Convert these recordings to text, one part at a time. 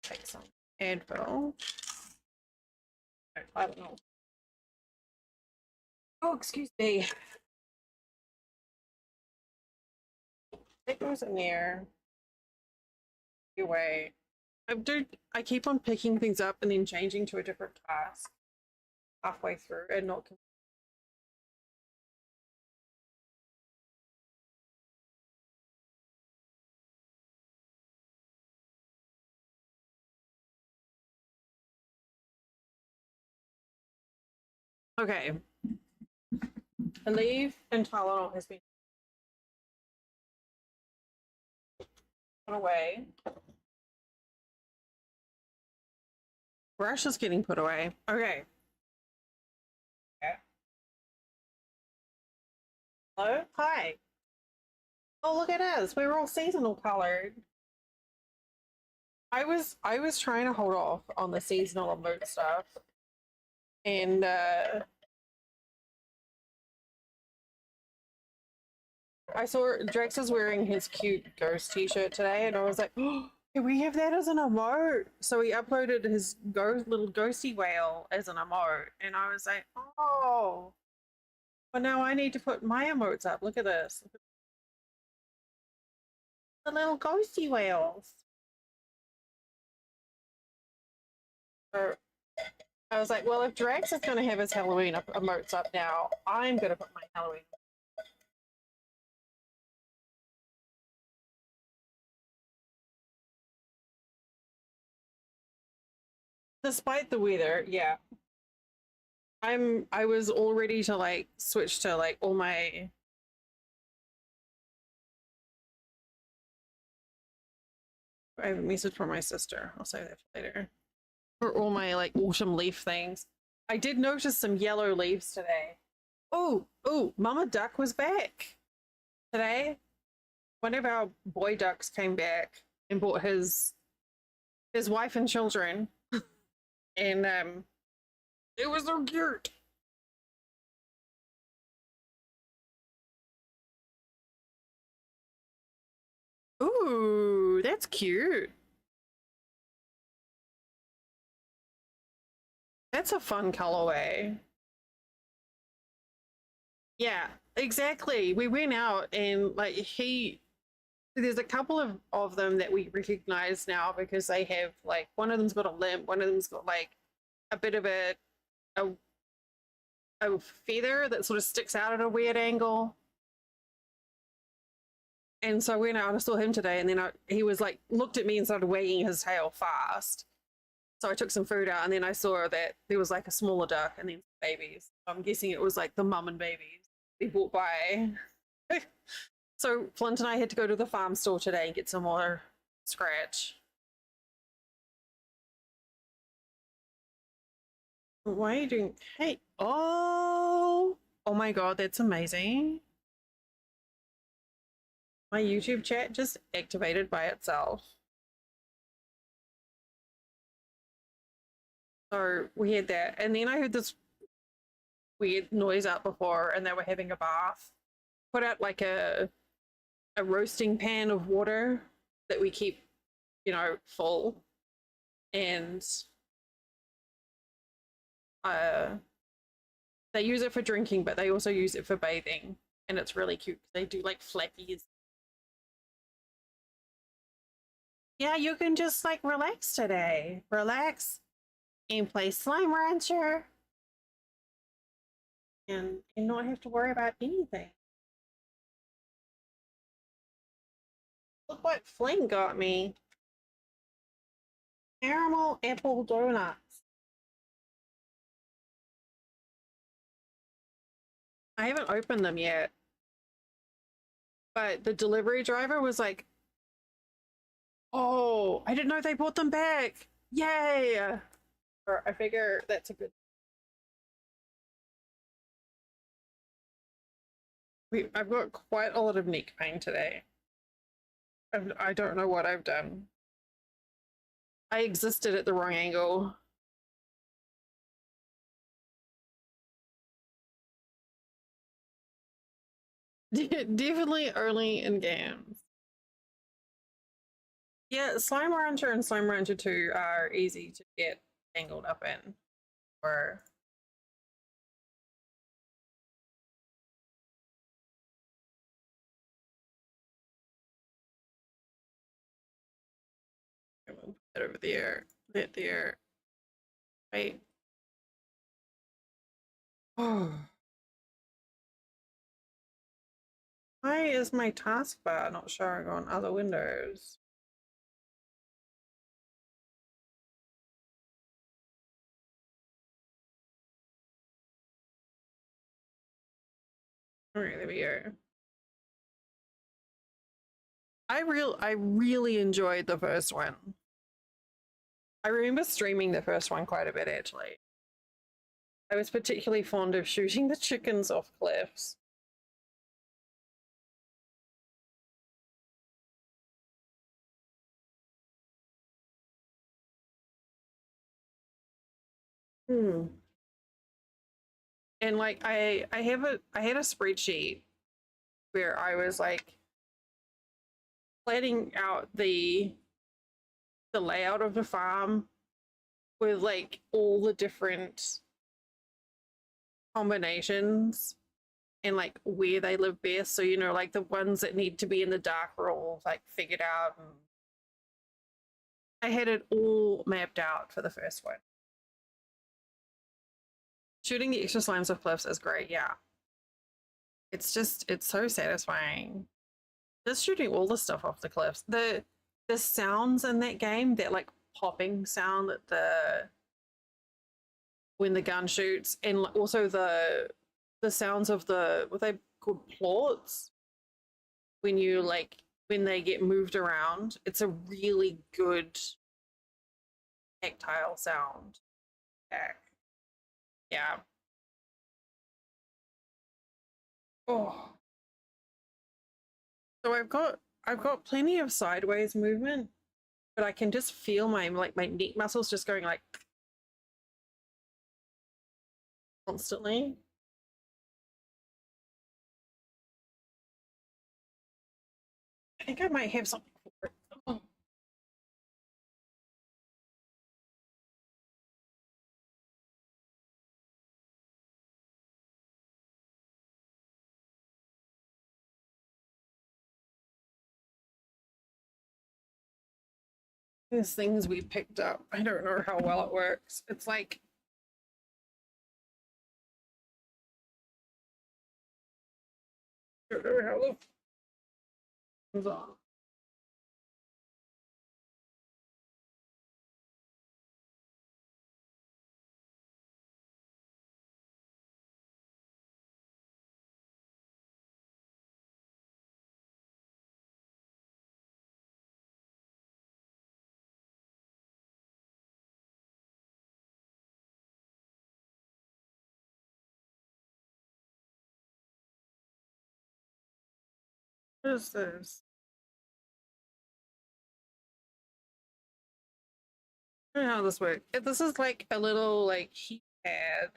take some Advil. I don't know. Oh, excuse me. It goes in there. Anyway, I keep on picking things up and then changing to a different task halfway through and not. Okay. Aleve and Tylenol has been put away. Brush is getting put away. Okay. Hello? Hi. Oh, look at us. We were all seasonal colored. I was trying to hold off on the seasonal emote stuff. And I saw Drex is wearing his cute ghost t-shirt today, and I was like, oh, can we have that as an emote? So he uploaded his little ghosty whale as an emote, and I was like, oh, but now I need to put my emotes up. Look at this. The little ghosty whales. So I was like, well, if Drax is going to have his Halloween emotes up now, I'm going to put my Halloween. Despite the weather, yeah. I was all ready to like switch to like all my I have a message from my sister. I'll save that for later. For all my like autumn leaf things. I did notice some yellow leaves today. Oh, Mama Duck was back today. One of our boy ducks came back and brought his wife and children. And it was so cute. Ooh, that's cute. That's a fun colorway. Yeah, exactly. We went out and like there's a couple of them that we recognize now because they have like one of them's got a limp, one of them's got like a bit of a feather that sort of sticks out at a weird angle. And so I went out and I saw him today, and then he was like looked at me and started wagging his tail fast. So I took some food out, and then I saw that there was like a smaller duck and then babies. I'm guessing it was like the mum and babies they brought by. So Flint and I had to go to the farm store today and get some more scratch. Why are you doing? Hey, oh my god, that's amazing. My YouTube chat just activated by itself. So we had that, and then I heard this weird noise out before, and they were having a bath. Put out like a roasting pan of water that we keep, you know, full, and they use it for drinking, but they also use it for bathing, and it's really cute. They do like flappies. Yeah, you can just like relax today. Relax and play Slime Rancher and not have to worry about anything. Look what Flynn got me. Caramel apple donuts. I haven't opened them yet. But the delivery driver was like, oh, I didn't know they brought them back. Yay! Or I figure that's a good. I've got quite a lot of neck pain today. I don't know what I've done. I existed at the wrong angle. Definitely only in games. Yeah, Slime Rancher and Slime Rancher 2 are easy to get tangled up in. Or put that over there. That there. Right. Oh. Why is my taskbar not showing on other windows? Alright, there we go. I really enjoyed the first one. I remember streaming the first one quite a bit actually. I was particularly fond of shooting the chickens off cliffs. Hmm. And like I had a spreadsheet where I was like planning out the layout of the farm with like all the different combinations and like where they live best. So, you know, like the ones that need to be in the dark were all like figured out. And I had it all mapped out for the first one. Shooting the extra slimes off cliffs is great, yeah. It's so satisfying. Just shooting all the stuff off the cliffs. The sounds in that game, that like popping sound that the when the gun shoots, and also the sounds of the what they called plorts when you like when they get moved around. It's a really good tactile sound. Yeah. Oh. So I've got plenty of sideways movement, but I can just feel my like my neck muscles just going like constantly. I think I might have something for it. Oh. These things we picked up. I don't know how well it works. It's like I don't know how it comes on. What is this? I don't know how this works. This is like a little like heat pad.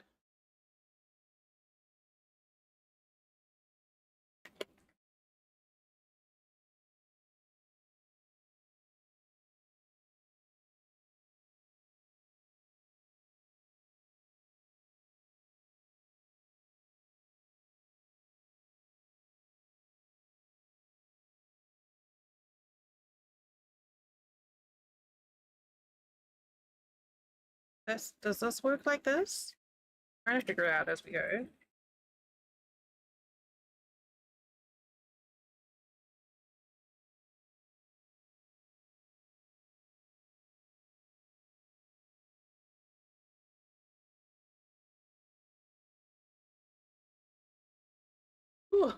This does this work like this? I'm trying to figure it out as we go. Ooh.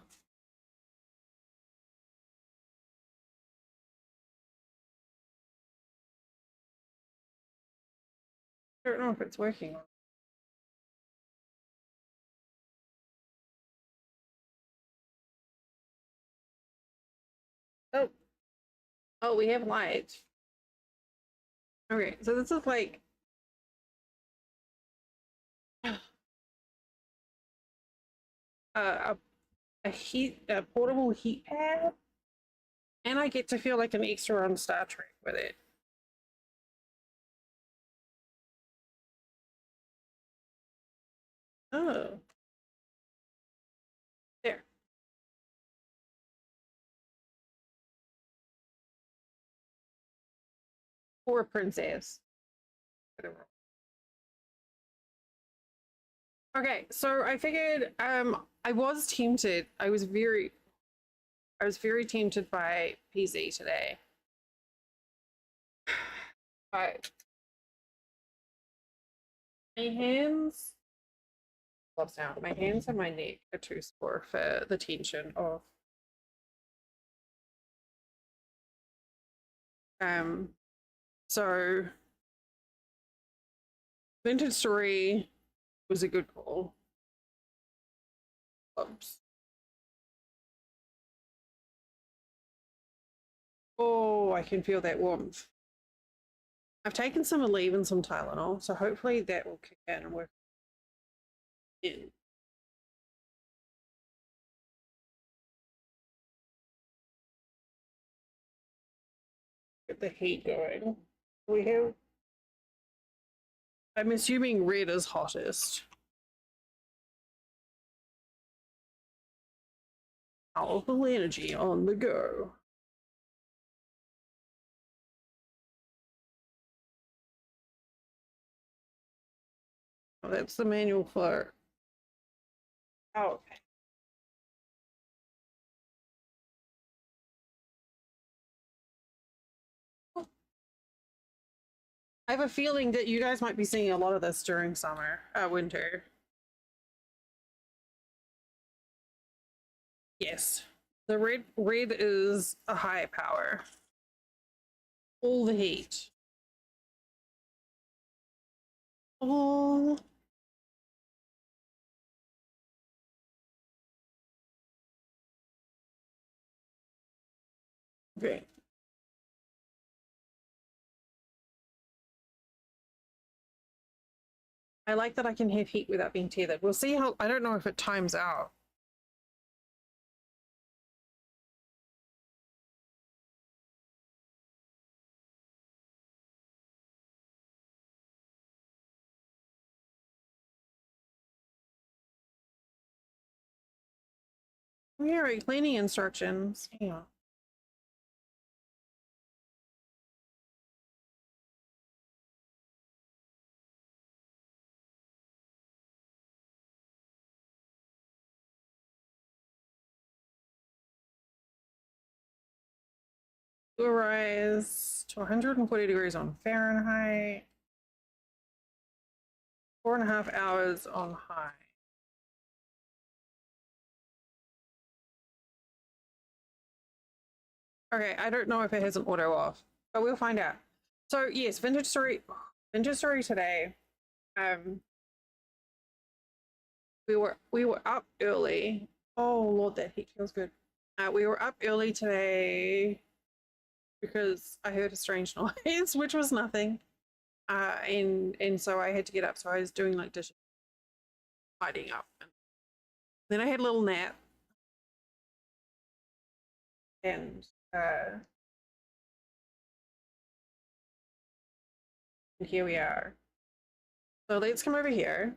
I don't know if it's working. Oh, oh, we have light. Okay, so this is like a, a portable heat pad. And I get to feel like an extra on Star Trek with it. Oh. There. Or a princess. Okay, so I figured I was tempted. I was very tempted by PZ today. But my hands gloves now. My hands and my neck are too sore for the tension of so Vintage Story was a good call. Oops. Oh, I can feel that warmth. I've taken some Aleve and some Tylenol, so hopefully that will kick in and work in. Get the heat going. We have. I'm assuming red is hottest. Powerful energy on the go. Oh, that's the manual for. Oh, okay. I have a feeling that you guys might be seeing a lot of this during summer, winter. Yes, the red is a high power. All the heat. Oh. Okay. I like that I can have heat without being tethered. We'll see how. I don't know if it times out. All right, cleaning instructions. Hang on. Rise to 140 degrees on Fahrenheit. 4.5 hours on high. Okay, I don't know if it has an auto off, but we'll find out. So yes, Vintage Story today. We were up early. Oh Lord, that heat feels good. We were up early today because I heard a strange noise, which was nothing. And so I had to get up. So I was doing like dishes, tidying up. And then I had a little nap, and here we are. So let's come over here.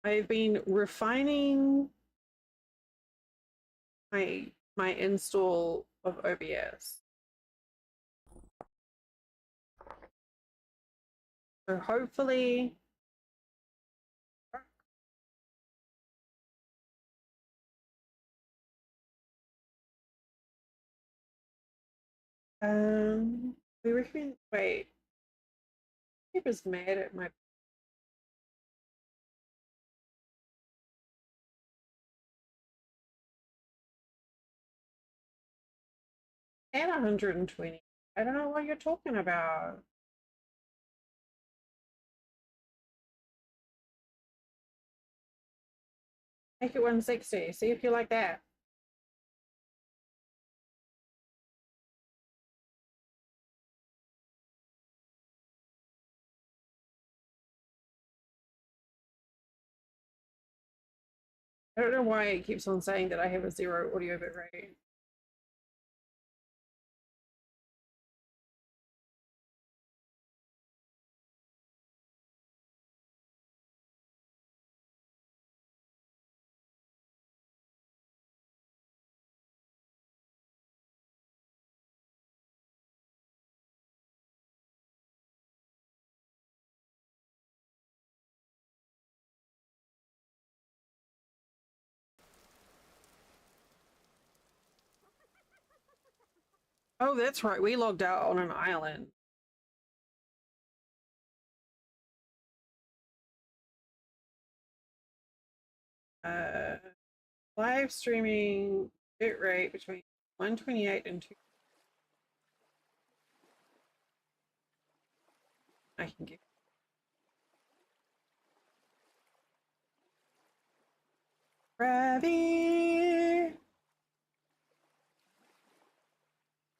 I've been refining my install of OBS. So hopefully we recommend wait. He was mad at my at 120. I don't know what you're talking about. Make it 160. See if you like that. I don't know why it keeps on saying that I have a 0 audio bit rate. Oh, that's right. We logged out on an island. Uh, live streaming bit rate between 128 and 2. I can give. Ravi!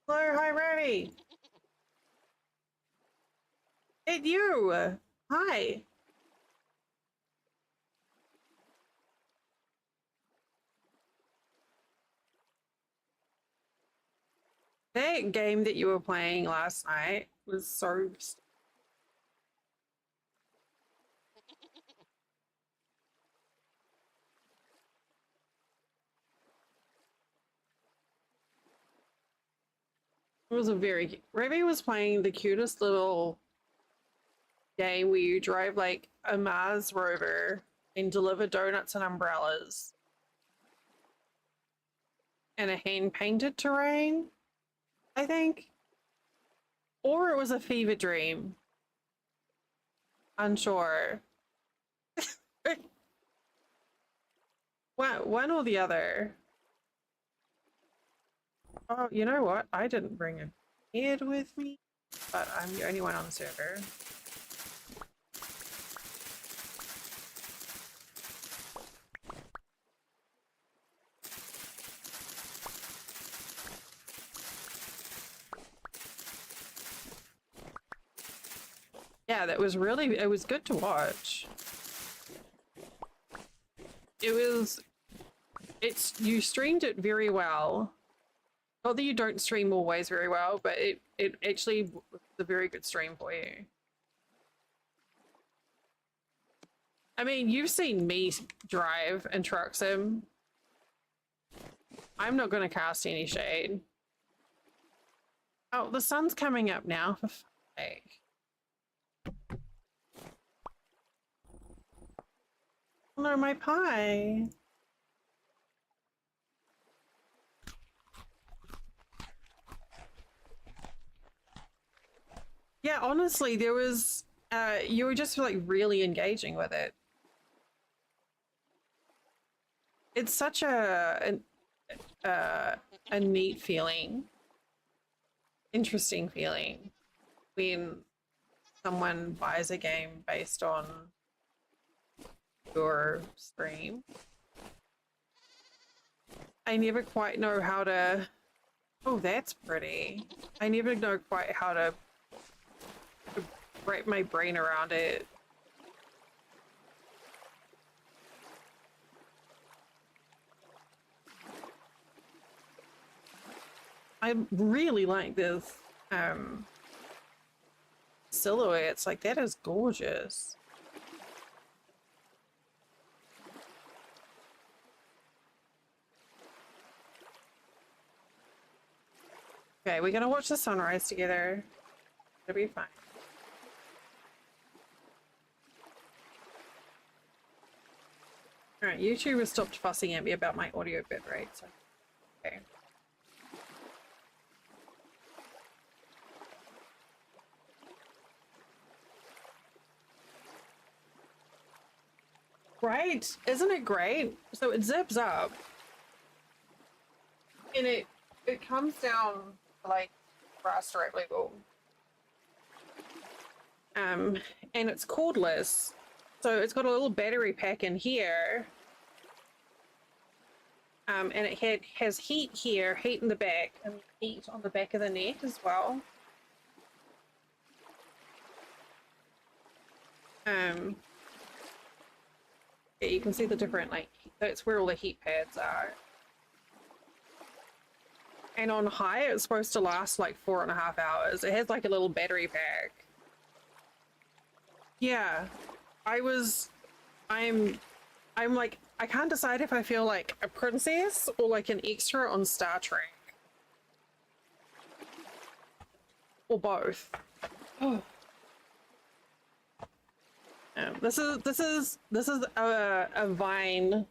Hello, hi, Ravi! It's you! Hi! That game that you were playing last night was so. It was a very. Ravi was playing the cutest little game where you drive like a Mars rover and deliver donuts and umbrellas and a hand painted terrain, I think. Or it was a fever dream. Unsure. One or the other. Oh, you know what? I didn't bring a kid with me, but I'm the only one on the server. Yeah, that was really, it was good to watch. You streamed it very well. Not that you don't stream always very well, but it actually was a very good stream for you. I mean, you've seen me drive and truck sim. I'm not going to cast any shade. Oh, the sun's coming up now, for fuck's sake. Oh no, my pie. Yeah, honestly, there was, you were just like really engaging with it. It's such a neat feeling, interesting feeling when someone buys a game based on your stream. I never quite know how to. Oh, that's pretty. I never know quite how to wrap my brain around it. I really like this silhouette. It's like, that is gorgeous. Okay, we're gonna watch the sunrise together. It'll be fine. Alright, YouTube has stopped fussing at me about my audio bit rate, so okay. Right? Isn't it great? So it zips up. And it comes down like grass direct level. And it's cordless. So it's got a little battery pack in here. And it has heat here, heat in the back, and heat on the back of the neck as well. Yeah, you can see the different, like, that's where all the heat pads are. And on high, it's supposed to last like 4.5 hours. It has like a little battery pack. Yeah, I'm like, I can't decide if I feel like a princess or like an extra on Star Trek. Or both. Oh. This is a Vine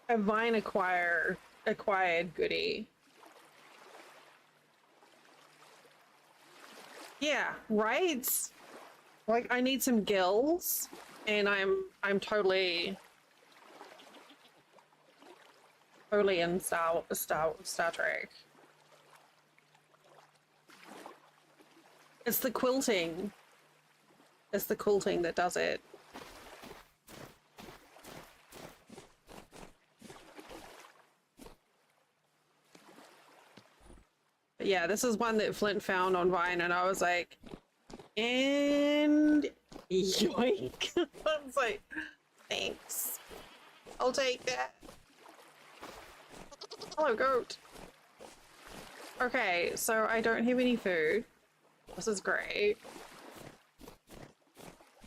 acquired goodie. Yeah, right? Like I need some gills and I'm totally in Star Trek. It's the quilting. It's the quilting that does it. But yeah, this is one that Flint found on Vine, and I was like, and yoink. I was like, thanks. I'll take that. Hello, goat. Okay, so I don't have any food. This is great.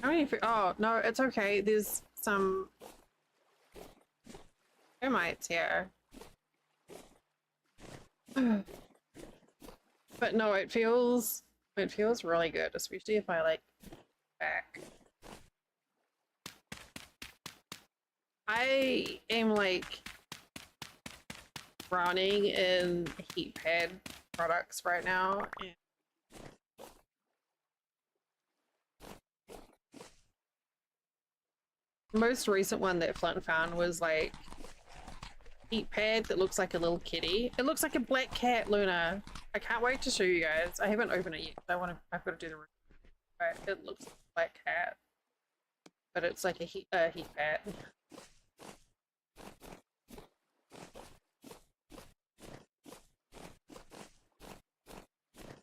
How many food? Oh, no, it's okay. There's some termites here. But no, it feels really good, especially if I like back. I am like drowning in heat pad products right now. The most recent one that Flint found was like heat pad that looks like a little kitty. It looks like a black cat, Luna. I can't wait to show you guys. I haven't opened it yet. I've got to do the review. Right, it looks like a black cat, but it's like a heat pad.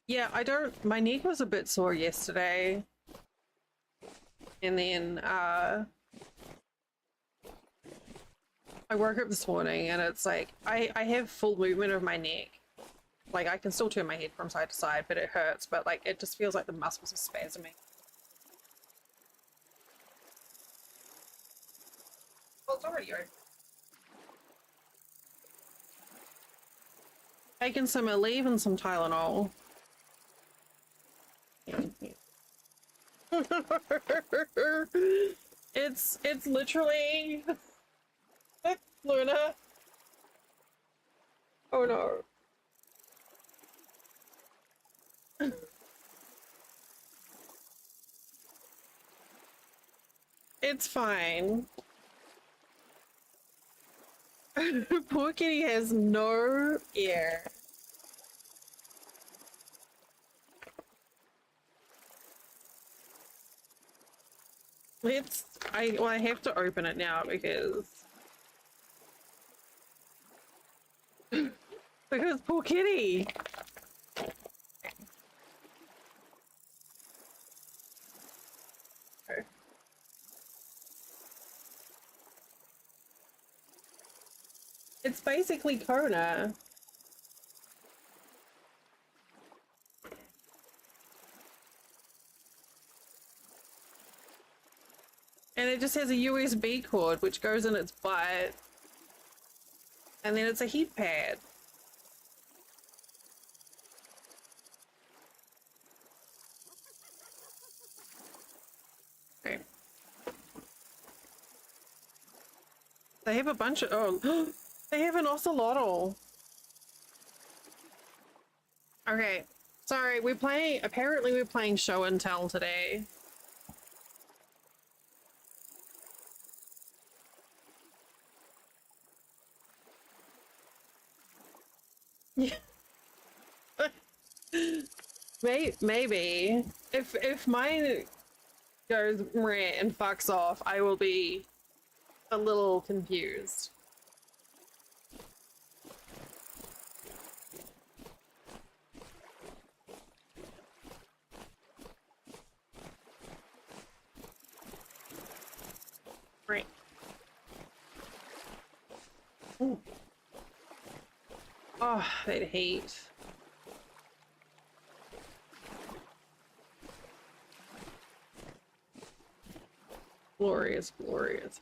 Yeah, my neck was a bit sore yesterday. And then I woke up this morning and it's like I have full movement of my neck. Like I can still turn my head from side to side, but it hurts, but like it just feels like the muscles are spasming. Well, it's already open. Taking some Aleve and some Tylenol. It's literally Luna. Oh no. It's fine. Poor kitty has no air. I have to open it now because poor kitty. It's basically Kona. And it just has a USB cord which goes in its butt. And then it's a heat pad. Okay. They have a bunch of they have an ocelotl. Okay. Sorry, apparently we're playing show and tell today. Maybe. If mine goes rant and fucks off, I will be a little confused. Ooh. Oh, that heat. Glorious, glorious.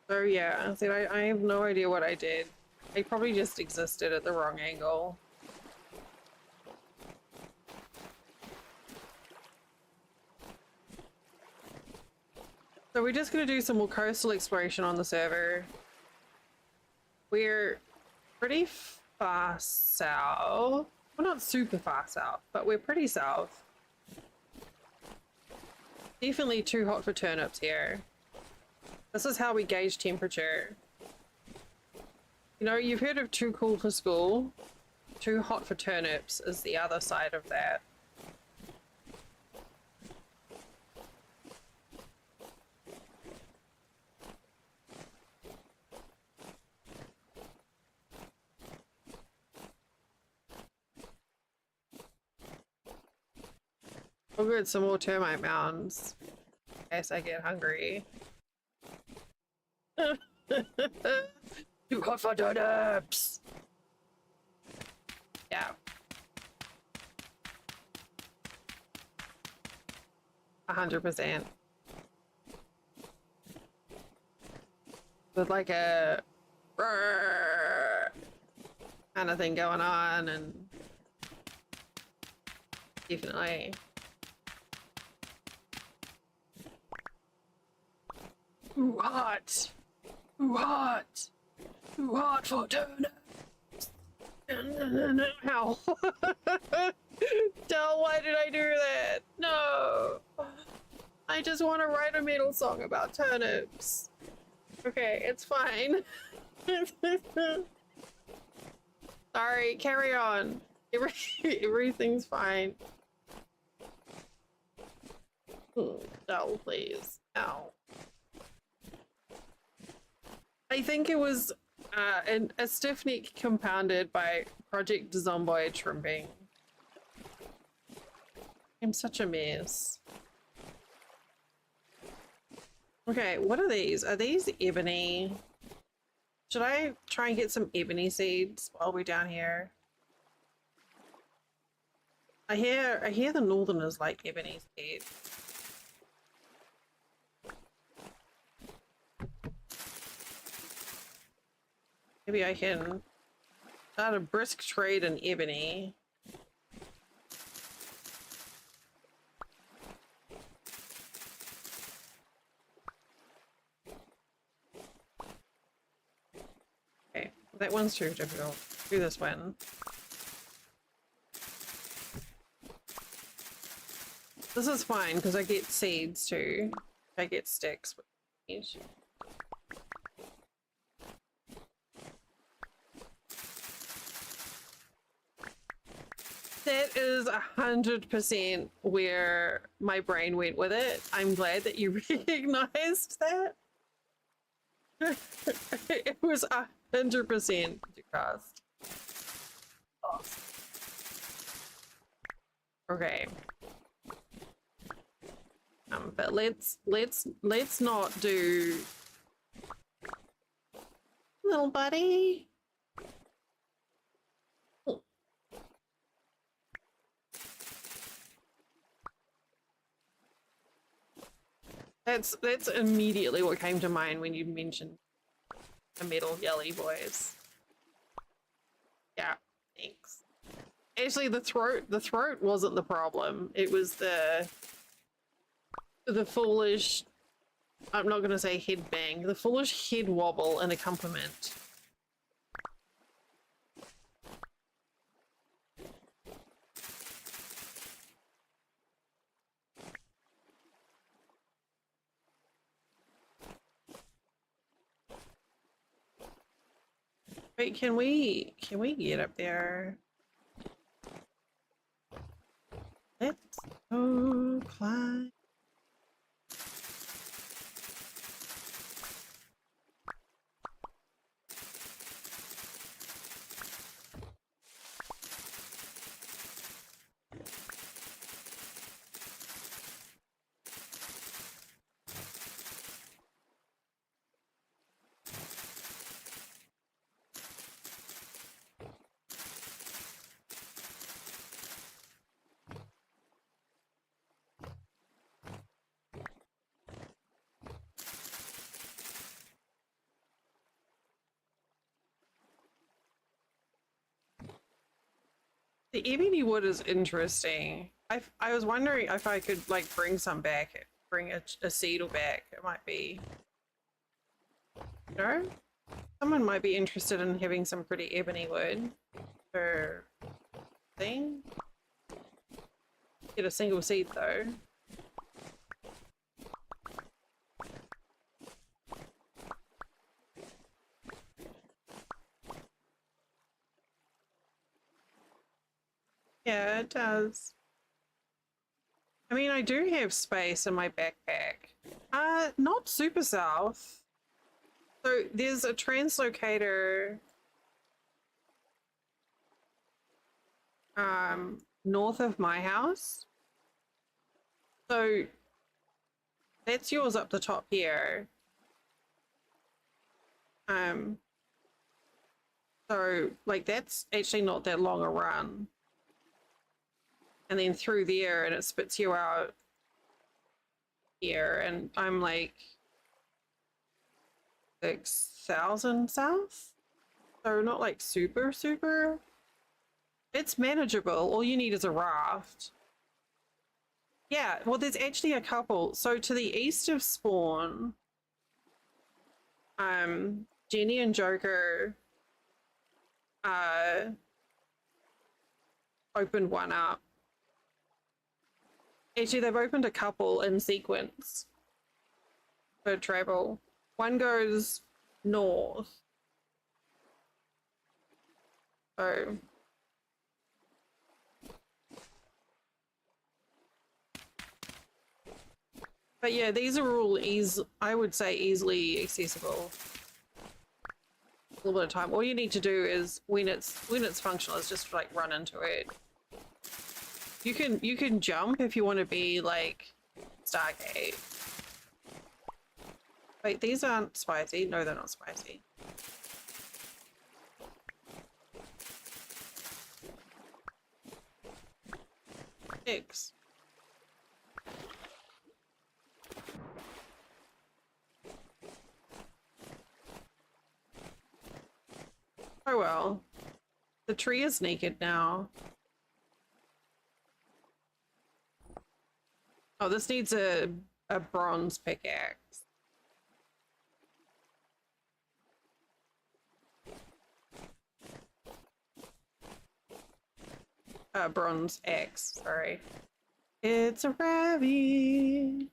So yeah, see, I have no idea what I did. I probably just existed at the wrong angle. So we're just gonna do some more coastal exploration on the server. We're pretty far south. We're not super far south, but we're pretty south. Definitely too hot for turnips here. This is how we gauge temperature. You know, you've heard of too cool for school. Too hot for turnips is the other side of that. We'll get some more termite mounds in case I get hungry. Too hot for turnips! Yeah. 100%. With like a kind of thing going on, and definitely too hot, too hot, too hot for turnips. Ow. Del, why did I do that? No. I just want to write a metal song about turnips. Okay, it's fine. Sorry, carry on. Everything's fine. Del, please. Ow. I think it was a stiff neck compounded by Project Zomboid shrimping. I'm such a mess. Okay, what are these? Are these ebony? Should I try and get some ebony seeds while we're down here? I hear the northerners like ebony seeds. Maybe I can start a brisk trade in ebony. Okay, that one's too difficult. Do this one. This is fine because I get seeds too. I get sticks with these. That is 100% where my brain went with it. I'm glad that you recognized that. It was 100% cast. Oh. Okay. But let's not do little buddy. That's immediately what came to mind when you mentioned a metal yelly voice. Yeah, thanks. Actually, the throat wasn't the problem. It was the foolish, I'm not gonna say head bang, the foolish head wobble and accompaniment. Wait, can we get up there? Let's go climb. The ebony wood is interesting. I was wondering if I could like bring some back, bring a seedle back. It might be, you know, someone might be interested in having some pretty ebony wood for thing. Get a single seed though. Yeah, it does. I mean, I do have space in my backpack. Not super south. So there's a translocator north of my house. So that's yours up the top here. So like that's actually not that long a run. And then through there and it spits you out here and I'm like 6,000 south. So not like super. It's manageable. All you need is a raft. Yeah, well, there's actually a couple. So to the east of spawn, Jenny and Joker opened one up. Actually, they've opened a couple in sequence for travel. One goes north. So but yeah, these are all I would say easily accessible. A little bit of time. All you need to do is when it's functional is just like run into it. You can jump if you want to be like Stargate. Wait, these aren't spicy. No, they're not spicy. Eggs. Oh well. The tree is naked now. Oh, this needs a bronze pickaxe. Bronze axe, sorry. It's a rabbit.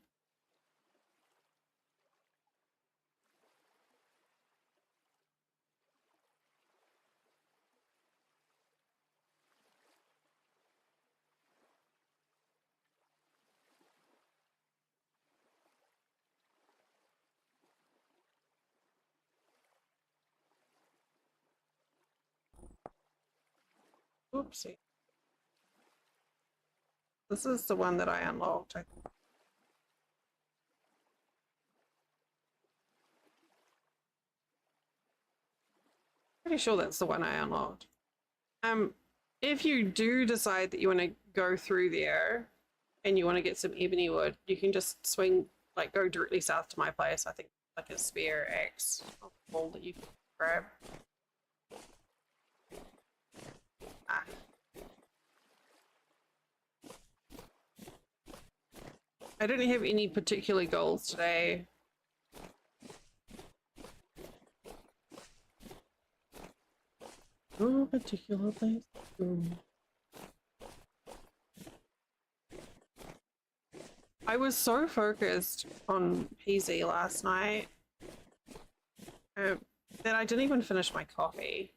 Oopsie. This is the one that I unlocked. Pretty sure that's the one I unlocked. If you do decide that you want to go through there and you want to get some ebony wood, you can just swing, like go directly south to my place. I think like a spear axe ball that you can grab. Ah. I don't have any particular goals today. No particular place. I was so focused on PZ last night that I didn't even finish my coffee.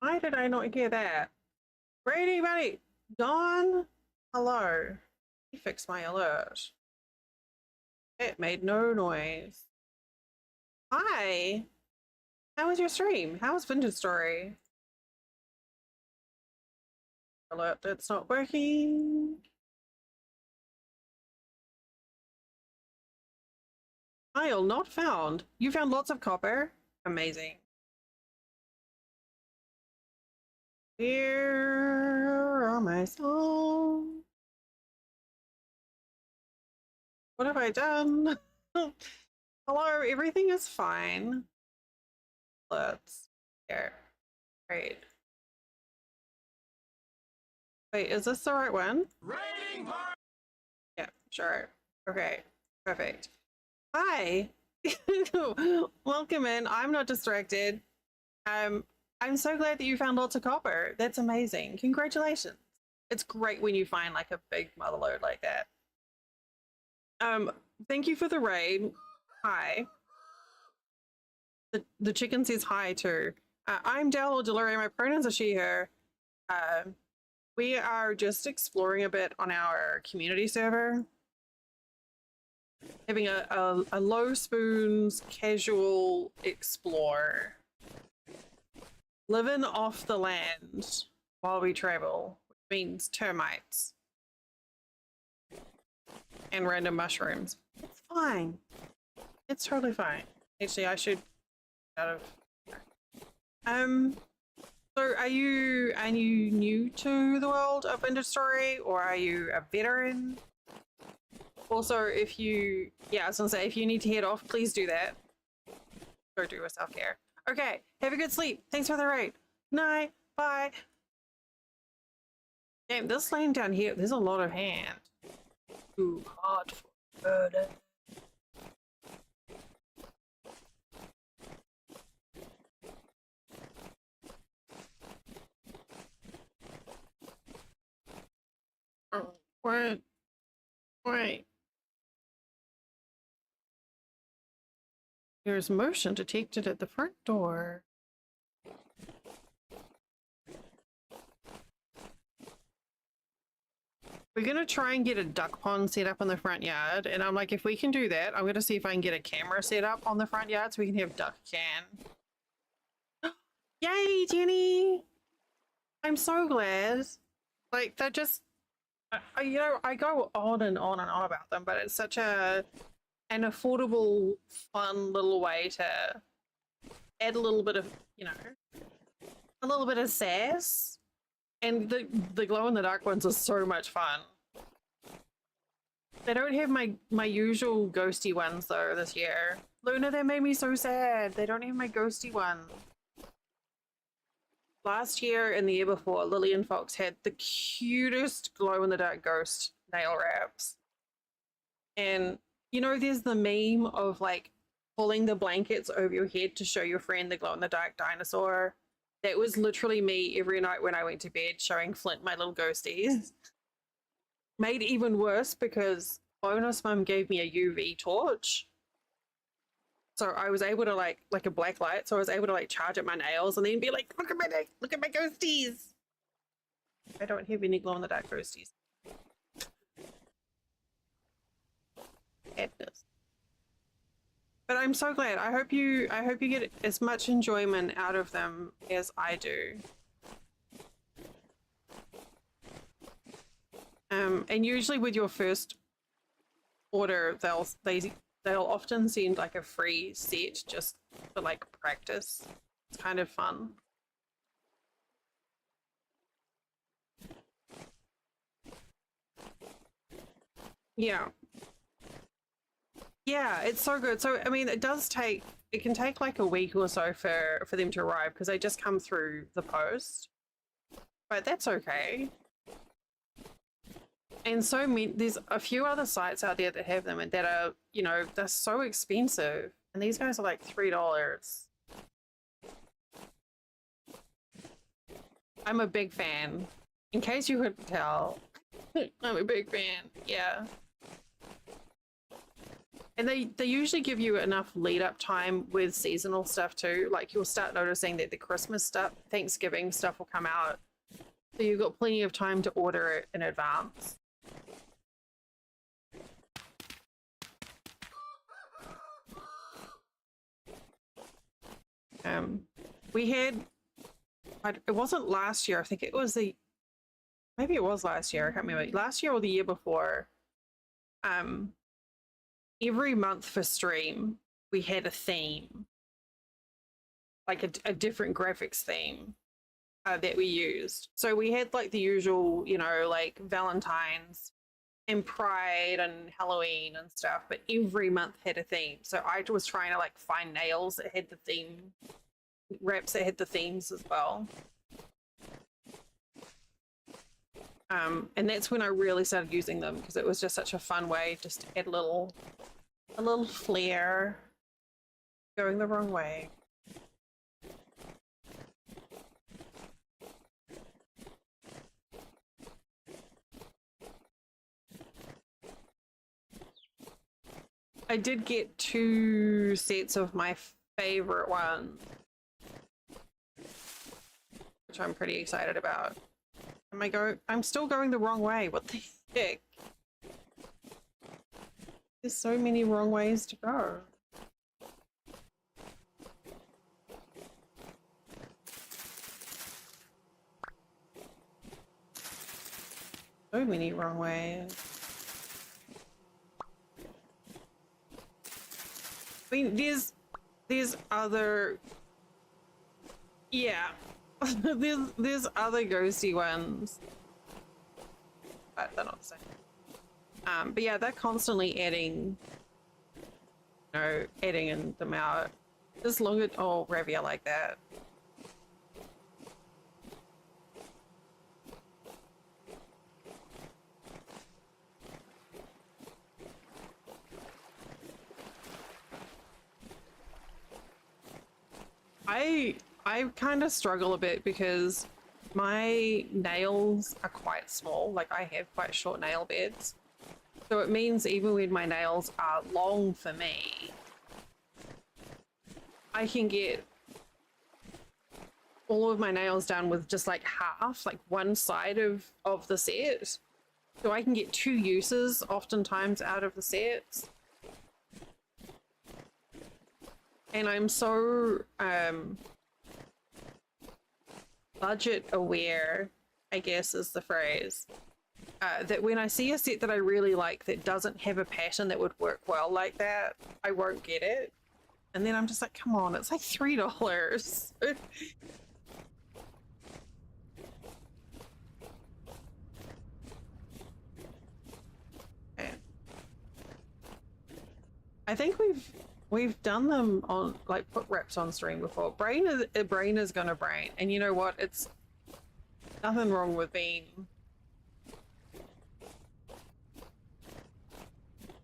Why did I not hear that? Brady, buddy, Dawn, hello. You fixed my alert. It made no noise. Hi. How was your stream? How was Vintage Story? alert that's not working. Tile not found. You found lots of copper. Amazing. Where are my songs? What have I done? Hello, everything is fine. Let's here. Great. Wait, is this the right one? Rating part. Yeah, sure. Okay, perfect. Hi. Welcome in. I'm not distracted. I'm so glad that you found lots of copper. That's amazing. Congratulations. It's great when you find like a big motherlode like that. Thank you for the raid. Hi. The chicken says hi too. I'm Del or Deloria. My pronouns are she, her. We are just exploring a bit on our community server. Having a low spoons casual explore. Living off the land while we travel, which means termites. And random mushrooms. It's fine. It's totally fine. Actually, I should get out of. So are you new to the world of industry, or are you a veteran? Also, if you, I was gonna say, if you need to head off, please do that. Go do your self-care. Okay, have a good sleep. Thanks for the raid. Night. Bye. Damn, this lane down here, there's a lot of hand. Too hard for murder. Oh, wait. There's motion detected at the front door. We're going to try and get a duck pond set up in the front yard. And I'm like, if we can do that, I'm going to see if I can get a camera set up on the front yard so we can have duck can. Yay, Jenny! I'm so glad. Like, they're just, you know, I go on and on and on about them, but it's such an affordable, fun little way to add a little bit of, you know, a little bit of sass. And the glow-in-the-dark ones are so much fun. They don't have my usual ghosty ones, though, this year. Luna, that made me so sad. They don't have my ghosty one. Last year and the year before, Lily and Fox had the cutest glow-in-the-dark ghost nail wraps. And, you know, there's the meme of, like, pulling the blankets over your head to show your friend the glow-in-the-dark dinosaur. That was literally me every night when I went to bed, showing Flint my little ghosties. Made even worse because bonus mum gave me a UV torch. So I was able to like a black light, so I was able to like charge at my nails and then be like, look at my ghosties. I don't have any glow in the dark ghosties. Sadness. But I'm so glad. I hope you get as much enjoyment out of them as I do. And usually with your first order, they'll often send like a free set just for like practice. It's kind of fun. Yeah. Yeah, it's so good. So I mean, it can take like a week or so for them to arrive because they just come through the post. But that's okay. And so there's a few other sites out there that have them and that are, you know, they're so expensive. And these guys are like $3. I'm a big fan. In case you couldn't tell, I'm a big fan. Yeah. And they usually give you enough lead up time with seasonal stuff too. Like you'll start noticing that the Christmas stuff, Thanksgiving stuff will come out. So you've got plenty of time to order it in advance. We had, it wasn't last year, I think it was maybe it was last year, I can't remember, last year or the year before, every month for stream we had a theme, like a different graphics theme that we used. So we had like the usual, you know, like Valentine's and Pride and Halloween and stuff, but every month had a theme. So I was trying to like find nails that had the theme, wraps that had the themes as well. And that's when I really started using them, because it was just such a fun way just to add a little flair. Going the wrong way. I did get 2 sets of my favorite ones, which I'm pretty excited about. I'm still going the wrong way. What the heck? There's so many wrong ways to go. So many wrong ways. I mean, there's other, yeah, there's other ghosty ones, but they're not the same. But yeah, they're constantly adding, you know, adding in them out. Just longer. Oh, Ravi, I like that. I kind of struggle a bit because my nails are quite small. Like, I have quite short nail beds. So it means even when my nails are long for me, I can get all of my nails done with just like half, like one side of the set. So I can get 2 uses oftentimes out of the sets. And I'm so budget aware, I guess is the phrase, that when I see a set that I really like that doesn't have a pattern that would work well like that, I won't get it. And then I'm just like, come on, it's like $3. Okay. I think we've done them on, like, put wraps on stream before. Brain is gonna brain, and you know what? It's nothing wrong with being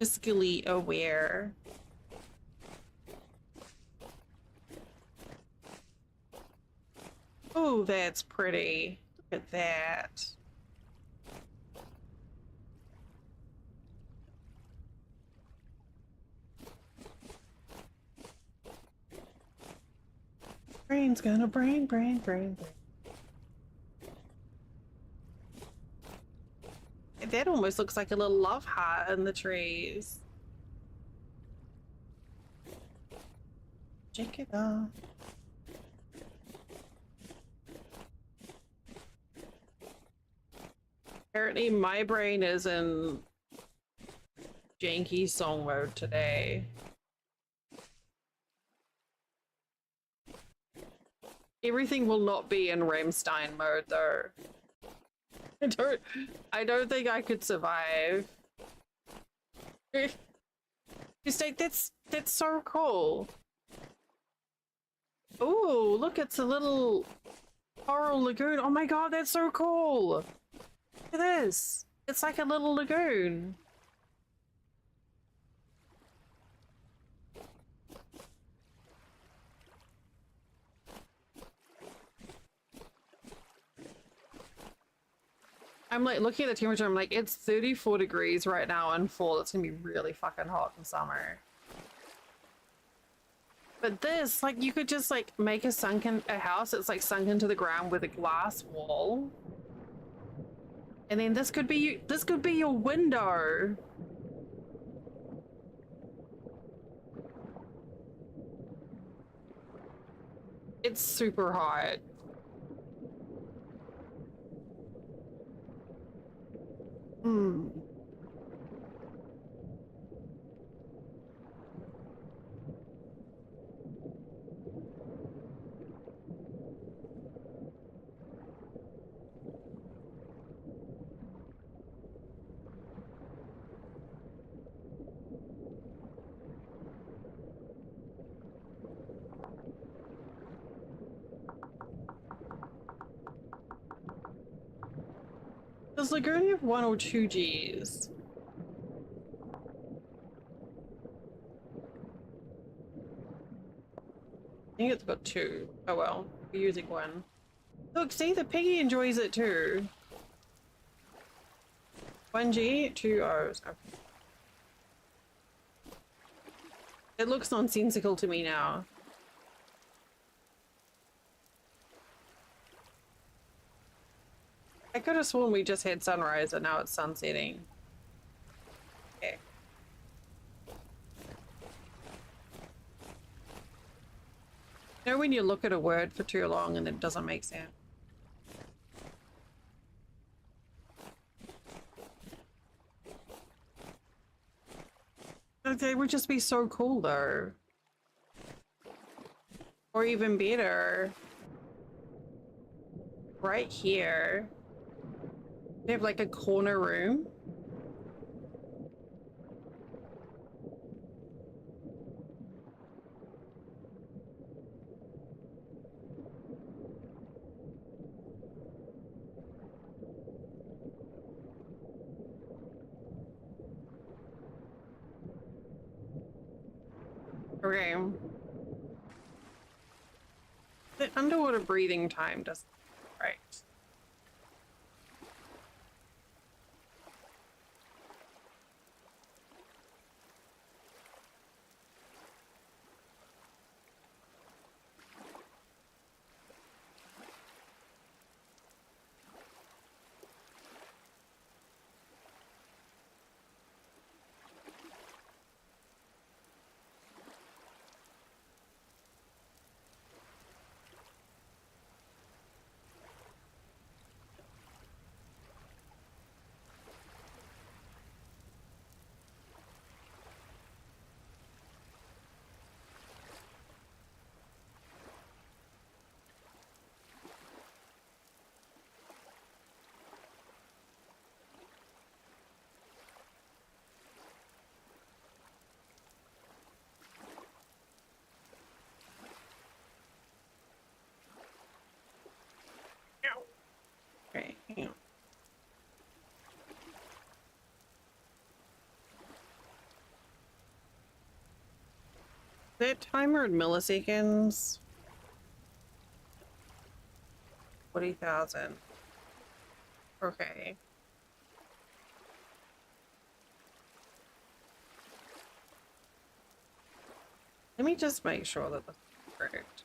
fiscally aware. Oh, that's pretty. Look at that. Brain's gonna brain. That almost looks like a little love heart in the trees. Check it out. Apparently my brain is in janky song mode today. Everything will not be in Rammstein mode though. I don't think I could survive. Just like, that's so cool. Oh, look, it's a little coral lagoon. Oh my god, that's so cool. Look at this. It's like a little lagoon. I'm like looking at the temperature, I'm like, it's 34 degrees right now in fall. It's gonna be really fucking hot in summer. But this, like, you could just like make a house that's like sunk into the ground with a glass wall. And then this could be your window. It's super hot. Hmm. Does Lagoon have 1 or 2 Gs? I think it's got 2. Oh well, we're using 1. Look, see, the piggy enjoys it too. 1 G, 2 O's. Okay. It looks nonsensical to me now. I could have sworn we just had sunrise and now it's sunsetting. Okay. You know when you look at a word for too long and it doesn't make sense? They would just be so cool though. Or even better, right here, they have like a corner room. Okay. The underwater breathing time doesn't right. Okay, hang on. That timer in milliseconds. 40,000. Okay. Let me just make sure that that's correct.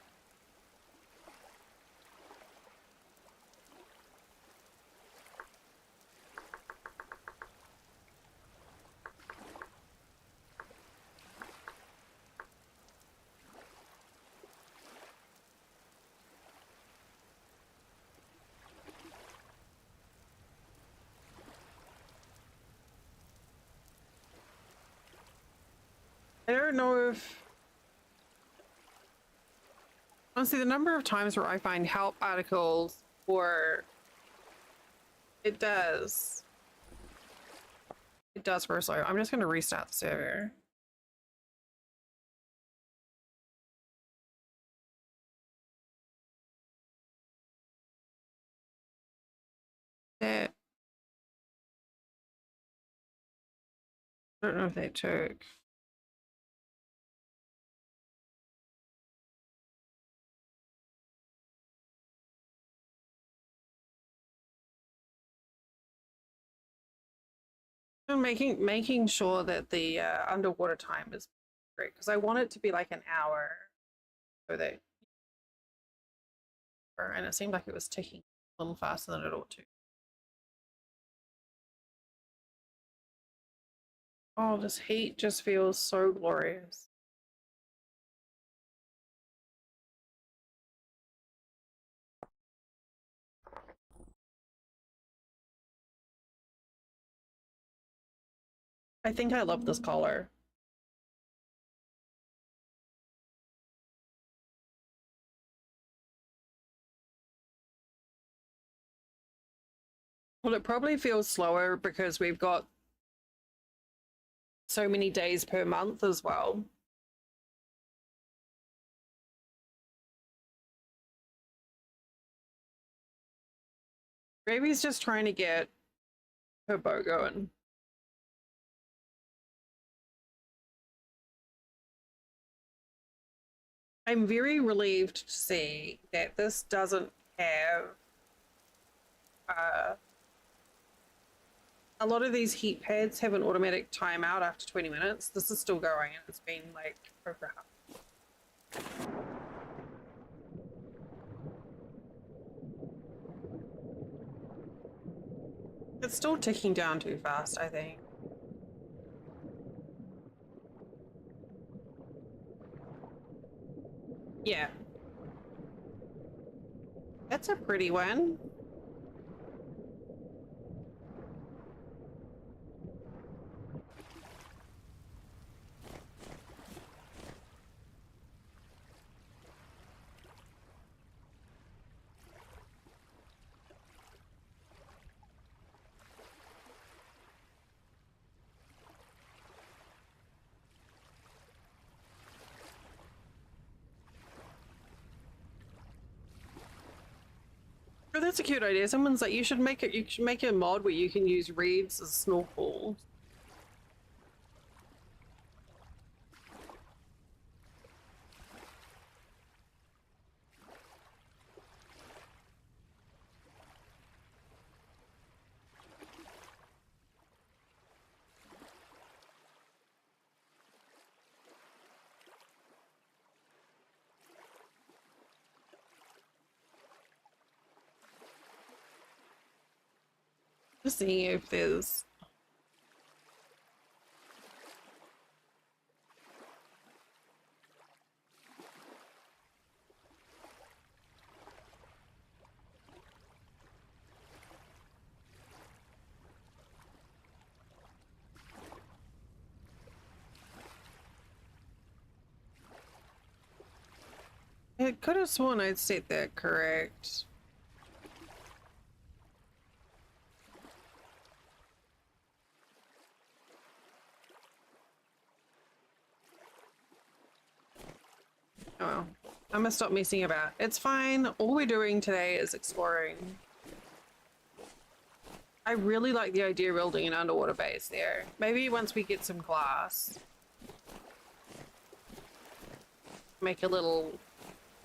I don't know if honestly the number of times where I find help articles or it does very slow. I'm just gonna restart the server. That I don't know if they took. I'm making sure that the underwater time is great because I want it to be like an hour, so that and it seemed like it was ticking a little faster than it ought to. Oh, this heat just feels so glorious. I think I love this collar. Well, it probably feels slower because we've got so many days per month as well. Ravi's just trying to get her bow going. I'm very relieved to see that this doesn't have a lot of these heat pads have an automatic timeout after 20 minutes. This is still going and it's been like over half. It's still ticking down too fast, I think. Yeah. That's a pretty one. Oh, that's a cute idea. Someone's like, you should make a mod where you can use reeds as snorkels. Just seeing if there's I could have sworn I'd said that correct. Oh well. I'm gonna stop messing about. It's fine. All we're doing today is exploring. I really like the idea of building an underwater base there. Maybe once we get some glass. Make a little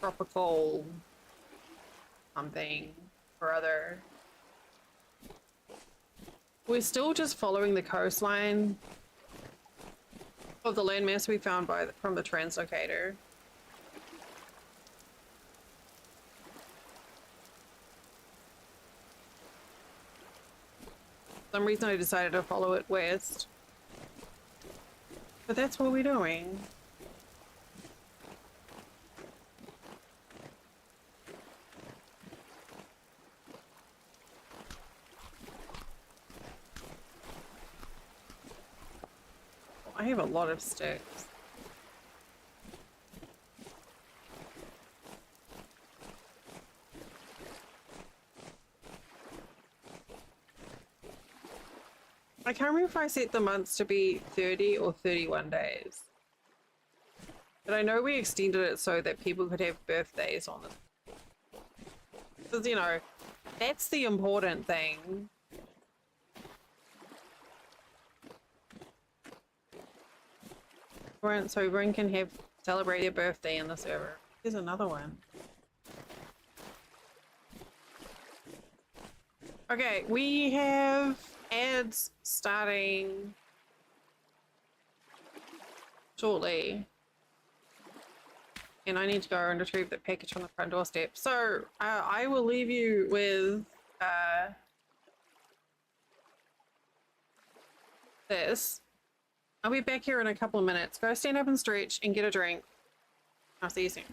tropical something or other. We're still just following the coastline of the landmass we found from the translocator. For some reason I decided to follow it west. But that's what we're doing. I have a lot of sticks. I can't remember if I set the months to be 30 or 31 days. But I know we extended it so that people could have birthdays on it. Because, you know, that's the important thing. So everyone can celebrate their birthday in the server. There's another one. Okay, we have ads starting shortly. And I need to go and retrieve the package from the front doorstep. So I will leave you with this. I'll be back here in a couple of minutes. Go stand up and stretch and get a drink. I'll see you soon.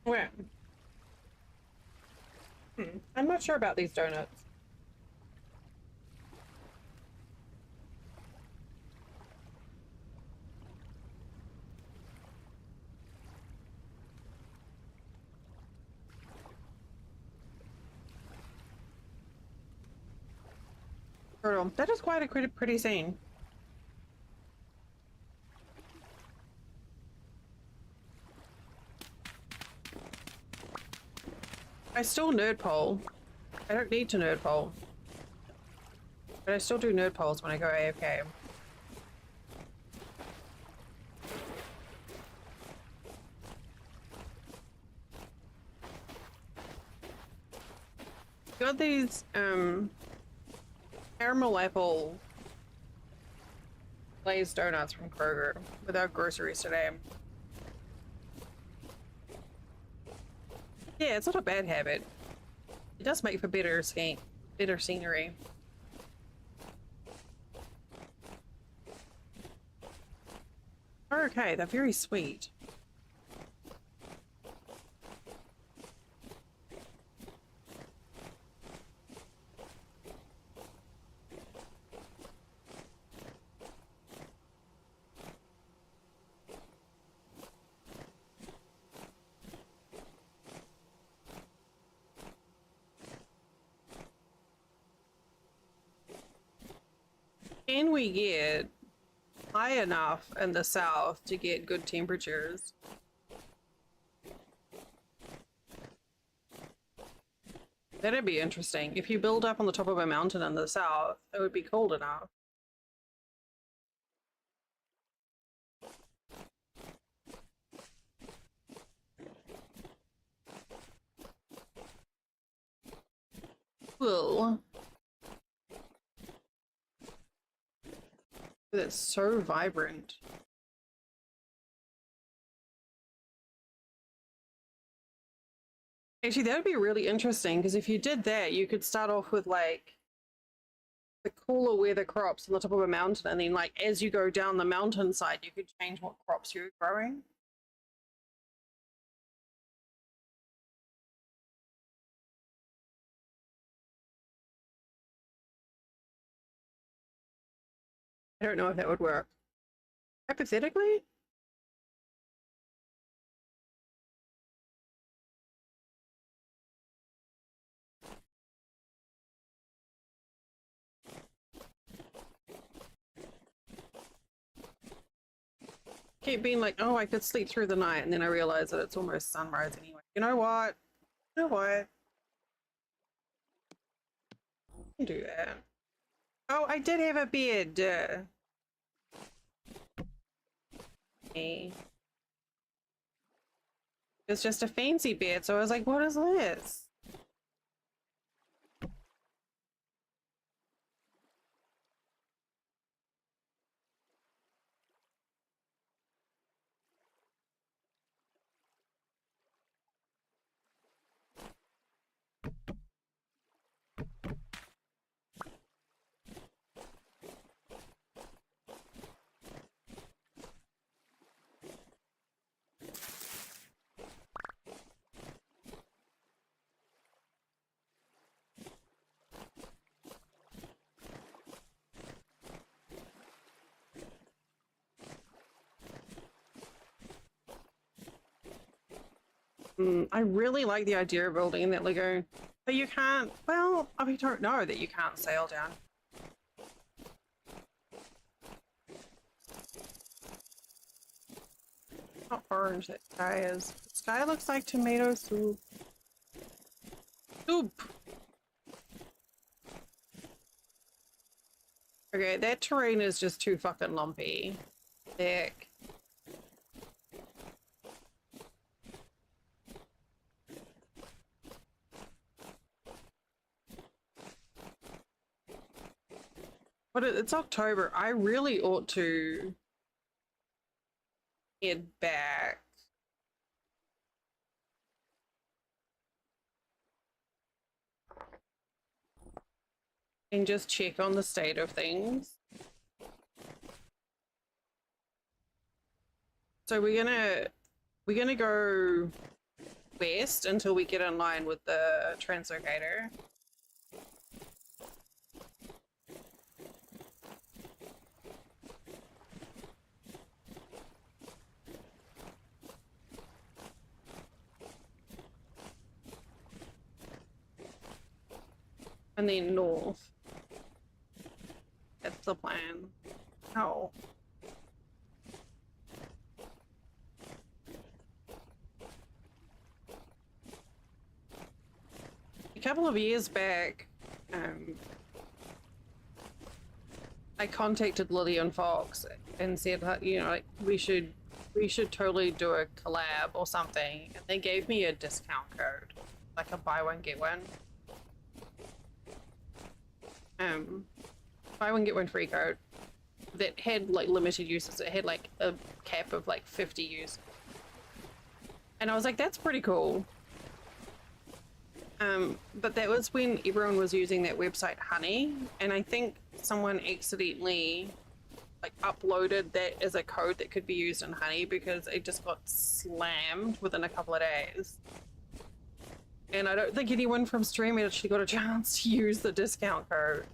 Wait. I'm not sure about these donuts. Brutal. That is quite a pretty scene. I still nerd pole. I don't need to nerd pole. But I still do nerd poles when I go AFK. Got these caramel apple glazed donuts from Kroger with our groceries today. Yeah, it's not a bad habit. It does make for better scenery. Okay, they're very sweet. Can we get high enough in the south to get good temperatures? That'd be interesting. If you build up on the top of a mountain in the south, it would be cold enough. Cool. It's so vibrant. Actually, that would be really interesting because if you did that, you could start off with like the cooler weather crops on the top of a mountain, and then like as you go down the mountainside, you could change what crops you're growing. I don't know if that would work. Hypothetically? Keep being like, oh, I could sleep through the night, and then I realize that it's almost sunrise anyway. You know what? You know what? I can do that. Oh, I did have a beard. Hey. It's just a fancy beard, so I was like, what is this? I really like the idea of building that Lego, but you can't, well, I don't know that you can't sail down. How orange that sky is. The sky looks like tomato soup. Soup! Okay, that terrain is just too fucking lumpy. Thick. But it's October. I really ought to head back. And just check on the state of things. So we're gonna go west until we get in line with the translocator. And then north. That's the plan. Oh. A couple of years back, I contacted Lillian Fox and said, you know, like we should totally do a collab or something. And they gave me a discount code, like a buy one get one. Buy one get one free code that had like limited uses. It had like a cap of like 50 use. And I was like, that's pretty cool. But that was when everyone was using that website Honey, and I think someone accidentally like uploaded that as a code that could be used in Honey because it just got slammed within a couple of days. And I don't think anyone from Stream actually got a chance to use the discount code.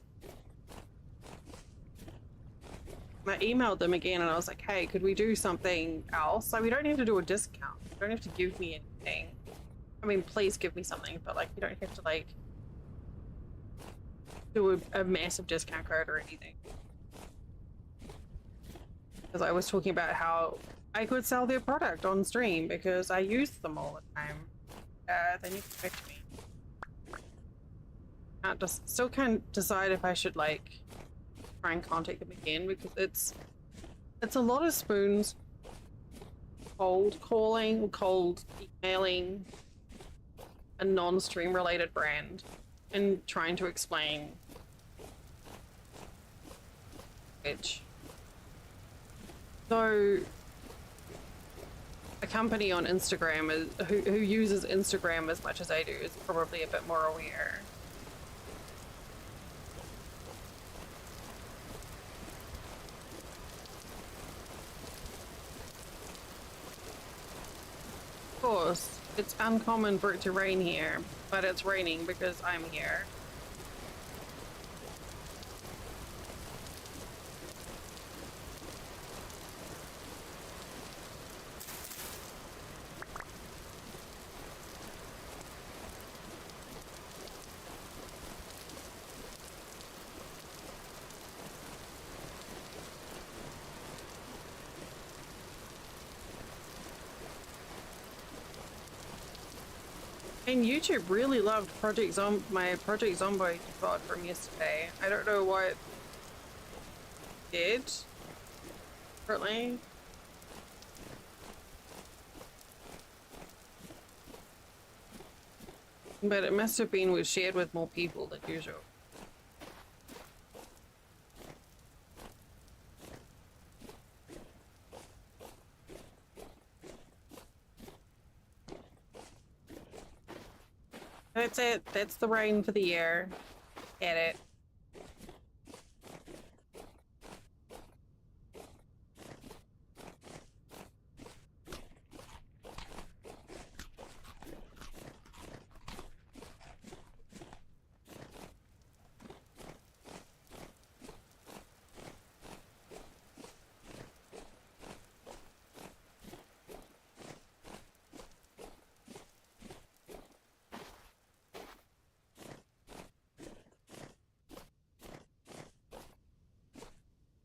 I emailed them again and I was like, hey, could we do something else? Like, we don't have to do a discount. You don't have to give me anything. I mean, please give me something, but like, you don't have to like do a massive discount code or anything. Because I was talking about how I could sell their product on stream because I use them all the time. They need to fix me. Still can't decide if I should like try and contact them again because it's a lot of spoons, cold calling, cold emailing a non-stream related brand and trying to explain which. So a company on Instagram who uses Instagram as much as I do is probably a bit more aware. Of course, it's uncommon for it to rain here, but it's raining because I'm here. And YouTube really loved my Project Zomboid VOD from yesterday. I don't know what it did, currently. But it must have been shared with more people than usual. That's it. That's the rain for the year. Get it.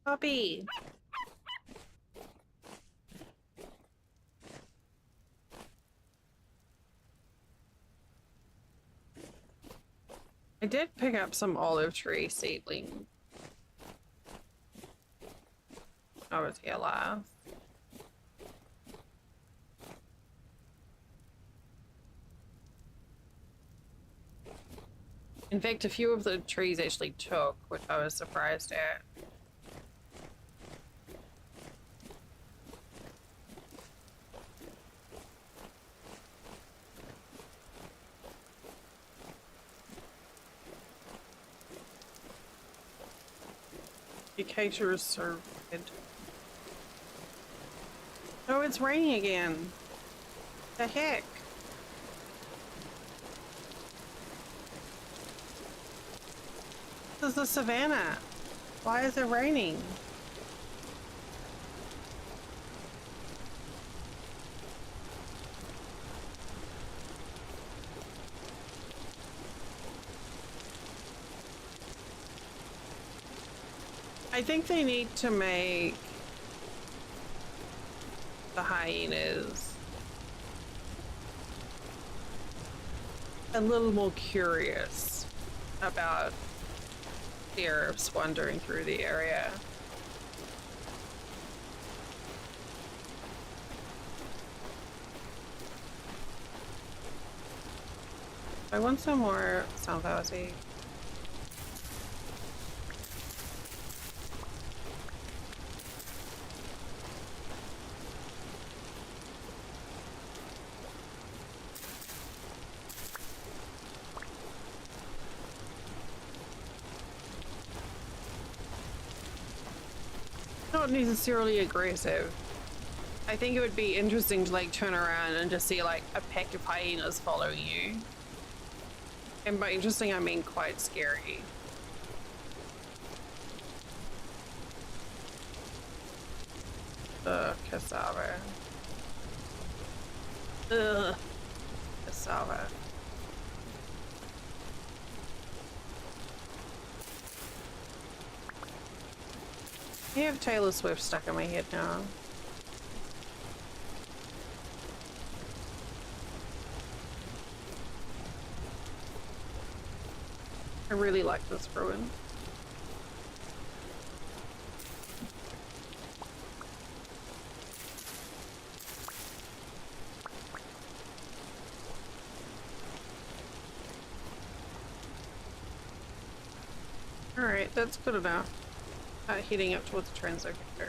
Puppy. I did pick up some olive tree seedling. I was here last. In fact, a few of the trees actually took, which I was surprised at. Cater is so good. Oh, it's raining again. The heck? This is the savannah. Why is it raining? I think they need to make the hyenas a little more curious about sheriffs wandering through the area. I want some more sunflower seed. Not necessarily aggressive. I think it would be interesting to like turn around and just see like a pack of hyenas following you. And by interesting, I mean quite scary. Ugh, cassava. Ugh, cassava. I have Taylor Swift stuck in my head now. I really like this ruin. Alright, that's good enough. Heading up towards the translocator.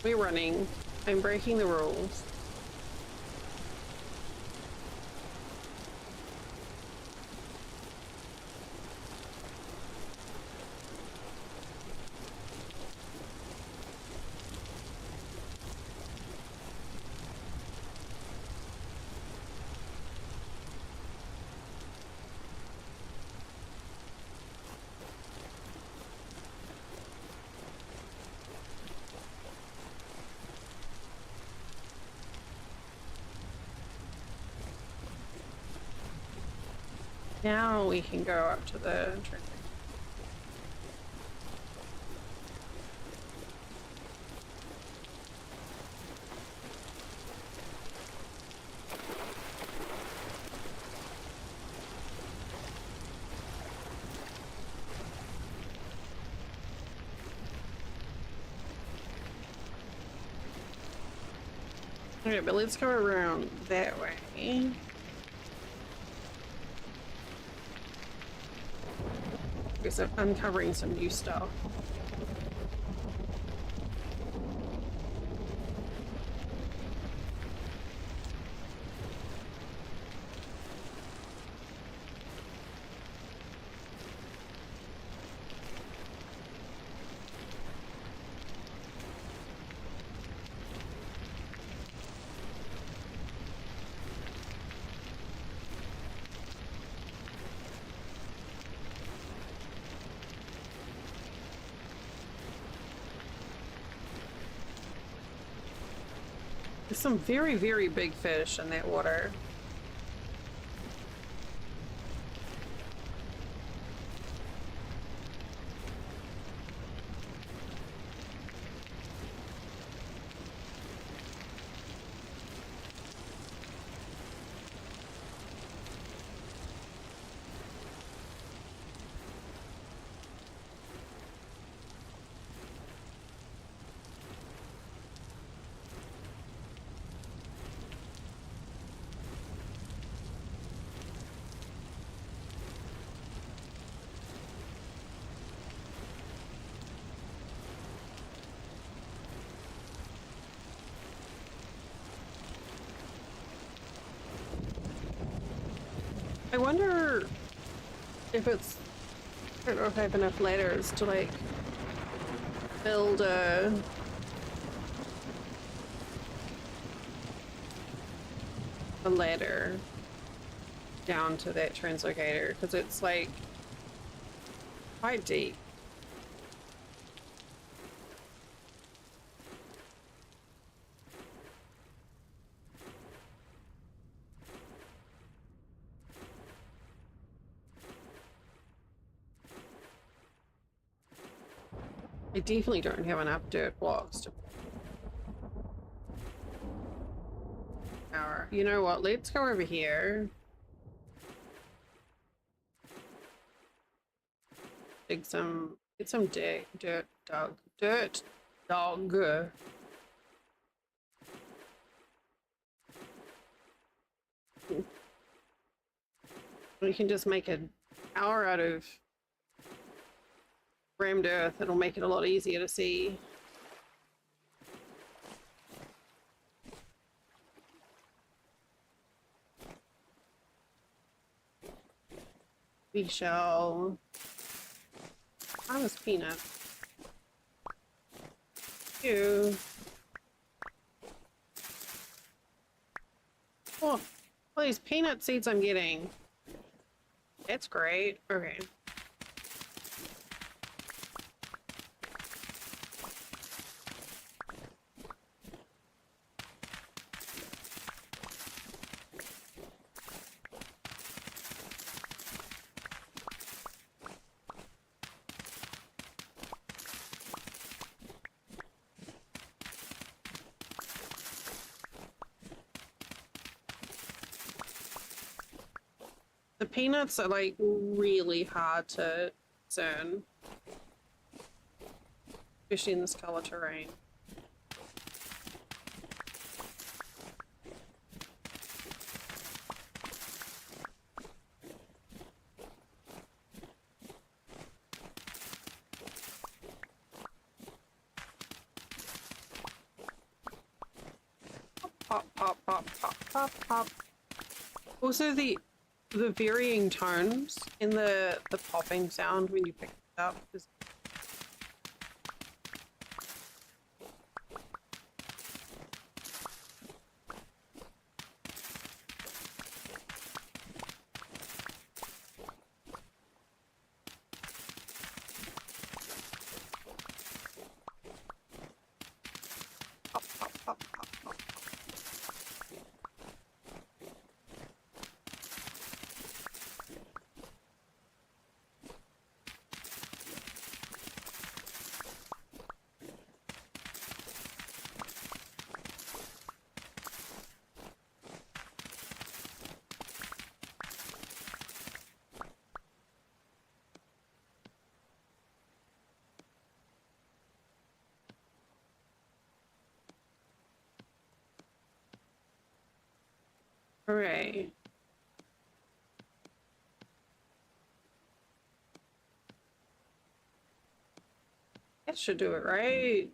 We're running. I'm breaking the rules. Now we can go up to the entrance. Okay, but let's go around that way. Because I'm uncovering some new stuff. There's some very, very big fish in that water. I wonder if it's... I don't know if I have enough ladders to, like, build a... ladder down to that translocator, because it's, like, quite deep. I definitely don't have enough dirt blocks to power. You know what? Let's go over here. Dig some, get some dirt dog. We can just make a tower out of rammed earth. It'll make it a lot easier to see. We shall harvest peanut. Ew. Oh, all these peanut seeds I'm getting. That's great. Okay. The peanuts are like really hard to discern, especially in this color terrain. Pop, pop, pop, pop, pop, pop. Also, the varying tones in the popping sound when you pick it up is pop, pop, pop, pop, pop. Hooray. That should do it, right?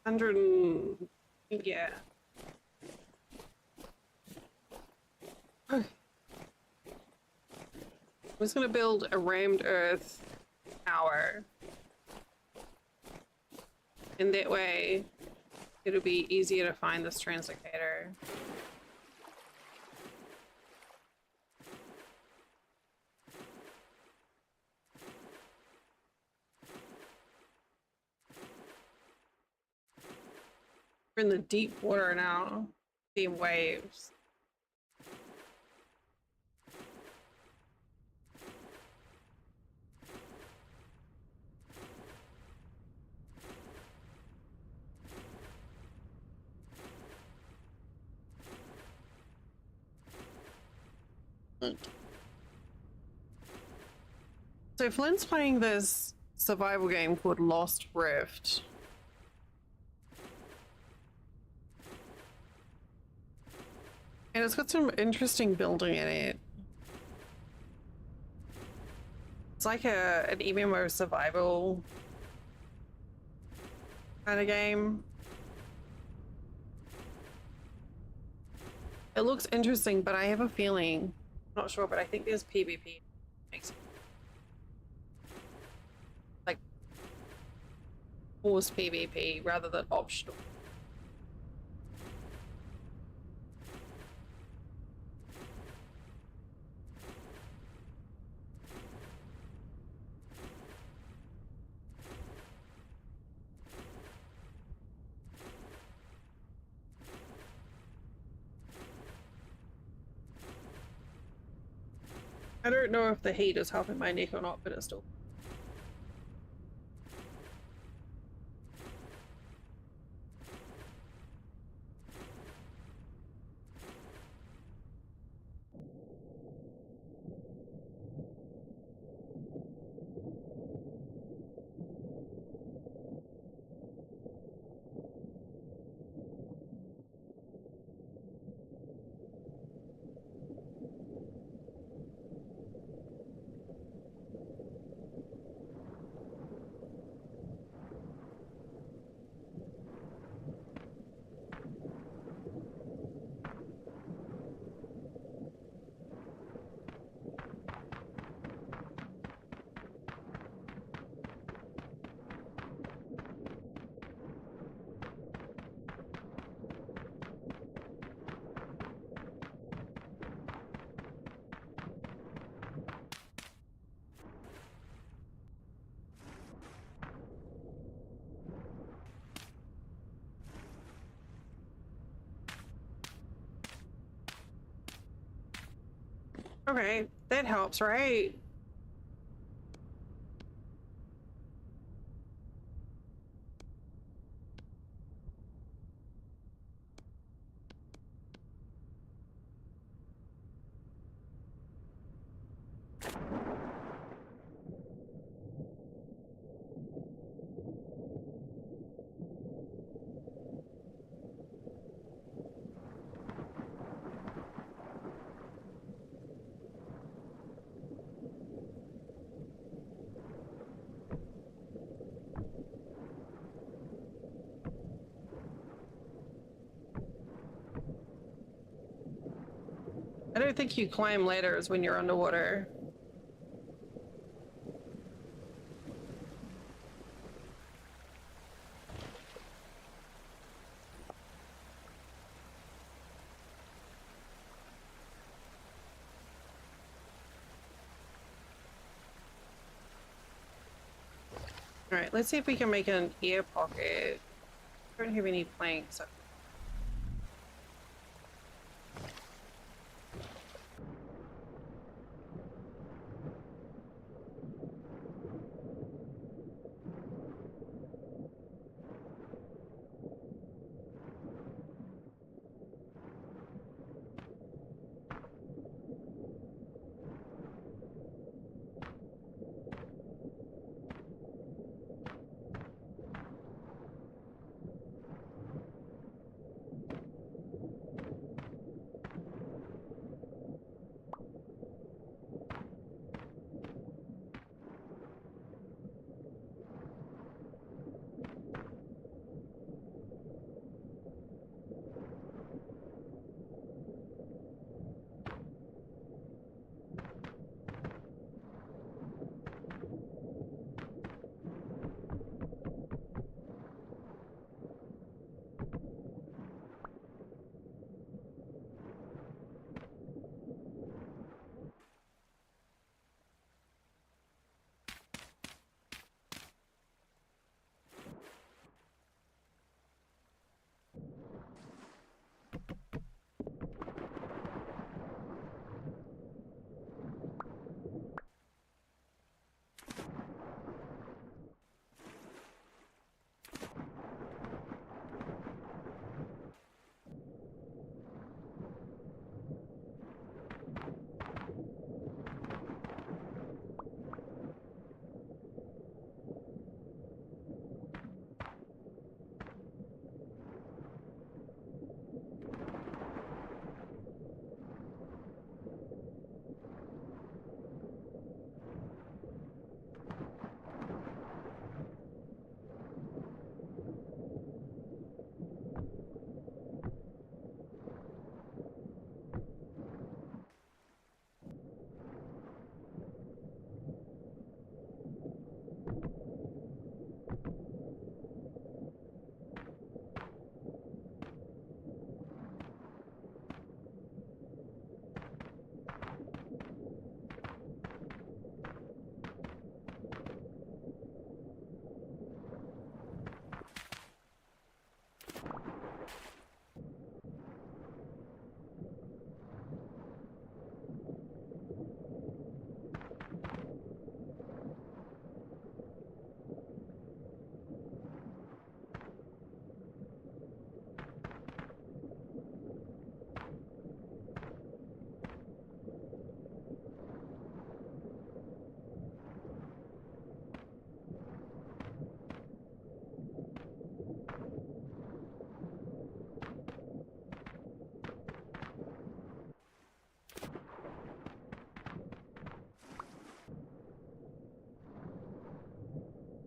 100 and... yeah. I was gonna build a rammed earth tower. And that way, it'll be easier to find this translocator. We're in the deep water now. Seeing waves. So Flynn's playing this survival game called Lost Rift. And it's got some interesting building in it. It's like an MMO survival kind of game. It looks interesting, but I have a feeling Not sure, but I think there's PvP. Makes like forced PvP rather than optional. I don't know if the heat is helping my neck or not, but it's still. Okay, that helps, right? I don't think you climb ladders when you're underwater. Alright, let's see if we can make an air pocket. I don't have any planks.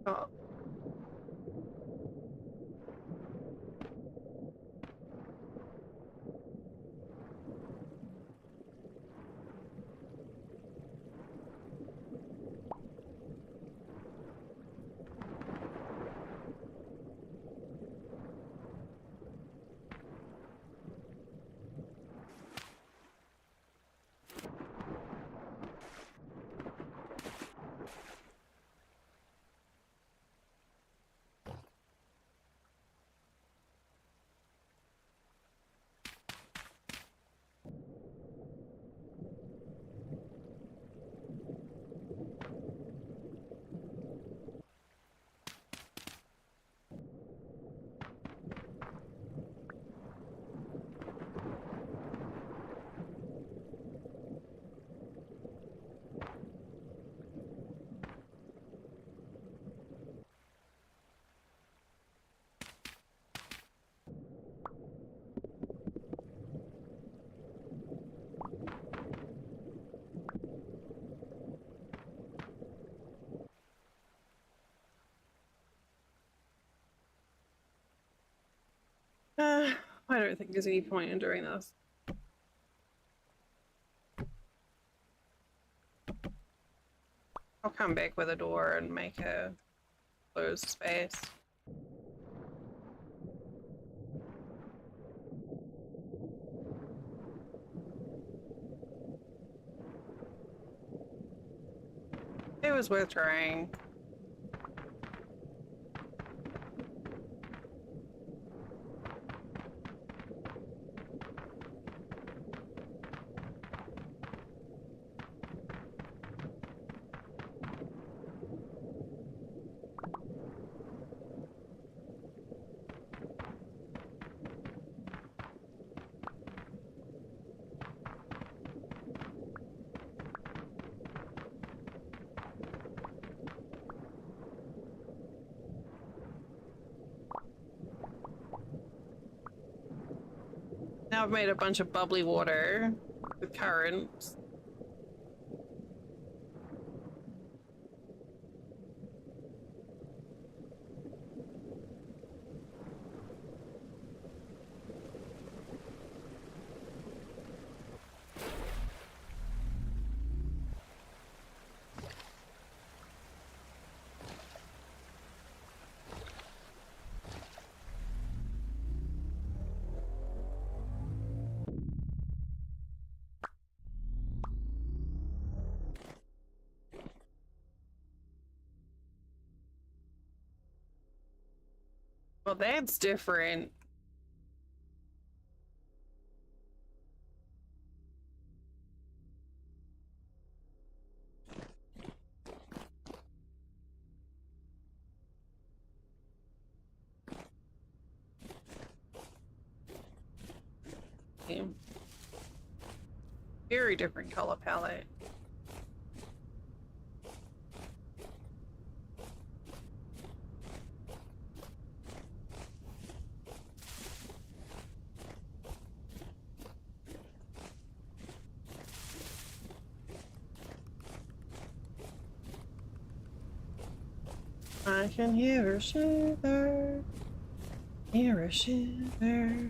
Oh. I don't think there's any point in doing this. I'll come back with a door and make a closed space. It was worth trying. Now I've made a bunch of bubbly water with currants. Well, that's different. Yeah. Very different color palette. I can hear a shiver, hear a shiver.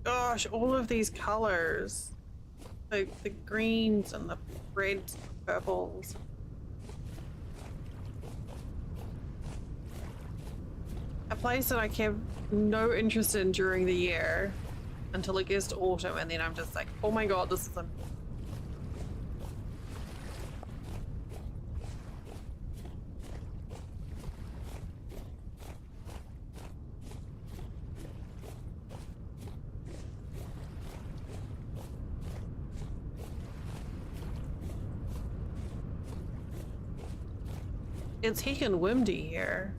Gosh, all of these colors. Like the greens and the reds, and purples. A place that I have no interest in during the year until it gets to autumn, and then I'm just like, oh my god, this is a... It's heckin' windy here.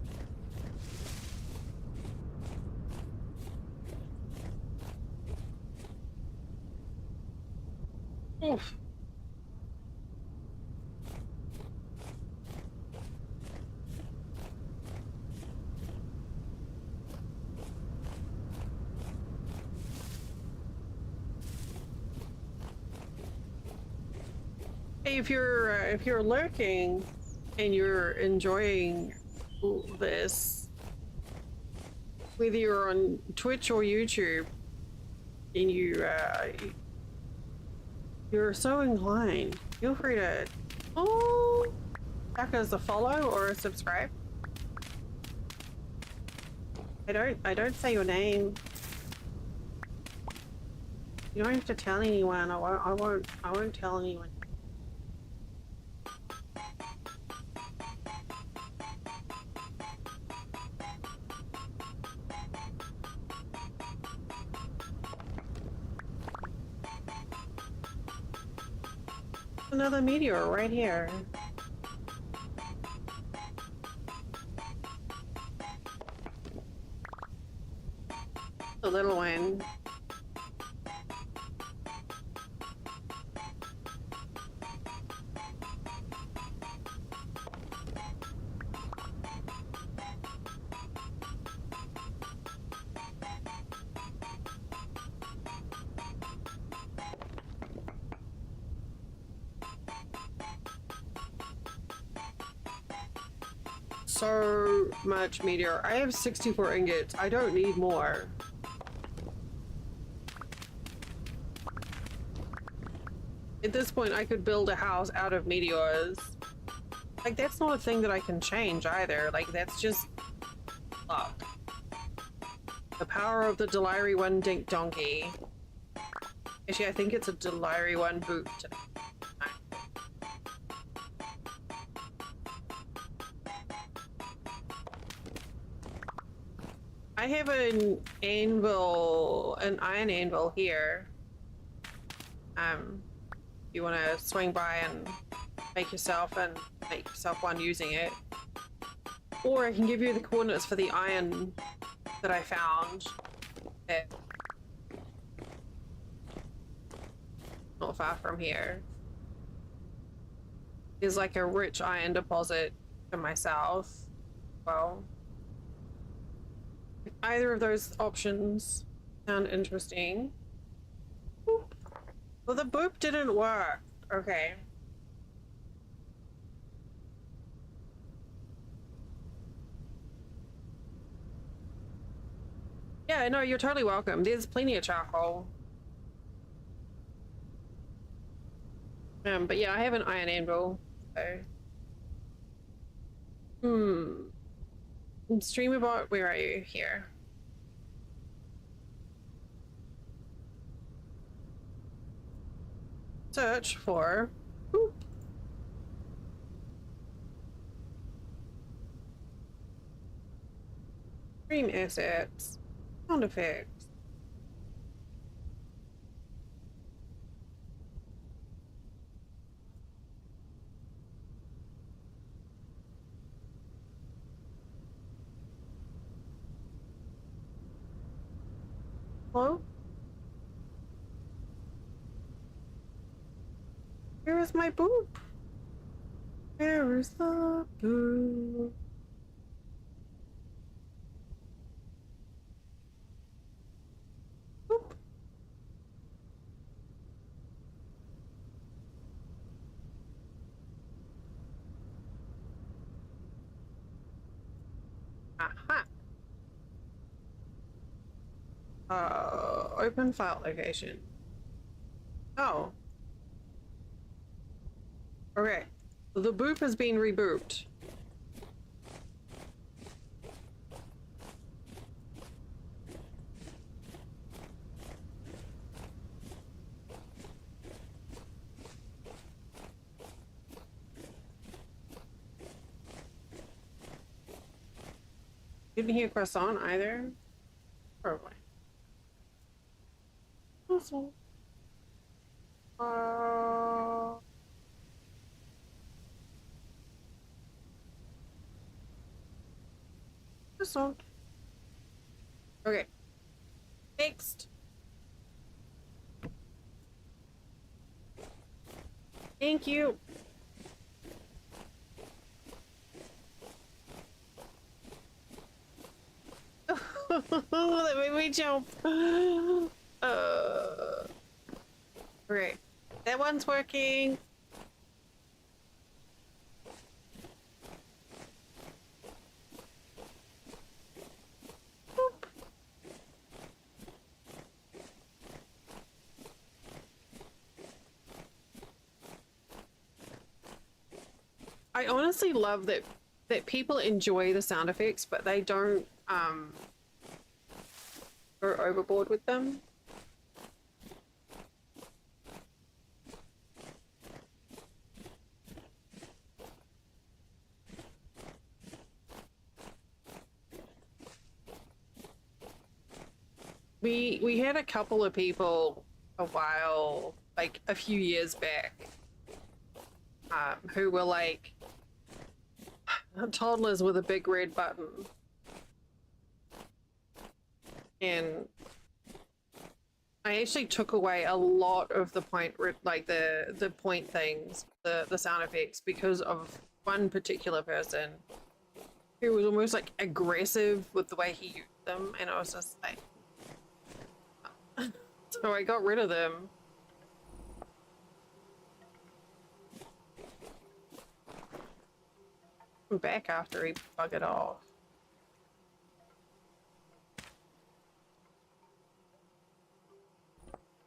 Oof. if you're lurking and you're enjoying this, whether you're on Twitch or YouTube, and you're so inclined, feel free to back as a follow or a subscribe. I don't say your name. You don't have to tell anyone. I won't tell anyone. Another meteor right here. The little one. So much meteor. I have 64 ingots. I don't need more. At this point, I could build a house out of meteors. Like, that's not a thing that I can change either. Like, that's just luck. The power of the Deliri one dink donkey. Actually, I think it's a Deliri one boot today. I have an anvil, an iron anvil here. You want to swing by and make yourself one using it. Or I can give you the coordinates for the iron that I found. Not far from here. There's like a rich iron deposit to my south. Well, if either of those options sound interesting. Boop. Well, the boop didn't work. Okay. Yeah, no, you're totally welcome. There's plenty of charcoal. But yeah, I have an iron anvil. So. Streamerbot, where are you? Here. Search for boop. Stream assets. Sound effects. Hello? Where is my boop? Where is the boop? Boop. Aha. Open file location. Oh. Okay. The boop has been rebooped. Didn't hear croissant either. Probably. Awesome. Croissant. Okay. Next. Thank you. That made me jump. Okay. That one's working. honestly love that people enjoy the sound effects, but they don't go overboard with them. We had a couple of people a while, like a few years back, who were like toddlers with a big red button, and I actually took away a lot of the point, like the point things, the sound effects, because of one particular person who was almost like aggressive with the way he used them, and I was just like, so I got rid of them. I'm back after he buggered off.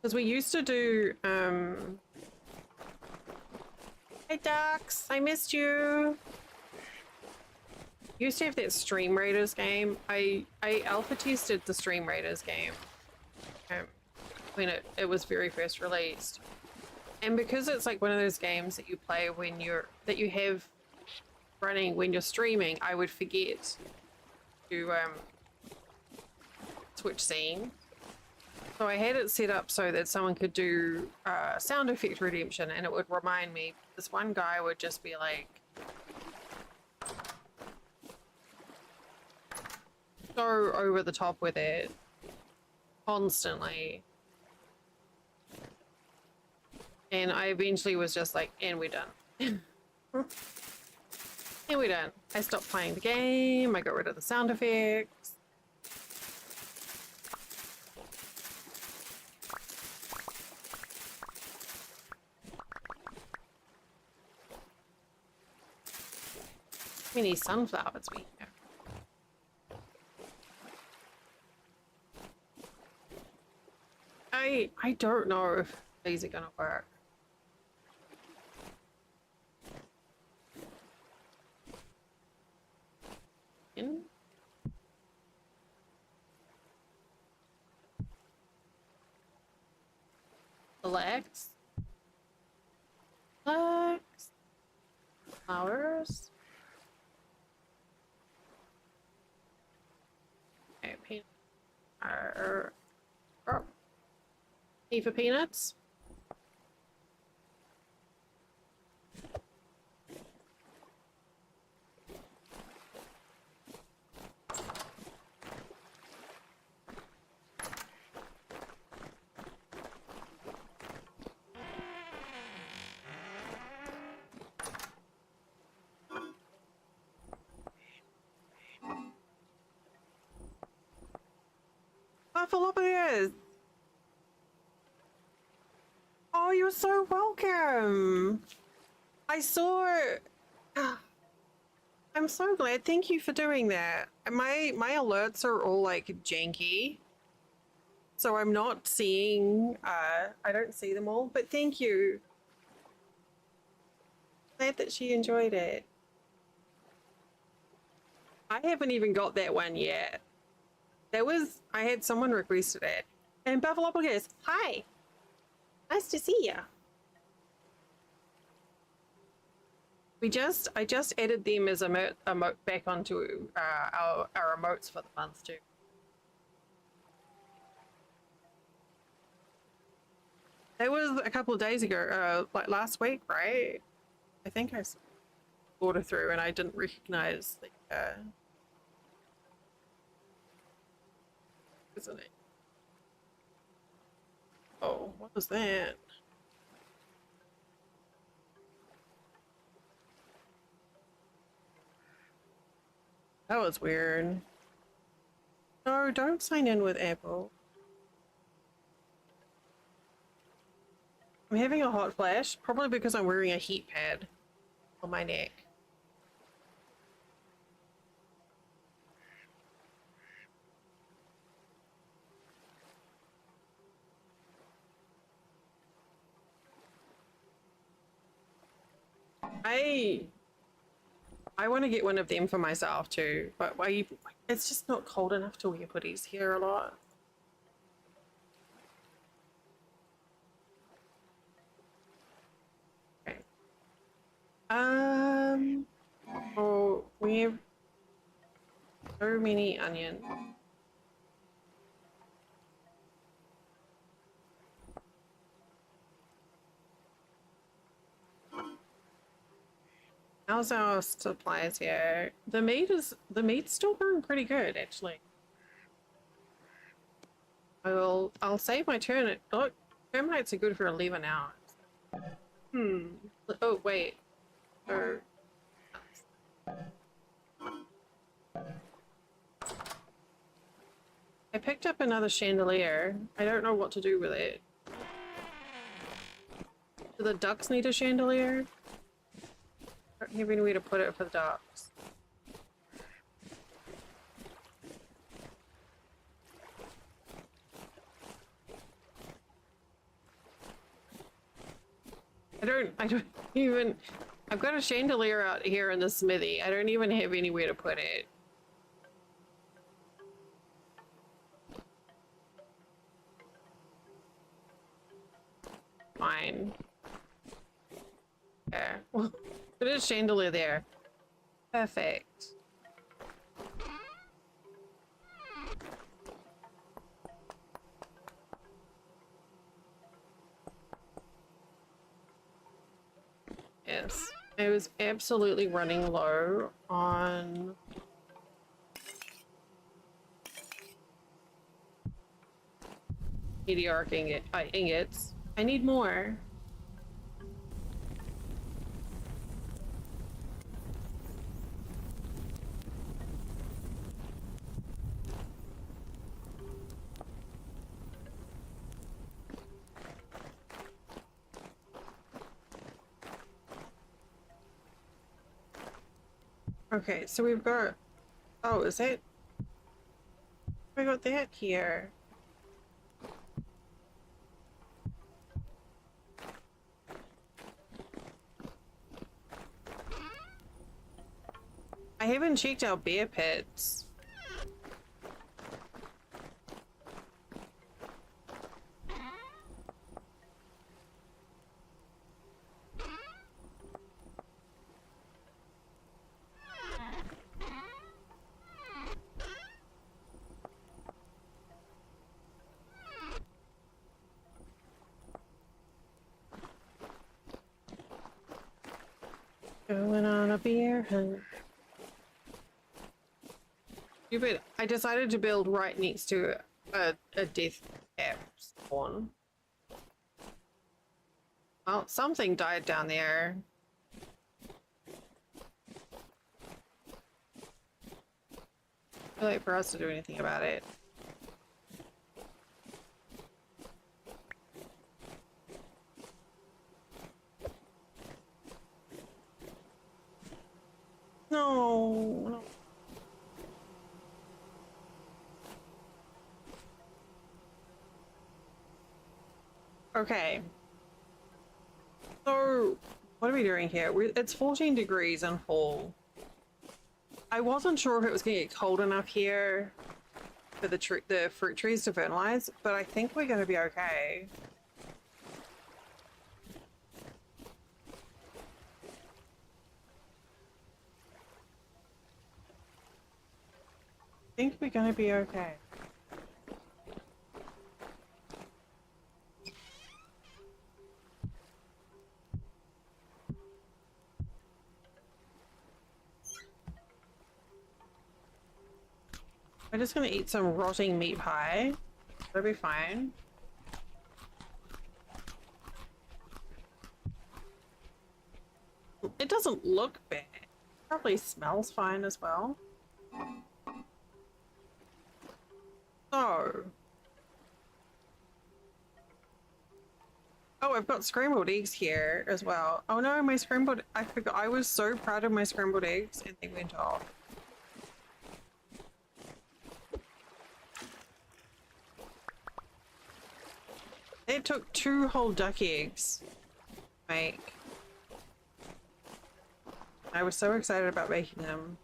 Because we used to do, hey Ducks, I missed you. Used to have that Stream Raiders game. I alpha tested the Stream Raiders game when it was very first released. And because it's like one of those games that you play when that you have running when you're streaming, I would forget to switch scene. So I had it set up so that someone could do sound effect redemption, and it would remind me. This one guy would just be like, so over the top with it constantly. And I eventually was just like, and we're done. And we're done. I stopped playing the game, I got rid of the sound effects. Many sunflowers we have. I don't know if these are gonna work. In? Relax. Relax. Flowers. Okay, peanut. Oh. Need for peanuts? Buffalopius! Oh, you're so welcome! I saw... I'm so glad. Thank you for doing that. My alerts are all like janky, so I'm not seeing, I don't see them all, but thank you. Glad that she enjoyed it. I haven't even got that one yet. I had someone requested it. And Buffalo goes, hi, nice to see you. I just added them as emote back onto our emotes for the month too. That was a couple of days ago, like last week, right? I think I ordered through and I didn't recognize the isn't it? Oh, what was that? That was weird. No, don't sign in with Apple. I'm having a hot flash, probably because I'm wearing a heat pad on my neck. I want to get one of them for myself too, but it's just not cold enough to wear hoodies here a lot. Okay. Oh, we have so many onions. How's our supplies here? The meat's still going pretty good actually. I'll save my turnip. Look, termites are good for 11 hours. Oh wait. Oh. I picked up another chandelier. I don't know what to do with it. Do the ducks need a chandelier? I don't have anywhere to put it for the ducks. I don't even, I've got a chandelier out here in the smithy. I don't even have anywhere to put it. Fine. Yeah, well, put a chandelier there. Perfect. Yes, I was absolutely running low on meteoric ingots. I need more. Okay, so we've got, oh, is it? I got that here. I haven't checked out bear pits. Going on a bear hunt. Stupid. I decided to build right next to a death cap spawn. Well, something died down there. Too late for us to do anything about it. No. Okay. So, what are we doing here? It's 14 degrees in fall. I wasn't sure if it was going to get cold enough here for the fruit trees to fertilize, but I think we're going to be okay. I think we're going to be okay. I'm just gonna eat some rotting meat pie. That'll be fine. It doesn't look bad. Probably smells fine as well. So. Oh, I've got scrambled eggs here as well. Oh no, my scrambled, I forgot, I was so proud of my scrambled eggs and they went off. It took 2 whole duck eggs to make. I was so excited about making them.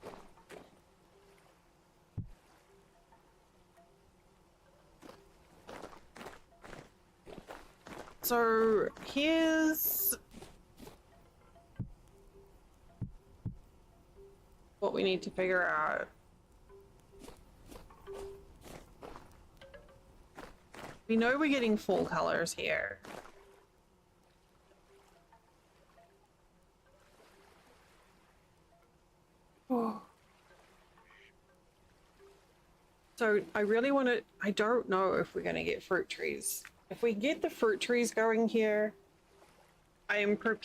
So here's what we need to figure out. We know we're getting fall colors here. Oh. So I really want to, I don't know if we're going to get fruit trees. If we get the fruit trees going here, I am prepared.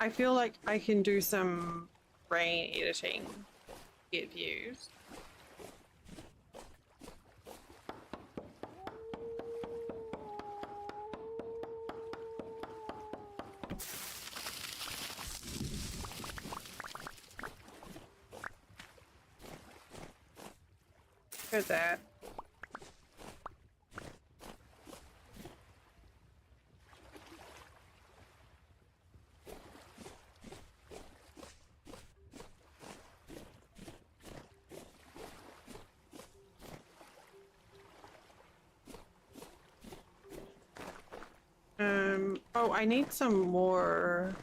I feel like I can do some rain editing, get views. Here's that. Oh, I need some more.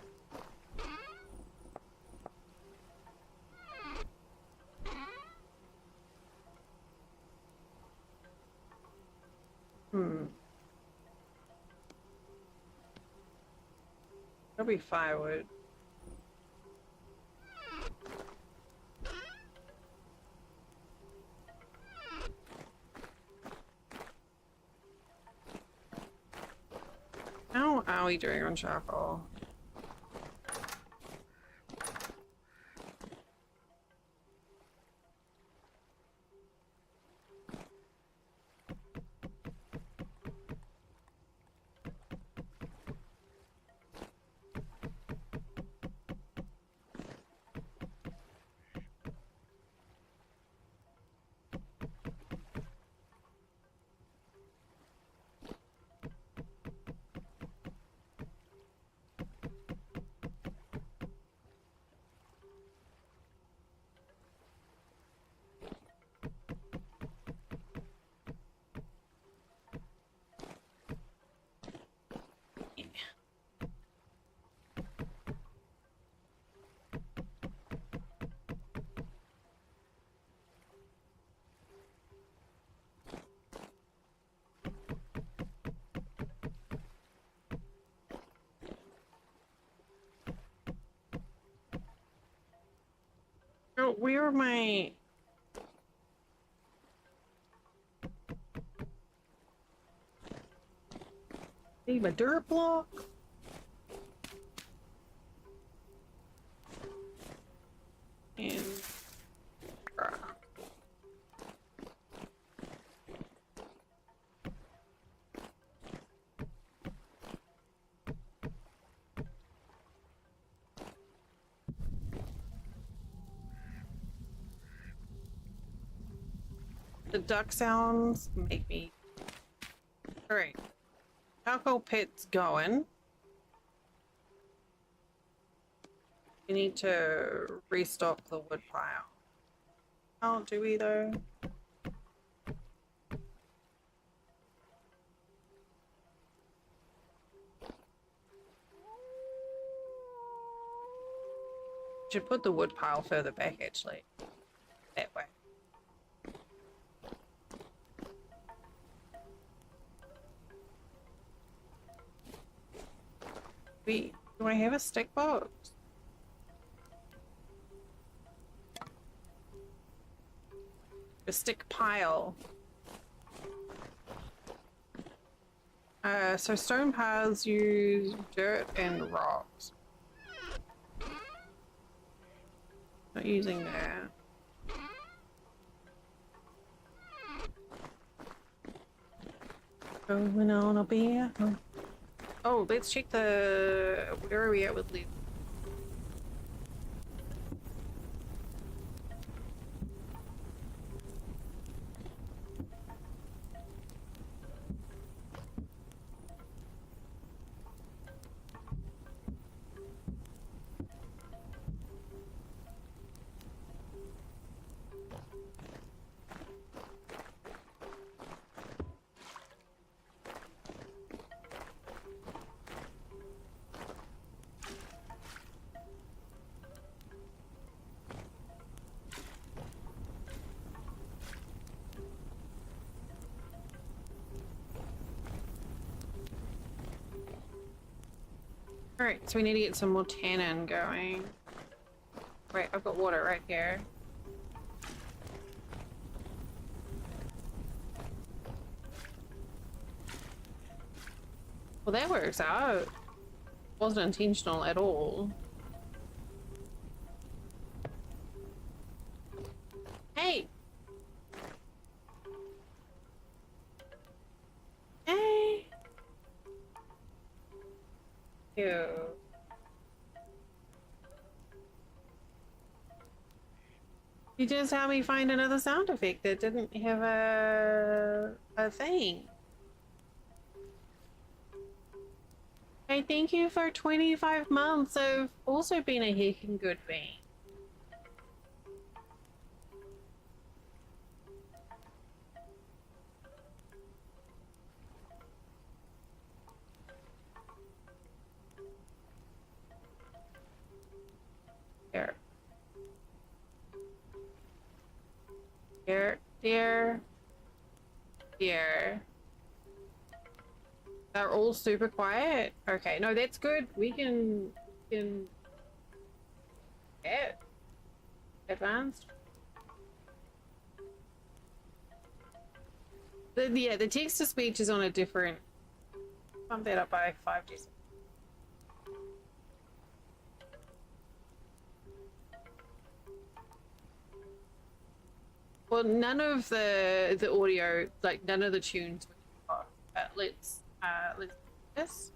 That'll be firewood. How are we doing on charcoal? Oh, where are my... Need my dirt block? And... The duck sounds make me... Alright. Charcoal pit's going. We need to restock the wood pile. Oh, do we though? Should put the wood pile further back actually. That way. Do I have a stick box? A stick pile. So stone paths use dirt and rocks. Not using that. Going on a beer. Oh, let's check the... Where are we at with leaf? Alright, so we need to get some more tannin going. Wait, I've got water right here. Well, that works out. Wasn't intentional at all. Hey! Hey! Ew. You just helped me find another sound effect that didn't have a thing. Hey, thank you for 25 months of also being a heckin' good bean. There. There. They're all super quiet. Okay, no, that's good. We can get advanced. The text to speech is on a different. Bump that up by 5 decibels. Well, none of the audio, like none of the tunes. Let's do this. Is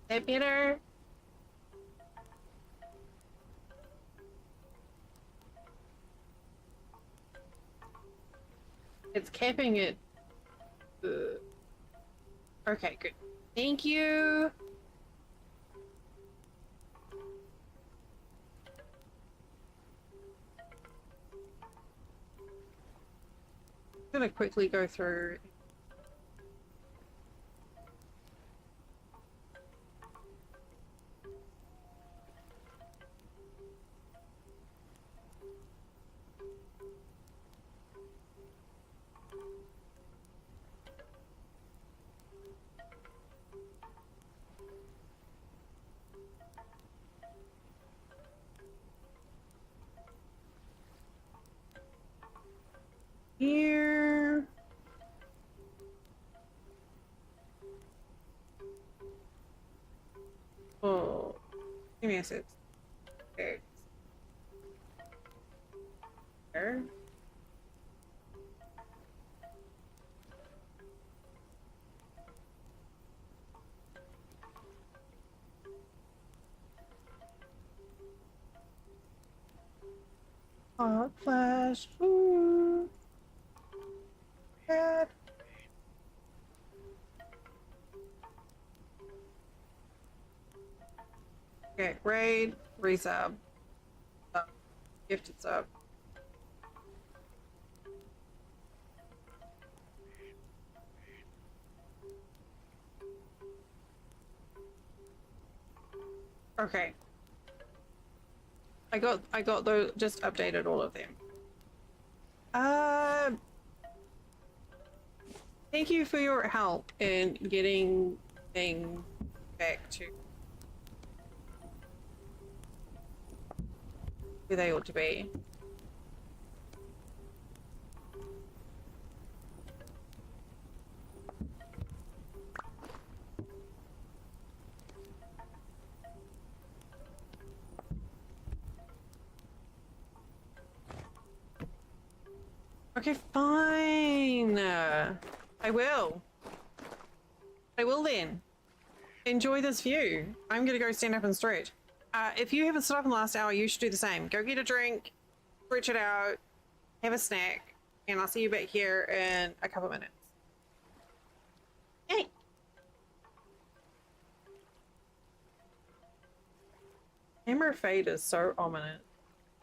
that better? It's capping it. Okay, good. Thank you. I'm gonna quickly go through. Here. Oh, give me a sec. Okay. There. Hot flash. Ooh. Cat. Okay, raid, resub, gifted sub. Okay. I got those, just updated all of them. Thank you for your help in getting things back to where they ought to be. Okay, fine. I will. I will then. Enjoy this view. I'm gonna go stand up and stretch. If you haven't stood up in the last hour, you should do the same. Go get a drink, stretch it out, have a snack, And I'll see you back here in a couple minutes. Hey! Hammer Fade is so ominous.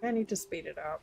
I need to speed it up.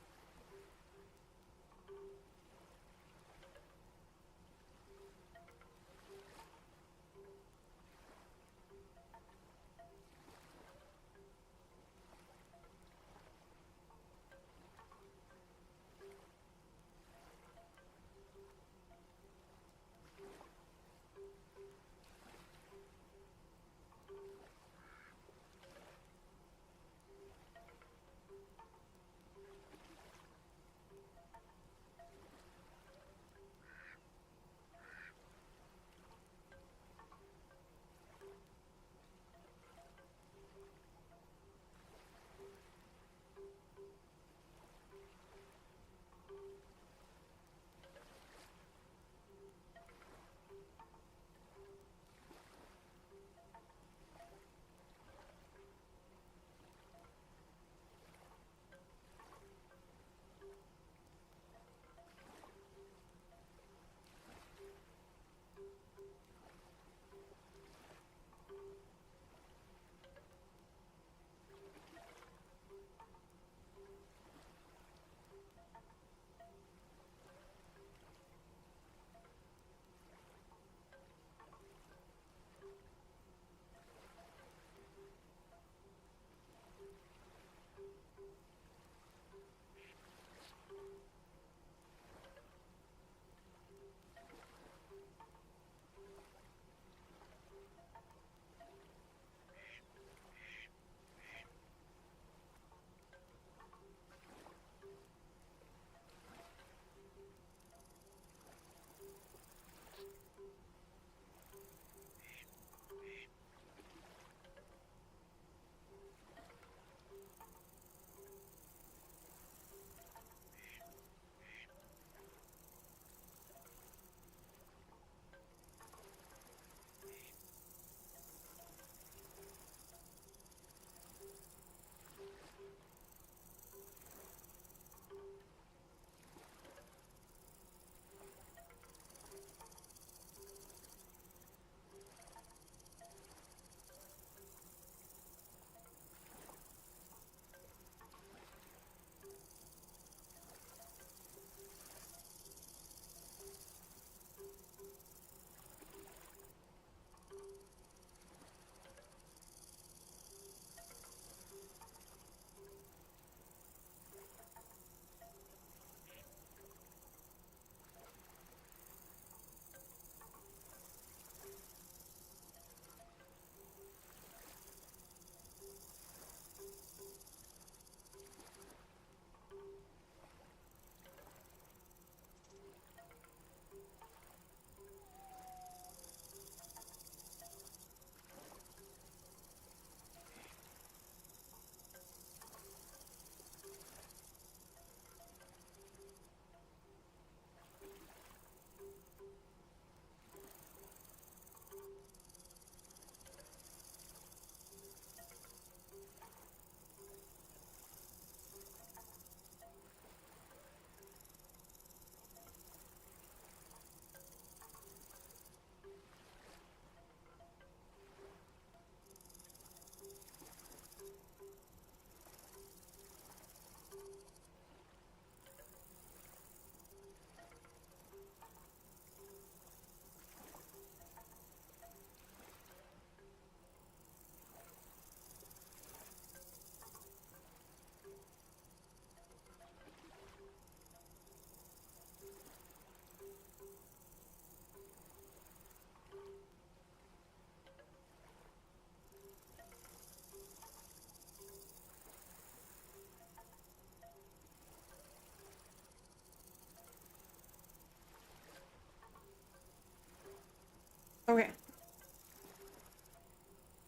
Okay.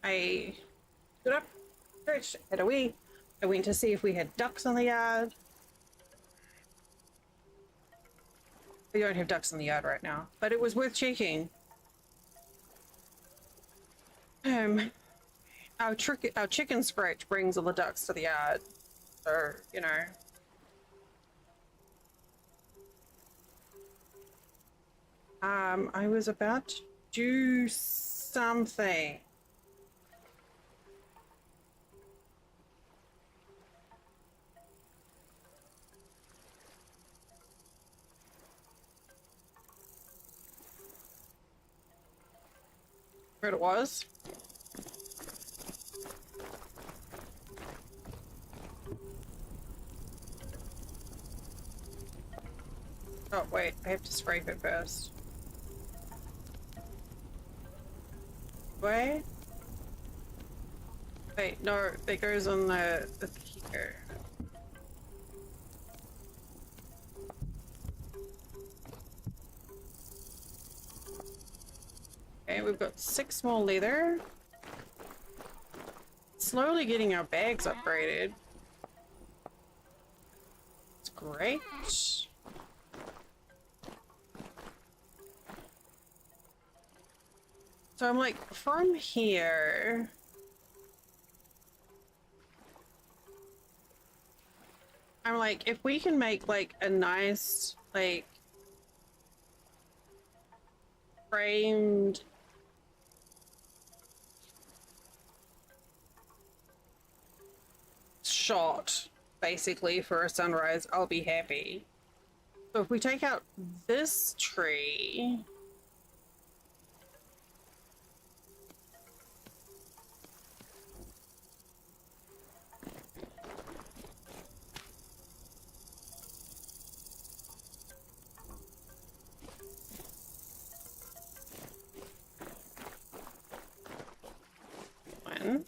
I stood up, stretched, had a wee. I went to see if we had ducks in the yard. We don't have ducks in the yard right now, but it was worth checking. Our chicken scratch brings all the ducks to the yard, so you know. I was about to do something. Where it was? Oh, wait, I have to scrape it first. Wait. Wait, no, it goes on the here. Okay, we've got 6 more leather. Slowly getting our bags upgraded. It's great. So I'm like, from here... I'm like, if we can make like a nice, like, framed shot, basically, for a sunrise, I'll be happy. So if we take out this tree... One.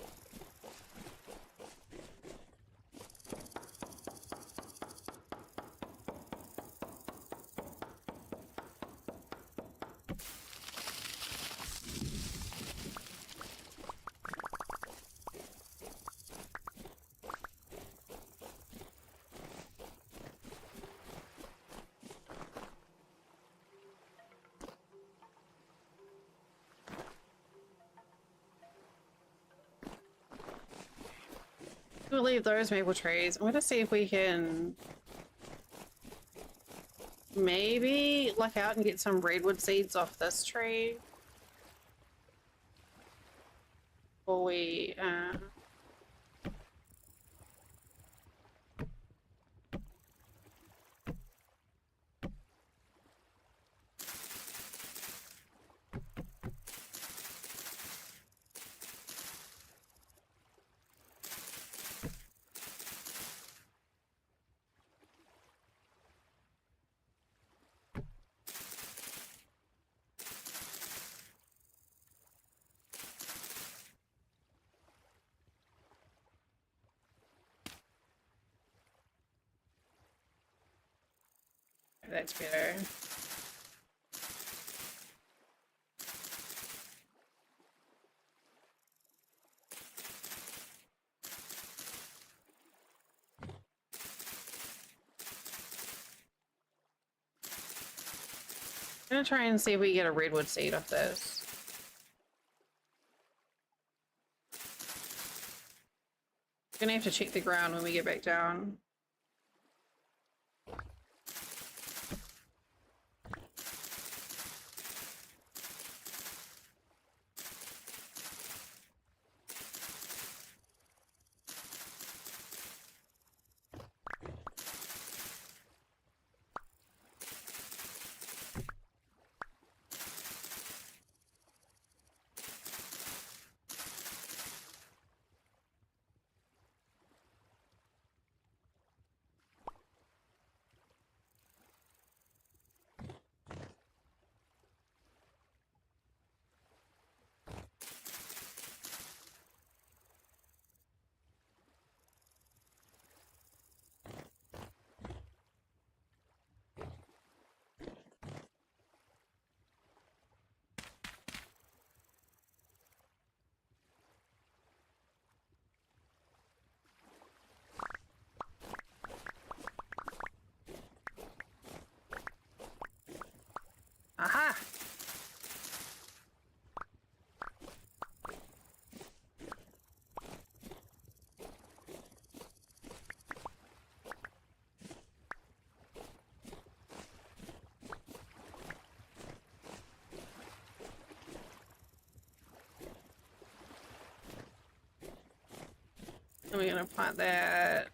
We'll leave those maple trees. I'm gonna see if we can maybe luck out and get some redwood seeds off this tree. Before we that's better. I'm gonna try and see if we get a redwood seed off this. Gonna have to check the ground when we get back down. And we're gonna plant that.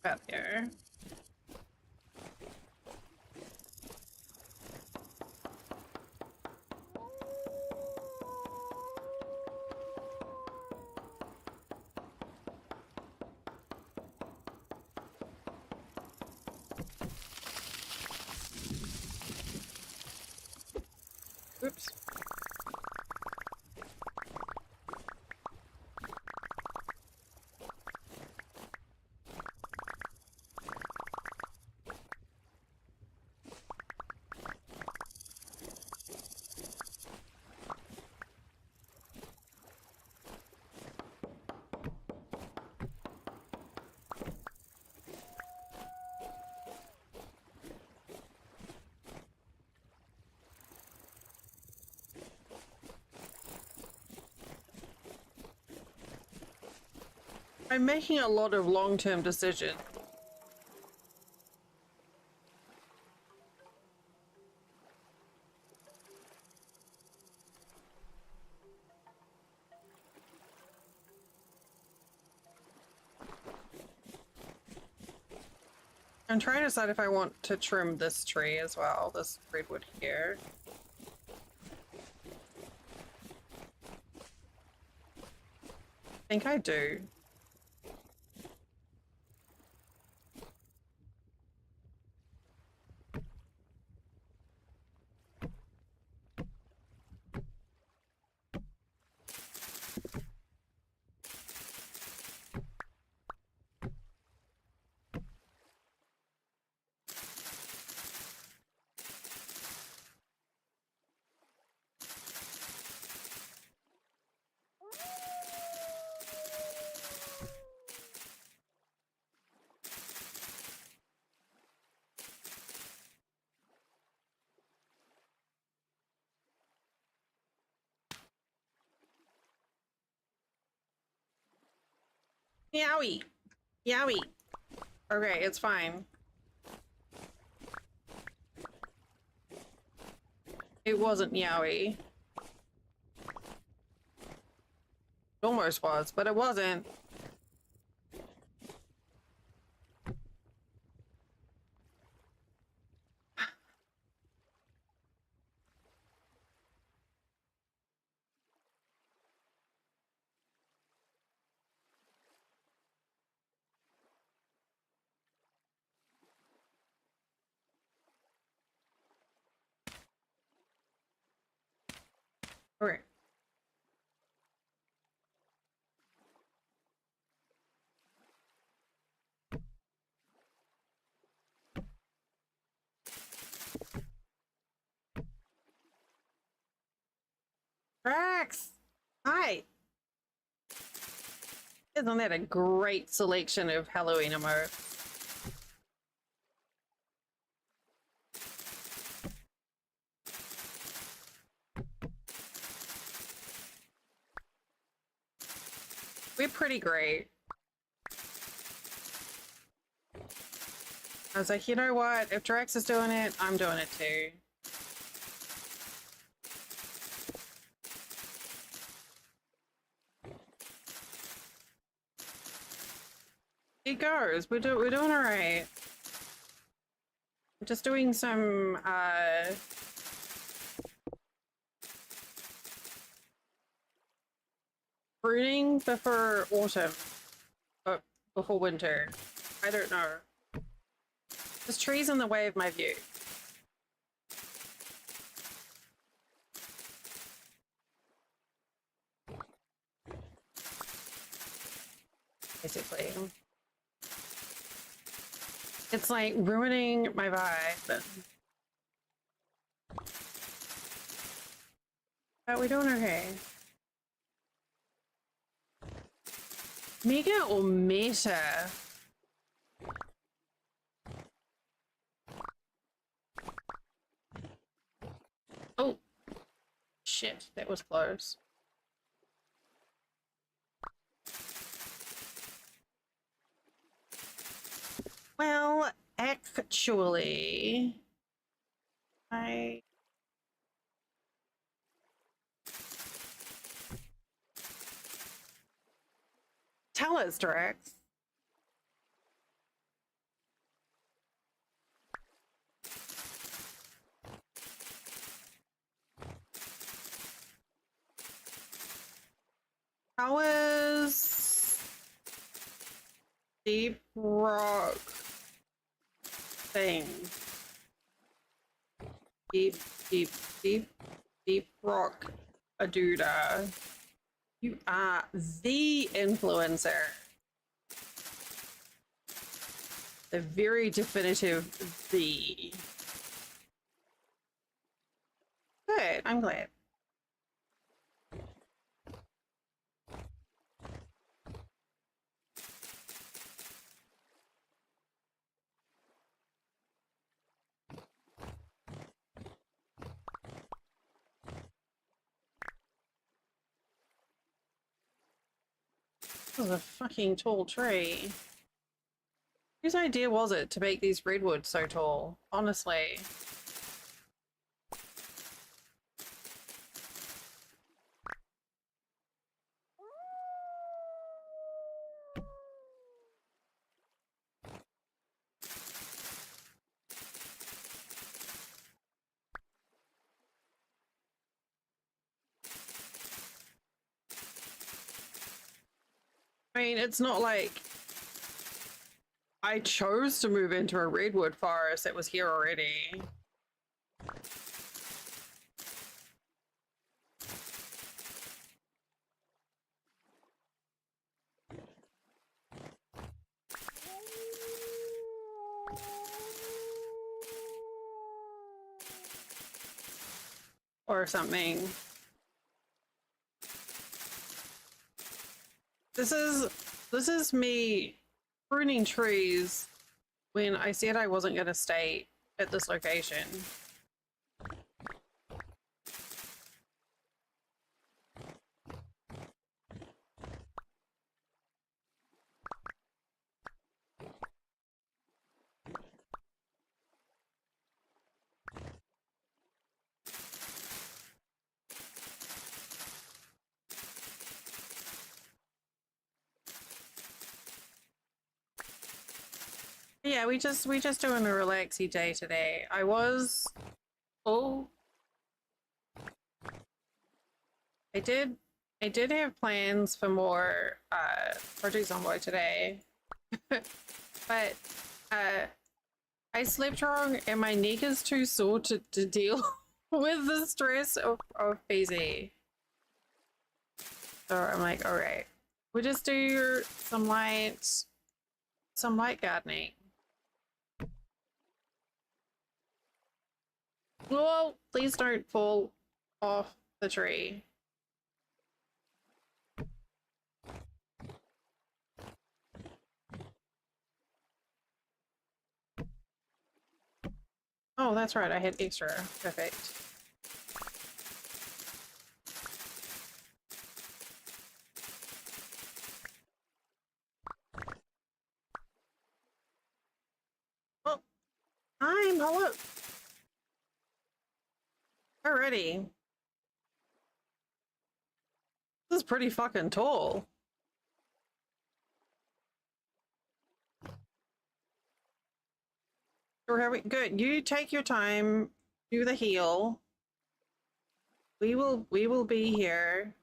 About there. Oops. I'm making a lot of long-term decisions. I'm trying to decide if I want to trim this tree as well, this redwood here. I think I do. Yowie! Yowie! Okay, it's fine. It wasn't Yowie. It almost was, but it wasn't. Okay. Rex! Hi! Isn't that a great selection of Halloween emotes? We're pretty great. I was like, you know what? If Drax is doing it, I'm doing it too. It goes. We're doing all right. Just doing some pruning before autumn, before winter. I don't know. There's trees in the way of my view. Basically. It's like ruining my vibe. But we're doing okay. Mega or meta? Oh, shit, that was close. Well, actually, tell us, Drax. How is deep rock thing? Deep, deep, deep, deep rock Aduda. You are the influencer. The very definitive the. Good, I'm glad. This is a fucking tall tree. Whose idea was it to make these redwoods so tall? Honestly. I mean, it's not like I chose to move into a redwood forest that was here already. Or something. This is me pruning trees when I said I wasn't going to stay at this location. Yeah, we just doing a relaxy day today. I was I did have plans for more projects on board today. But I slept wrong and my neck is too sore to deal with the stress of busy. So I'm like, all right, we'll just do some light gardening. Whoa, please don't fall off the tree. Oh, that's right, I had extra. Perfect. Well, I'm hello. Already. This is pretty fucking tall. Good. You take your time, do the heal. We will be here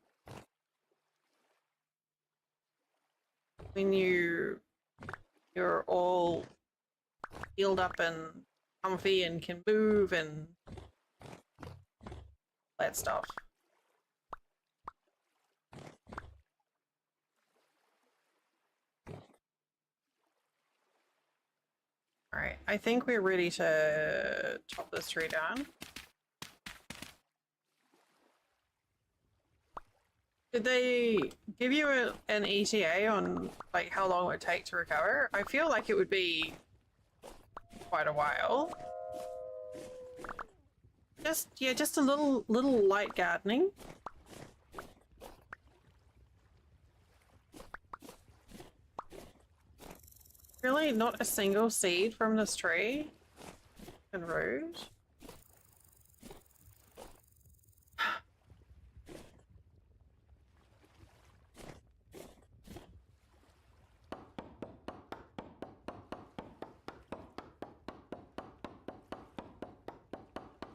when you're all healed up and comfy and can move and that stuff. All right, I think we're ready to chop this tree down. Did they give you an ETA on like how long it would take to recover? I feel like it would be quite a while. Just a little light gardening. Really, not a single seed from this tree? And rude.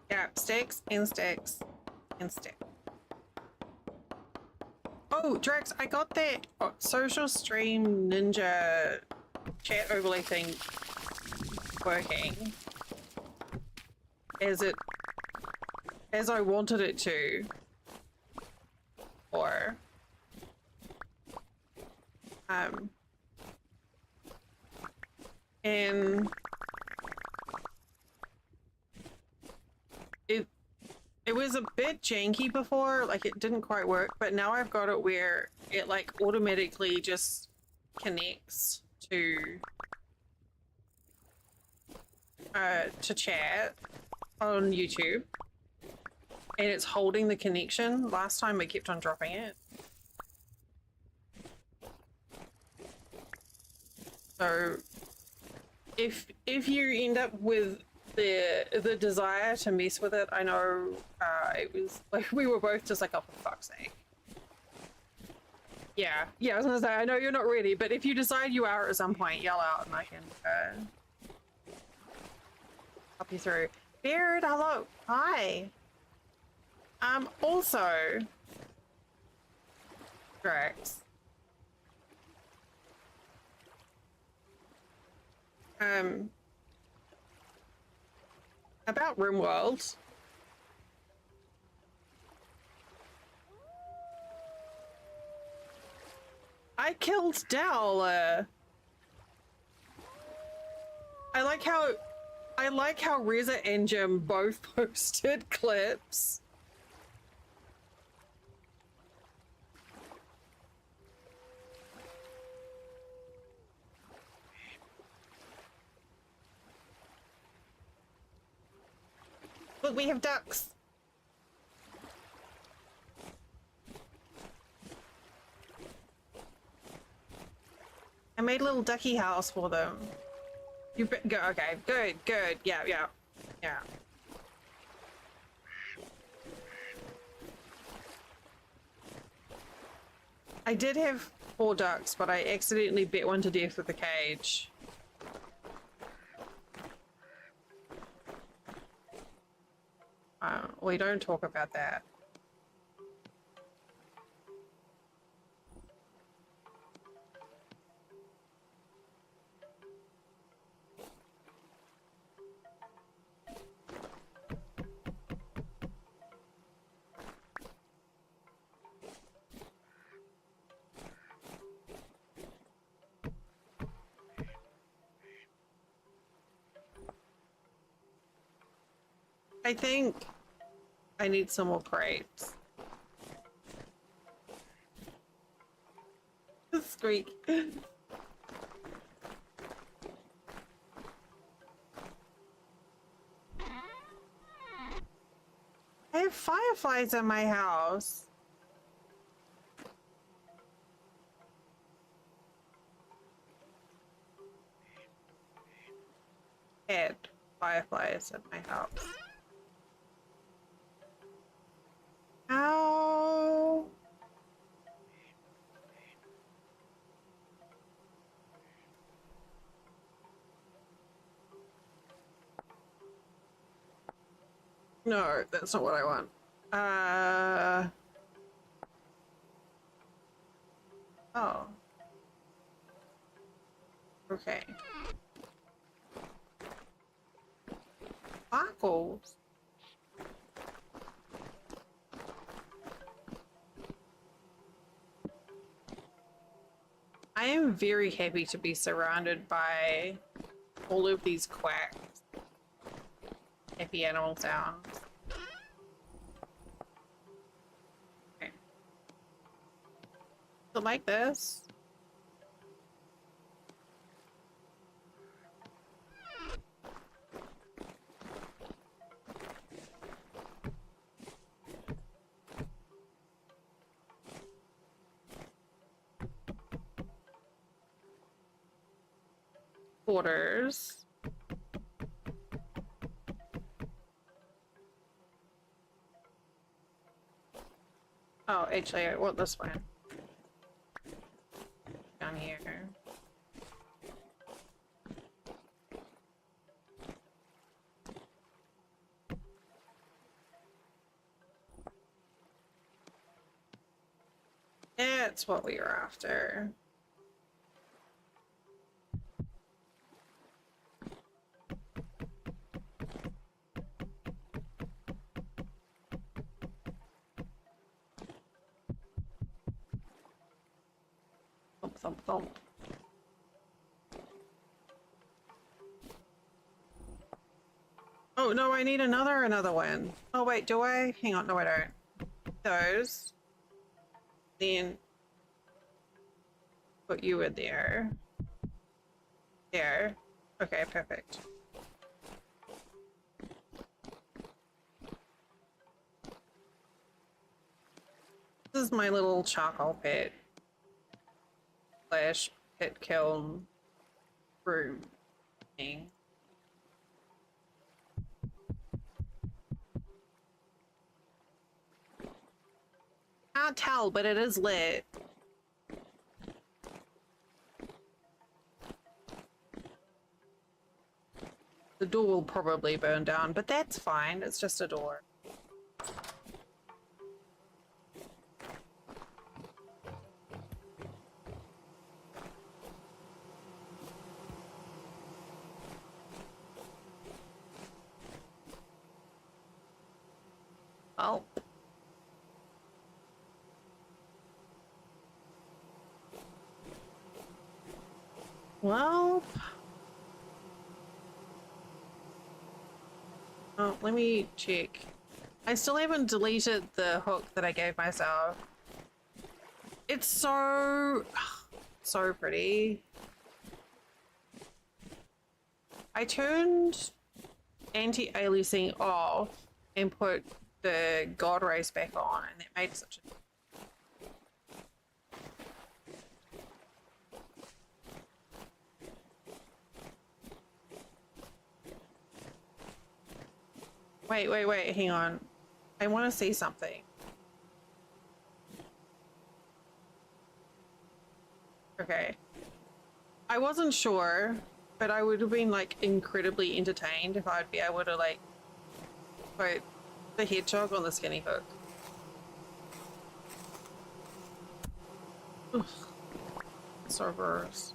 Yeah, sticks and sticks and sticks. Oh, Drex, I got that social stream ninja chat overlay thing working as I wanted it to. Or and it was a bit janky before, like it didn't quite work, but now I've got it where it like automatically just connects to chat on YouTube, and it's holding the connection. Last time I kept on dropping it. So if you end up with the desire to mess with it, I know it was like we were both just like, oh, for fuck's sake. Yeah, I was gonna say, I know you're not ready, but if you decide you are at some point, yell out and I can help you through. Beard, hello, hi. Also, Drax. About RimWorld. I killed Dowler. I like how Reza and Jim both posted clips. Look, we have ducks. I made a little ducky house for them. You go. Okay, good. Yeah. I did have 4 ducks, but I accidentally bit one to death with a cage. We don't talk about that. I think I need some more crates. Squeak. I have fireflies in my house. Had fireflies in my house. Ow. No, that's not what I want. Oh. Okay. Sparkles. I am very happy to be surrounded by all of these quacks. Happy animal sounds. Okay. Something like this. Quarters. Oh, actually, I want this one. Down here. That's what we were after. Thump, thump, thump. Oh, no, I need another one. Oh, wait, do I? Hang on, no, I don't. Those. Then put you in there. There. Okay, perfect. This is my little charcoal pit. Slash pit kiln room thing. Can't tell, but it is lit. The door will probably burn down, but that's fine. It's just a door. Oh. Well. Oh, let me check. I still haven't deleted the hook that I gave myself. It's so pretty. I turned anti-aliasing off and put the God rays back on, and it made such a... Wait, hang on. I want to see something. Okay. I wasn't sure, but I would have been, like, incredibly entertained if I'd be able to, like, put the hedgehog on the skinny hook. Ugh. So gross.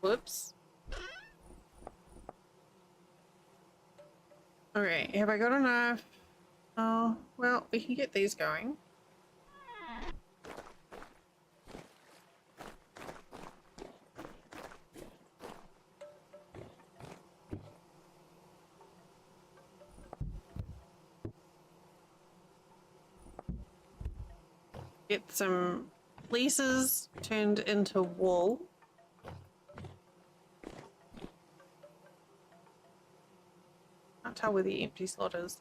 Whoops. Okay, have I got enough? Oh, well, we can get these going. Get some fleeces turned into wool. Can't tell where the empty slot is.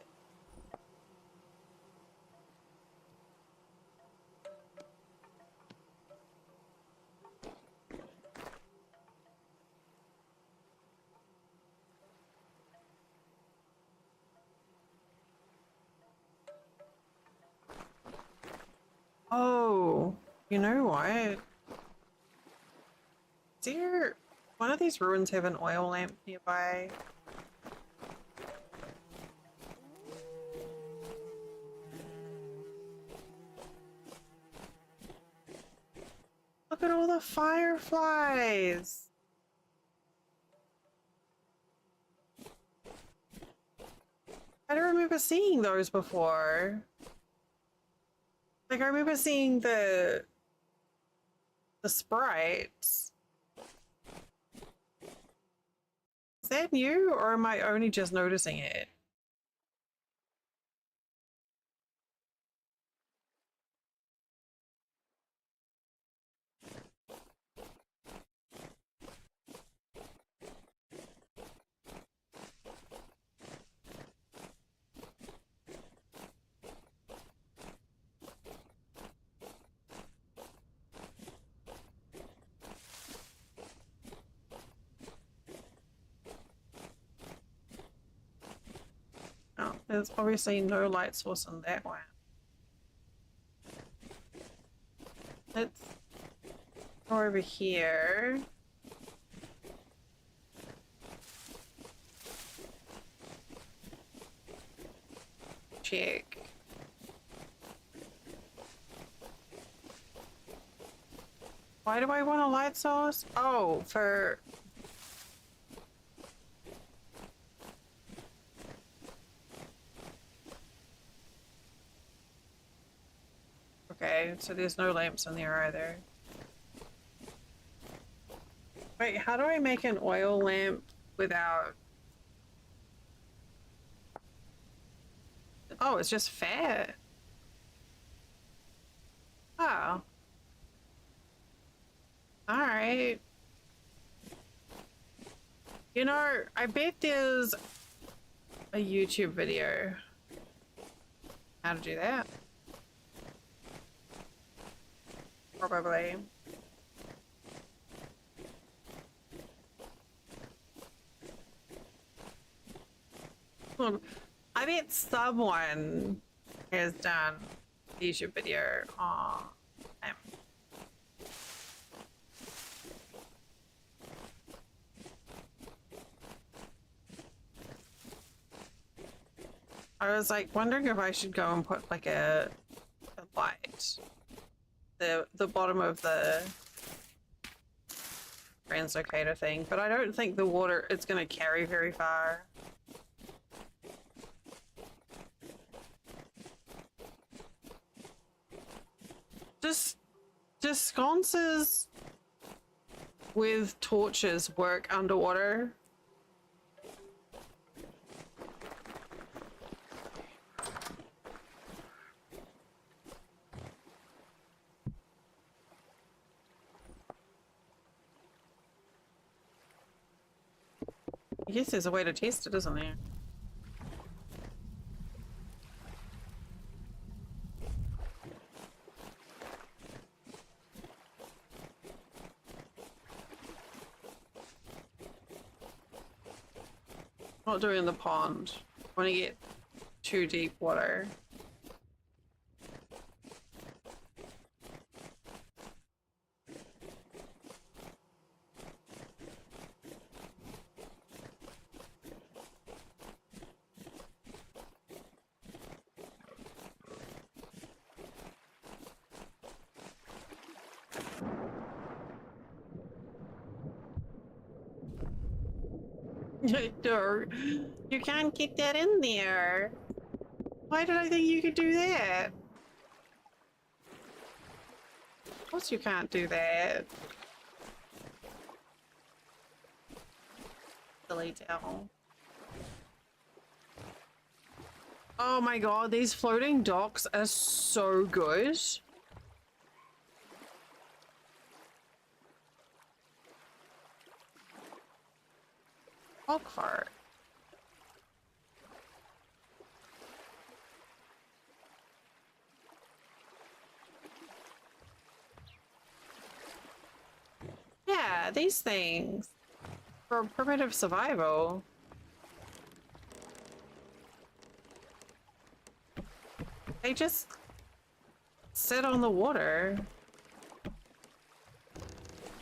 Oh, you know what? Is there... One of these ruins have an oil lamp nearby. Look at all the fireflies! I don't remember seeing those before. Like, I remember seeing the sprites. Is that new, or am I only just noticing it? Oh, there's obviously no light source in that one. Let's go over here. Check. Why do I want a light source? Oh, for... Okay, so there's no lamps in there either. Wait, how do I make an oil lamp without... Oh, it's just fat. Oh. Alright. You know, I bet there's a YouTube video how to do that. Probably. I bet someone has done a YouTube video on them. I was like wondering if I should go and put like a light, the bottom of the translocator thing, but I don't think the water is going to carry very far. Just sconces with torches work underwater? I guess there's a way to test it, isn't there? Not doing the pond. I want to get too deep water. No, you can't get that in there. Why did I think you could do that? Of course you can't do that. Silly devil. Oh my god, these floating docks are so good. Hog fart. Yeah, these things. For primitive survival. They just sit on the water.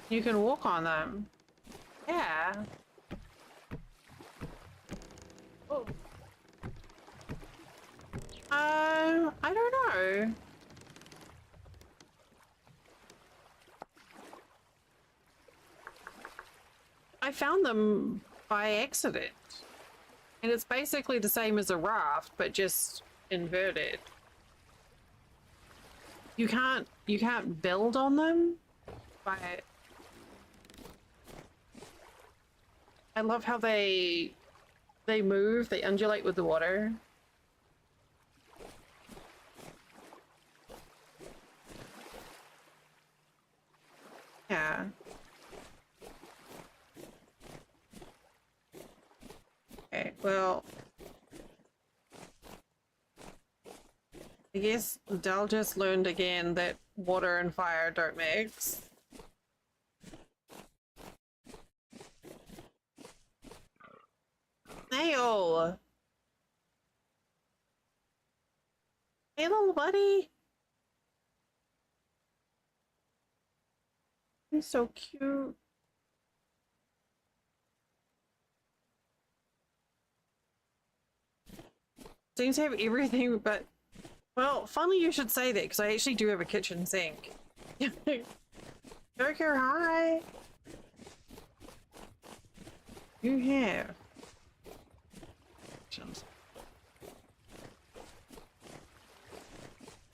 You can walk on them. Yeah. Oh. I don't know. I found them by accident. And it's basically the same as a raft, but just inverted. You can't build on them, but I love how they move, they undulate with the water. Yeah. Okay, well, I guess Dal just learned again that water and fire don't mix. Nail! Hey, little buddy! He's so cute. Seems to have everything but... Well, funny you should say that, because I actually do have a kitchen sink. Joker, hi! You have...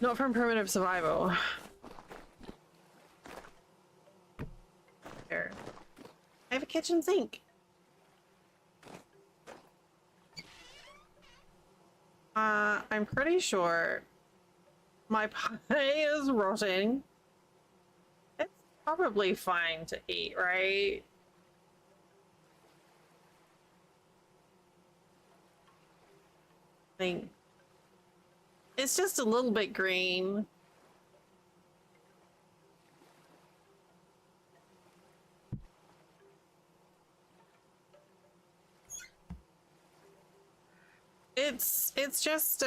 Not from primitive survival. There. I have a kitchen sink. I'm pretty sure my pie is rotting. It's probably fine to eat, right? I think it's just a little bit green. It's just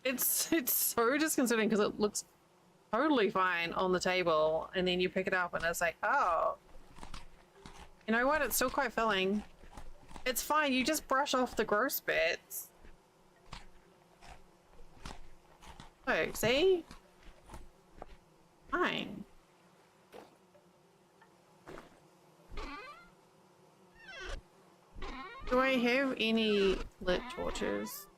it's so disconcerting because it looks totally fine on the table, and then you pick it up and it's like, oh, you know what? It's still quite filling. It's fine. You just brush off the gross bits. Oh, see? Fine. Do I have any lit torches?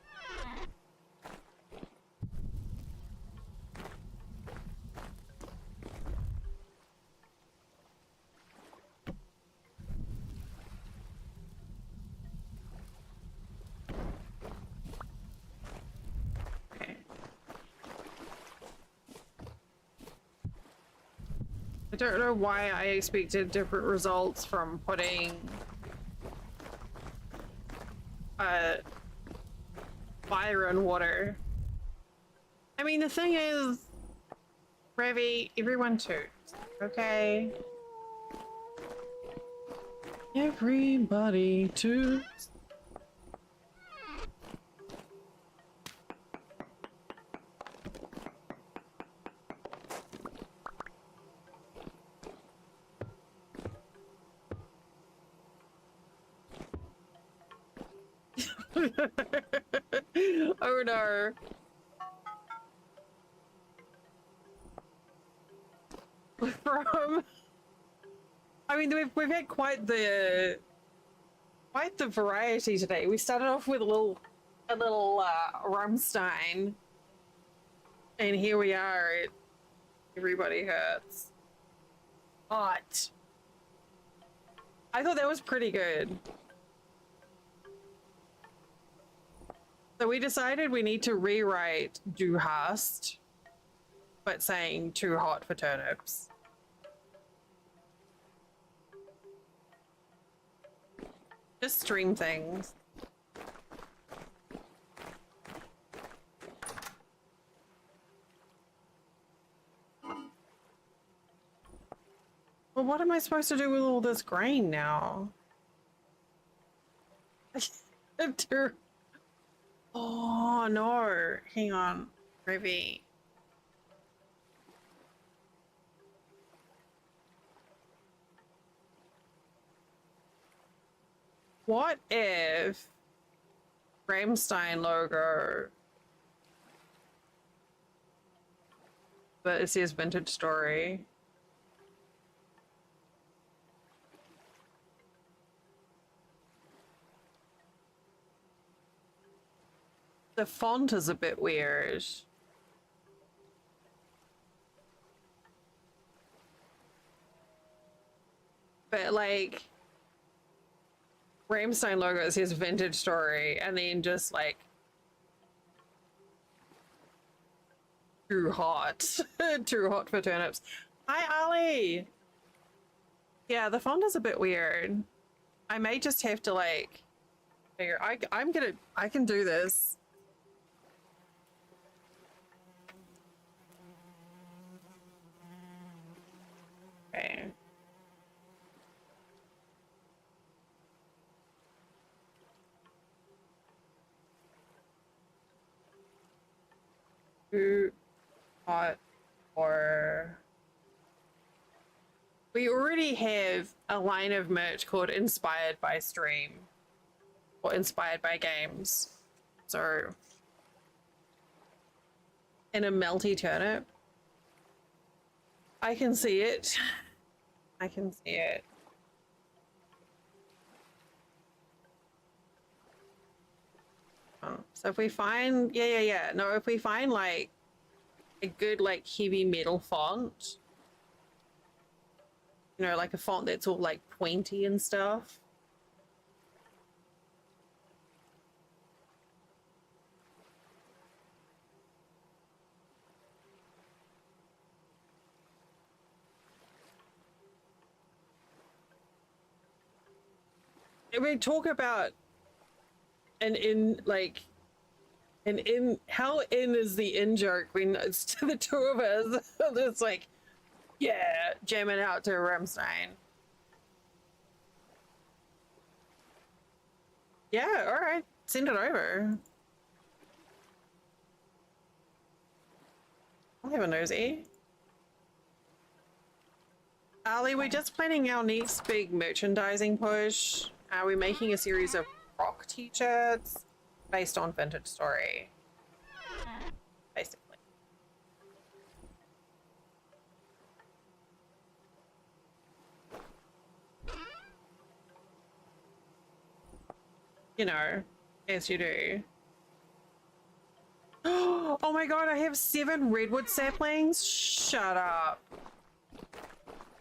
Okay. I don't know why I expected different results from putting fire and water. I mean, the thing is, Ravi, everyone toots, okay? Everybody toots. Oh no. From I mean we've had quite the variety today. We started off with a little Rammstein, and here we are at Everybody Hurts. Hot. I thought that was pretty good. So we decided we need to rewrite Du hast, but saying too hot for turnips. Just stream things. Well, what am I supposed to do with all this grain now? Oh no, hang on, Ravi. What if Rammstein logo, but it says vintage story? The font is a bit weird. But like Ramstein logo says vintage story and then just like too hot. Too hot for turnips. Hi Ali. Yeah, the font is a bit weird. I may just have to like figure I can do this. Okay. Too hot or we already have a line of merch called Inspired by Stream or Inspired by Games. So, in a melty turnip. I can see it. I can see it. Oh, so if we find, yeah. No, if we find like a good like heavy metal font, you know, like a font that's all like pointy and stuff. If we talk about an in like an in how in is the in joke when it's to the two of us. It's like, yeah, jamming out to Ramstein. Yeah, all right. Send it over. I'll have a nosy. Ali, we're just planning our next big merchandising push. We're making a series of rock t-shirts based on vintage story. Basically. You know, as you do. Oh my god, I have 7 redwood saplings? Shut up.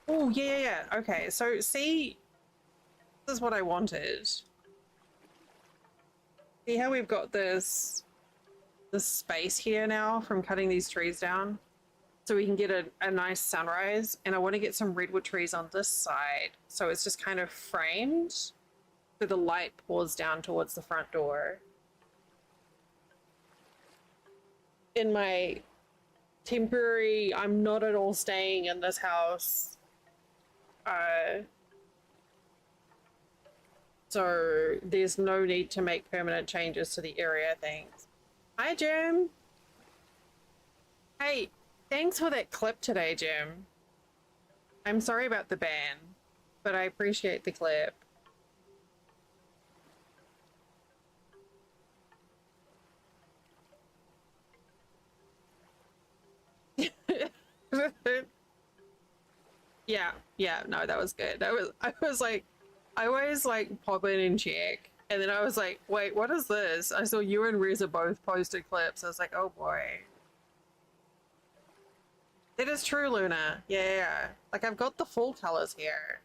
Oh, yeah. Okay, so see, this is what I wanted. See how we've got this space here now from cutting these trees down? So we can get a nice sunrise, and I want to get some redwood trees on this side. So it's just kind of framed so the light pours down towards the front door. In my temporary, I'm not at all staying in this house. So there's no need to make permanent changes to the area things. Hi, Jim. Hey, thanks for that clip today, Jim. I'm sorry about the ban, but I appreciate the clip. Yeah, no, that was good. I always like pop in and check, and then I was like, wait, what is this? I saw you and Reza both posted clips. I was like, oh boy. That is true, Luna. Yeah. Like I've got the full colors here.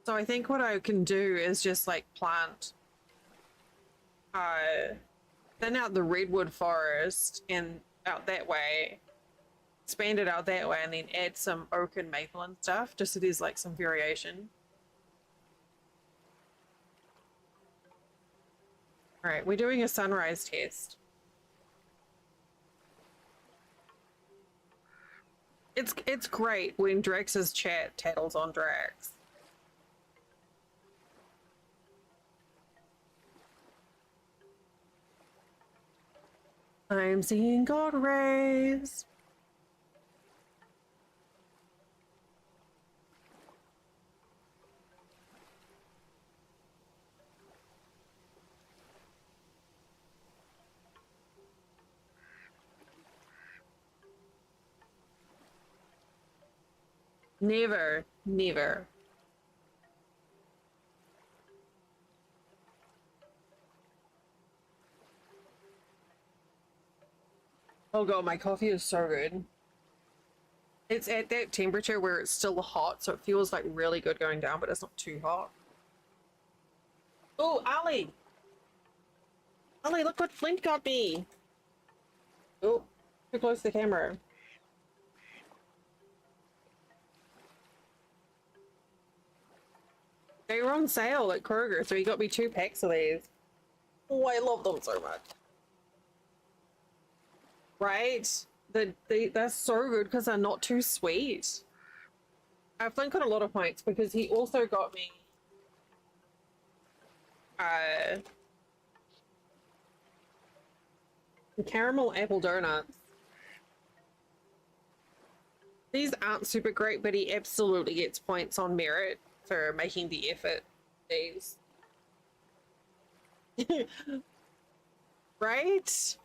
So I think what I can do is just like plant thin out the redwood forest and out that way, expand it out that way, and then add some oak and maple and stuff, just so there's like some variation. All right, we're doing a sunrise test. It's great when Drax's chat tattles on Drax. I'm seeing God rays. Never. Oh god, my coffee is so good. It's at that temperature where it's still hot, so it feels like really good going down, but it's not too hot. Oh, Ali! Ali, look what Flint got me! Oh, too close to the camera. They were on sale at Kroger, so he got me 2 packs of these. Oh, I love them so much. Right? They're so good because they're not too sweet. Flint got a lot of points because he also got me caramel apple donuts. These aren't super great, but he absolutely gets points on merit for making the effort. These. Right?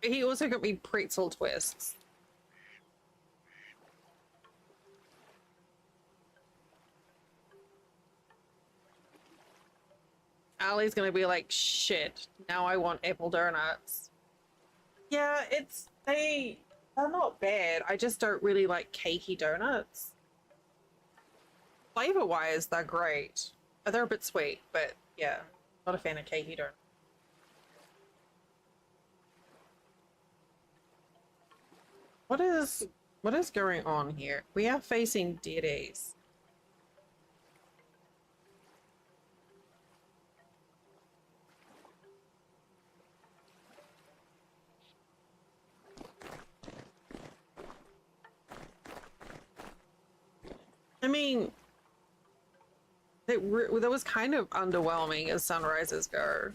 He also got me pretzel twists. Ali's gonna be like, shit, now I want apple donuts. Yeah, they're not bad. I just don't really like cakey donuts. Flavor-wise, they're great. They're a bit sweet, but yeah, not a fan of cakey donuts. What is going on here? We are facing deadies. I mean, that was kind of underwhelming as sunrises go.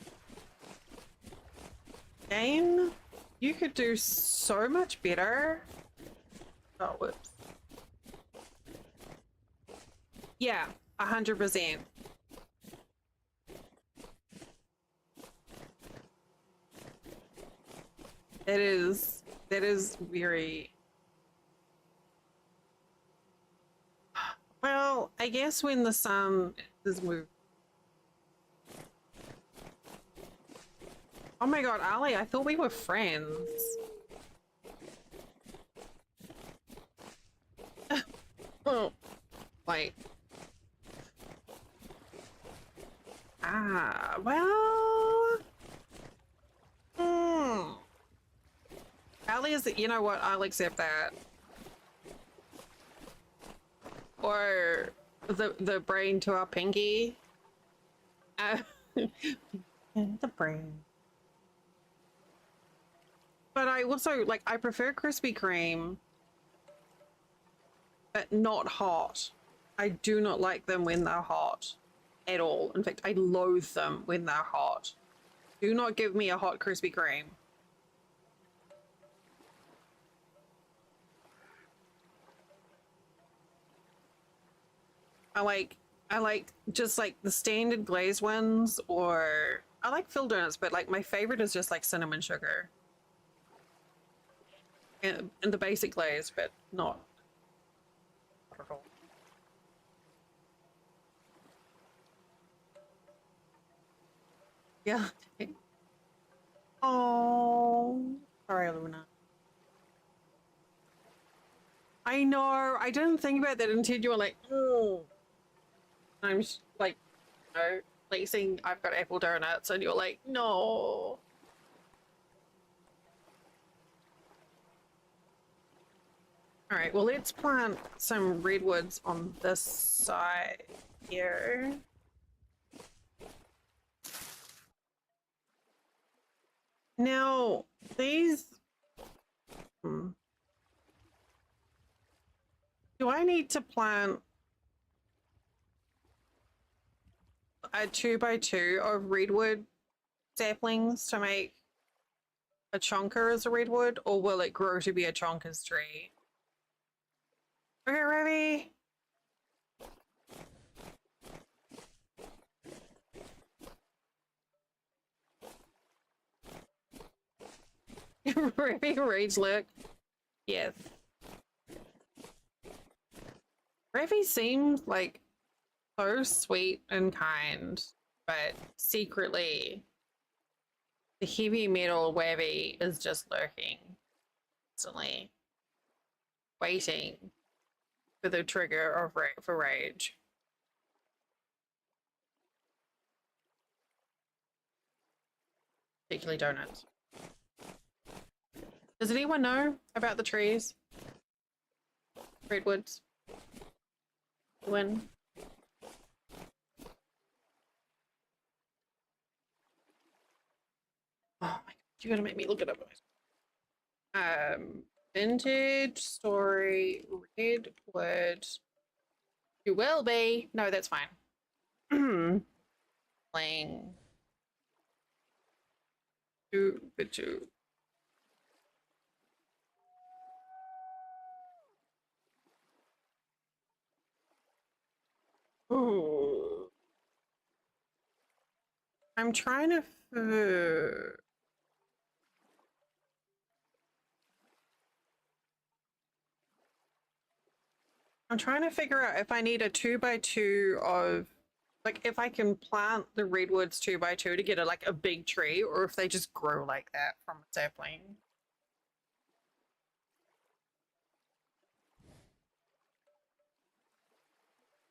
Game, you could do so much better. Oh, whoops. Yeah, 100%. That is very... Well, I guess when the sun is moved. Oh my god, Ali, I thought we were friends. Oh, wait. Ah, well... Ali is, you know what, I'll accept that. Or the brain to our pinky. The brain. But I also, like, I prefer Krispy Kreme, but not hot. I do not like them when they're hot at all. In fact, I loathe them when they're hot. Do not give me a hot Krispy Kreme. I like just like the standard glazed ones, or I like filled donuts, but like my favorite is just like cinnamon sugar. And the basic glaze, but not at all. Yeah. Oh, sorry, Luna. I know. I didn't think about that until you were like, oh. I'm like, no, placing. I've got apple donuts, and you're like, no. All right, well, let's plant some redwoods on this side here. Now, these... do I need to plant a 2x2 of redwood saplings to make a chonker as a redwood, or will it grow to be a chonker's tree? Okay, Ravi. Ravi rage look. Yes. Ravi seems like so sweet and kind, but secretly The heavy metal wavy is just lurking, constantly waiting for the trigger of for rage. Particularly donuts. Does anyone know about the trees? Redwoods? When? Oh my god, you gotta make me look it up. Vintage story redwood. You will be. No, that's fine. Playing two. Ooh. I'm trying to. I'm trying to figure out if I need a 2x2 of, like, if I can plant the redwoods 2x2 to get a big tree, or if they just grow like that from a sapling.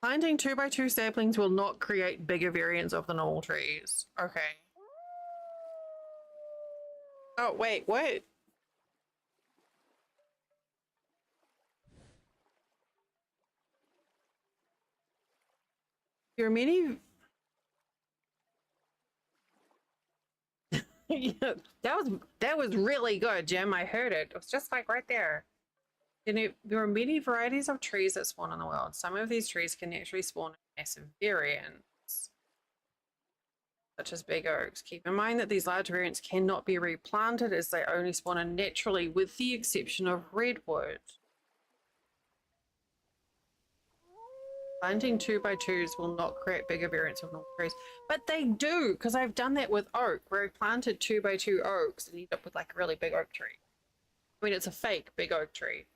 Planting 2x2 saplings will not create bigger variants of the normal trees. Okay. Oh, wait, what? There are many. Yeah, that was really good, Jim. I heard it. It was just like right there. There are many varieties of trees that spawn in the world. Some of these trees can naturally spawn in massive variants, such as big oaks. Keep in mind that these large variants cannot be replanted as they only spawn in naturally, with the exception of redwood. Planting 2x2s will not create bigger variants of normal trees, but they do, because I've done that with oak, where I planted 2x2 oaks and ended up with like a really big oak tree. I mean, it's a fake big oak tree.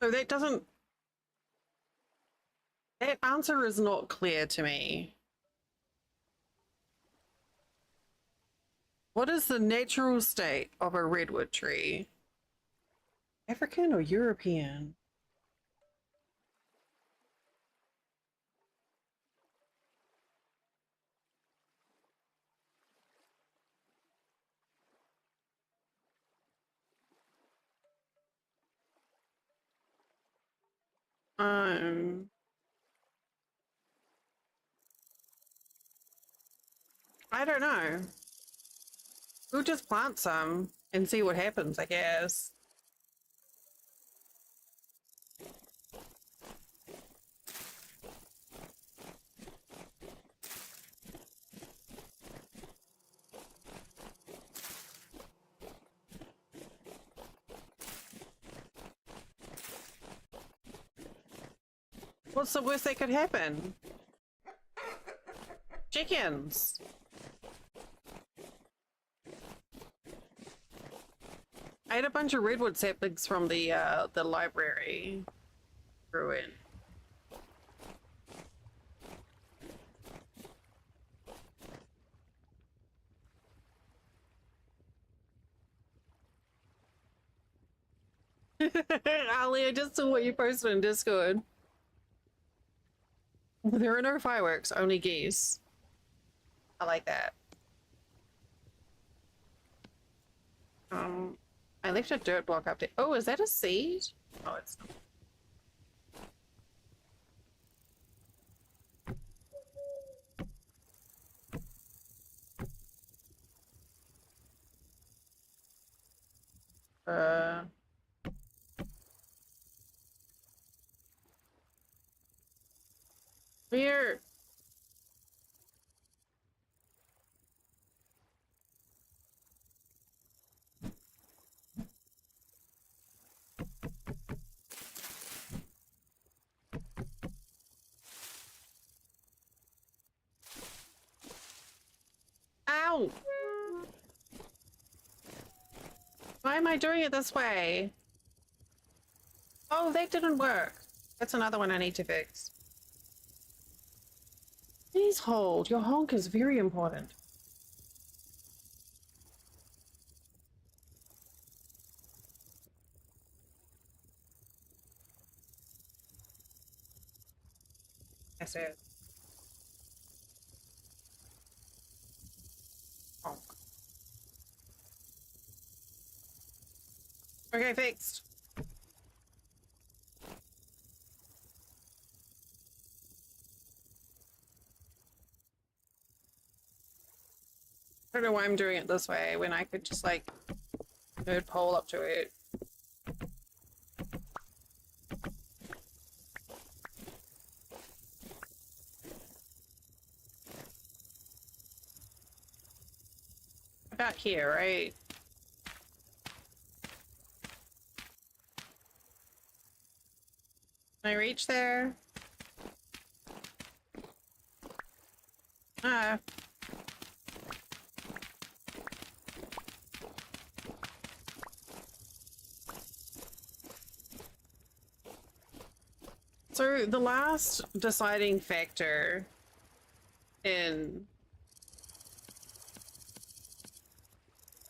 So that doesn't. That answer is not clear to me. What is the natural state of a redwood tree? African or European? Um, I don't know. We'll just plant some and see what happens, I guess. What's the worst that could happen? Chickens. I had a bunch of redwood saplings from the library. Grew in. Ali, I just saw what you posted in Discord. There are no fireworks, only geese. I like that. I left a dirt block up there. Oh, is that a seed? Oh, it's not. Where? Ow! Why am I doing it this way? Oh, that didn't work. That's another one I need to fix. Please hold. Your honk is very important. That's it. Honk. Okay, fixed. I don't know why I'm doing it this way when I could just like nerd pole up to it. About here, right? Can I reach there? Ah. So the last deciding factor in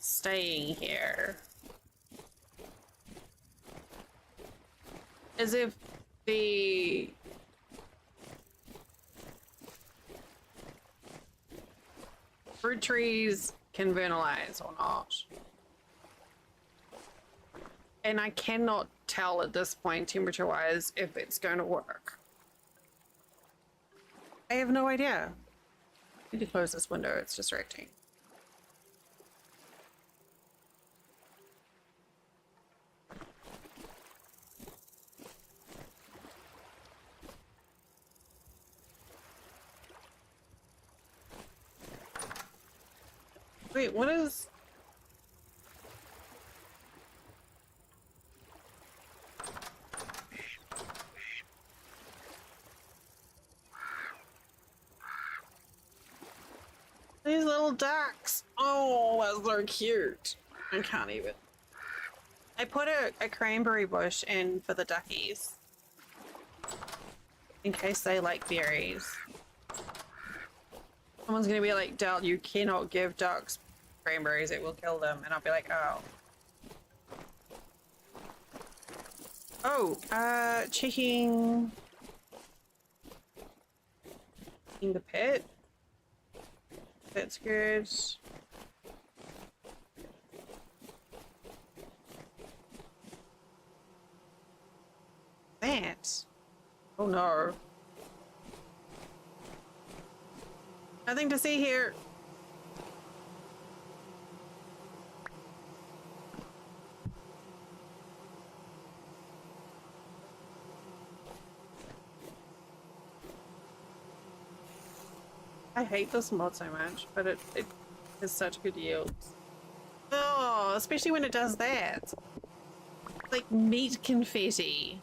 staying here is if the fruit trees can vernalize or not. And I cannot tell at this point, temperature-wise, if it's going to work. I have no idea. I need to close this window, it's distracting. Wait, what is... These little ducks. Oh, that's so cute. I can't even. I put a cranberry bush in for the duckies. In case they like berries. Someone's gonna be like, Del, you cannot give ducks cranberries, it will kill them. And I'll be like, oh. Oh, checking in the pit. That's good. That. Oh no. Nothing to see here. I hate this mod so much, but it is such good yields. Oh, especially when it does that. Like meat confetti.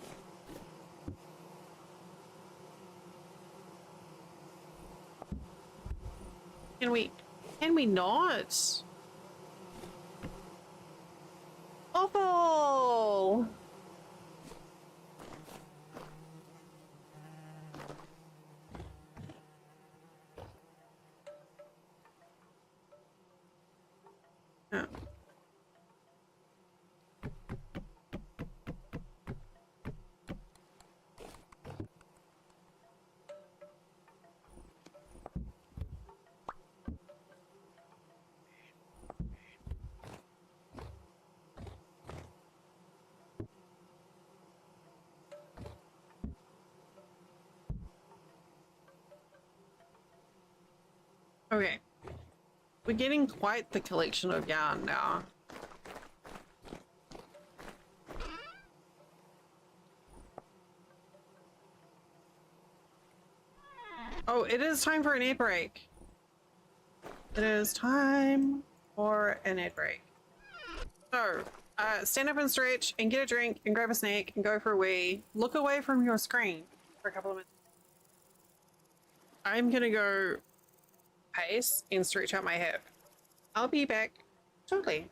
Can we not? Awful! Oh. Okay. We're getting quite the collection of yarn now. Oh, it is time for an ad break. It is time for an ad break. So, stand up and stretch and get a drink and grab a snack and go for a wee. Look away from your screen for a couple of minutes. I'm gonna go pace and stretch out my hip. I'll be back shortly.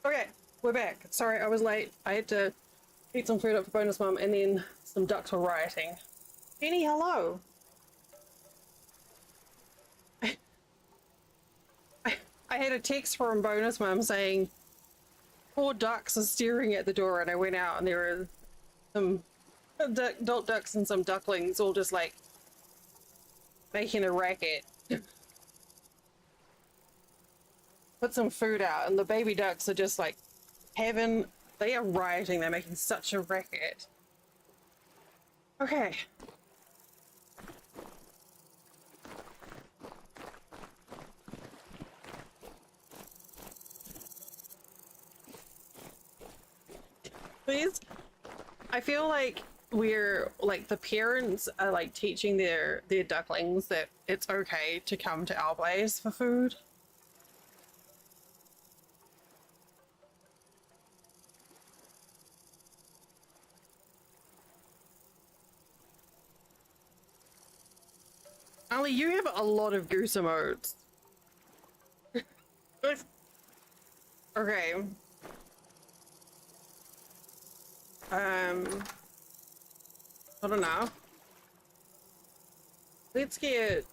Okay, we're back. Sorry, I was late. I had to eat some food up for bonus mum, and then some ducks were rioting. Penny, hello. I had a text from bonus mum saying 4 ducks are staring at the door, and I went out, and there were some adult ducks and some ducklings all just like making a racket. Put some food out, and the baby ducks are just like they are rioting. They're making such a racket. Okay. Please. I feel like we're like the parents are like teaching their ducklings that it's okay to come to our place for food. Ali, you have a lot of goose emotes. Okay. I don't know. Let's get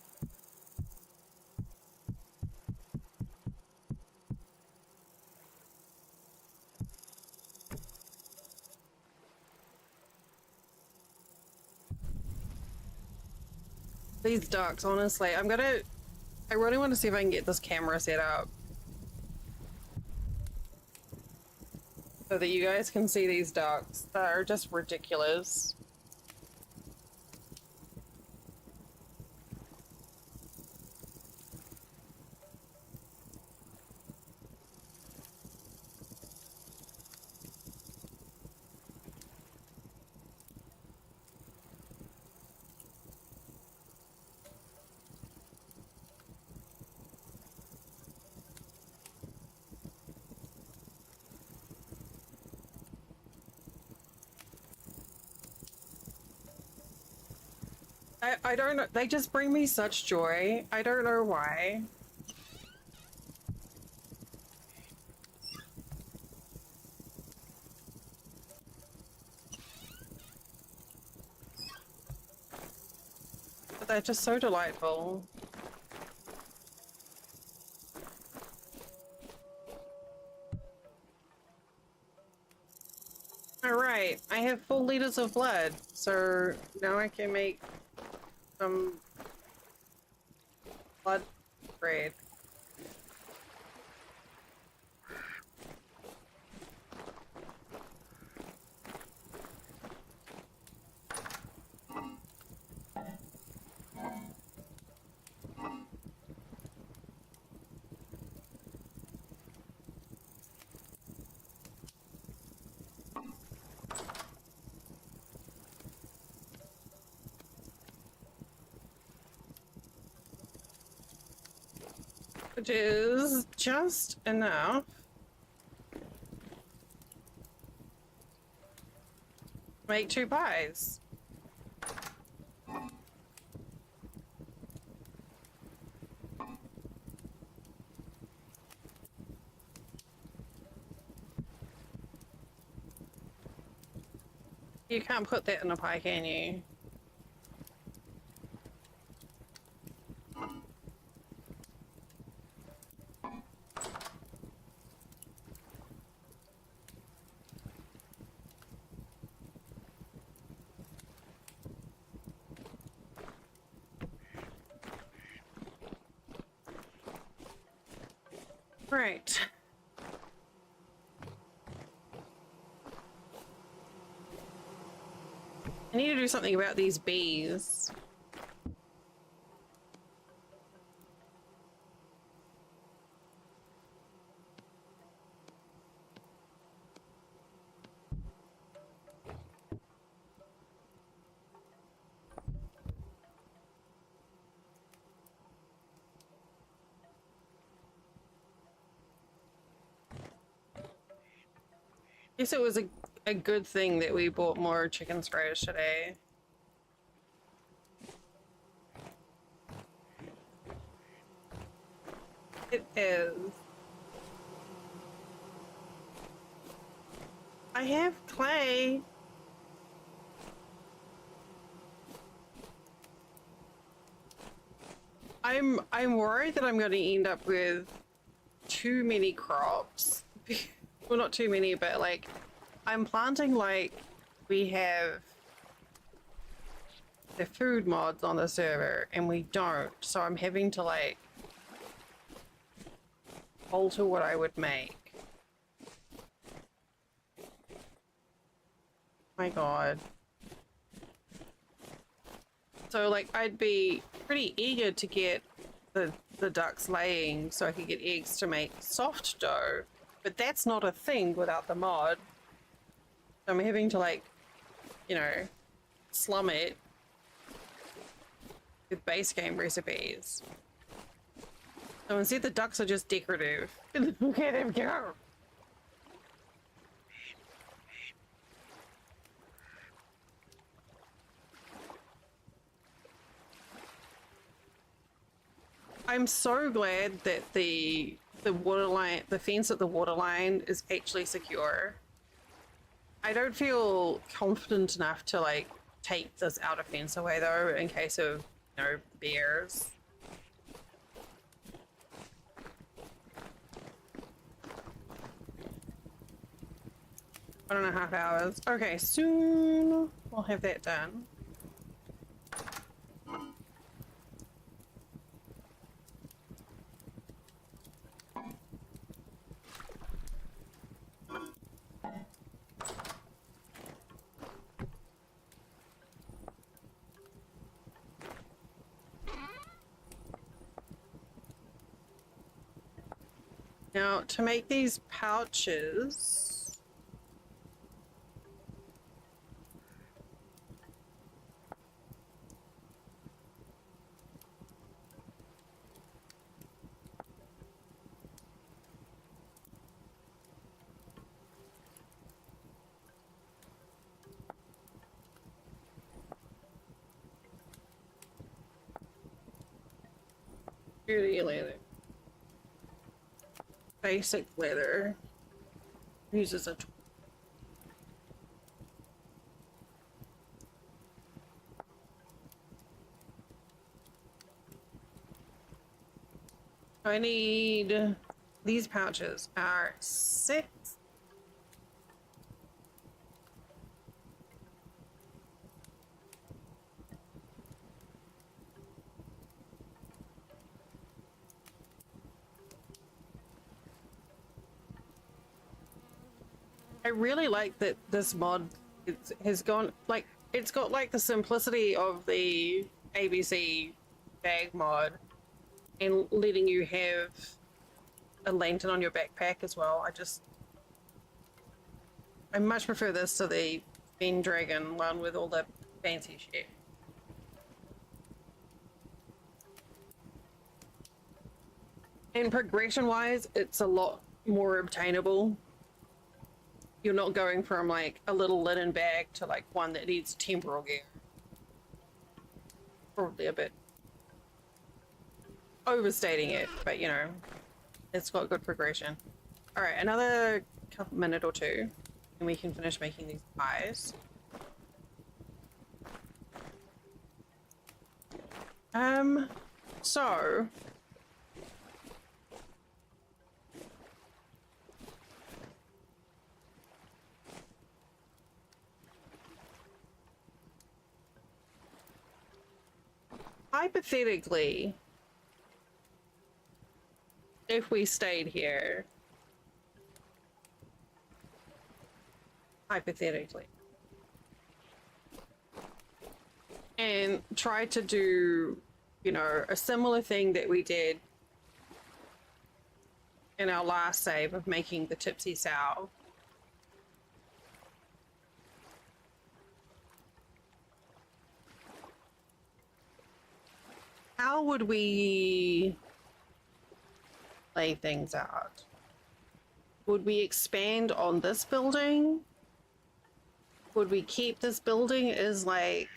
these ducks, honestly. I really want to see if I can get this camera set up so that you guys can see these ducks that are just ridiculous. I don't know. They just bring me such joy. I don't know why. But they're just so delightful. Alright, I have full liters of blood, so now I can make some blood bread. Which is just enough. Make 2 pies. You can't put that in a pie, can you? Right. I need to do something about these bees. Guess it was a good thing that we bought more chicken sprayers today. It is. I have clay. I'm worried that I'm going to end up with too many crops. Well, not too many, but like I'm planting like we have the food mods on the server and we don't, so I'm having to like alter what I would make. My god. So like I'd be pretty eager to get the ducks laying so I could get eggs to make soft dough, but that's not a thing without the mod. So I'm having to like, you know, slum it with base game recipes. So instead the ducks are just decorative. Look at them go! I'm so glad that the water line, the fence at the water line is actually secure. I don't feel confident enough to like take this outer fence away though, in case of, you know, bears. One and a half hours. Okay, soon we'll have that done. Now, to make these pouches, beauty leather. Basic leather uses a I need these pouches are 6. I really like that this mod has gone like it's got like the simplicity of the ABC bag mod and letting you have a lantern on your backpack as well. I much prefer this to the Ben Dragon one with all the fancy shit. And progression wise, it's a lot more obtainable. You're not going from like a little linen bag to like one that needs temporal gear. Probably a bit overstating it, but you know, it's got good progression. All right, another minute or two, and we can finish making these pies. So hypothetically, if we stayed here, hypothetically, and tried to do, you know, a similar thing that we did in our last save of making the tipsy sow. How would we lay things out? Would we expand on this building? Would we keep this building as like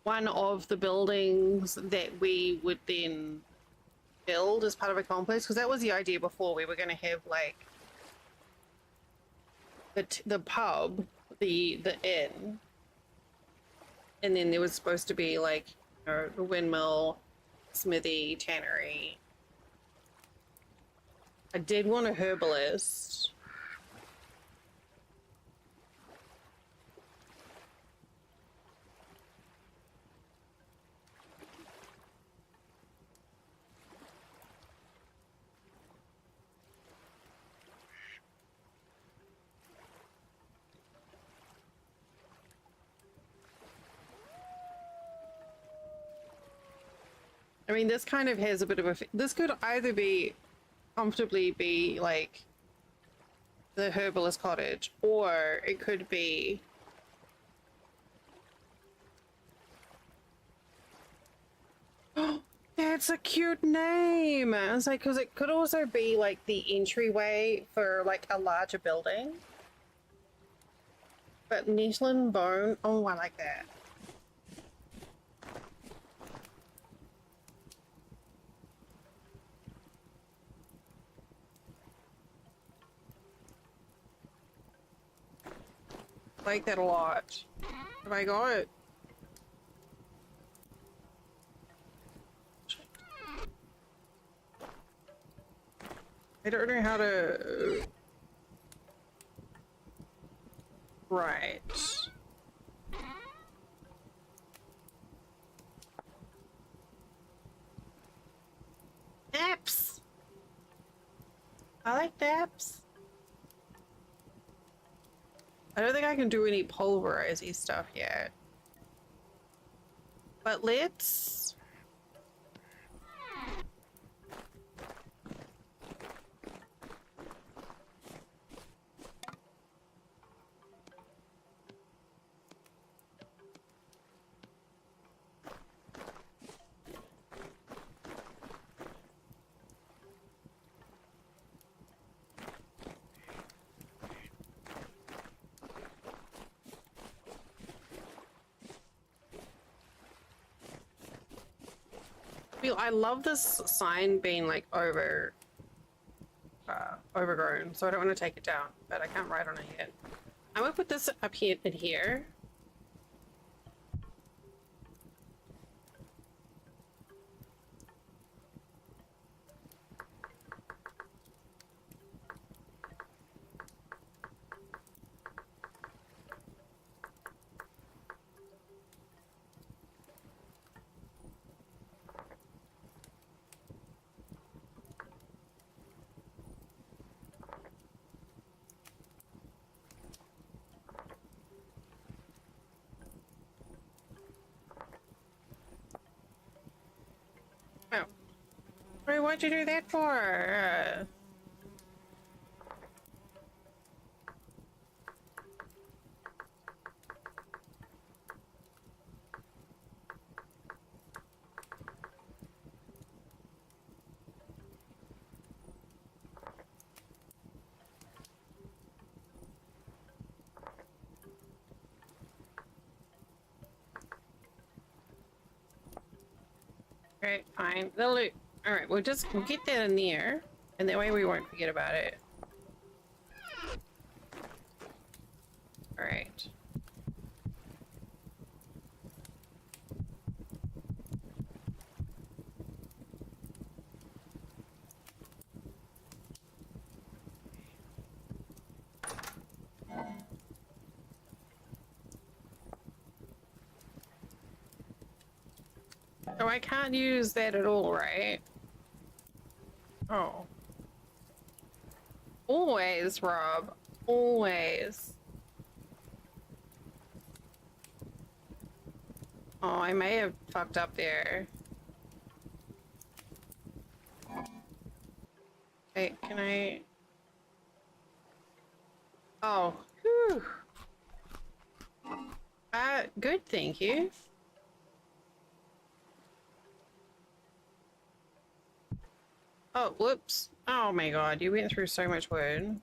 one of the buildings that we would then build as part of a complex, because that was the idea before. We were going to have like the pub, the inn, and then there was supposed to be like, you know, the windmill, smithy, tannery. I did want a herbalist. I mean, this kind of has a bit of a... This could either be comfortably be like the herbalist cottage, or it could be that's a cute name. I was like, because it could also be like the entryway for like a larger building. But nettle and bone, oh, I like that. Like that a lot. Have I got it? I don't know how to... Right. Apps! I like the apps. I don't think I can do any pulverizing stuff yet. But let's... I love this sign being like overgrown, so I don't want to take it down, but I can't write on it yet. I'm gonna put this up here and here. Oh. Wait, what'd you do that for? Alright, fine. That'll do. Alright, we'll get that in there, and that way we won't forget about it. Alright. Oh, I can't use that at all, right? Oh. Always, Rob. Always. Oh, I may have fucked up there. Okay, can I... Oh. Whew. Good, thank you. Oh, whoops. Oh my god, you went through so much wood.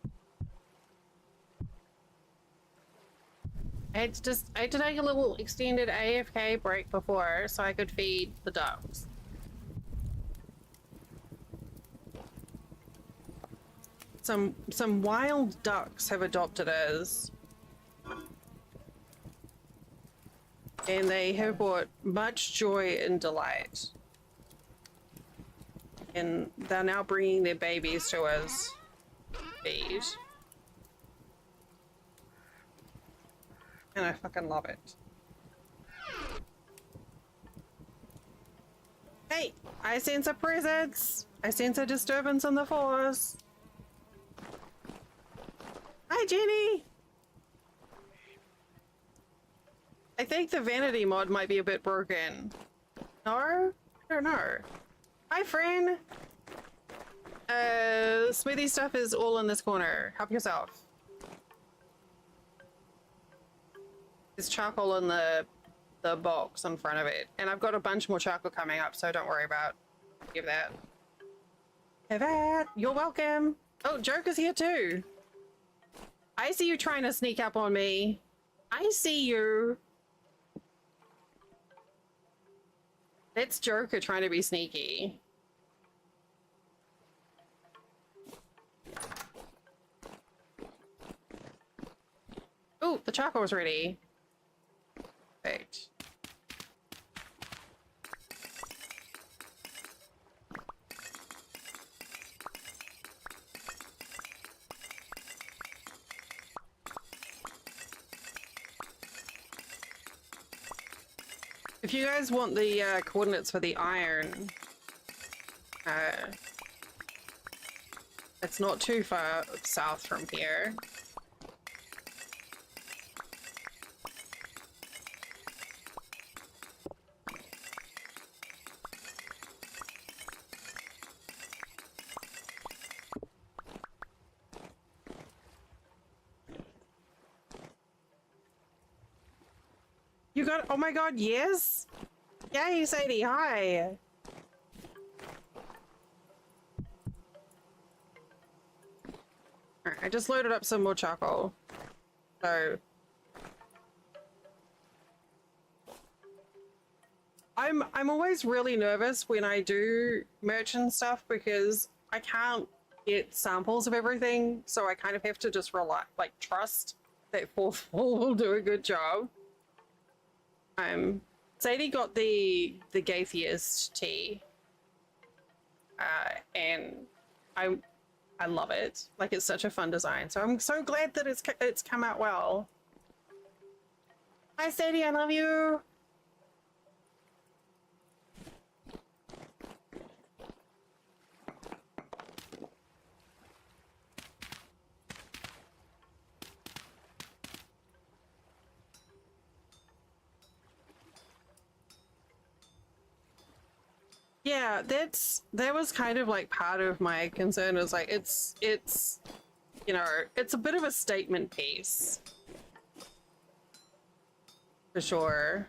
I had to take a little extended AFK break before so I could feed the ducks. some wild ducks have adopted us. And they have brought much joy and delight. And they're now bringing their babies to us. Feed. And I fucking love it. Hey, I sense a presence. I sense a disturbance in the force. Hi, Jenny. I think the vanity mod might be a bit broken. No? I don't know. Hi, friend. Smoothie stuff is all in this corner. Help yourself. There's charcoal in the box in front of it. And I've got a bunch more charcoal coming up, so don't worry about give that. Have that. You're welcome. Oh, Joker's here too. I see you trying to sneak up on me. I see you. That's Joker trying to be sneaky. Oh, the charcoal's ready. Perfect. If you guys want the coordinates for the iron, it's not too far south from here. You got, oh my god, yes? Yay, Sadie, hi! Alright, I just loaded up some more charcoal. So... I'm always really nervous when I do merchant stuff because I can't get samples of everything, so I kind of have to just rely, like, trust that Fourth Wall will do a good job. Sadie got the Gaytheist tea, and I love it. Like, it's such a fun design. So I'm so glad that it's come out well. Hi, Sadie, I love you. Yeah, that was kind of like part of my concern. Is like it's you know, it's a bit of a statement piece for sure.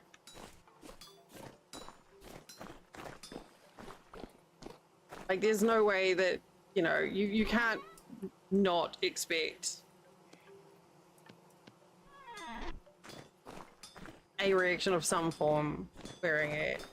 Like there's no way that, you know, you can't not expect a reaction of some form wearing it.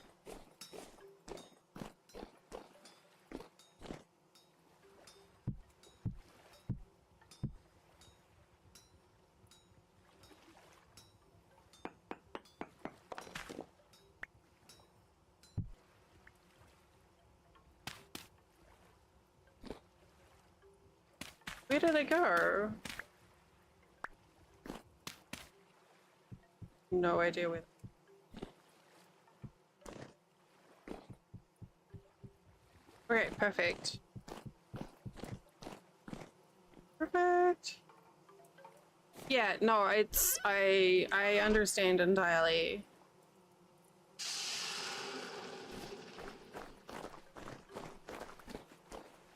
Where did it go? No idea where. Okay, perfect. Perfect. Yeah, no, it's I understand entirely.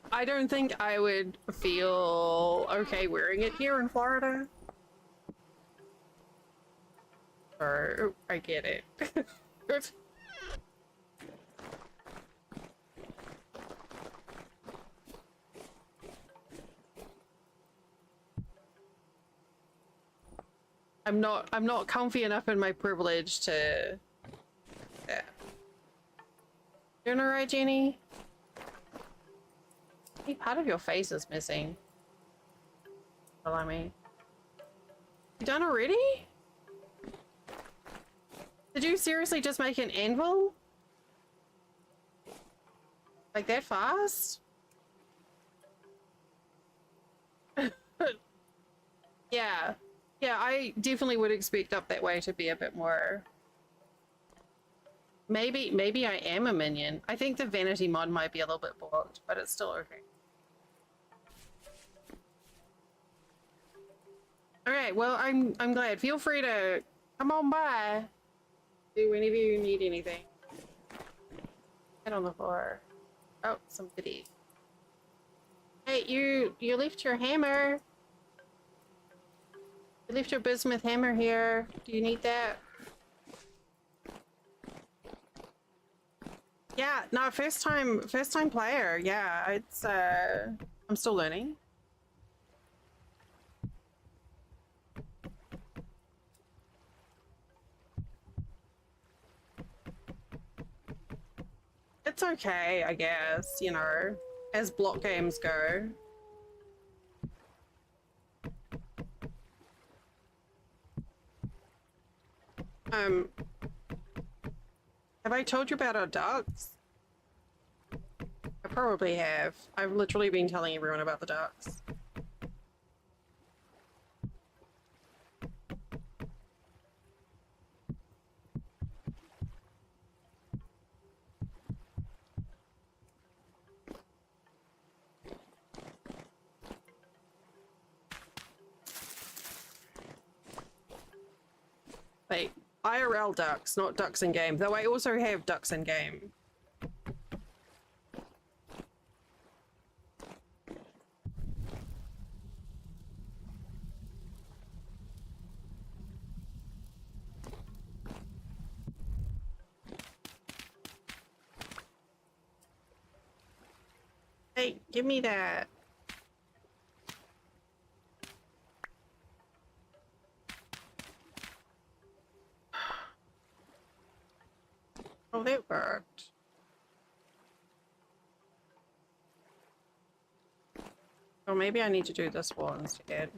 I don't think I would feel okay wearing it here in Florida. Or I get it. I'm not comfy enough in my privilege to. Yeah. Doing alright, Jenny? Part of your face is missing. Blimey. You done already? Did you seriously just make an anvil? Like that fast? Yeah. Yeah, I definitely would expect up that way to be a bit more... Maybe I am a minion. I think the vanity mod might be a little bit blocked, but it's still okay. Alright, well, I'm glad. Feel free to come on by. Do whenever you need anything. Head on the floor. Oh, some goodies. Hey, you left your hammer. You left your bismuth hammer here. Do you need that? Yeah, no, first time player. Yeah, it's I'm still learning. It's okay, I guess, you know, as block games go. Have I told you about our ducks? I probably have. I've literally been telling everyone about the ducks. Wait, IRL ducks, not ducks in game. Though I also have ducks in game. Hey, give me that. Oh, that worked. Or maybe I need to do this wall instead.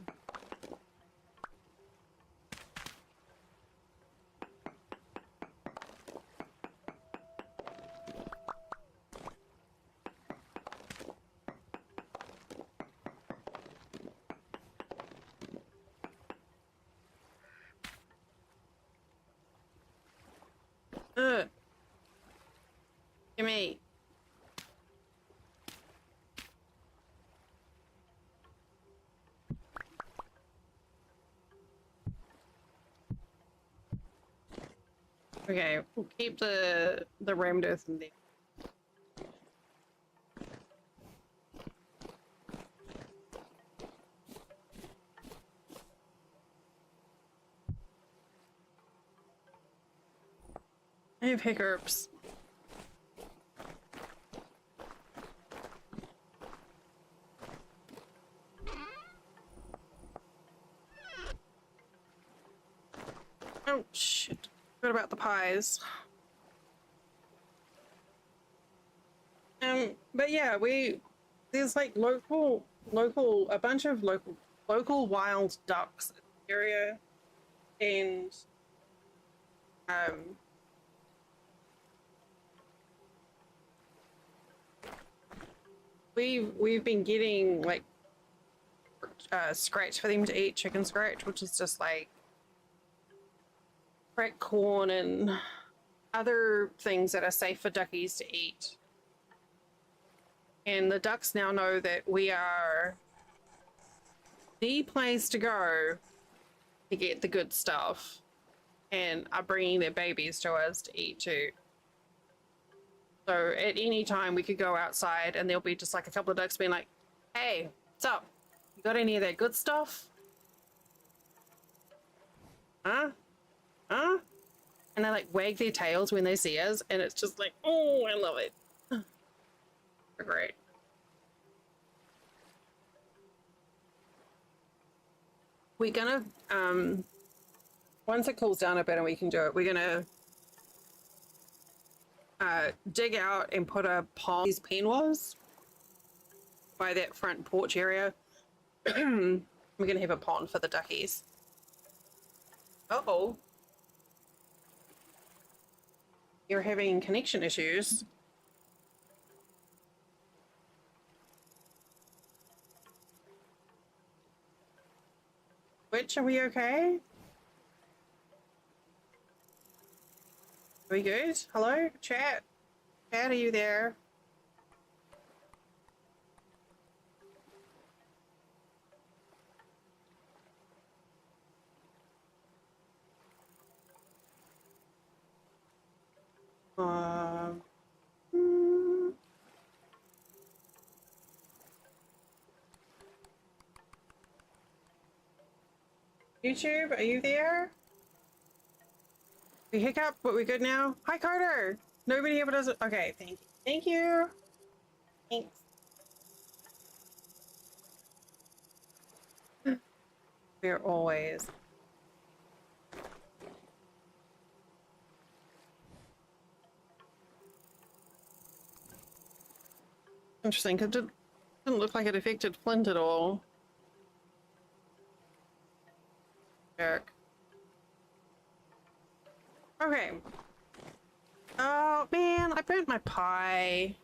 Ugh. Gimme. Okay, we'll keep the rammed earth in there. I have hiccups. Oh shit. What about the pies? But yeah, there's like a bunch of local wild ducks in the area, and we've been getting like scratch for them to eat, chicken scratch, which is just like cracked corn and other things that are safe for duckies to eat. And the ducks now know that we are the place to go to get the good stuff, and are bringing their babies to us to eat too. So at any time we could go outside and there'll be just like a couple of ducks being like, hey, what's up? You got any of that good stuff? Huh? Huh? And they like wag their tails when they see us, and it's just like, oh, I love it. They're great. We're gonna, once it cools down a bit and we can do it, we're gonna dig out and put a pond. His pen was by that front porch area. I'm gonna have a pond for the duckies. Uh-oh. You're having connection issues. Which, are we okay? Are we good? Hello? Chat? Chat, are you there? Hmm. YouTube, are you there? We hiccup, but we good now? Hi, Carter! Nobody ever does it. Okay, thank you. Thank you. Thanks. We're always. Interesting, because it didn't look like it affected Flint at all. Jerk. Okay. Oh, man, I burnt my pie.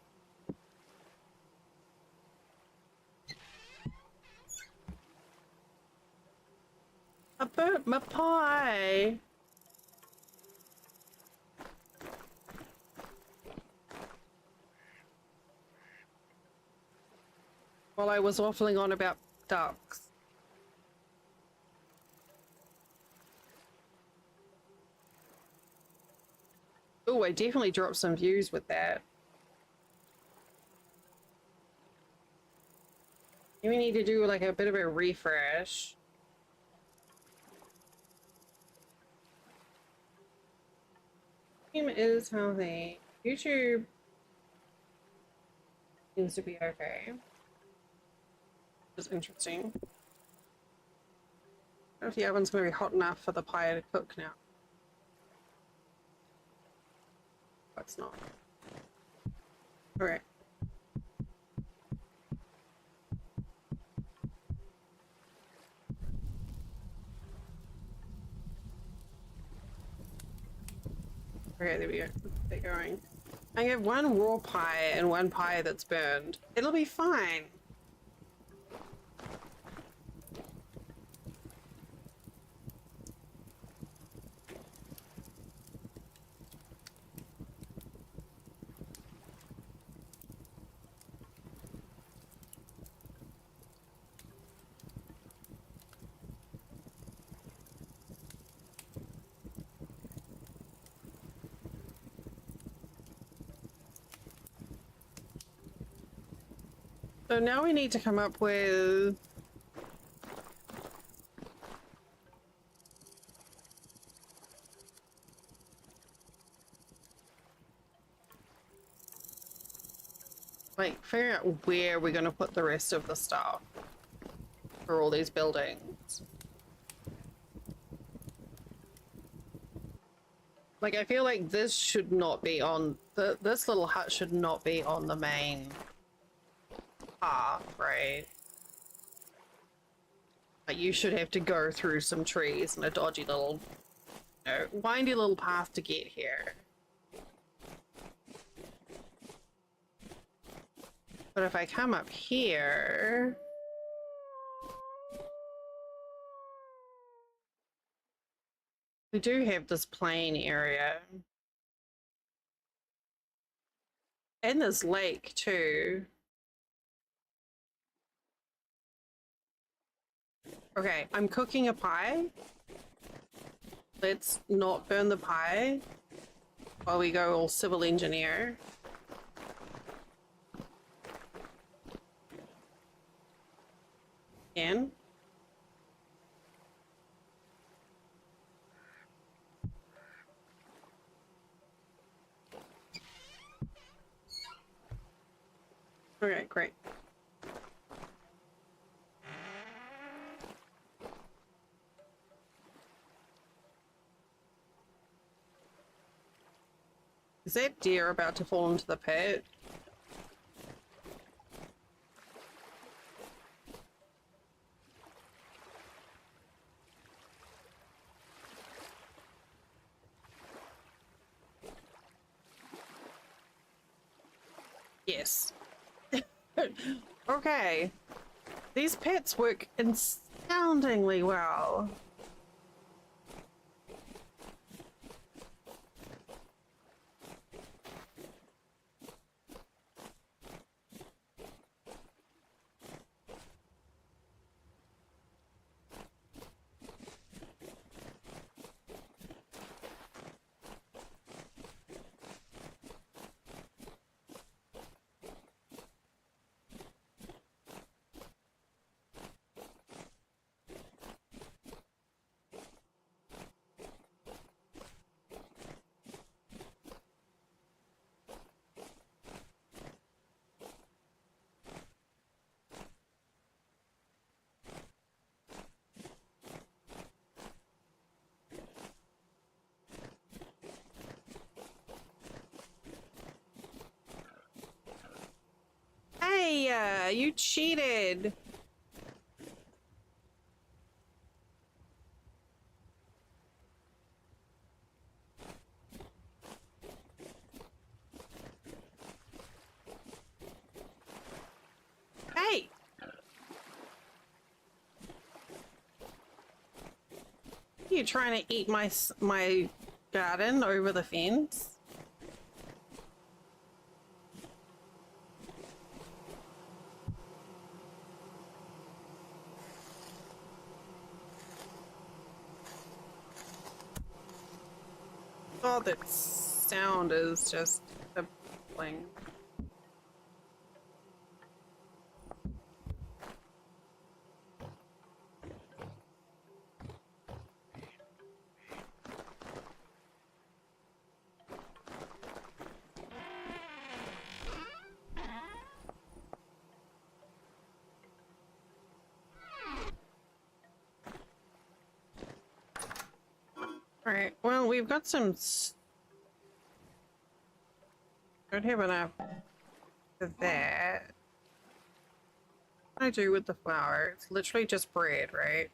I burnt my pie. While I was waffling on about ducks. Oh, I definitely dropped some views with that. We need to do like a bit of a refresh. Game is healthy. YouTube seems to be okay. Which is interesting. I don't know if the oven's going to be hot enough for the pie to cook now. But it's not. Okay. Okay, there we go. They're going. I have one raw pie and one pie that's burned. It'll be fine. So now we need to come up with like figure out where we're going to put the rest of the stuff for all these buildings. Like I feel like this should not be on this little hut should not be on the main path, right? Like you should have to go through some trees and a dodgy little, you know, windy little path to get here. But if I come up here, we do have this plain area. And this lake too. Okay, I'm cooking a pie. Let's not burn the pie while we go all civil engineer. Again. Okay, great. Is that deer about to fall into the pit? Yes. Okay. These pets work astoundingly well. Hey, you cheated. Hey. You trying to eat my garden over the fence? Oh, that sound is just appalling. Alright, well, we've got some... Don't have enough of that. What do I do with the flour? It's literally just bread, right?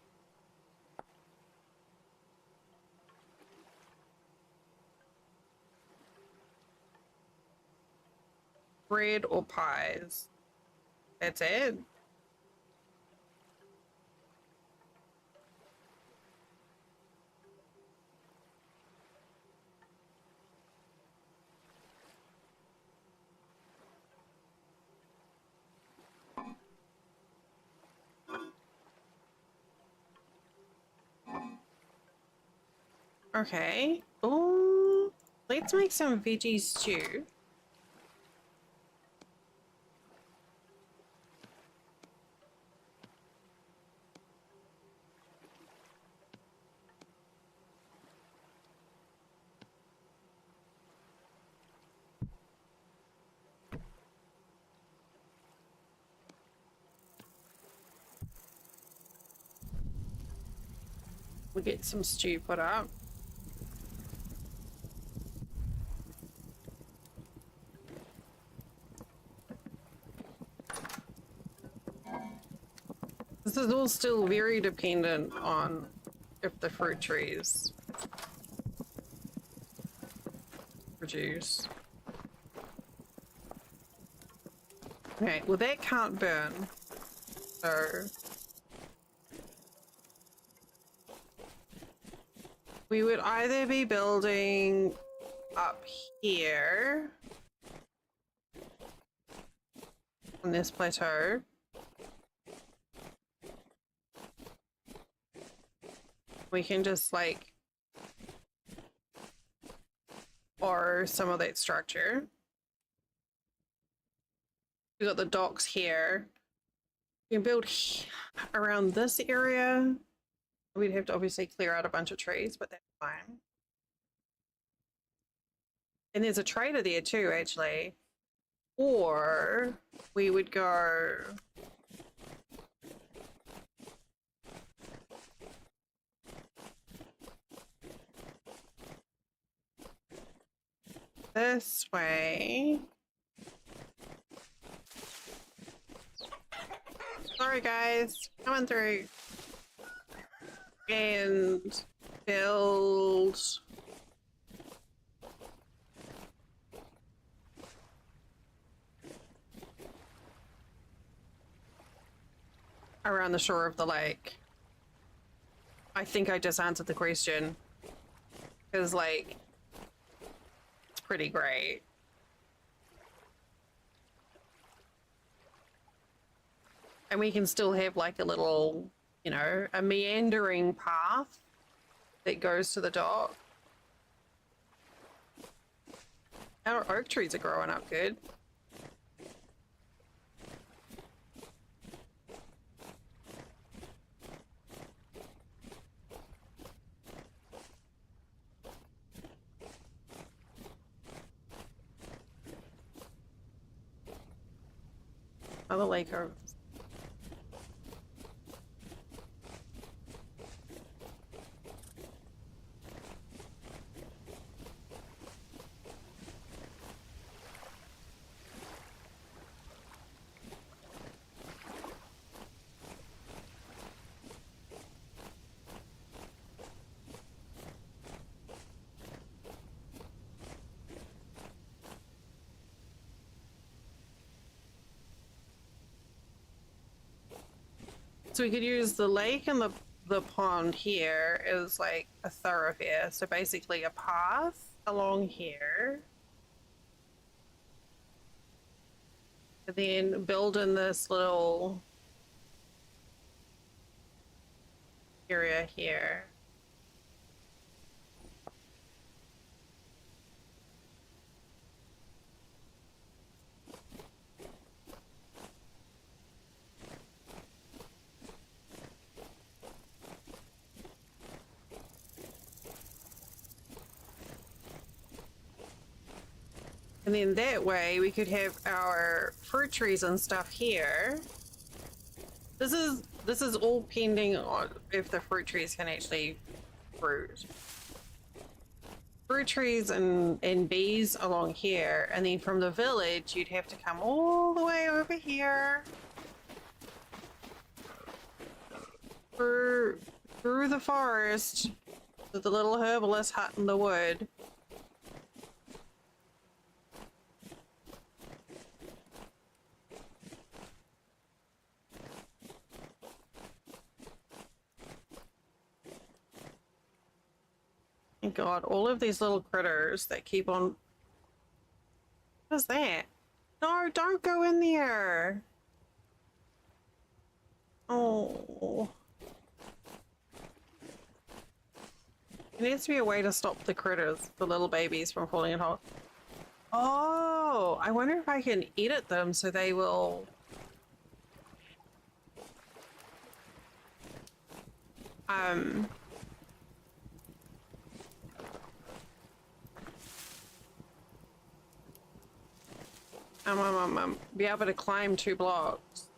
Bread or pies. That's it? Okay. Oh, let's make some veggie stew. We'll get some stew put up. This is all still very dependent on if the fruit trees produce. Okay, well that can't burn. So we would either be building up here on this plateau. We can just like borrow some of that structure. We got the docks here. You can build around this area. We'd have to obviously clear out a bunch of trees, but that's fine. And there's a trader there too, actually. Or we would go this way. Sorry guys, coming through. And build around the shore of the lake. I think I just answered the question. Because, like, it's pretty great. And we can still have, like, a little, you know, a meandering path that goes to the dock. Our oak trees are growing up good. Other lake over. So we could use the lake and the pond here as like a thoroughfare. So basically a path along here. And then build in this little area here. And then that way we could have our fruit trees and stuff here. This is all pending on if the fruit trees can actually fruit. Fruit trees and bees along here, and then from the village you'd have to come all the way over here. Through the forest to the little herbalist hut in the wood. Thank God, all of these little critters that keep on... What is that? No, don't go in there! Oh. There needs to be a way to stop the critters, the little babies, from falling in hole. Oh, I wonder if I can edit them so they will... be able to climb 2 blocks.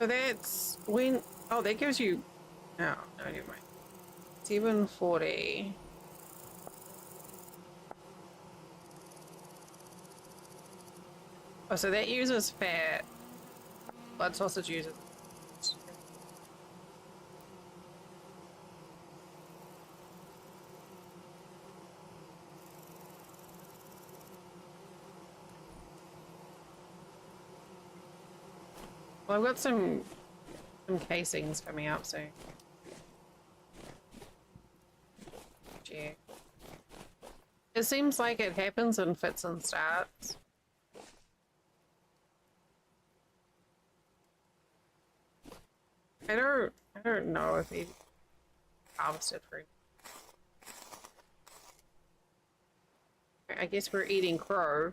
So that's when... Oh, that gives you... No, no, never mind. 740. Oh, so that uses fat. Blood sausage uses... Well, I've got some casings coming up soon. Gee. It seems like it happens in fits and starts. I don't know if he harvested fruit. I guess we're eating crow.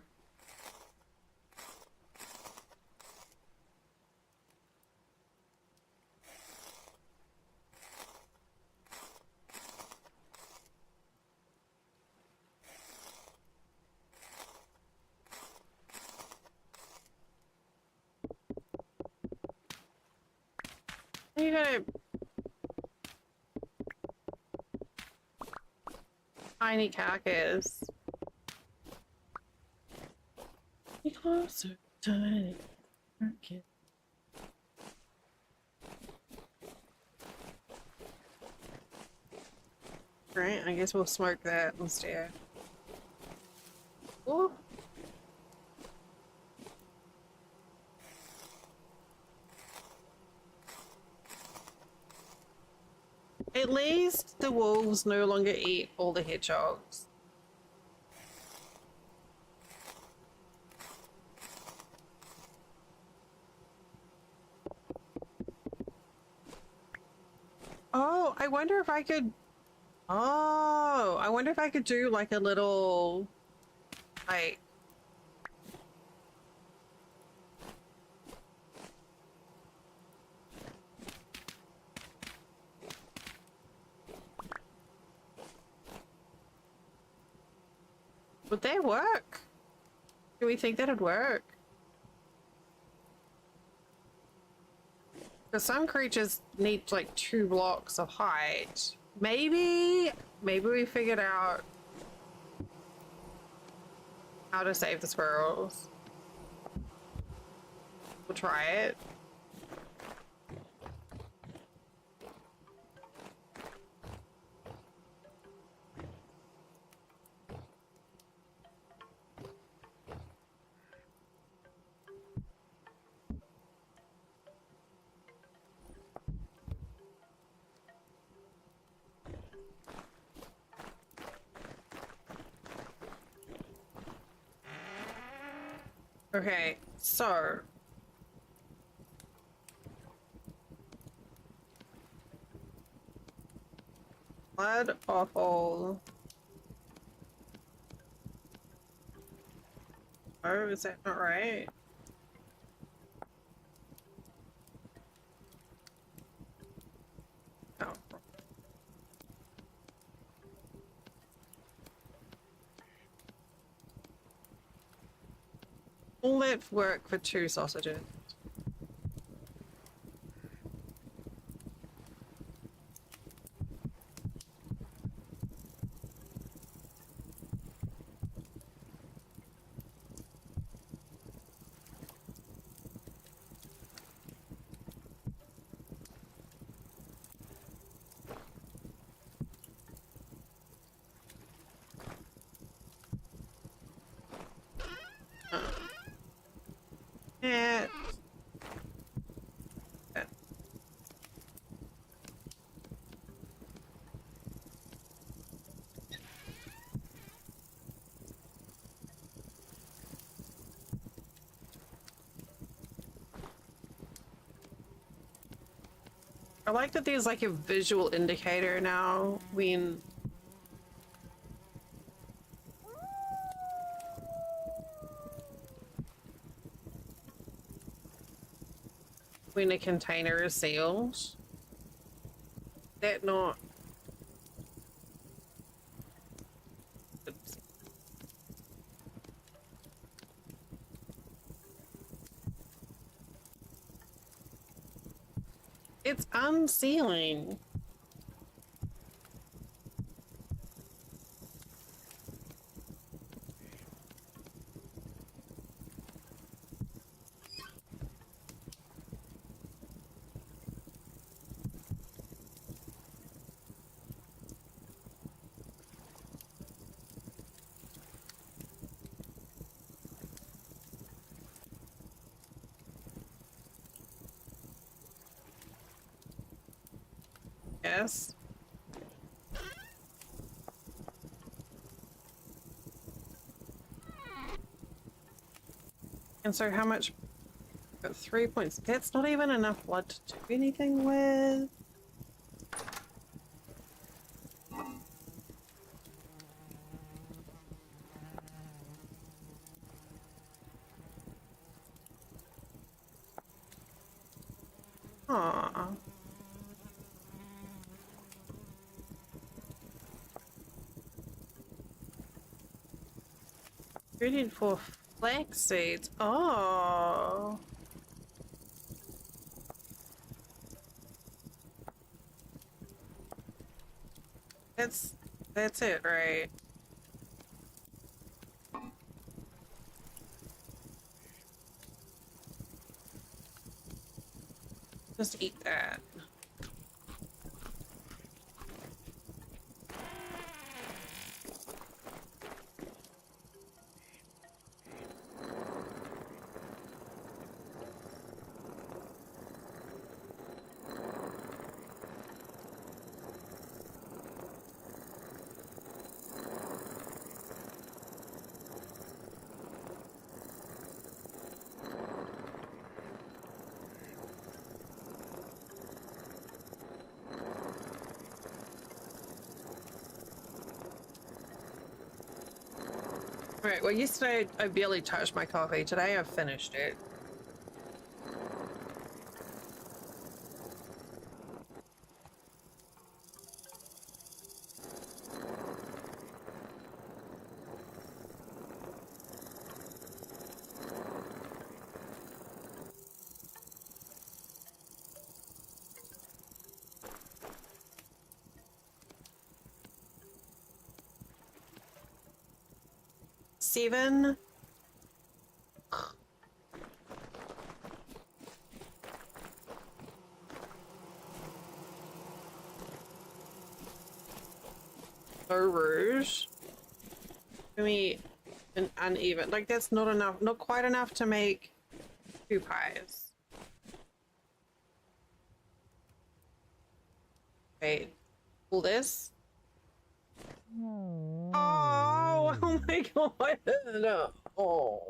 You gotta tiny carcass. Be closer, tiny carcass. Right, I guess we'll smoke that instead. Ooh. At least the wolves no longer eat all the hedgehogs. Oh, I wonder if I could... Oh, I wonder if I could do like a little... Like... Would that work? Do we think that'd work? Because some creatures need like 2 blocks of height. Maybe we figured out how to save the squirrels. We'll try it. Okay, so blood offal. Oh, is that not right? Oh. All that work for 2 sausages. Yeah. I like that there's like a visual indicator now when a container is sealed. That not... Oops. It's unsealing. Yes. And so how much? Got 3 points. That's not even enough blood to do anything with. Aww. We need 4 flax seeds. Oh. That's it, right? Just eat that. Right, well, yesterday I barely touched my coffee. Today I've finished it. Seven. Rouge. Give me an uneven. Like, that's not enough. Not quite enough to make 2 pies. Wait. Pull this. Oh, oh my god. No. Oh.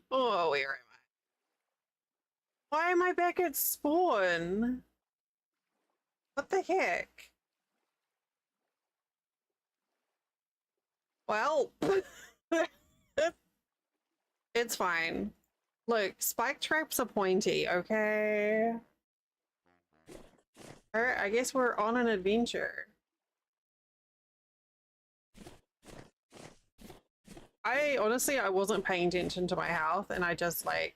Oh, where am I? Why am I back at spawn? What the heck? Well, it's fine. Look, spike traps are pointy, okay? Alright, I guess we're on an adventure. I wasn't paying attention to my health and I just like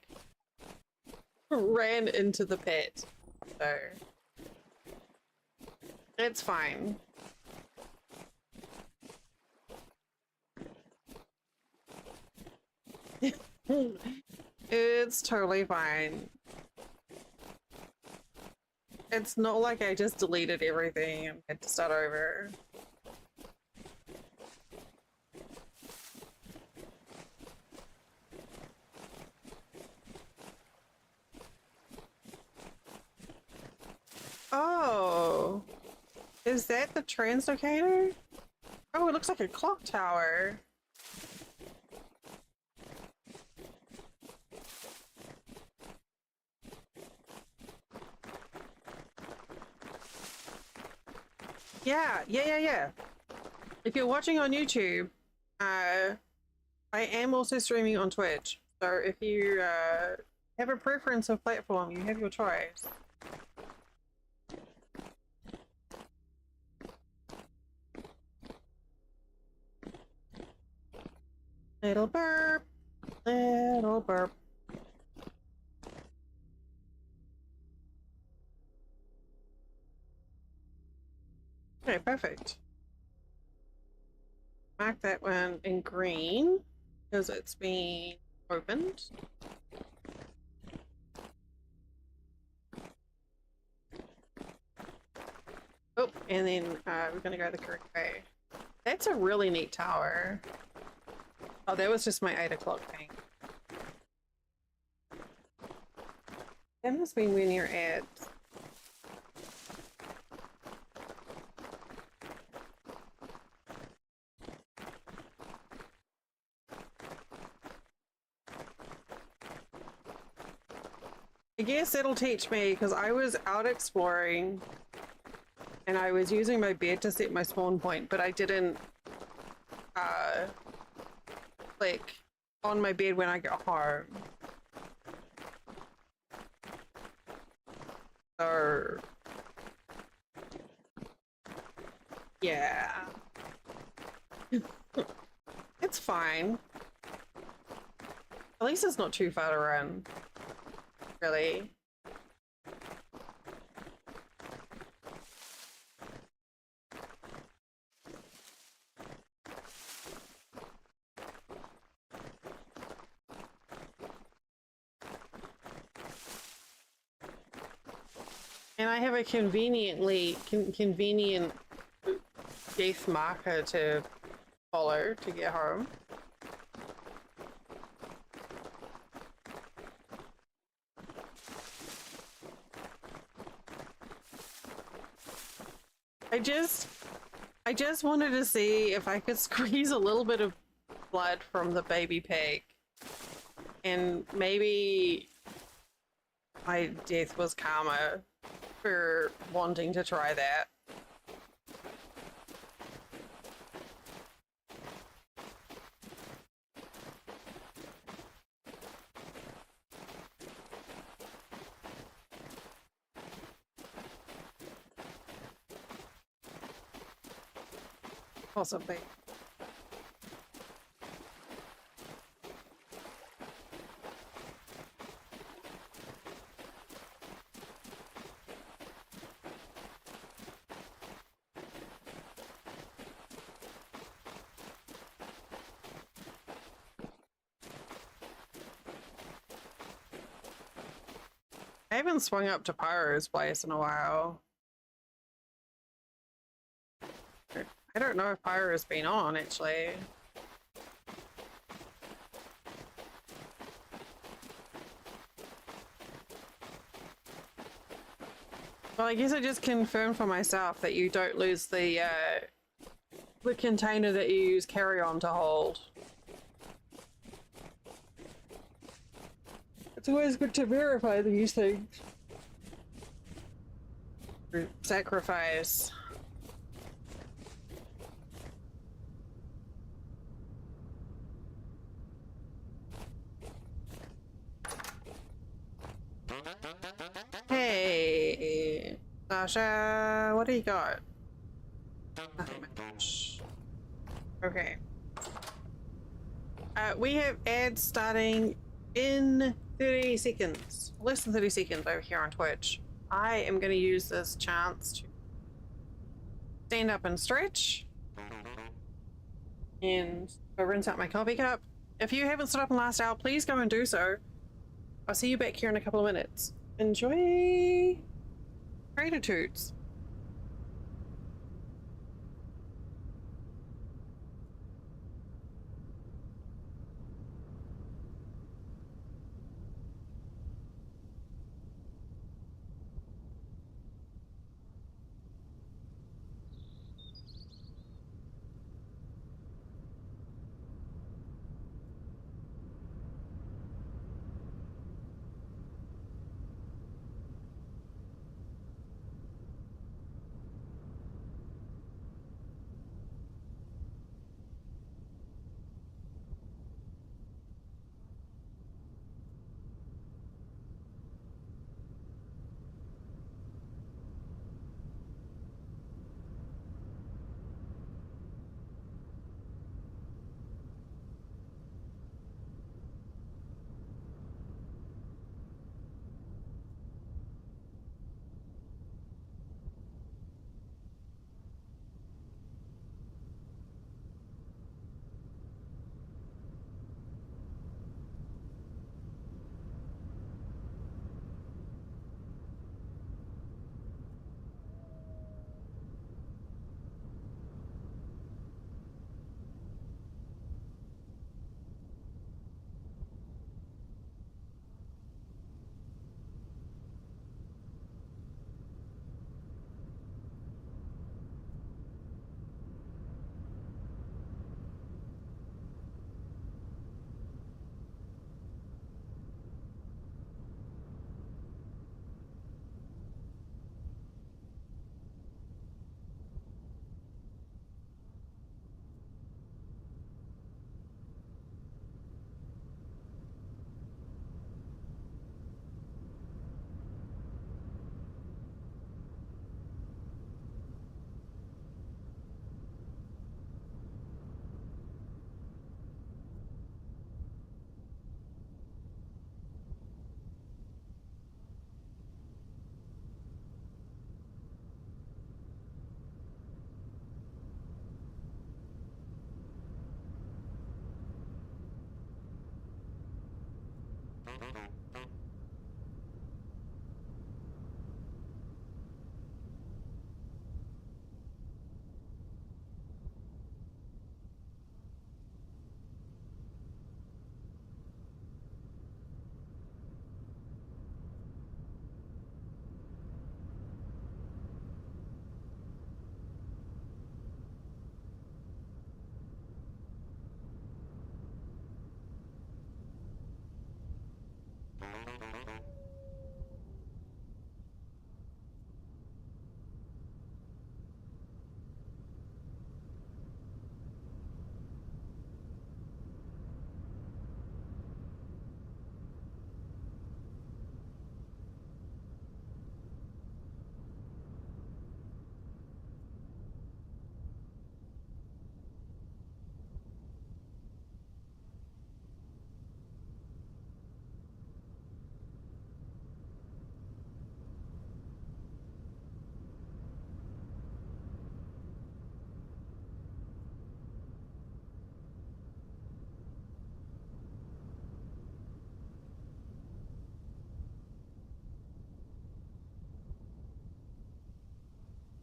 ran into the pit. So it's fine. It's totally fine. It's not like I just deleted everything and had to start over. Oh, is that the translocator? Oh, it looks like a clock tower. Yeah. If you're watching on YouTube, I am also streaming on Twitch. So if you have a preference of platform, you have your choice. Little burp, little burp. Okay, perfect. Mark that one in green because it's been opened. Oh, and then we're gonna go the correct way. That's a really neat tower. Oh, that was just my 8 o'clock thing. That must be when you're at. I guess it'll teach me because I was out exploring and I was using my bed to set my spawn point, but I didn't click on my bed when I got home. So yeah. It's fine. At least it's not too far to run. Really. And I have a convenient death marker to follow to get home. I just wanted to see if I could squeeze a little bit of blood from the baby pig. And maybe my death was karma for wanting to try that. Possibly. I haven't swung up to Pyro's place in a while. I don't know if Pyro's been on, actually. Well, I guess I just confirmed for myself that you don't lose the container that you use carry-on to hold. It's always good to verify these things. Sacrifice. Hey, Sasha, what do you got? Nothing much. Okay. We have ads starting in 30 seconds. Less than 30 seconds over here on Twitch. I am going to use this chance to stand up and stretch. And rinse out my coffee cup. If you haven't stood up in the last hour, please go and do so. I'll see you back here in a couple of minutes. Enjoy gratitudes.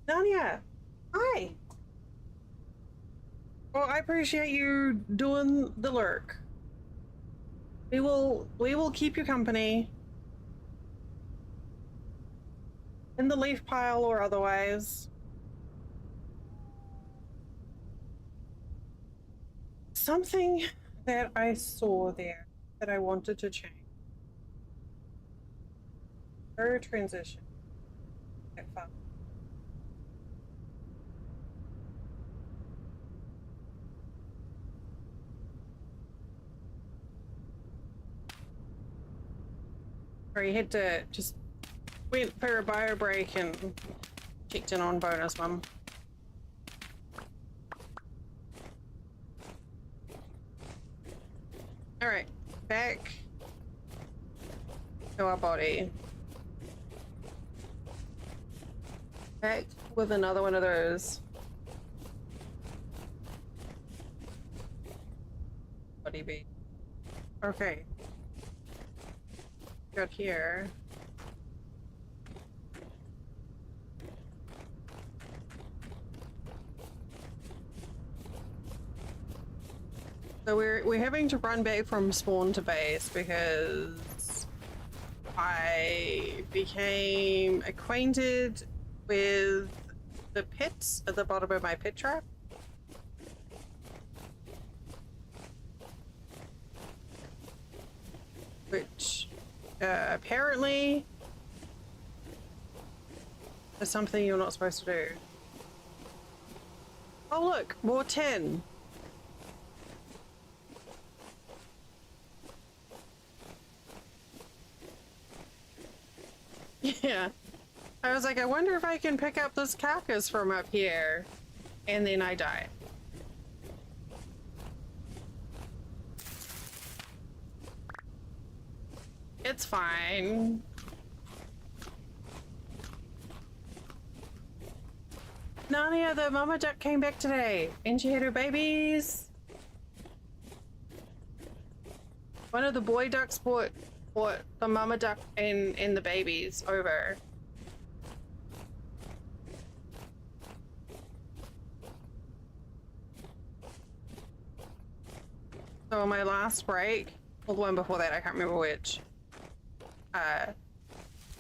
Nanya, hi. Well, I appreciate you doing the lurk. We will keep you company in the leaf pile or otherwise. Something that I saw there that I wanted to change. Her transition. Or you had to just went for a bio break and checked in on bonus mum. Alright, back to our body. Back with another one of those. Body beat. Okay. Got here. So we're having to run back from spawn to base because I became acquainted with the pits at the bottom of my pit trap. Which apparently is something you're not supposed to do. Oh look, more tin. Yeah. I was like, I wonder if I can pick up this carcass from up here. And then I die. It's fine. Narnia, the mama duck came back today. And she had her babies. One of the boy ducks brought the mama duck and the babies over. So on my last break, or the one before that, I can't remember which, I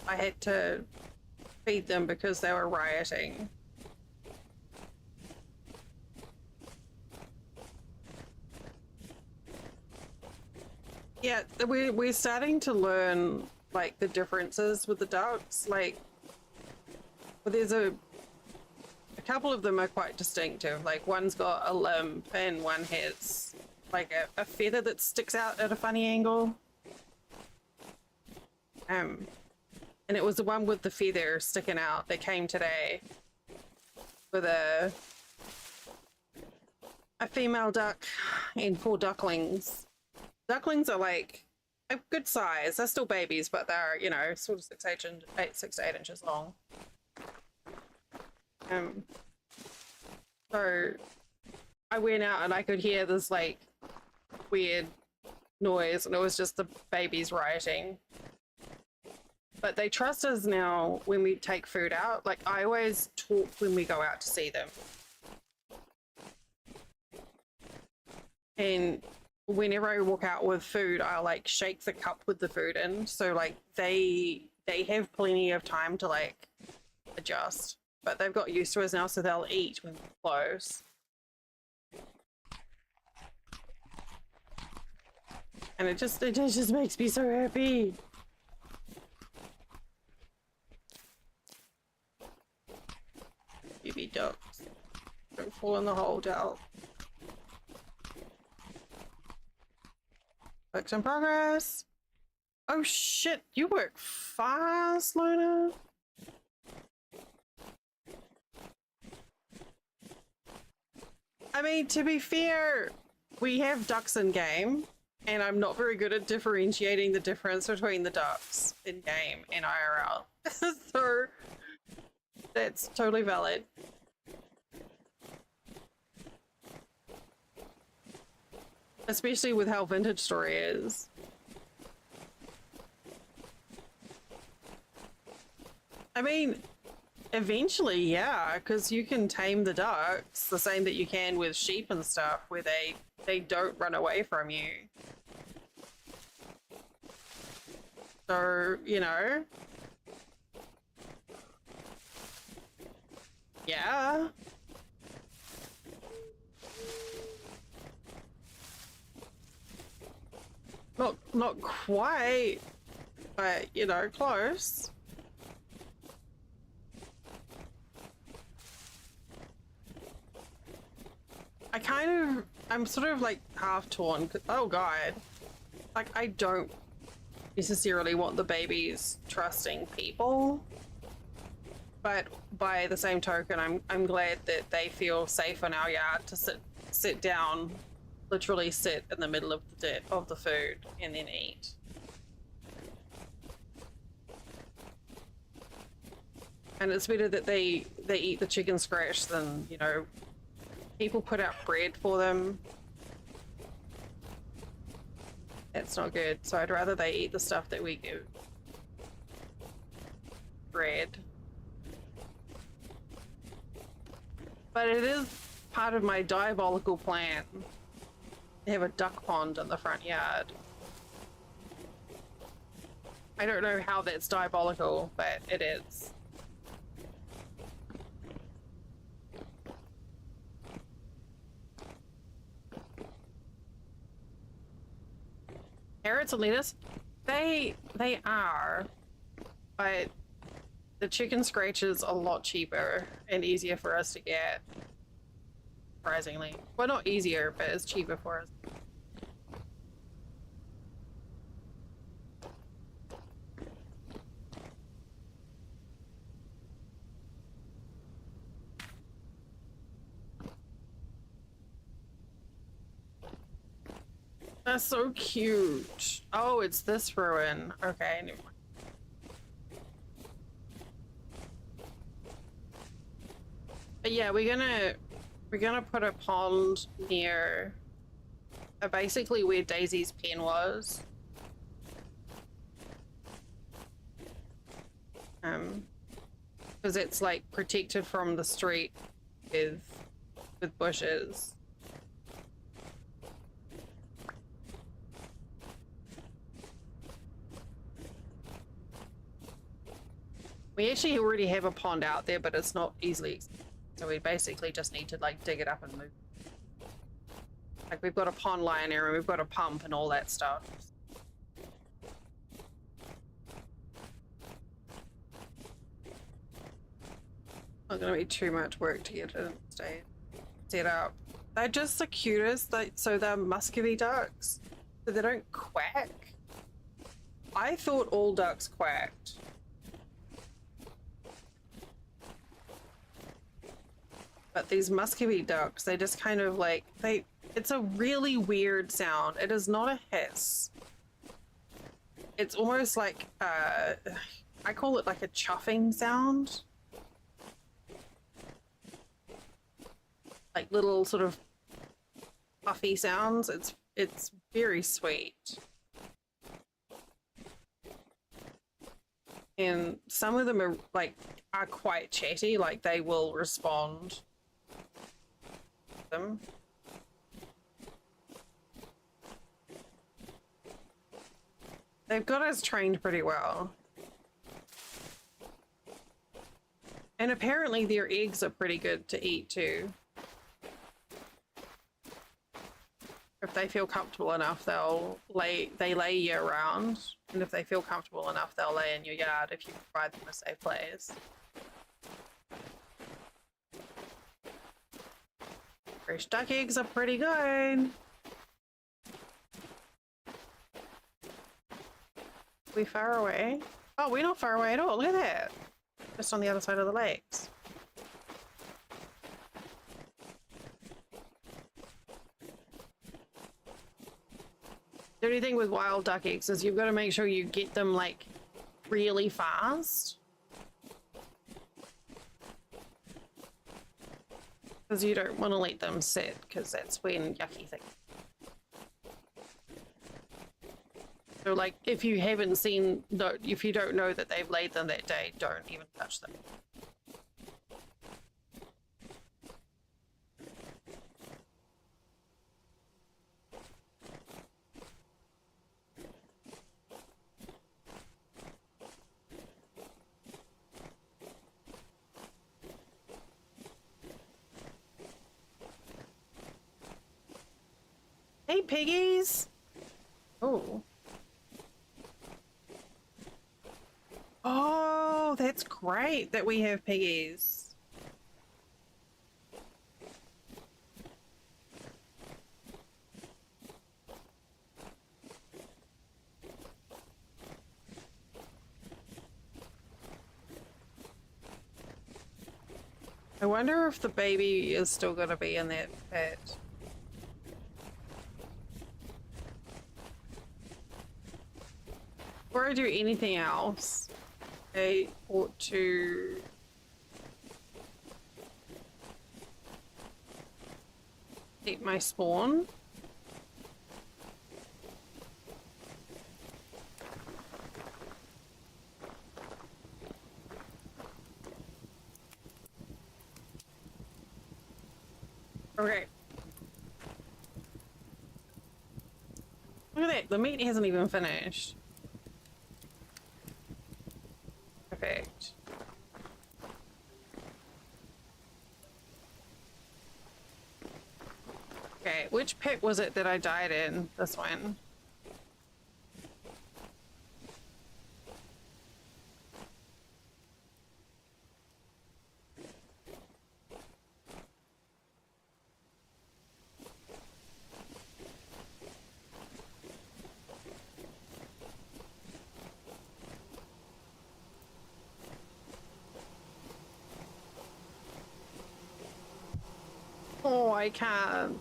had to feed them because they were rioting. Yeah, we're starting to learn like the differences with the ducks. Like, well, there's a couple of them are quite distinctive. Like one's got a limp and one has like a feather that sticks out at a funny angle. And it was the one with the feather sticking out that came today with a female duck and 4 ducklings. Ducklings are like a good size. They're still babies, but they're, you know, sort of 6 to 8 inches long. So I went out and I could hear this like weird noise, and it was just the babies rioting. But they trust us now when we take food out. Like, I always talk when we go out to see them. And whenever I walk out with food, I'll like shake the cup with the food in. So like they have plenty of time to like adjust. But they've got used to us now, so they'll eat when we're close. And it just makes me so happy. Baby ducks. Don't fall in the hole, Del. Works in progress. Oh shit, you work fast, Luna. I mean, to be fair, we have ducks in game, and I'm not very good at differentiating the difference between the ducks in game and IRL. So that's totally valid. Especially with how Vintage Story is. I mean, eventually, yeah, because you can tame the ducks the same that you can with sheep and stuff, where they don't run away from you. So, you know. Yeah. Not quite, but you know, close. I'm sort of like half torn. Oh god. Like, I don't necessarily want the babies trusting people. But by the same token, I'm glad that they feel safe in our yard to sit down, literally sit in the middle of the food and then eat. And it's better that they eat the chicken scratch than, you know, people put out bread for them. That's not good. So I'd rather they eat the stuff that we give. Bread. But it is part of my diabolical plan to have a duck pond in the front yard. I don't know how that's diabolical, but it is. Carrots and lettuce, they are, but the chicken scratch is a lot cheaper and easier for us to get, surprisingly. Well, not easier, but it's cheaper for us. That's so cute. Oh, it's this ruin. Okay, never mind. But yeah, we're gonna put a pond near basically where Daisy's pen was. Because it's like protected from the street with bushes. We actually already have a pond out there, but it's not easily, so we basically just need to like dig it up and move. Like, we've got a pond liner and we've got a pump and all that stuff. Not gonna be too much work to get it set up. They're just the cutest. So they're Muscovy ducks, so they don't quack. I thought all ducks quacked. But these Muscovy ducks, they just kind of like, it's a really weird sound. It is not a hiss. It's almost like, I call it like a chuffing sound. Like little sort of puffy sounds. It's Very sweet. And some of them are quite chatty, like they will respond to them. They've got us trained pretty well. And apparently their eggs are pretty good to eat too. If they feel comfortable enough, they lay year round. And if they feel comfortable enough, they'll lay in your yard if you provide them a safe place. Fresh duck eggs are pretty good. We far away? Oh, we're not far away at all. Look at that. Just on the other side of the lakes. The only thing with wild duck eggs is you've got to make sure you get them like really fast. Because you don't want to let them sit, because that's when yucky things. So like if you haven't seen, if you don't know that they've laid them that day, don't even touch them. Hey, piggies! Oh. Oh, that's great that we have piggies. I wonder if the baby is still going to be in that pit. Before I do anything else, I ought to eat my spawn. Okay. Look at that, the meat hasn't even finished. Perfect. Okay, which pit was it that I died in? This one. Oh, I can't.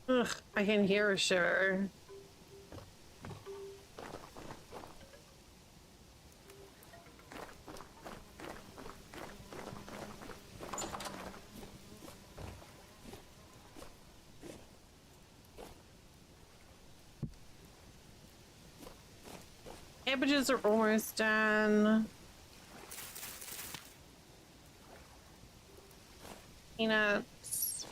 Ugh, I can hear a shiver. Cabbages are almost done. Peanuts.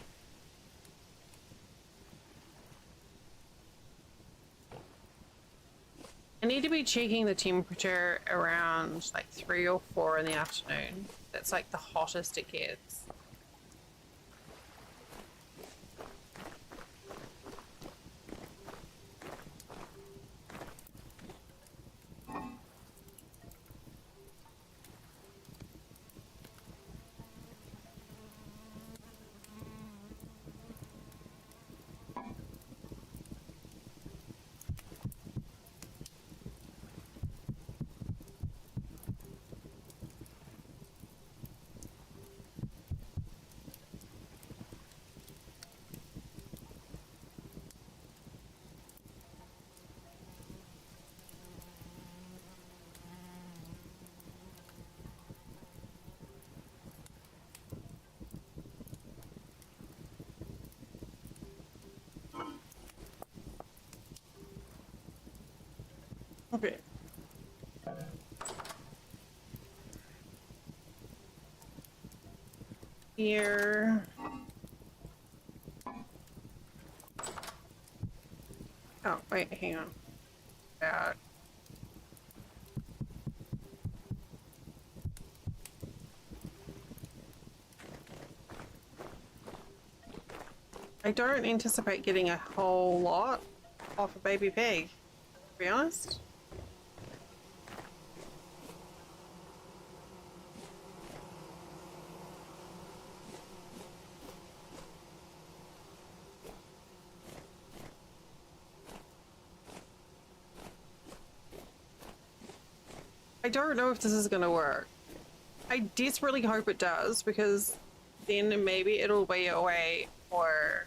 I need to be checking the temperature around like 3 or 4 in the afternoon. That's like the hottest it gets. Okay. Here. Oh, wait, hang on. That. I don't anticipate getting a whole lot off a baby pig, to be honest. I don't know if this is gonna work. I desperately hope it does, because then maybe it'll be a way for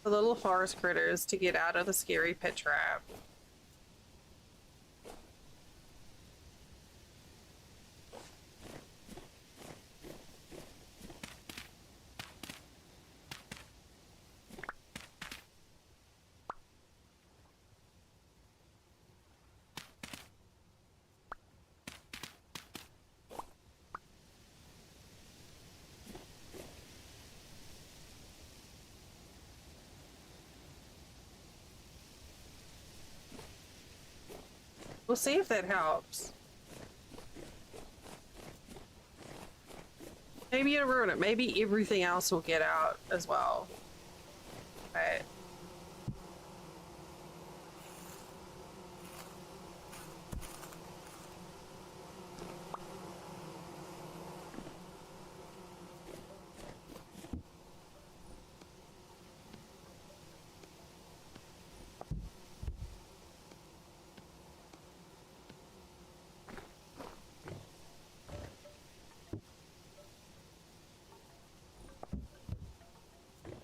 the little forest critters to get out of the scary pit trap. We'll see if that helps. Maybe it'll ruin it. Maybe everything else will get out as well. But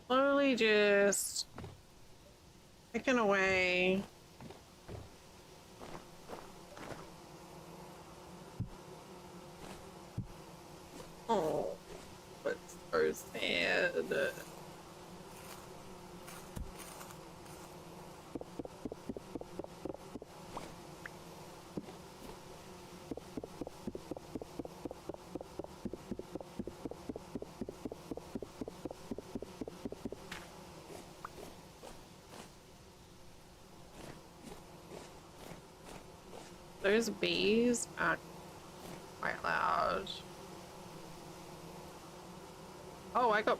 slowly just picking away. Oh, what's so sad? Those bees are quite loud. Oh, I got...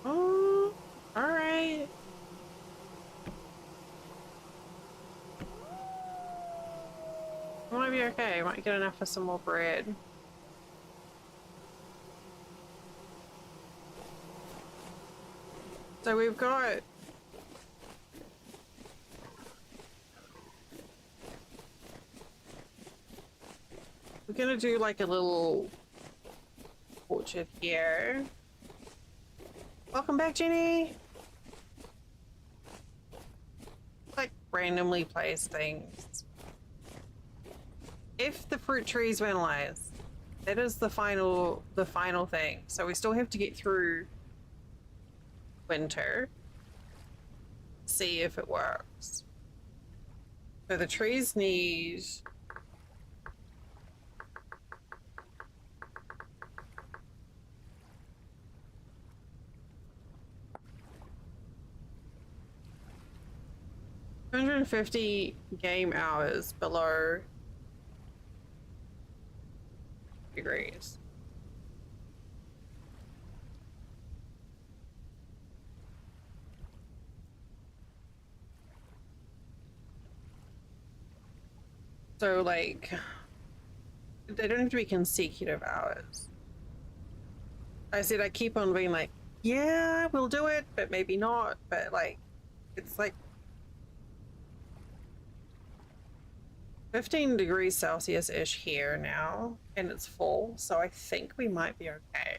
Oh, alright. I might be okay. I might get enough for some more bread. So we've got... We're gonna do like a little orchard here. Welcome back, Jenny! Like randomly placed things. If the fruit trees vandalize, that is the final thing. So we still have to get through winter. See if it works. So the trees need... $250 game hours below degrees. So like, they don't have to be consecutive hours. I said I keep on being like, yeah, we'll do it, but maybe not. But like, it's like 15 degrees Celsius-ish here now, and it's full, so I think we might be okay.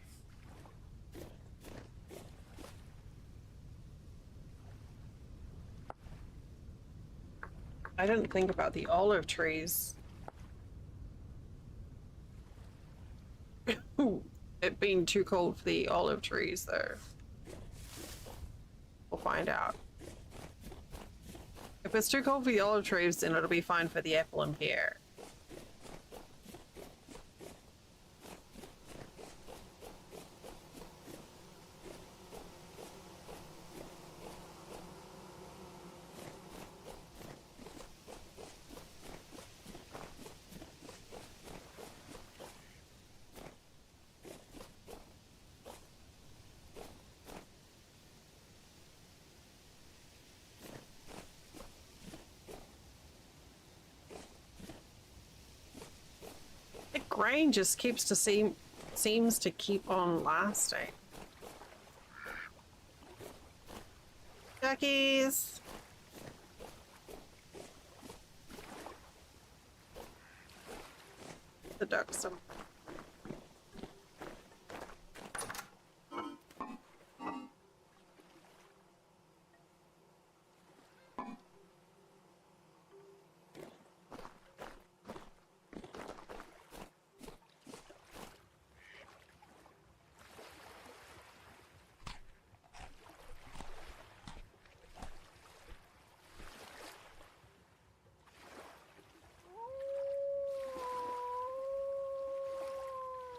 I didn't think about the olive trees. It being too cold for the olive trees, though. We'll find out. If it's too cold for the olive trees, then it'll be fine for the apple and pear. Rain just seems to keep on lasting. Duckies! The ducks are...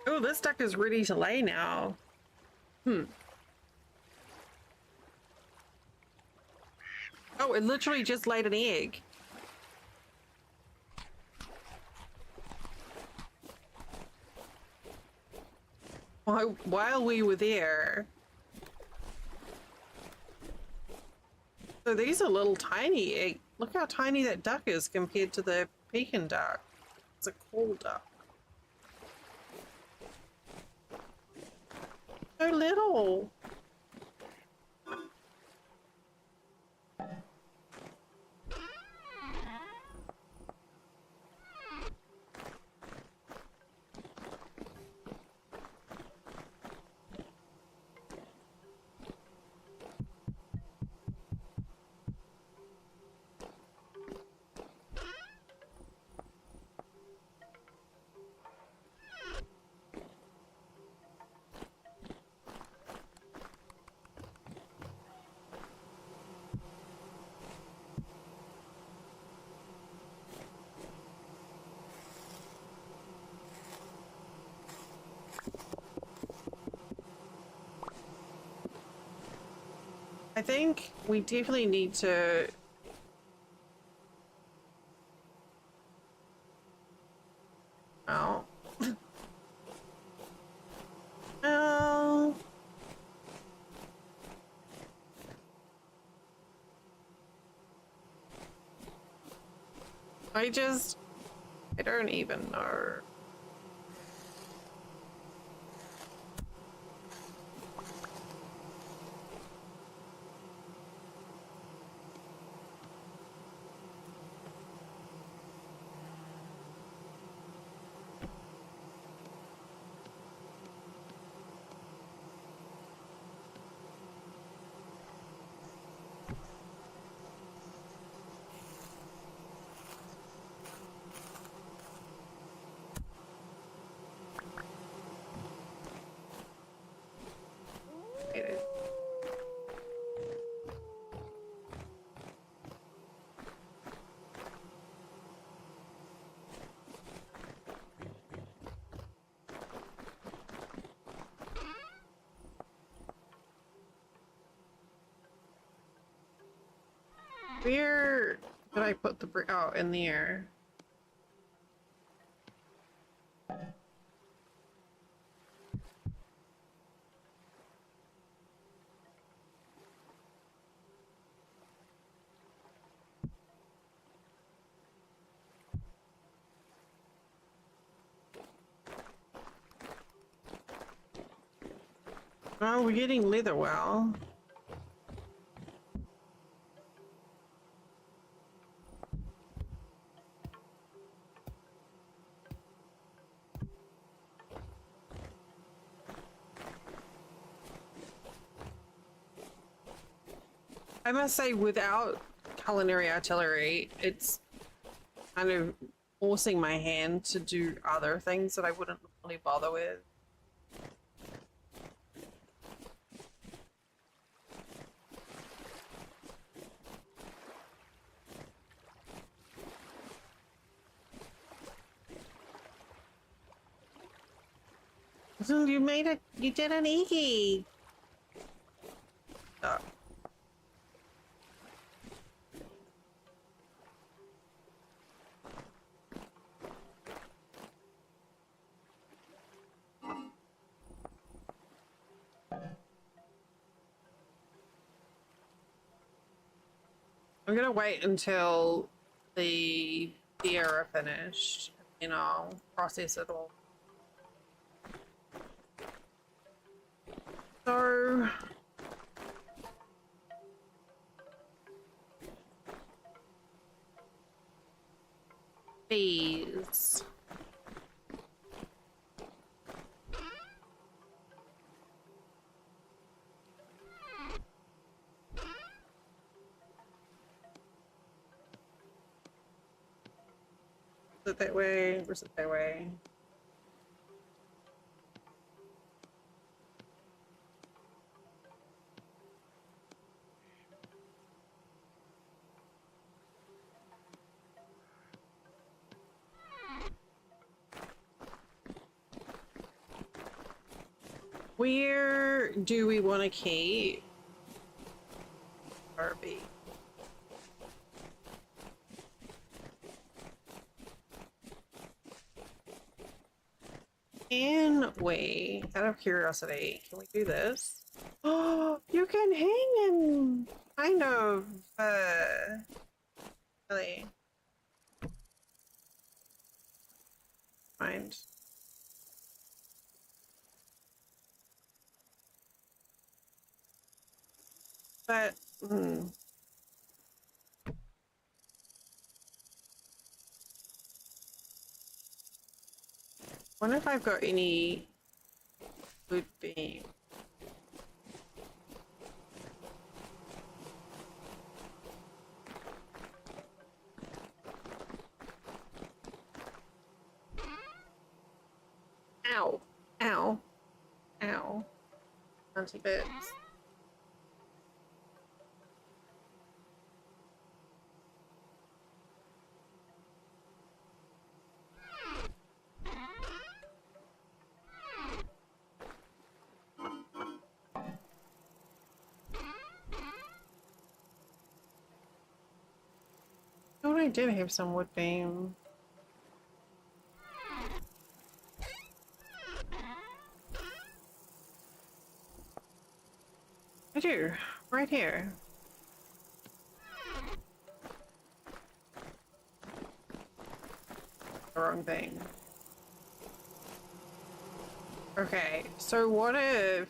Oh, this duck is ready to lay now. Oh, it literally just laid an egg. While we were there. So these are little tiny egg. Look how tiny that duck is compared to the Pekin duck. It's a cool duck. So little. I think we definitely need to... Oh. Oh. I don't even know. Where did I put the brick? Oh, in the air. Oh, we're getting leather well. I must say, without culinary artillery, it's kind of forcing my hand to do other things that I wouldn't really bother with. So you made it. You did an Iggy. Oh. I'm gonna wait until the beer are finished, and I'll process it all. So these. Is it that way? Or is it that way? Where do we want to keep Barbie? Can we, out of curiosity, can we do this? Oh, you can hang him! Kind of, really. Mind. But, wonder if I've got any wood beam. Ow. Ow. Ow. Anti-bits. Oh, I did have some wood beam. I do. Right here. The wrong thing. Okay, so what if...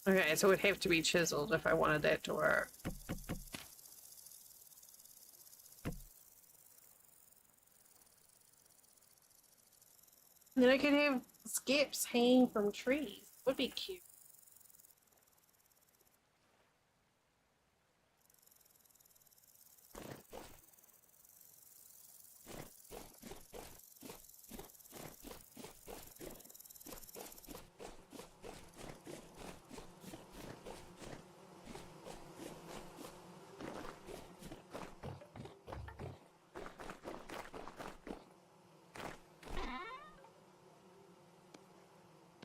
Okay, so it would have to be chiseled if I wanted that to work. And then I could have skips hanging from trees. Would be cute.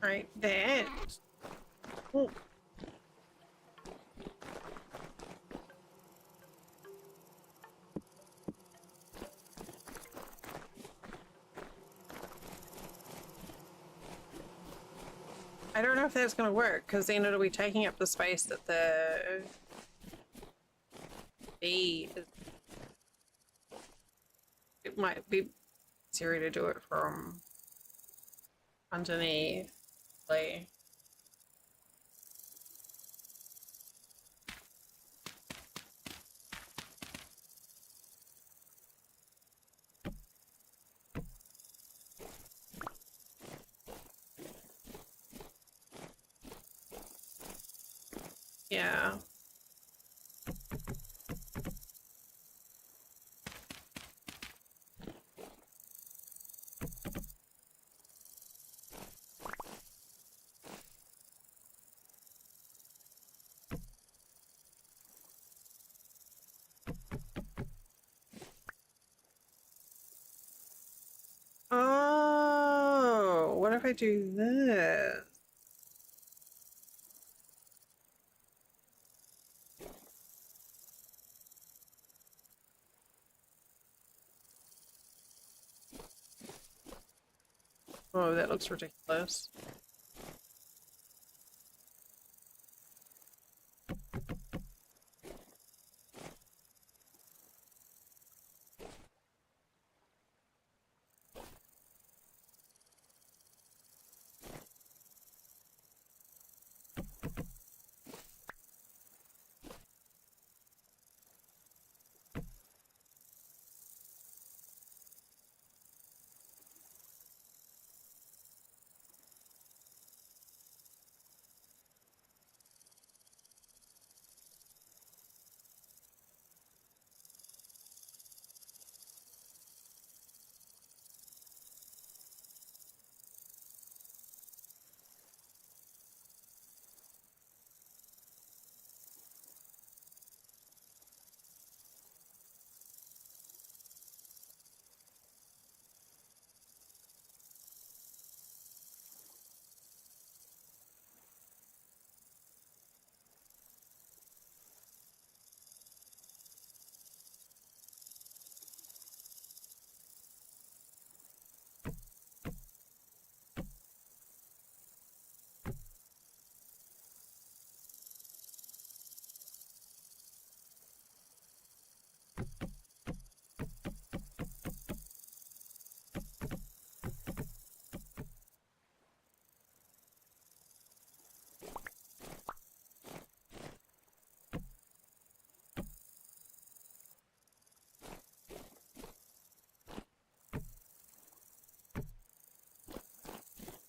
Right, that. Ooh. I don't know if that's going to work, because then it'll be taking up the space that the bee is. It might be easier to do it from underneath. Like, yeah. Oh, what if I do this? Oh, that looks ridiculous.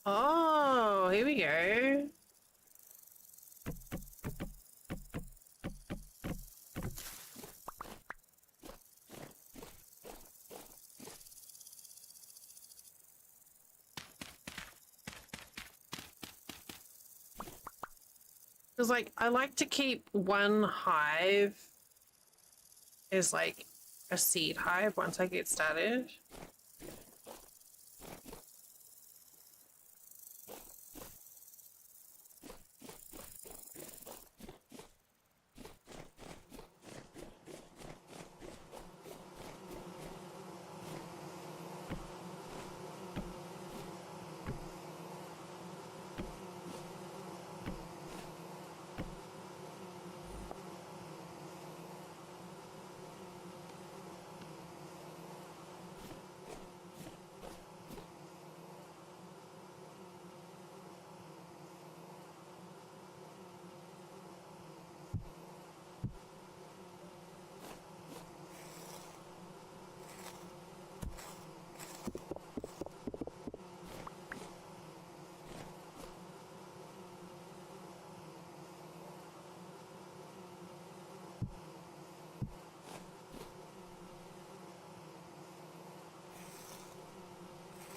Oh, here we go. Because, like, I like to keep one hive as, like, a seed hive once I get started.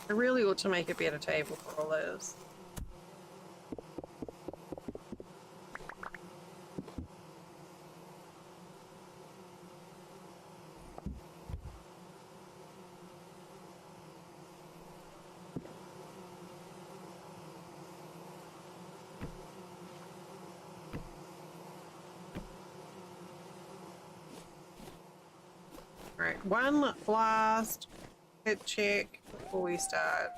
I really ought to make a better table for all this. Alright, one last hit check before we start.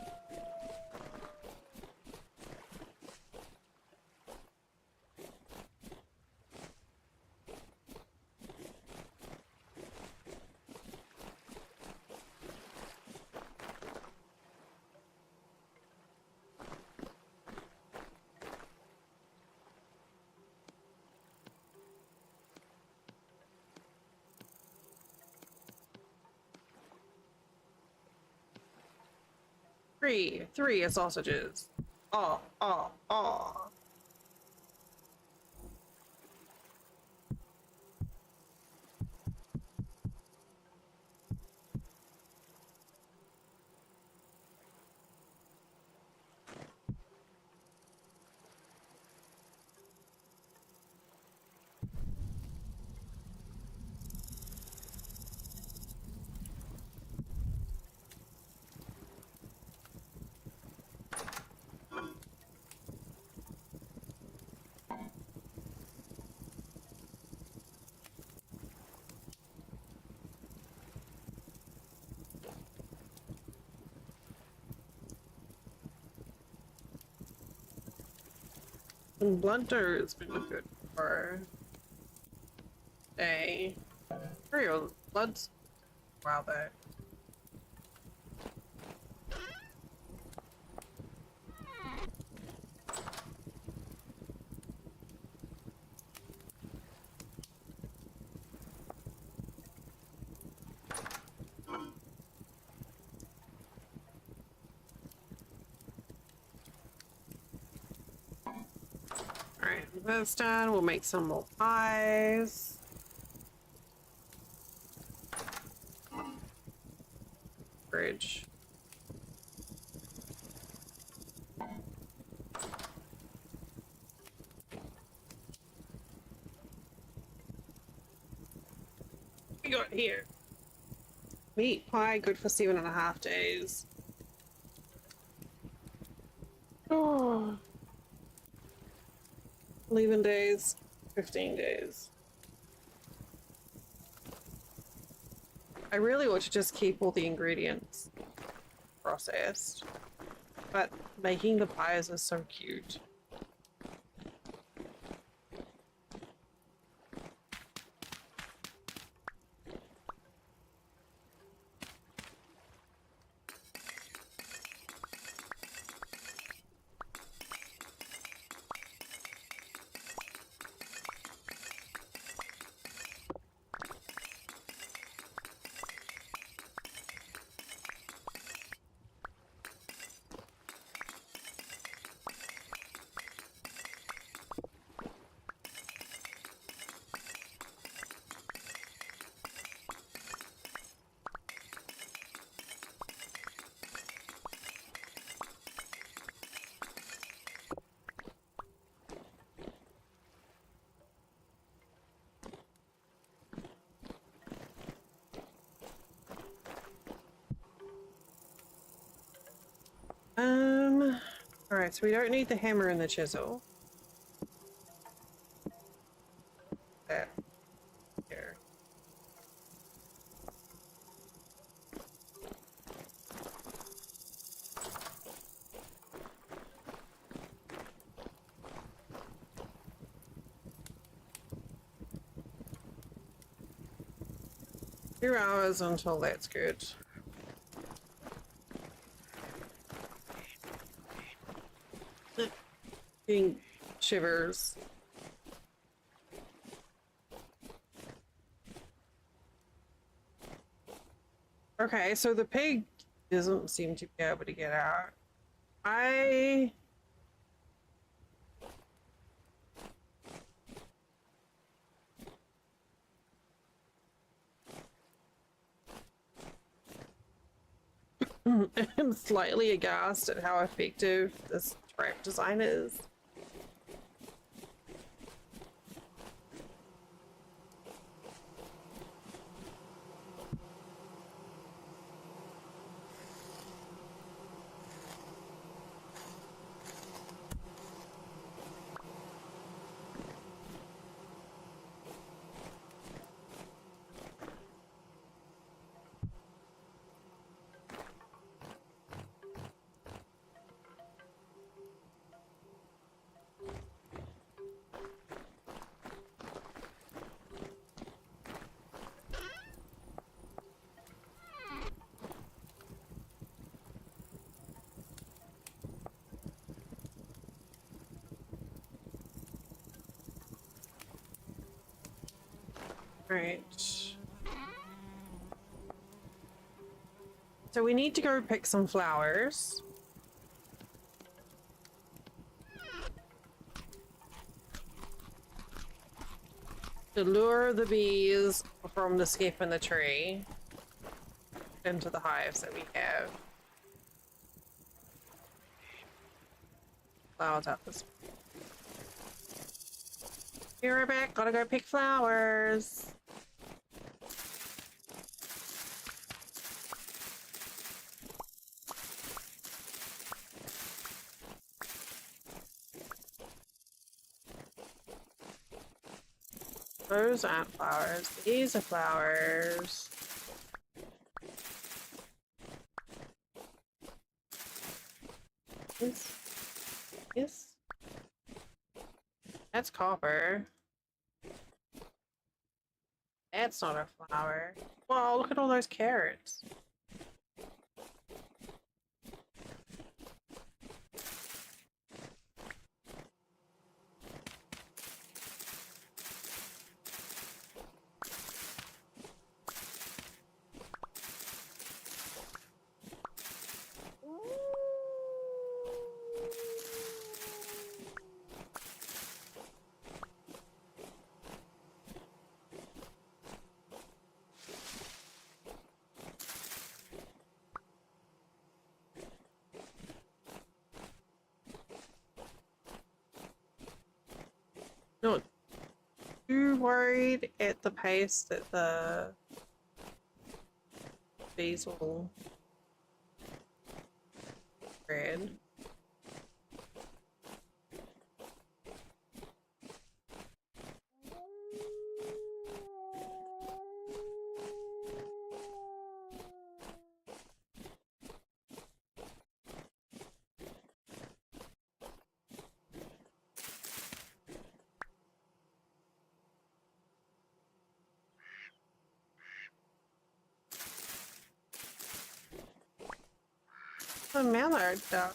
Three are sausages. Oh, oh, oh. And blunter has been good for a real bloods. Wow, there. Alright, that's done. We'll make some more pies. Fridge. We got here. Meat pie, good for 7.5 days. Oh. 11 days, 15 days. I really ought to just keep all the ingredients processed, but making the pies is so cute. Alright, so we don't need the hammer and the chisel. There. Here. Two hours until that's good. Being shivers. Okay, so the pig doesn't seem to be able to get out. I am slightly aghast at how effective this trap design is. Right. So we need to go pick some flowers. To lure the bees from the skip in the tree into the hives that we have. Flowers out this way. Be right back, gotta go pick flowers. Those aren't flowers, these are flowers. Yes. That's copper. That's not a flower. Wow, look at all those carrots. Not too worried at the pace that the bees will spread. A mallard duck.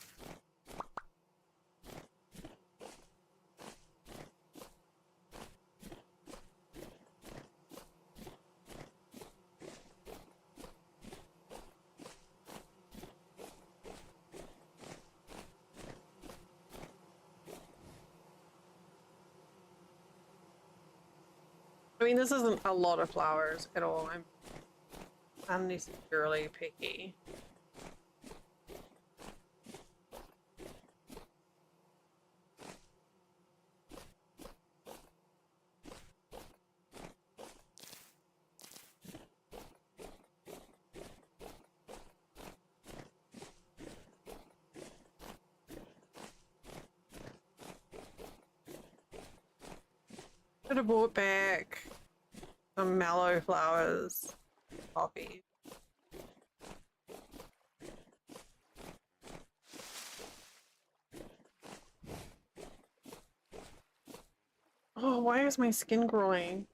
I mean, this isn't a lot of flowers at all. I'm unnecessarily picky. Should have brought back some mallow flowers, poppy. Oh, why is my skin growing?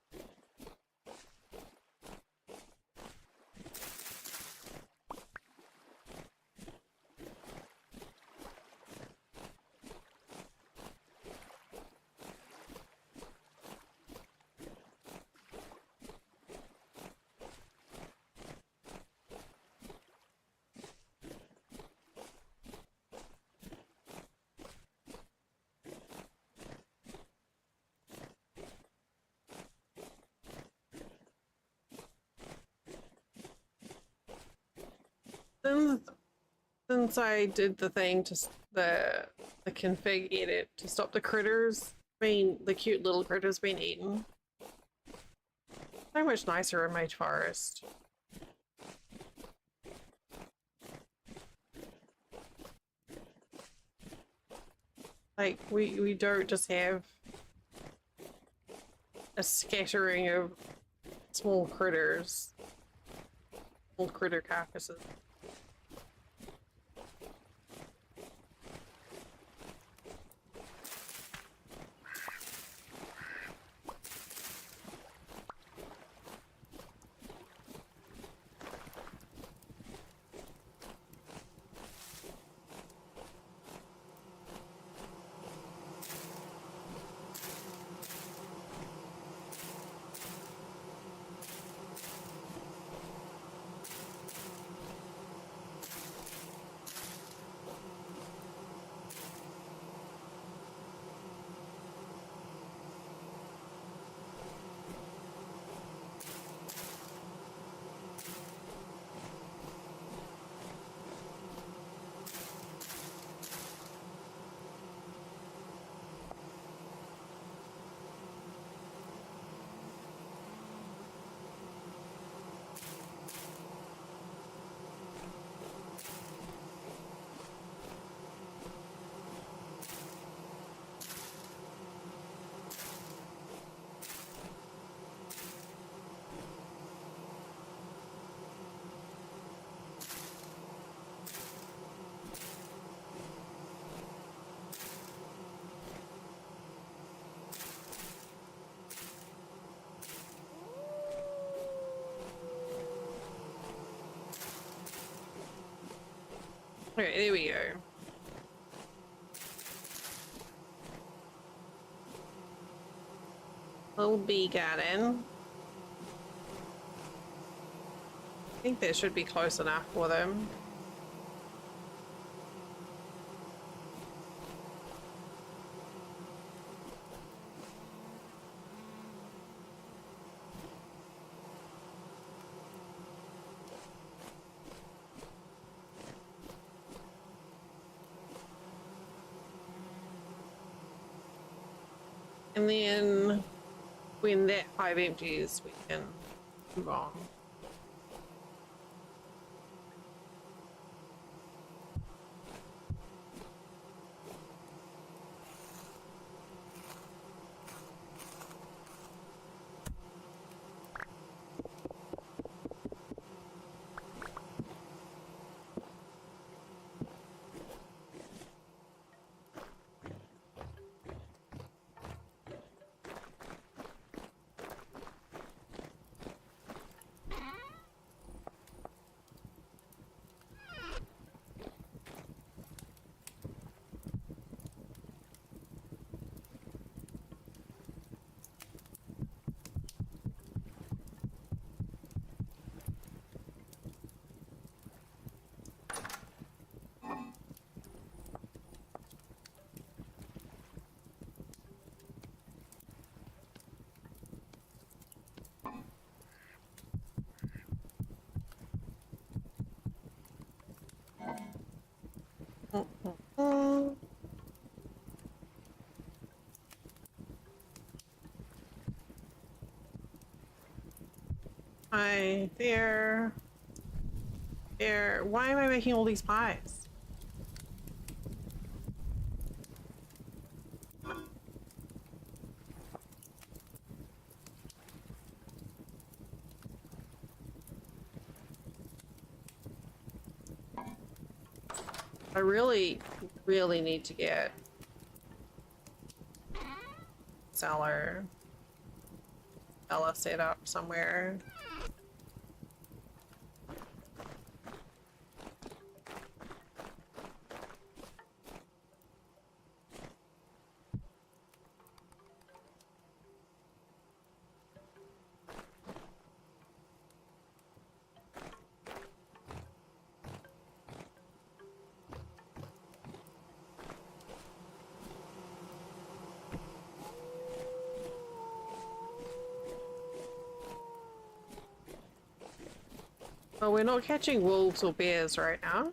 Since I did the thing to the config edit to stop the critters being the cute little critters being eaten, so much nicer in my forest. Like we don't just have a scattering of small critters, small critter carcasses. Okay, there we go. Little bee garden. I think that should be close enough for them. And then when that hive empties, we can move on. Hi, there. There. Why am I making all these pies? I really, really need to get cellar set up somewhere. Well, we're not catching wolves or bears right now.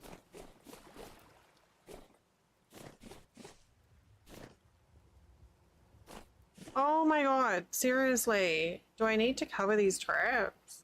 Oh my god, seriously. Do I need to cover these traps?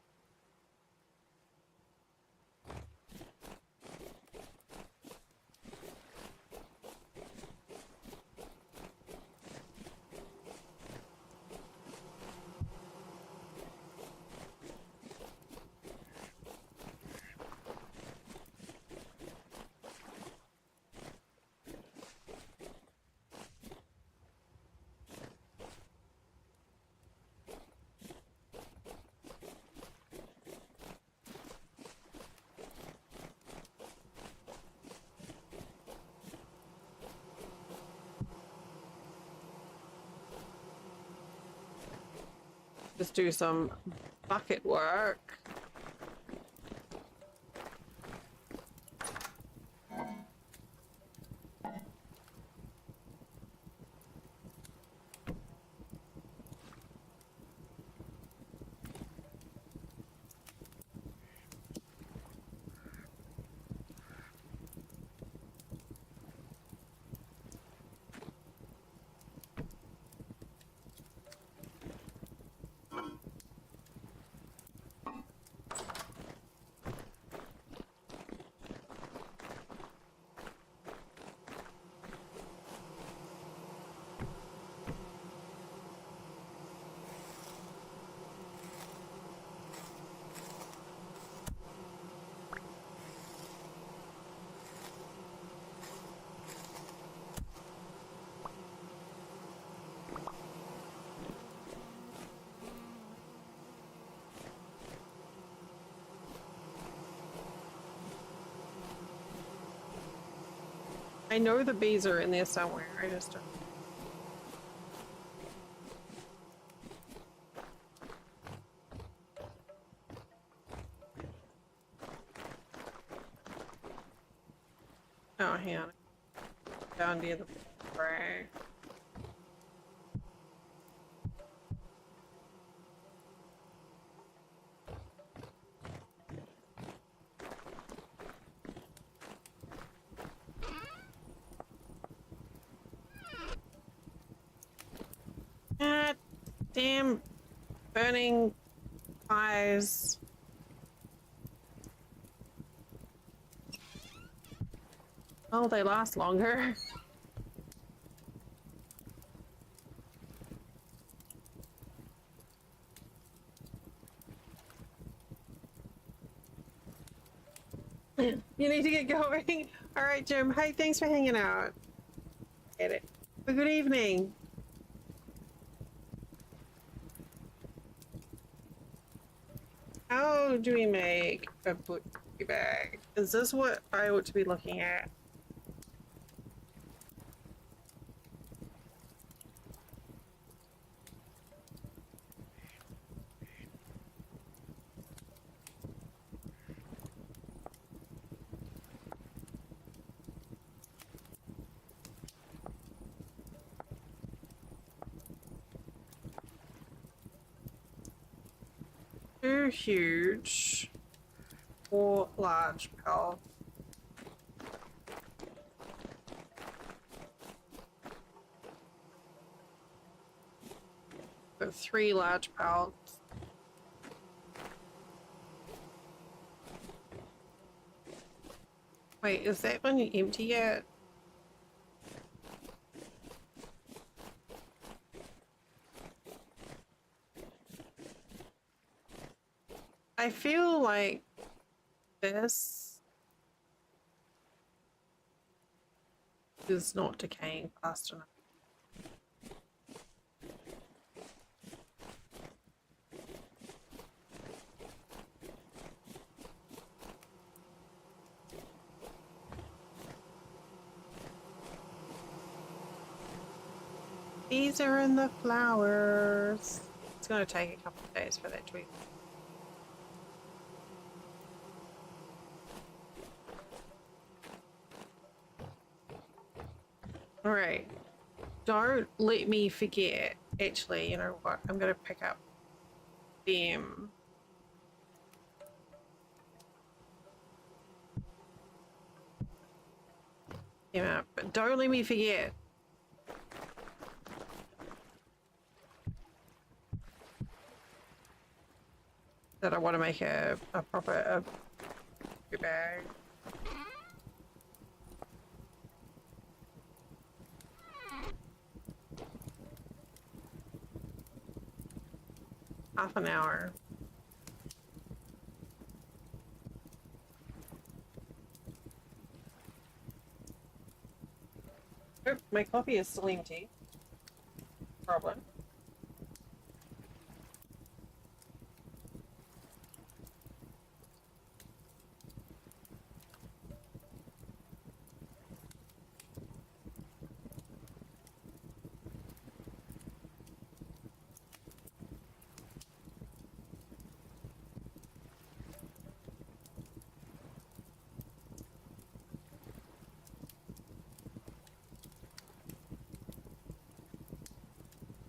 Just do some bucket work. I know the bees are in there somewhere. I just don't. Oh, hang on. Down near the spray. Ah, damn burning eyes. Oh, they last longer. You need to get going. All right, Jim. Hey, thanks for hanging out. Get it. Well, good evening. How do we make a butcher bag? Is this what I ought to be looking at? Too huge or large, pal. Got 3 large pallets. Wait, is that one empty yet? I feel like this is not decaying fast enough. These are in the flowers. It's going to take a couple of days for that to be. All right. Don't let me forget. Actually, you know what? I'm going to pick up them. Yeah, but don't let me forget. That I want to make a proper bag. Half an hour. Oh, my coffee is still empty. Problem.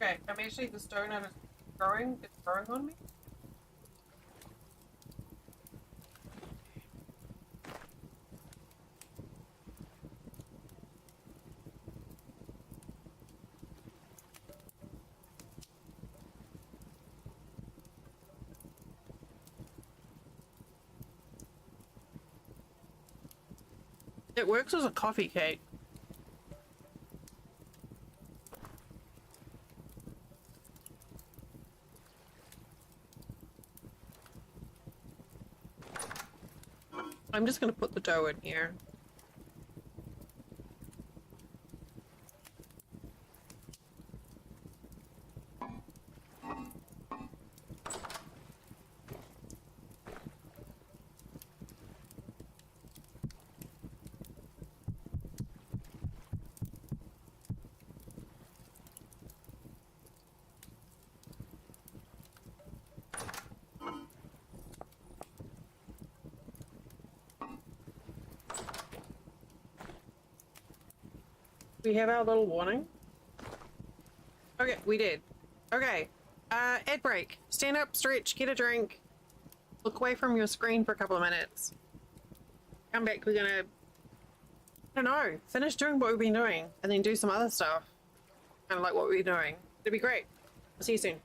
Okay, I'm actually the donut is growing. It's growing on me. It works as a coffee cake. I'm just gonna put the dough in here. We have our little warning. Okay, we did. Okay. Ad break. Stand up, stretch, get a drink. Look away from your screen for a couple of minutes. Come back, we're gonna, I don't know, finish doing what we've been doing and then do some other stuff. Kind of like what we're doing. It'd be great. I'll see you soon.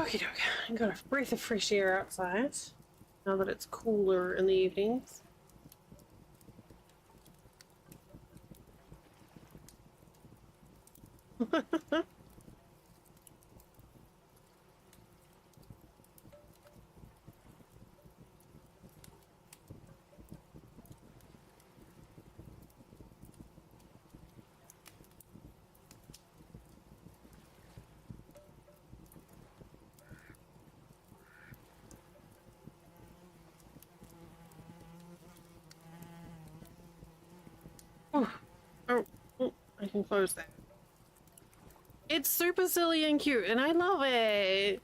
Okie doke. I got a breath of fresh air outside now that it's cooler in the evenings. Oh, I can close that. It's super silly and cute, and I love it.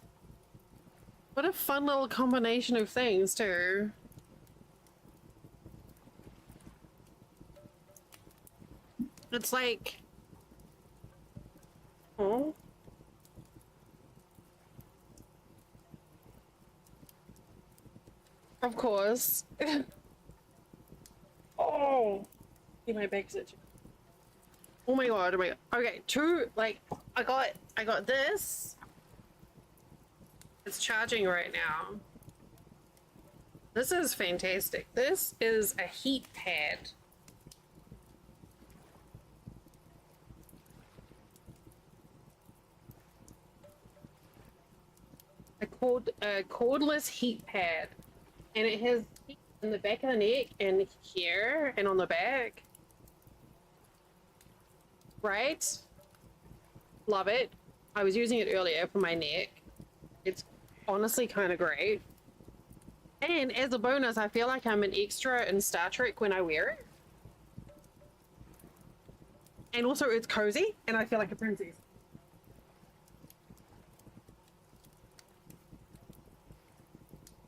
What a fun little combination of things, too. It's like... Oh. Of course. Oh. See my back's itching. Oh my god, oh my god. Okay, like, I got this. It's charging right now. This is fantastic. This is a heat pad. A cordless heat pad. And it has heat in the back of the neck and here and on the back. Right? Love it. I was using it earlier for my neck. It's honestly kind of great. And as a bonus, I feel like I'm an extra in Star Trek when I wear it. And also it's cozy and I feel like a princess.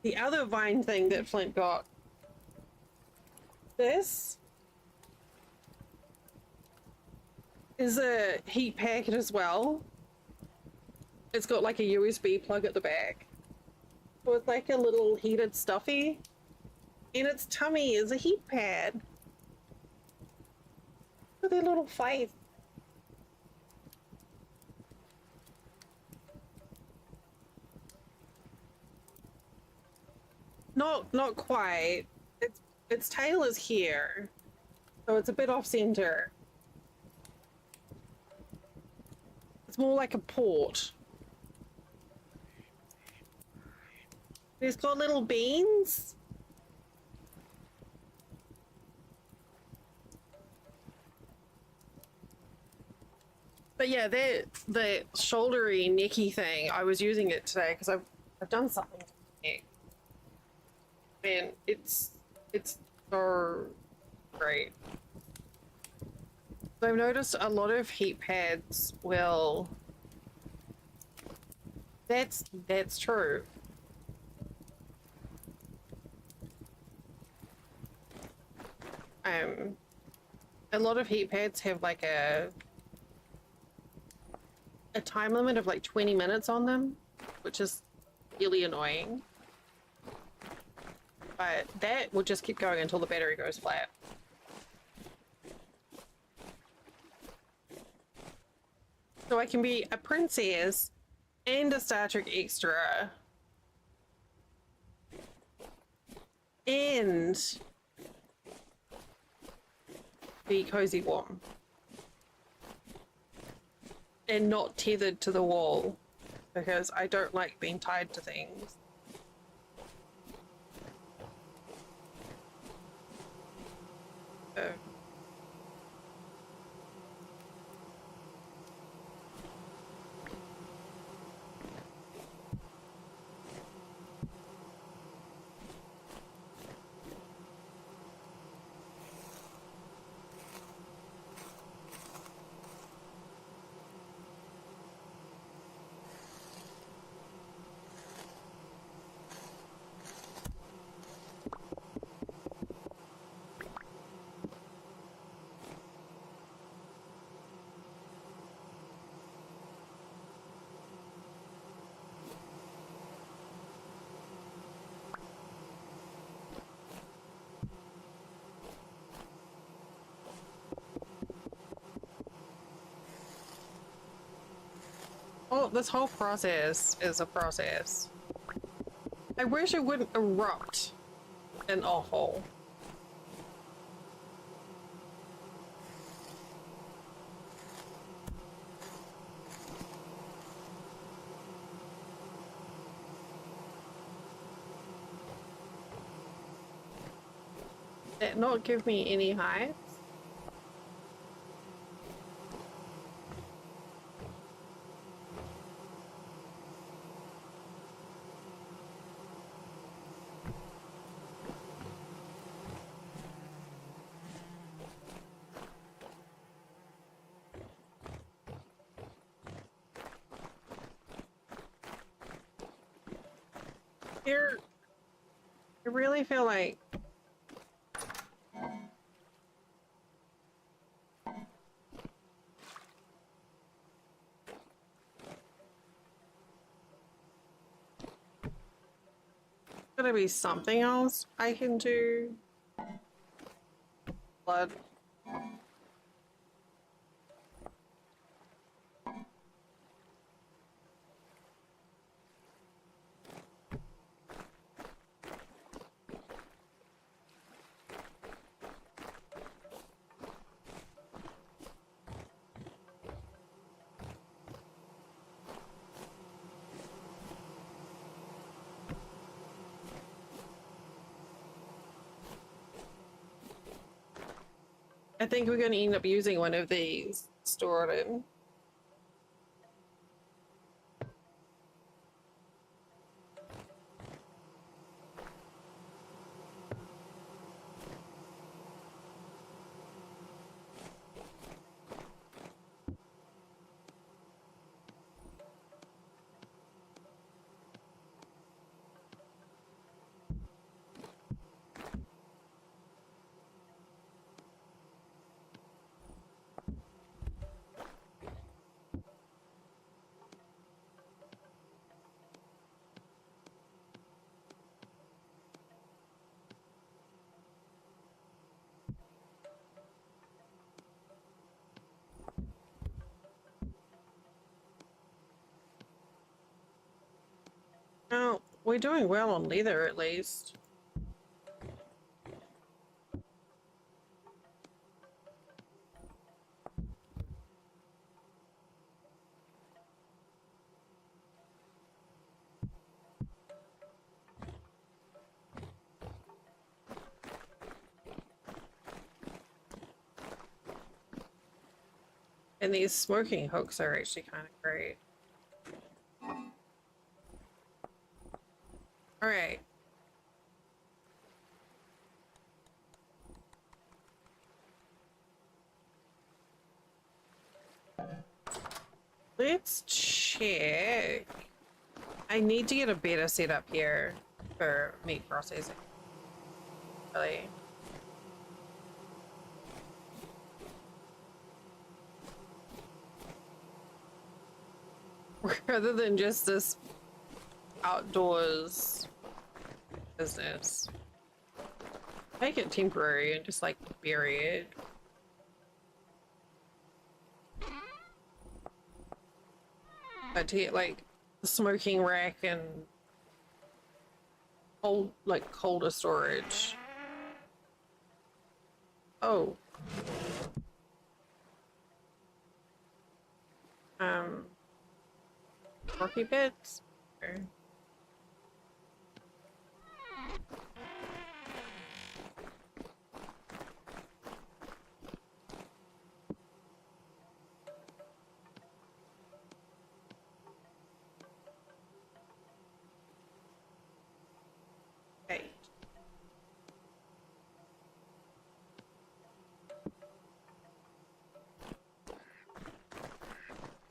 The other Vine thing that Flint got. This is a heat packet as well. It's got like a USB plug at the back. With like a little heated stuffy. And its tummy is a heat pad. With a little face. Not quite. Its tail is here. So it's a bit off center. It's more like a port. It's got little beans. But yeah, the shouldery necky thing, I was using it today because I've done something to my neck. Man, it's so great. So I've noticed a lot of heat pads will... That's true. A lot of heat pads have like a time limit of like 20 minutes on them, which is really annoying. But that will just keep going until the battery goes flat. So I can be a princess and a Star Trek extra. And be cozy warm. And not tethered to the wall. Because I don't like being tied to things. Oh, this whole process is a process. I wish it wouldn't erupt and awful. Did it not give me any height? Here, I really feel like gonna be something else I can do. Blood. I think we're gonna end up using one of these. Store it in. Oh, we're doing well on leather at least. And these smoking hooks are actually kind of great. All right. Let's check. I need to get a better setup here for meat processing. Really. Rather than just this outdoors business. Make it temporary and just like bury it. But to get like the smoking rack and cold, like colder storage. Oh. Rocky bits? Okay. Okay.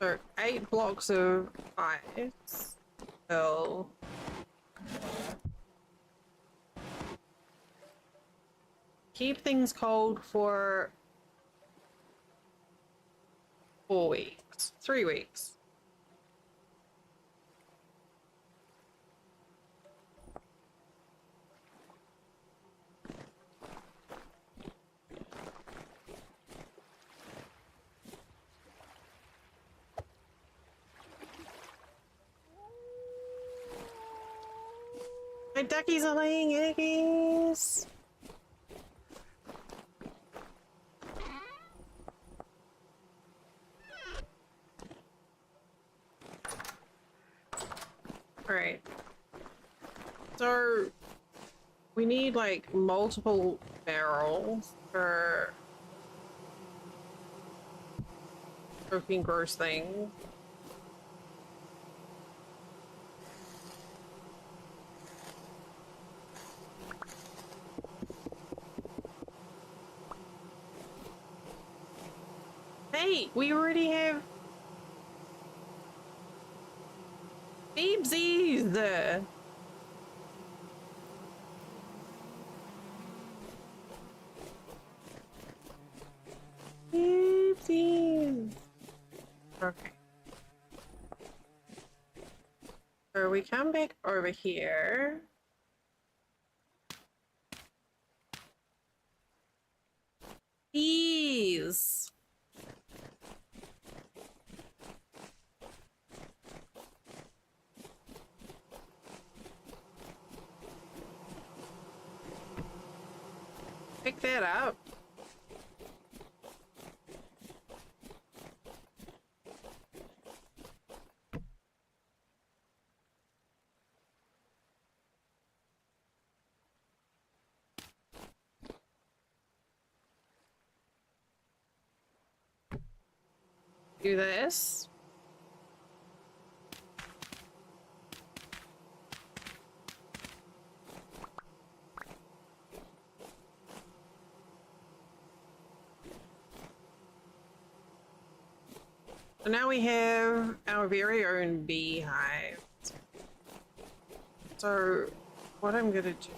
So 8 blocks of ice. Will keep things cold for 4 weeks. 3 weeks. My duckies are laying eggs. Alright. So we need like multiple barrels for cooking gross things. Hey, we already have Beebsies! Beebsies! Okay. So we come back over here. Bees! Pick that up. Do this. So now we have our very own beehive. So what I'm gonna do.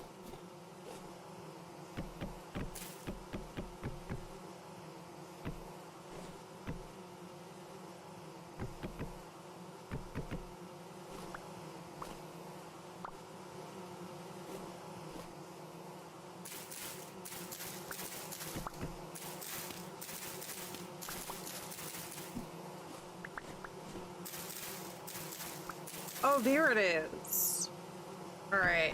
Oh, there it is. All right.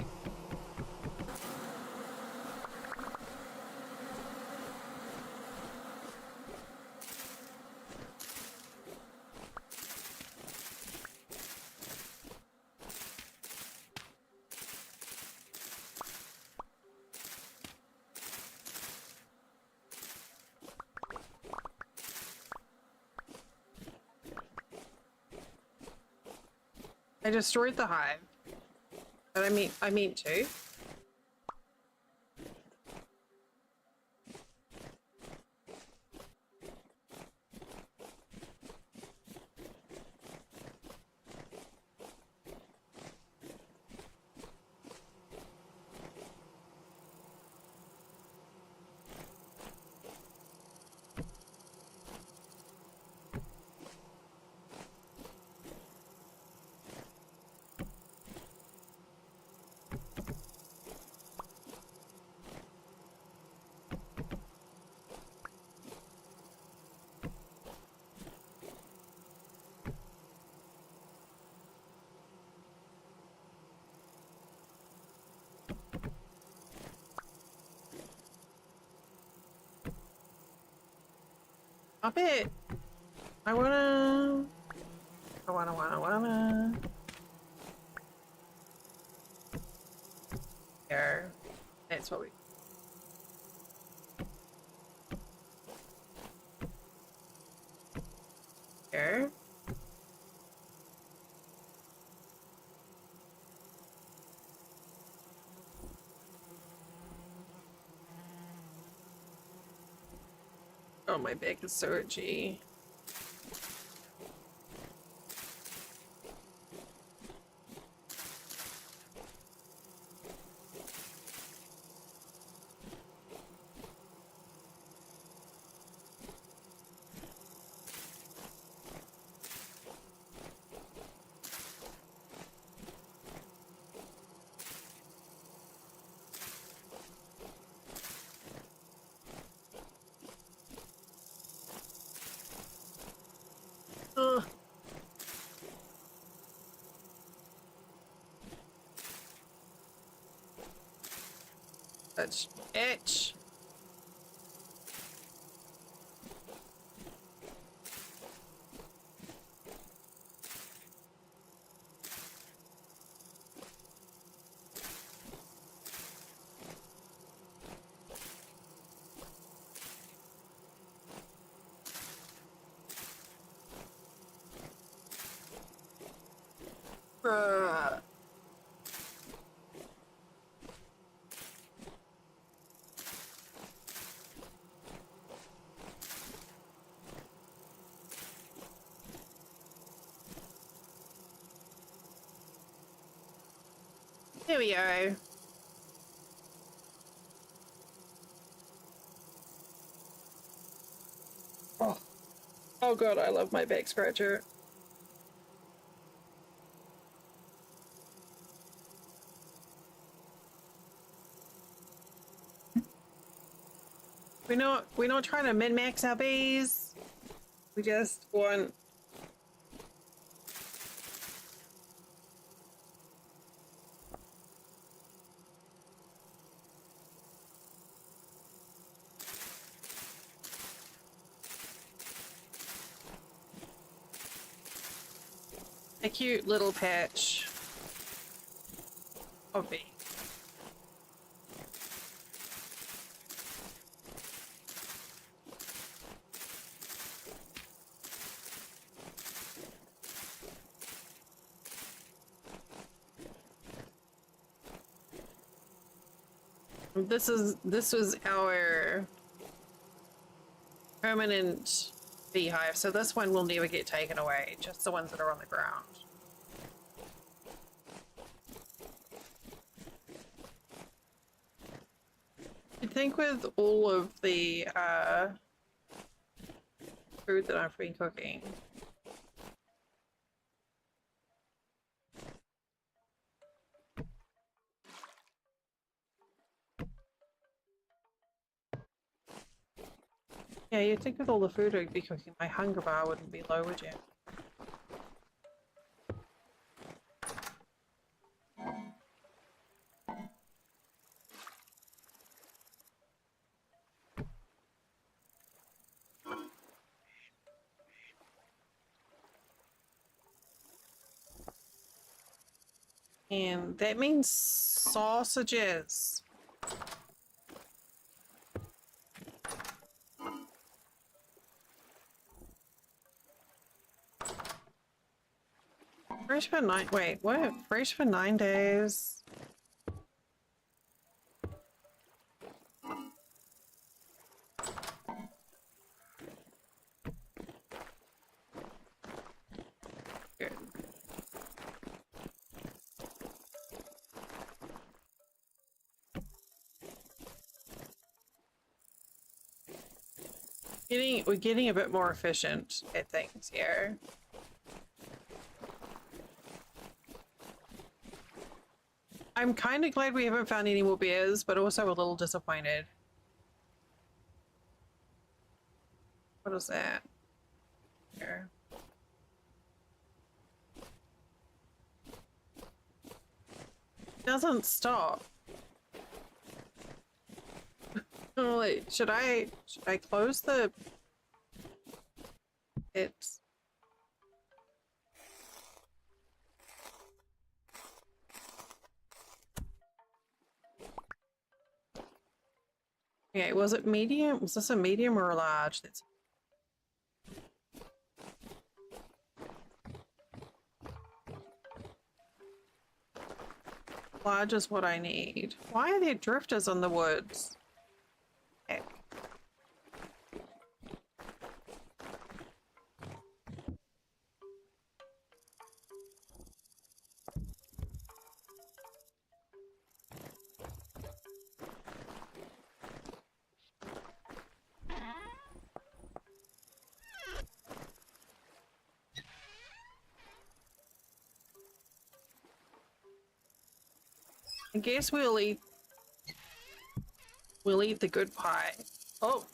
I destroyed the hive. But I mean to. Stop it. I wanna. There. That's what we. There. Oh, my back is so itchy. Such itch. Bruh. Here we go. Oh. Oh god, I love my back scratcher. We're not trying to min-max our bees. We just want a cute little patch of bee. This was our permanent beehive, so this one will never get taken away, just the ones that are on the ground. You'd think with all of the food that I've been cooking. Yeah, you'd think with all the food I'd be cooking, my hunger bar wouldn't be low, would you? And that means sausages. Fresh for 9, wait, what? Fresh for 9 days. Good. We're getting a bit more efficient at things here. I'm kind of glad we haven't found any more bears, but also a little disappointed. What is that? Here. Doesn't stop. Oh, wait, should I close the... It's... Okay, was it medium? Was this a medium or a large? That's... Large is what I need. Why are there drifters in the woods? Heck. I guess we'll eat the good pie. Oh.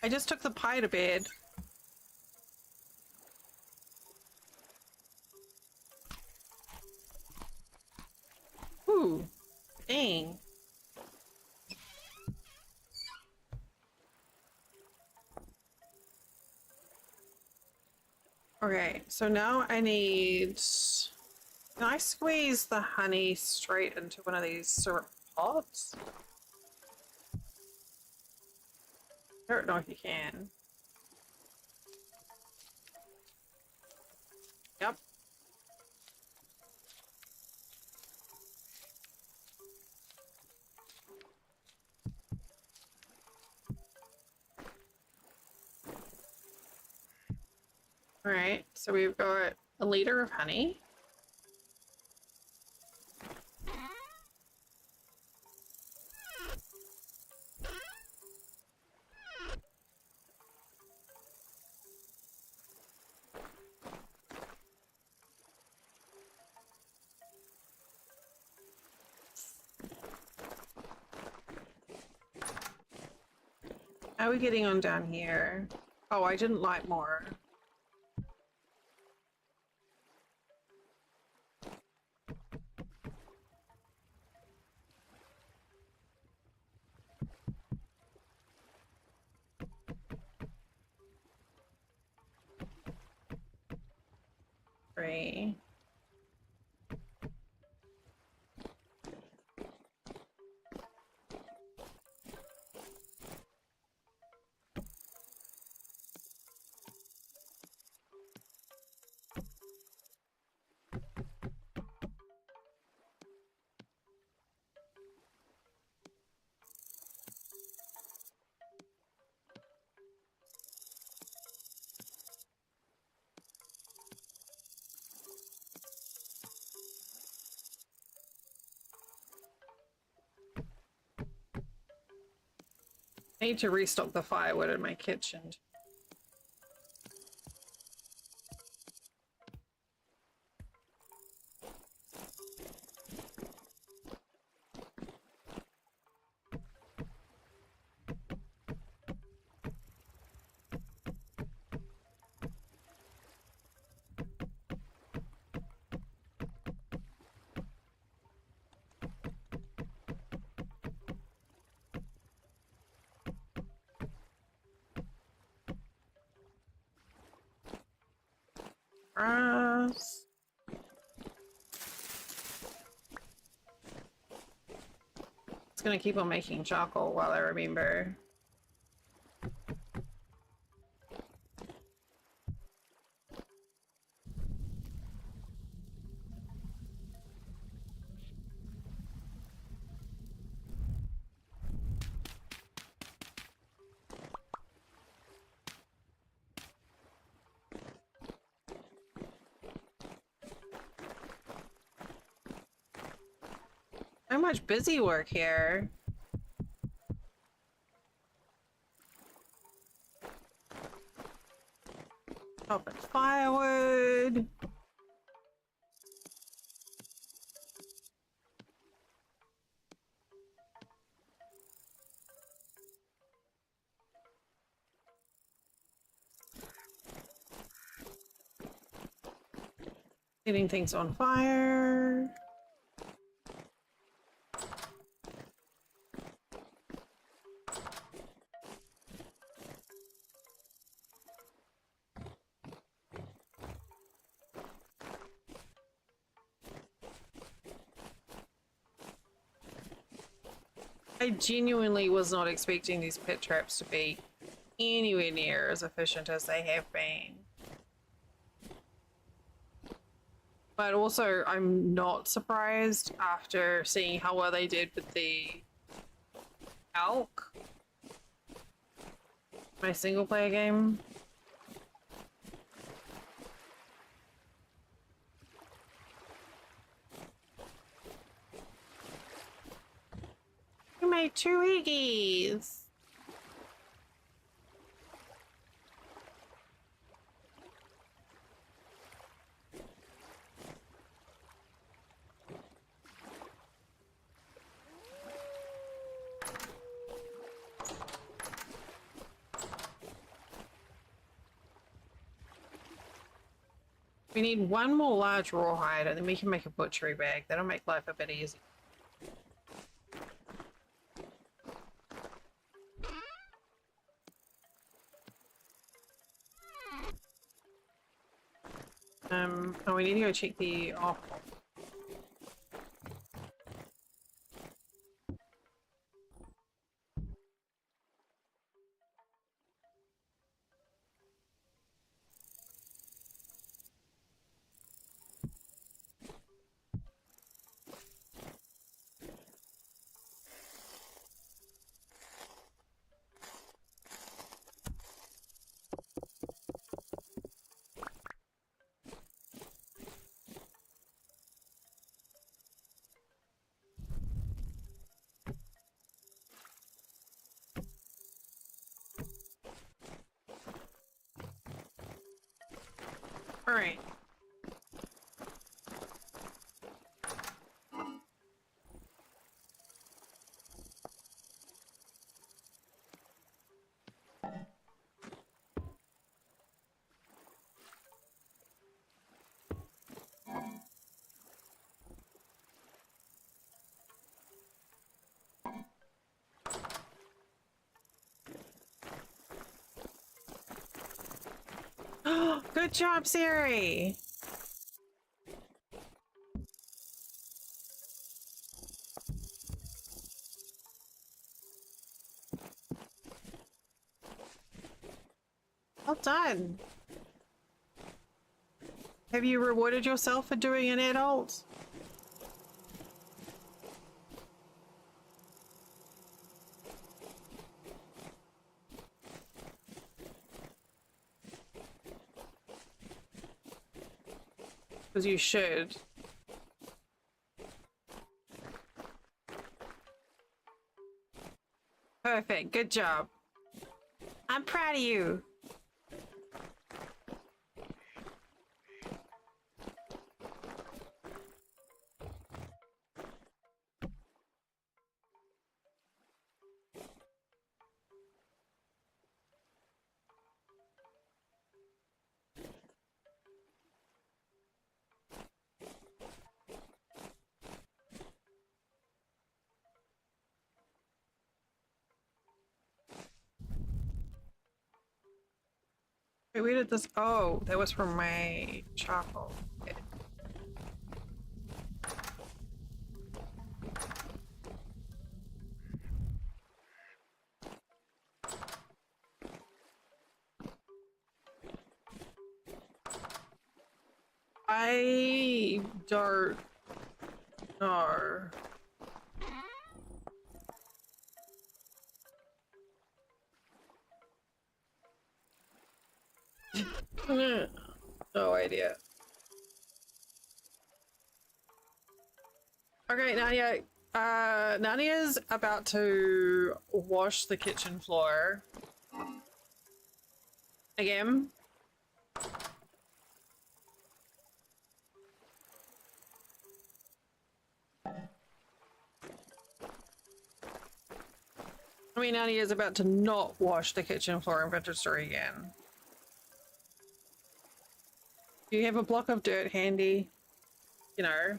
I just took the pie to bed. thing. Okay, so now I need... Can I squeeze the honey straight into one of these syrup pots? I don't know if you can. Yep. Alright, so we've got a liter of honey. How are we getting on down here? Oh, I didn't light more. Three. I need to restock the firewood in my kitchen. Grass. It's gonna keep on making charcoal while I remember. So much busy work here. Chopping firewood. Getting things on fire. I genuinely was not expecting these pit traps to be anywhere near as efficient as they have been. But also, I'm not surprised after seeing how well they did with the elk. My single player game. You made 2 Iggies. We need one more large rawhide and then we can make a butchery bag. That'll make life a bit easier. Oh, we need to go check the off. All right. Good job, Siri. Well done. Have you rewarded yourself for doing an adult? Because you should. Perfect. Good job. I'm proud of you. Wait, where did this? Oh, that was from my charcoal. Okay. I don't know. No idea. Okay, Nadia. Nadia's about to wash the kitchen floor. Again. I mean, Nadia's about to not wash the kitchen floor in Winchester again. Do you have a block of dirt handy? You know.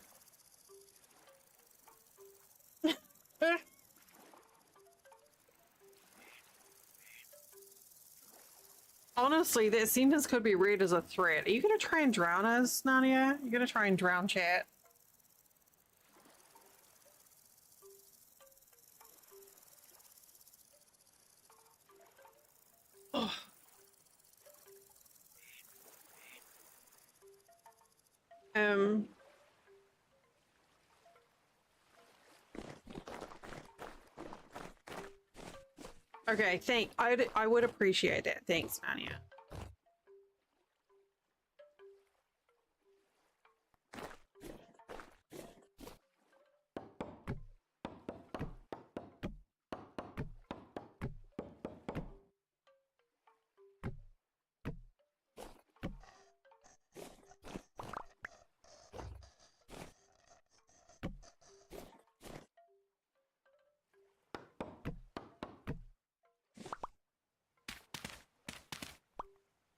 Honestly, that sentence could be read as a threat. Are you gonna try and drown us, Nadia? You're gonna try and drown chat? Oh. Um. Okay, I would appreciate it. Thanks, Nadia.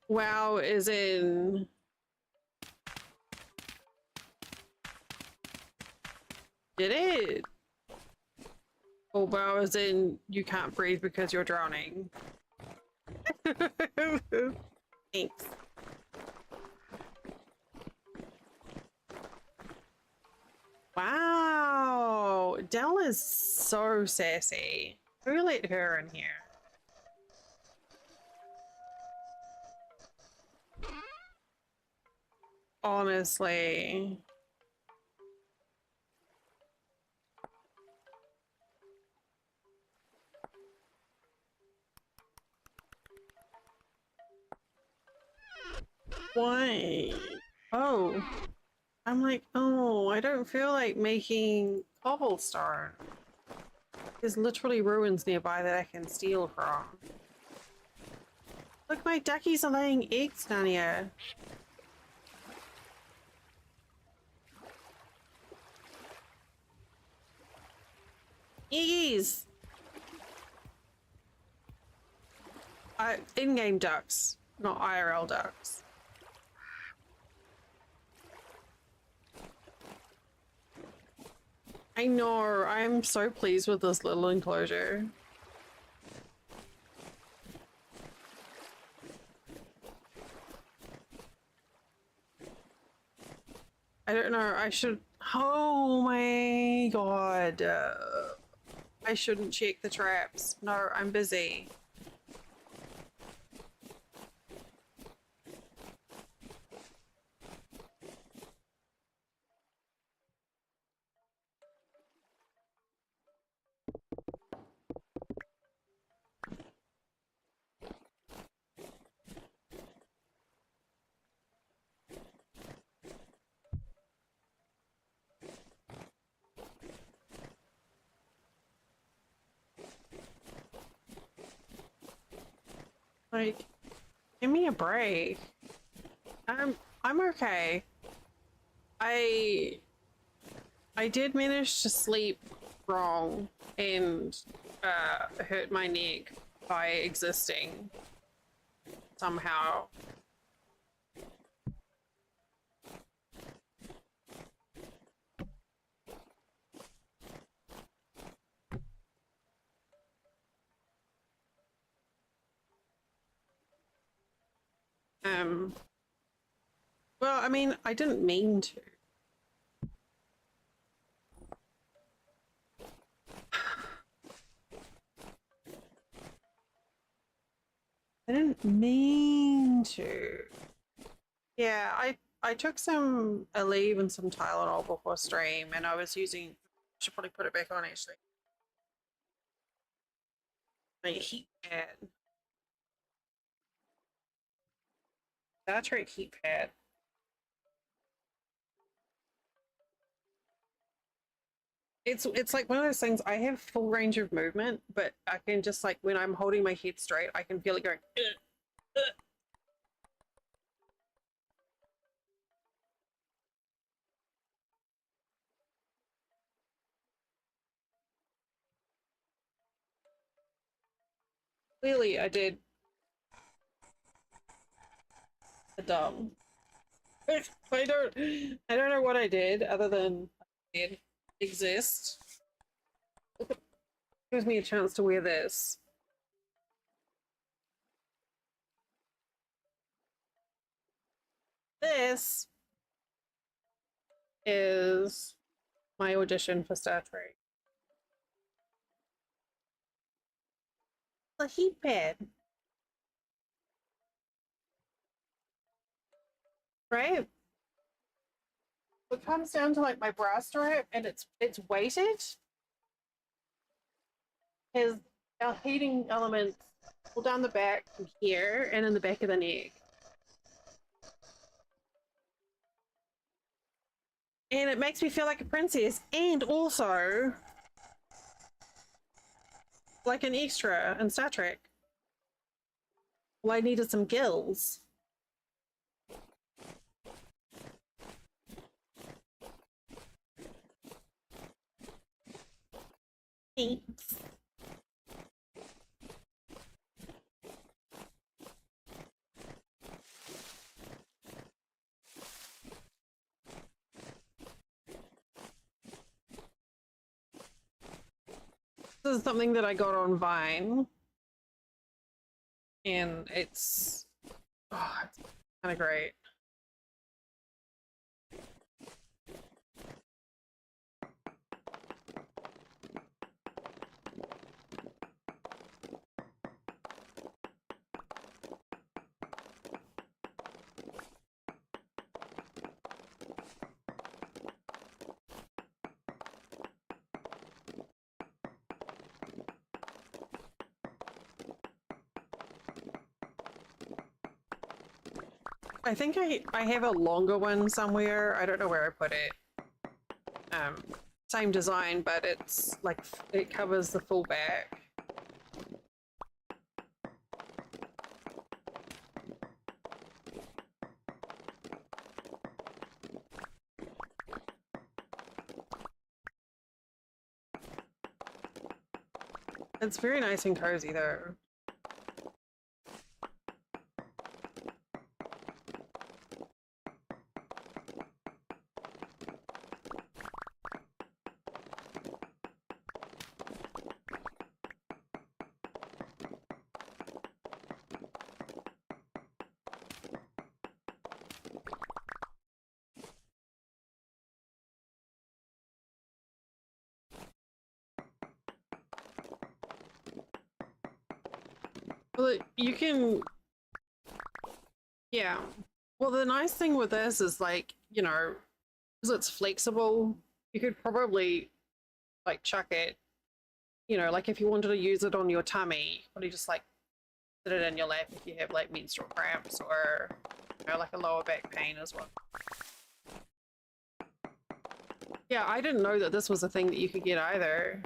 Wow is in... Did it? Oh, wow is in you can't breathe because you're drowning. Thanks. Dell is so sassy. Who let her in here? Honestly. Why? Oh. I'm like, oh, I don't feel like making cobblestone. There's literally ruins nearby that I can steal from. Look, my duckies are laying eggs down here. Eggies! In-game ducks, not IRL ducks. I know, I'm so pleased with this little enclosure. I don't know, I should... Oh my god. I shouldn't check the traps. No, I'm busy. Like, give me a break. I'm okay. I did manage to sleep wrong and hurt my neck by existing somehow. Well, I mean, I didn't mean to. I didn't mean to. Yeah, I took some Aleve and some Tylenol before stream, and I was using. Should probably put it back on actually. My heat pad. Star Trek heat pad. It's like one of those things. I have full range of movement, but I can just like when I'm holding my head straight, I can feel it going. Ugh. Clearly, I did a dumb. I don't know what I did other than I did exist. Gives me a chance to wear this. This is my audition for Star Trek. The heat pad. Right? It comes down to like my bra strap and it's weighted. Has our heating elements pull down the back from here and in the back of the neck. And it makes me feel like a princess and also like an extra in Star Trek. Well, I needed some gills. Thanks. This is something that I got on Vine. And it's kind of great. I think I have a longer one somewhere. I don't know where I put it. Same design, but it's like it covers the full back. It's very nice and cozy though. Well, you can, yeah. Well, the nice thing with this is like, you know, because it's flexible, you could probably like chuck it, you know, like if you wanted to use it on your tummy, or you just like sit it in your lap if you have like menstrual cramps or, you know, like a lower back pain as well. Yeah, I didn't know that this was a thing that you could get either.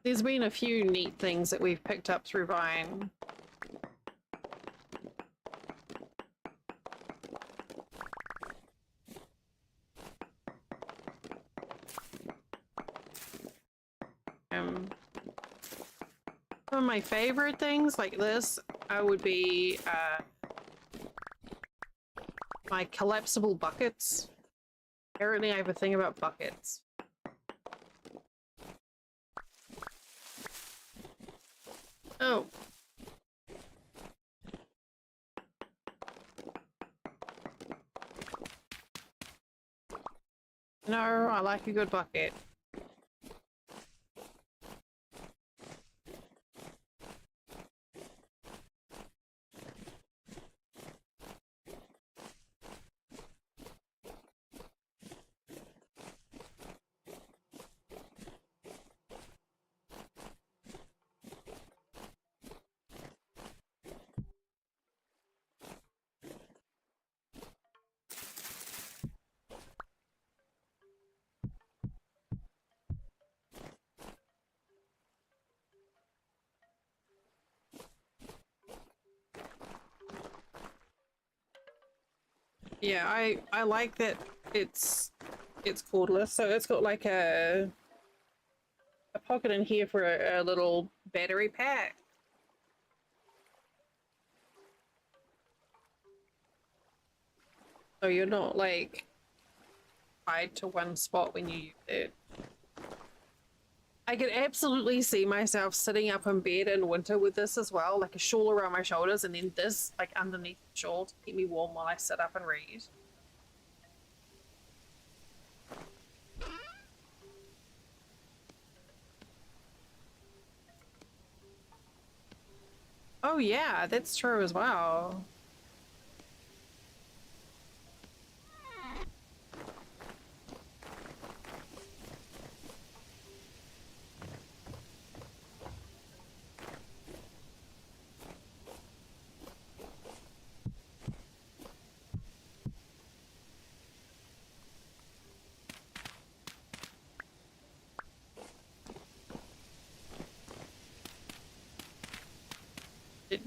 There's been a few neat things that we've picked up through Vine. Some of my favorite things like this would be my collapsible buckets. Apparently I have a thing about buckets. Oh. No, I like a good bucket. Yeah, I like that it's cordless, so it's got like a pocket in here for a little battery pack. So you're not like tied to one spot when you use it. I could absolutely see myself sitting up in bed in winter with this as well, like a shawl around my shoulders and then this like underneath the shawl to keep me warm while I sit up and read. Oh yeah, that's true as well.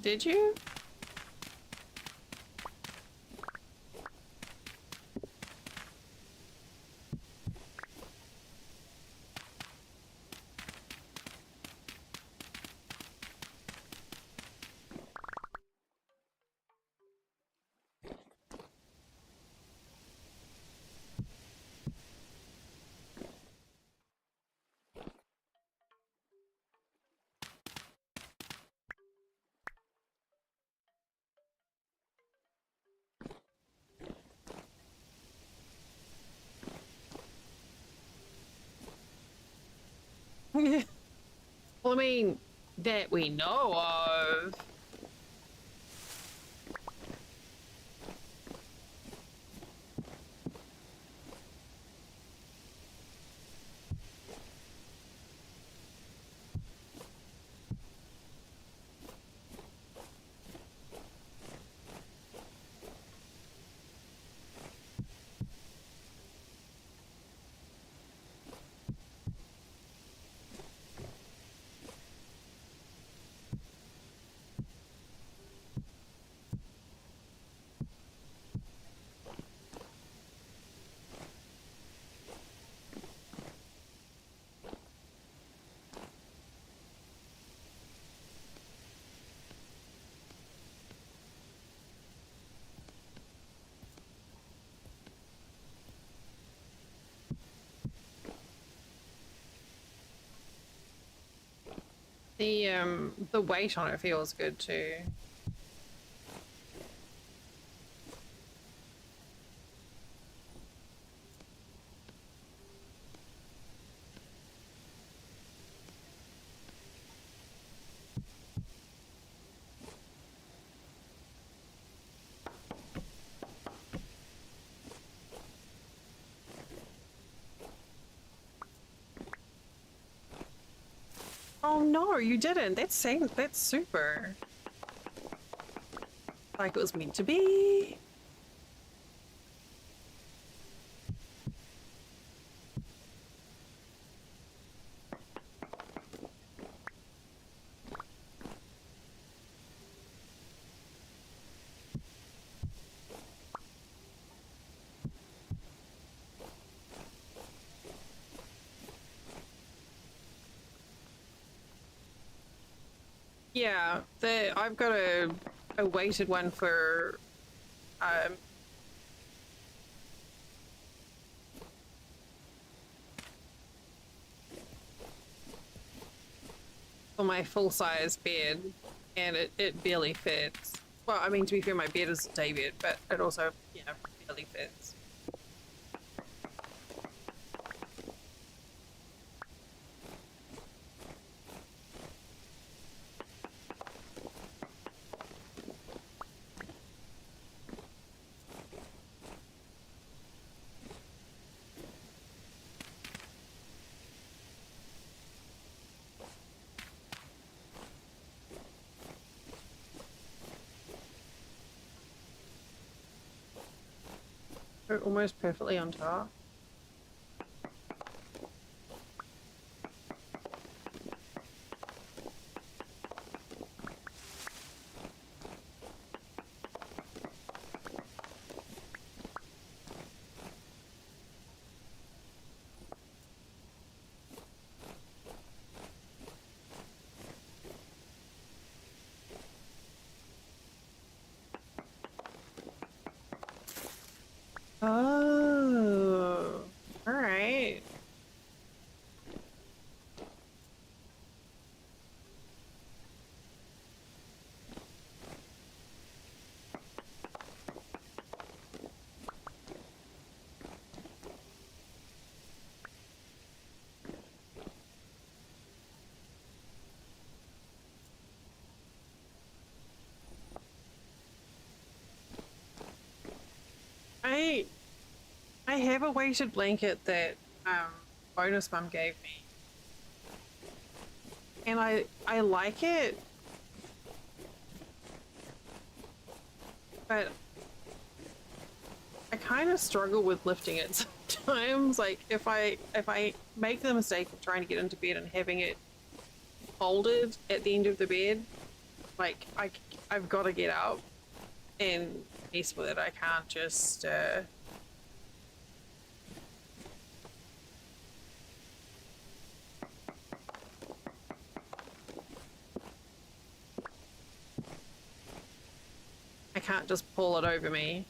Did you? Well, I mean, that we know of. The weight on it feels good too. Oh no, you didn't. That's super. Like it was meant to be. Yeah, I've got a weighted one um for my full size bed, and it barely fits. Well, I mean, to be fair, my bed is a day bed, but it also, you know, barely fits. They're almost perfectly on top. Oh, all right. I I have a weighted blanket that bonus mum gave me, and I like it, but I kind of struggle with lifting it sometimes. Like if I make the mistake of trying to get into bed and having it folded at the end of the bed, like I've got to get up and mess with it. I can't just I can't just pull it over me.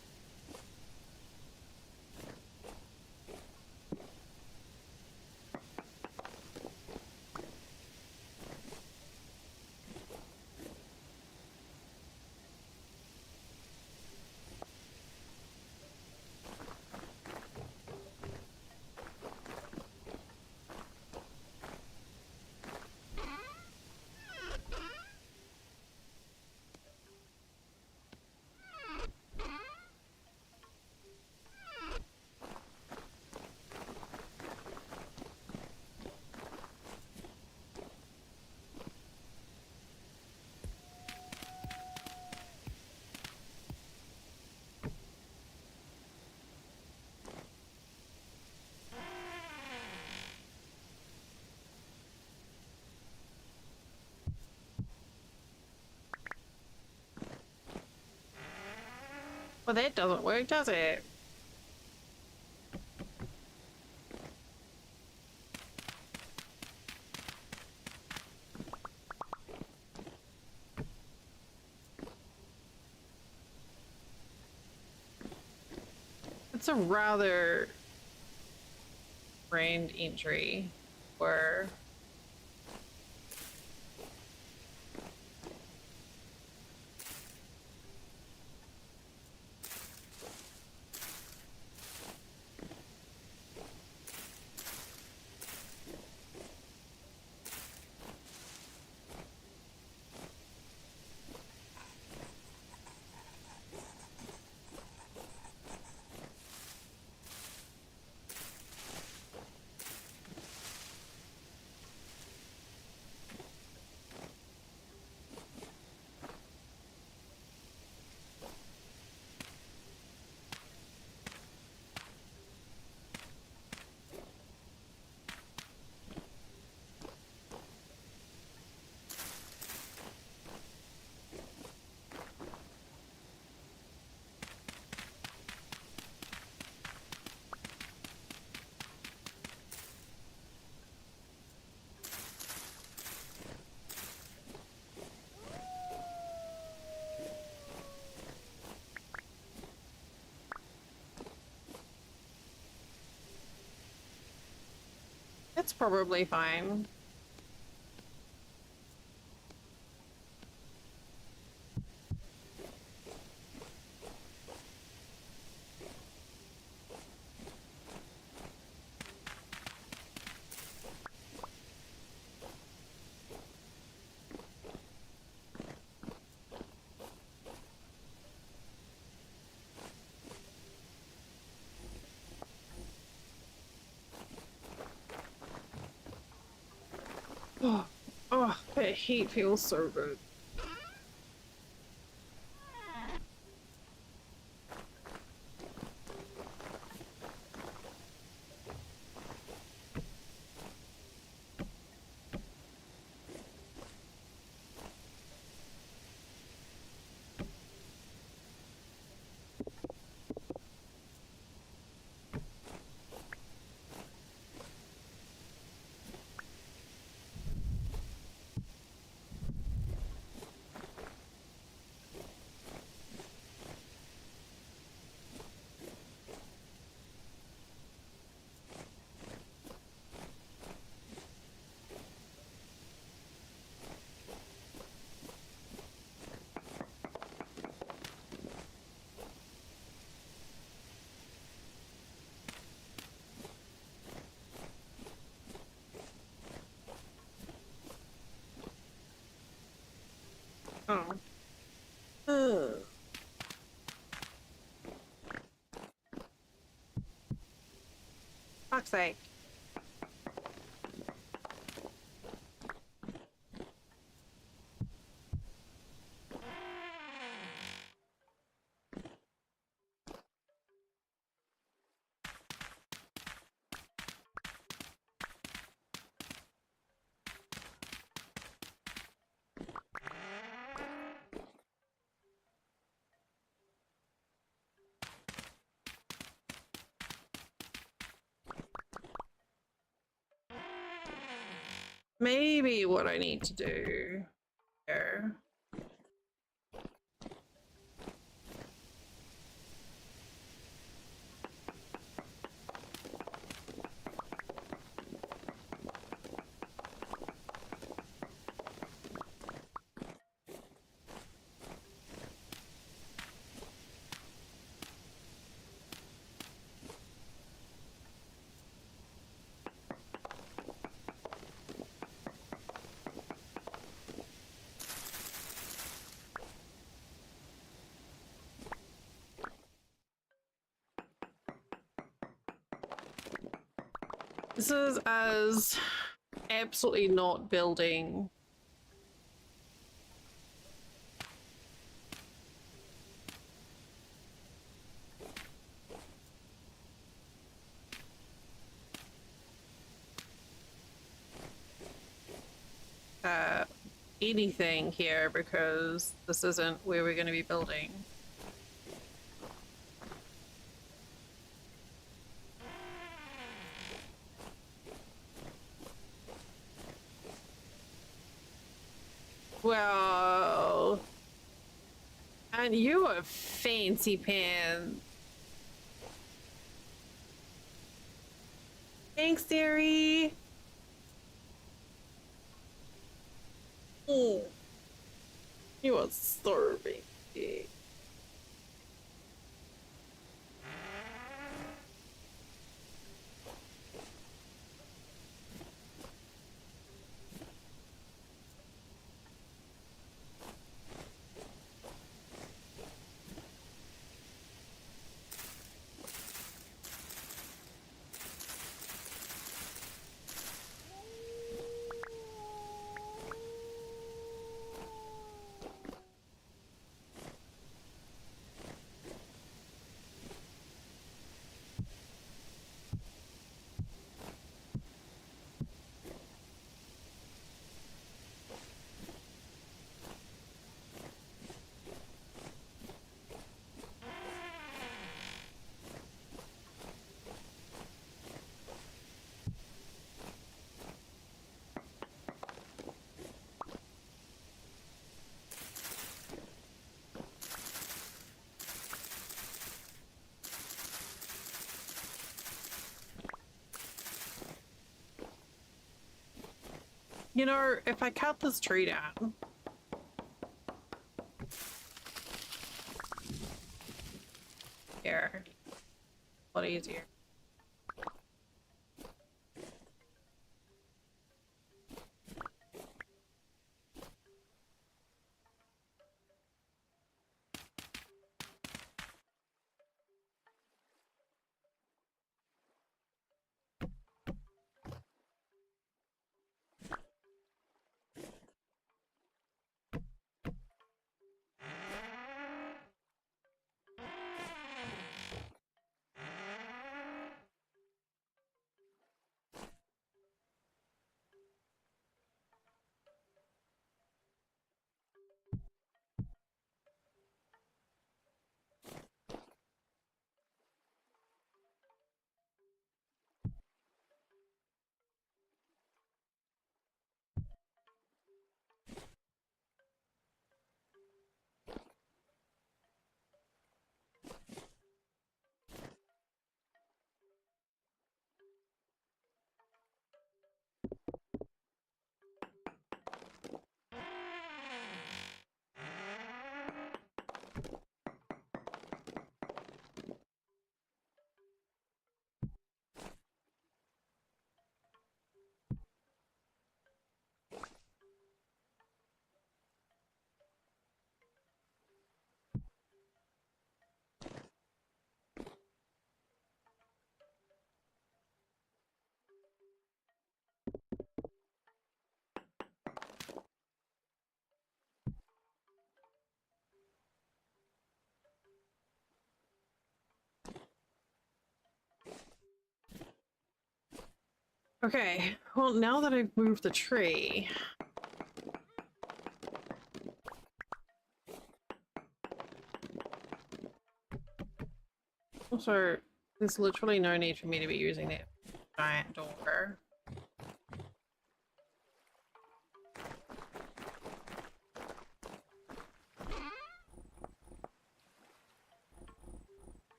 Well, that doesn't work, does it? It's a rather grand entry where it's probably fine. Oh, oh, that heat feels so good. Oh. Ugh. Fuck's sake. Maybe what I need to do here. This is as absolutely not building. Anything here because this isn't where we're going to be building. Well, and you are fancy pants. Thanks, dearie. Oh, you are starving. You know, if I cut this tree down, here, a lot easier. Okay, well, now that I've moved the tree, also, there's literally no need for me to be using that giant door.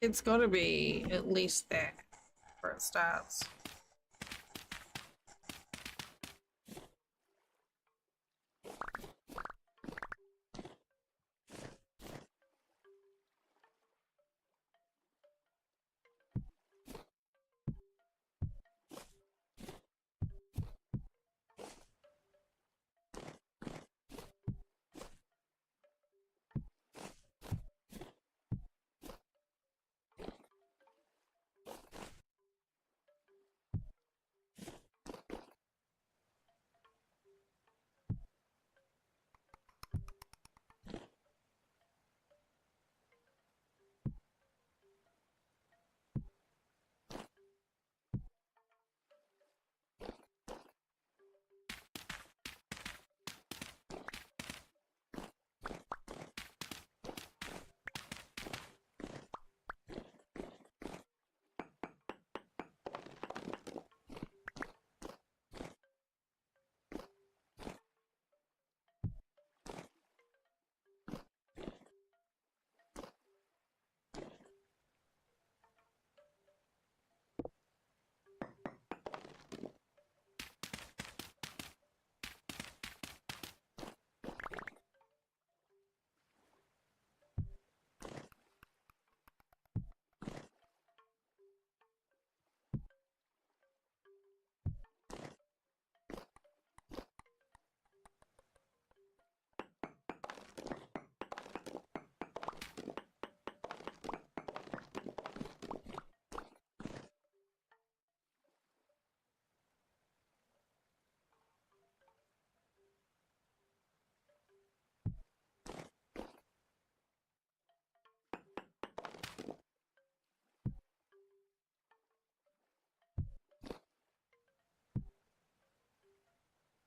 It's gotta be at least there for it starts.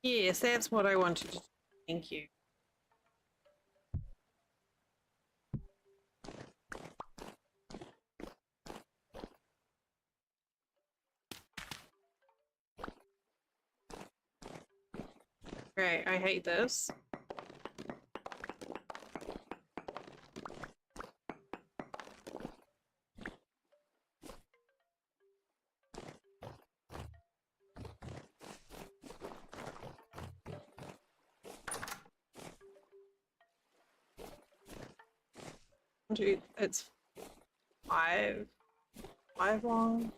Yes, that's what I wanted to do. Thank you. Great, I hate this. Dude, it's five long.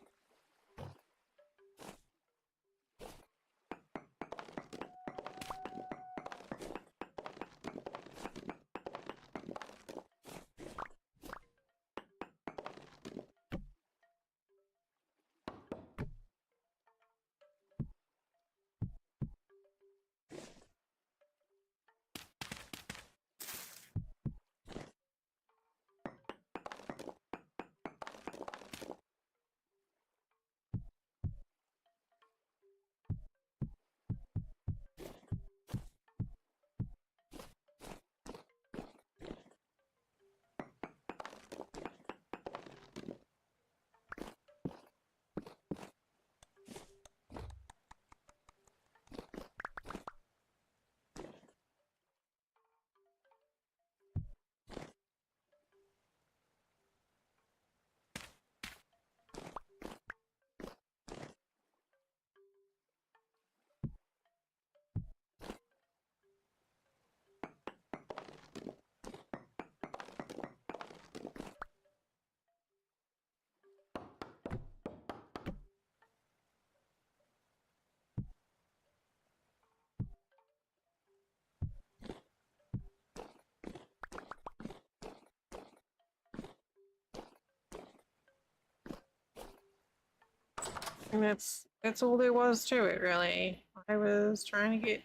And that's all there was to it, really. I was trying to get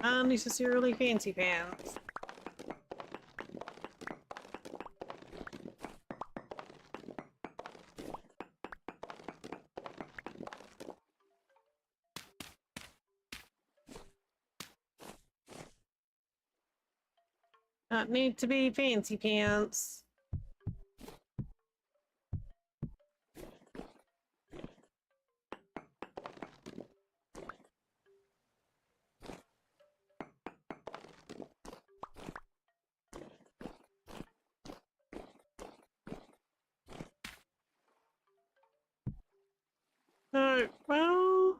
unnecessarily fancy pants. Not need to be fancy pants. Well.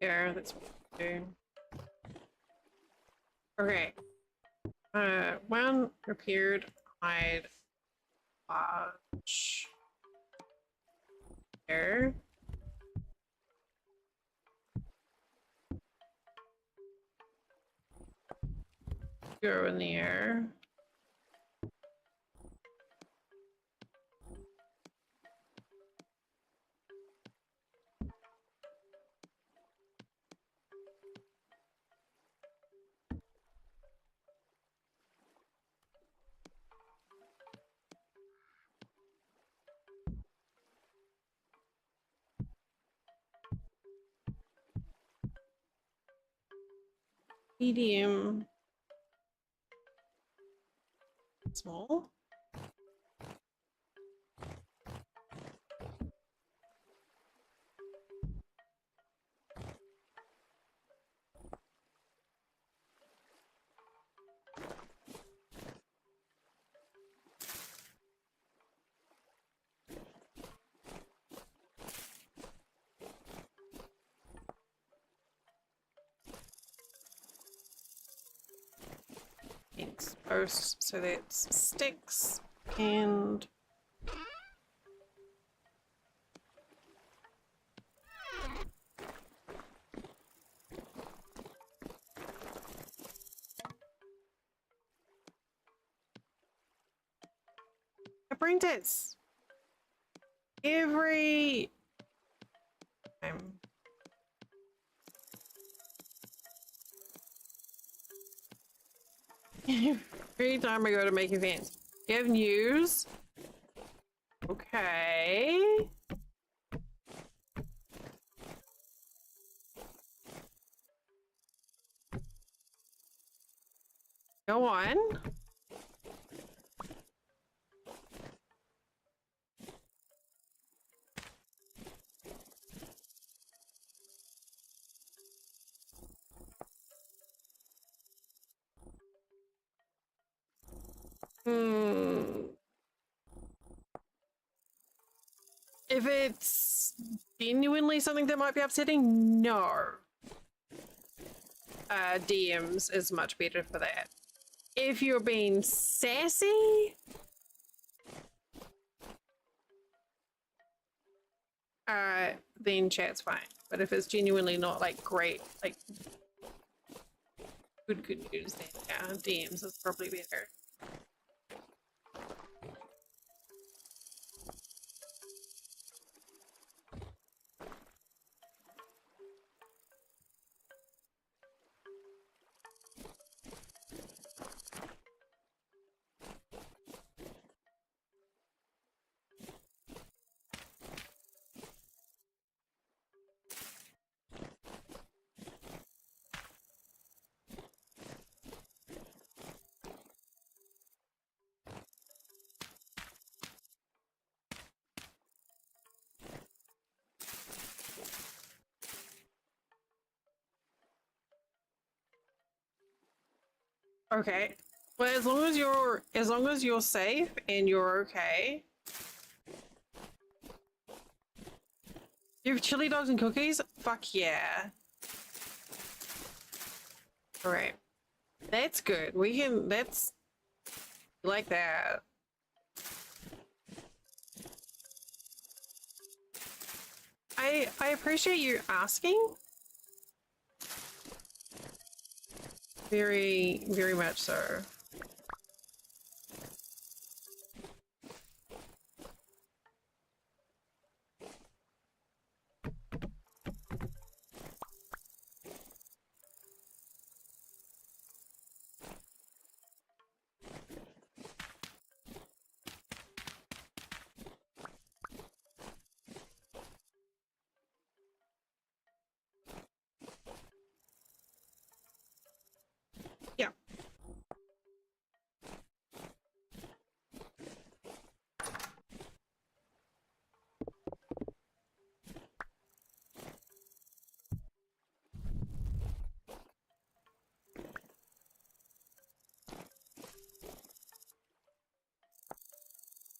Yeah, that's what we do. Okay. When repaired, hide, watch. There. Go in the air. Medium. Small. Exposed, so that's sticks and apprentice. Every time. Every time I go to make events. You have news? Okay. Go on. If it's genuinely something that might be upsetting, no. DMs is much better for that. If you're being sassy, then chat's fine. But if it's genuinely not like great, like good news, then yeah, DMs is probably better. Okay. Well, as long as you're safe and you're okay. You have chili dogs and cookies? Fuck yeah. Alright. That's good. We can that's like that. I appreciate you asking. Very, very much so.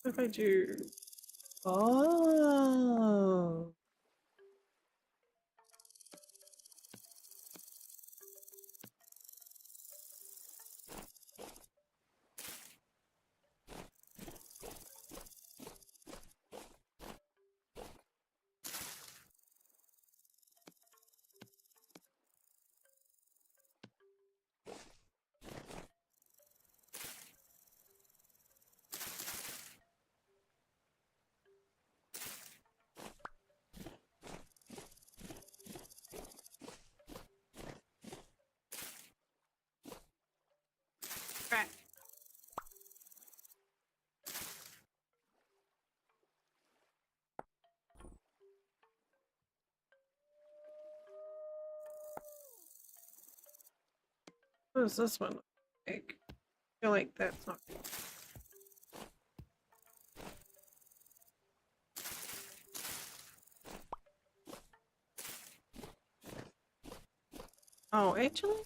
If I do... Oh... Right. What does this one look like? I feel like that's not... Oh, actually?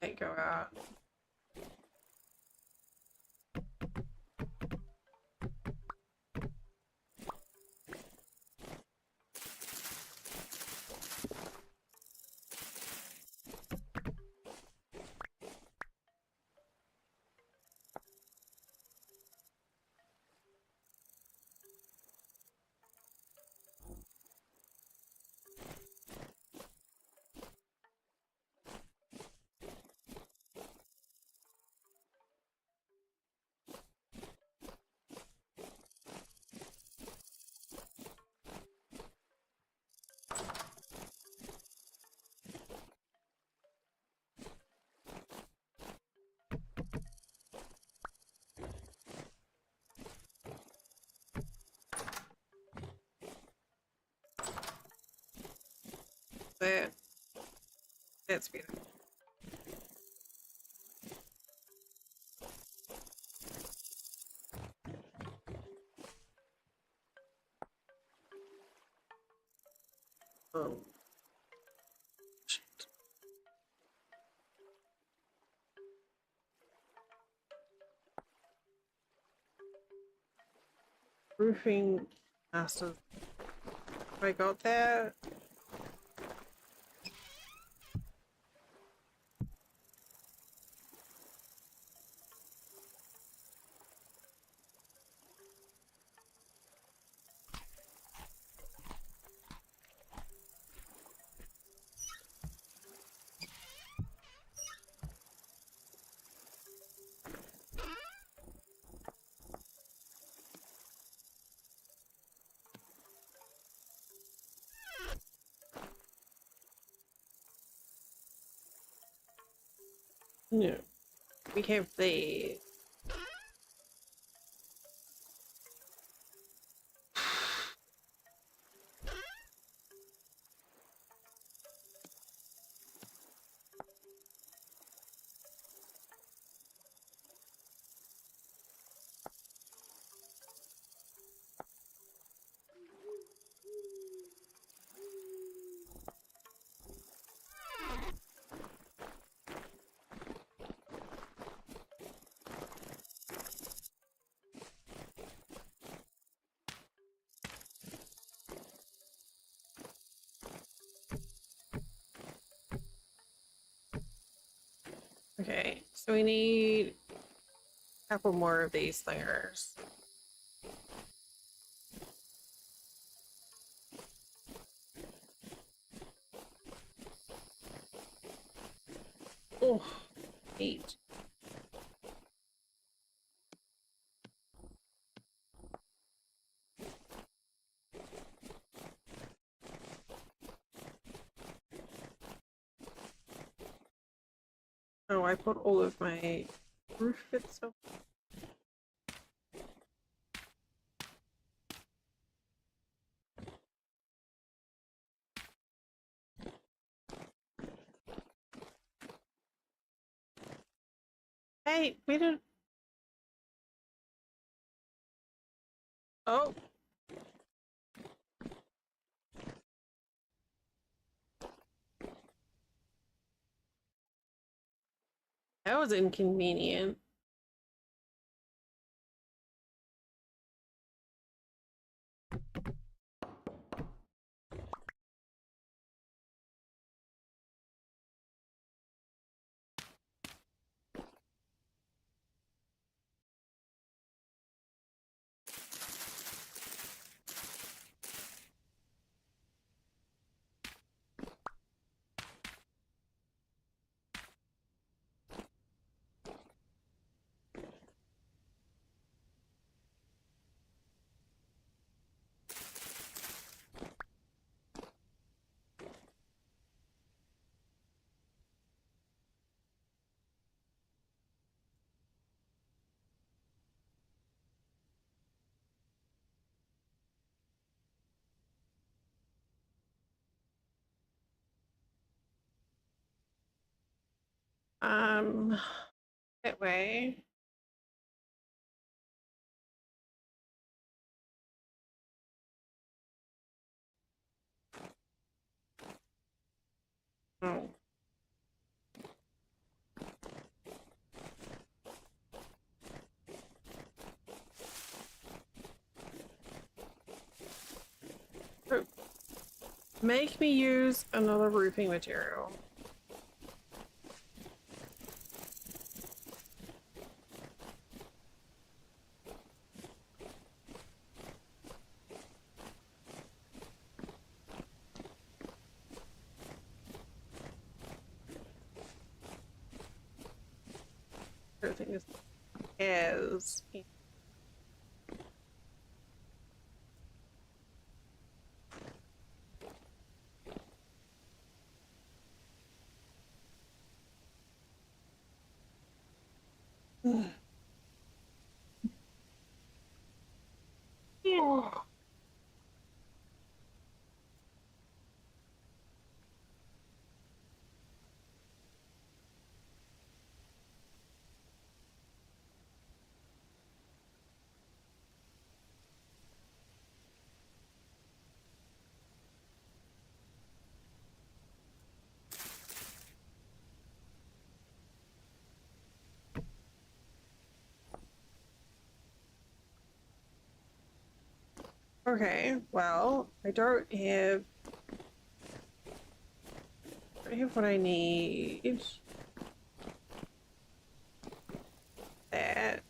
They go out. That... That's beautiful. Oh. Shit. Roofing masters. I got that. No. We have the... Okay, so we need a couple more of these thingers. Oh, 8. Oh, I put all of my roof bits up. Hey, we didn't. Oh. That was inconvenient. Um, that way. Oh. Oh. Make me use another roofing material. Everything is. Oh. Okay, well, I don't have what I need. That.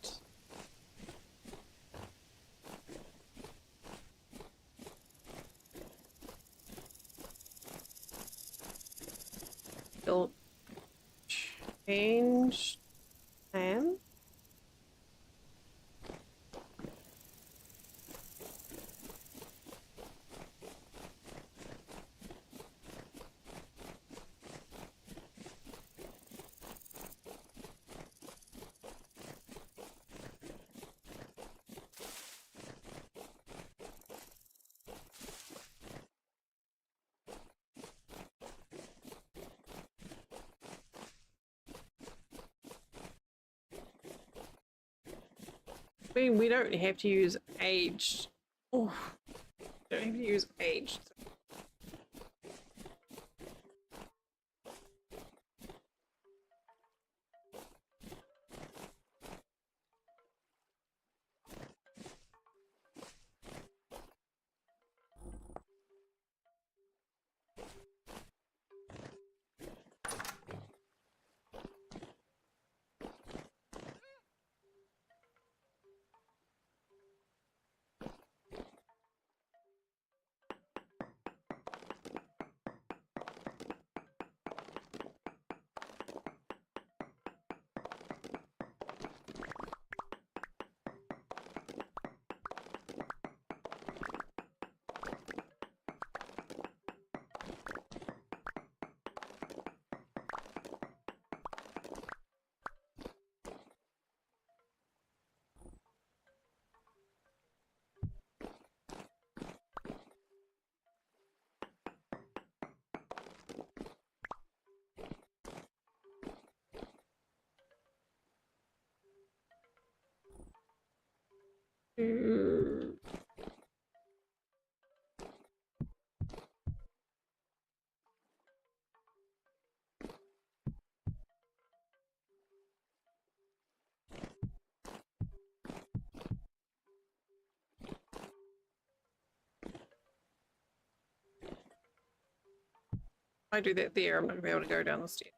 Build. Change plan. I mean, we don't have to use aged. Oh, don't have to use aged. I do that there, I'm not gonna be able to go down the stairs.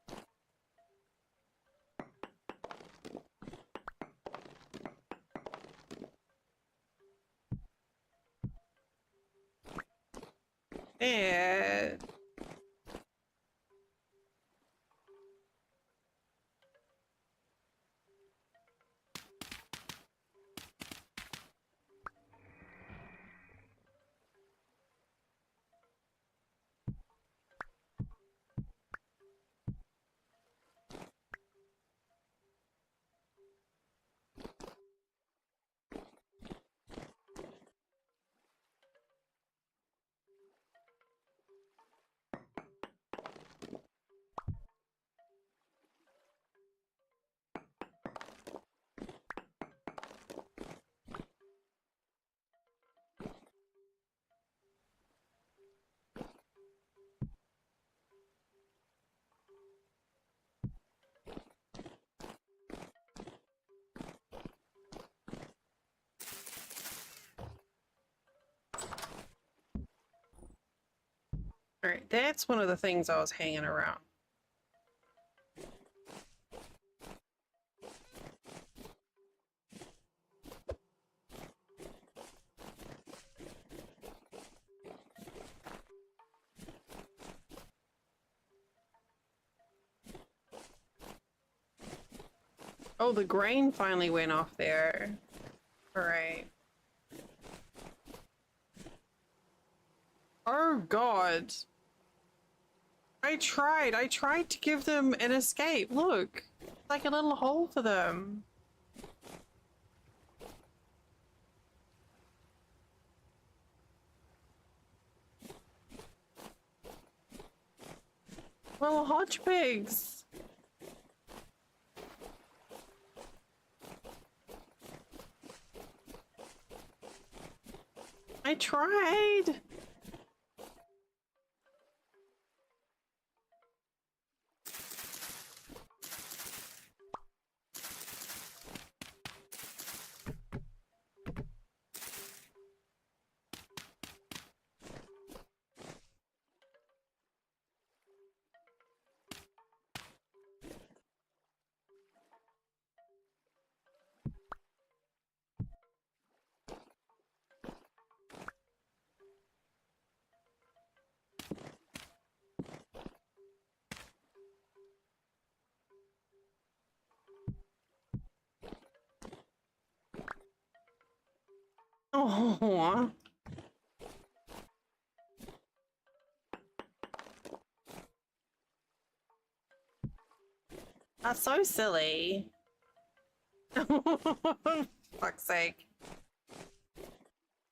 Yeah. Alright, that's one of the things I was hanging around. Oh, the grain finally went off there. Alright. Oh god. I tried to give them an escape. Look, like a little hole for them. Little hodge pigs. I tried. Oh, that's so silly. Fuck's sake.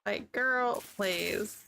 Like, girl, please.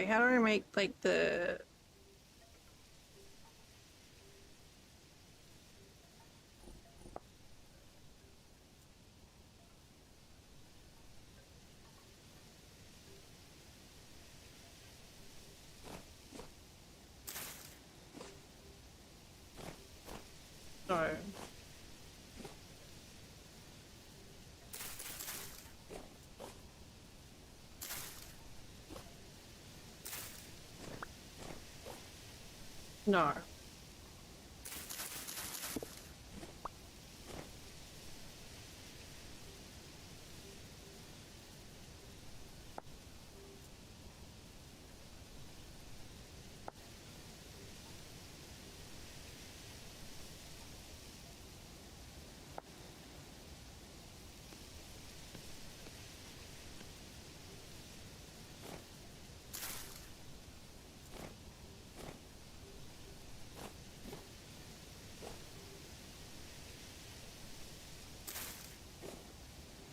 Okay, how do I make like the... No. No.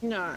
No.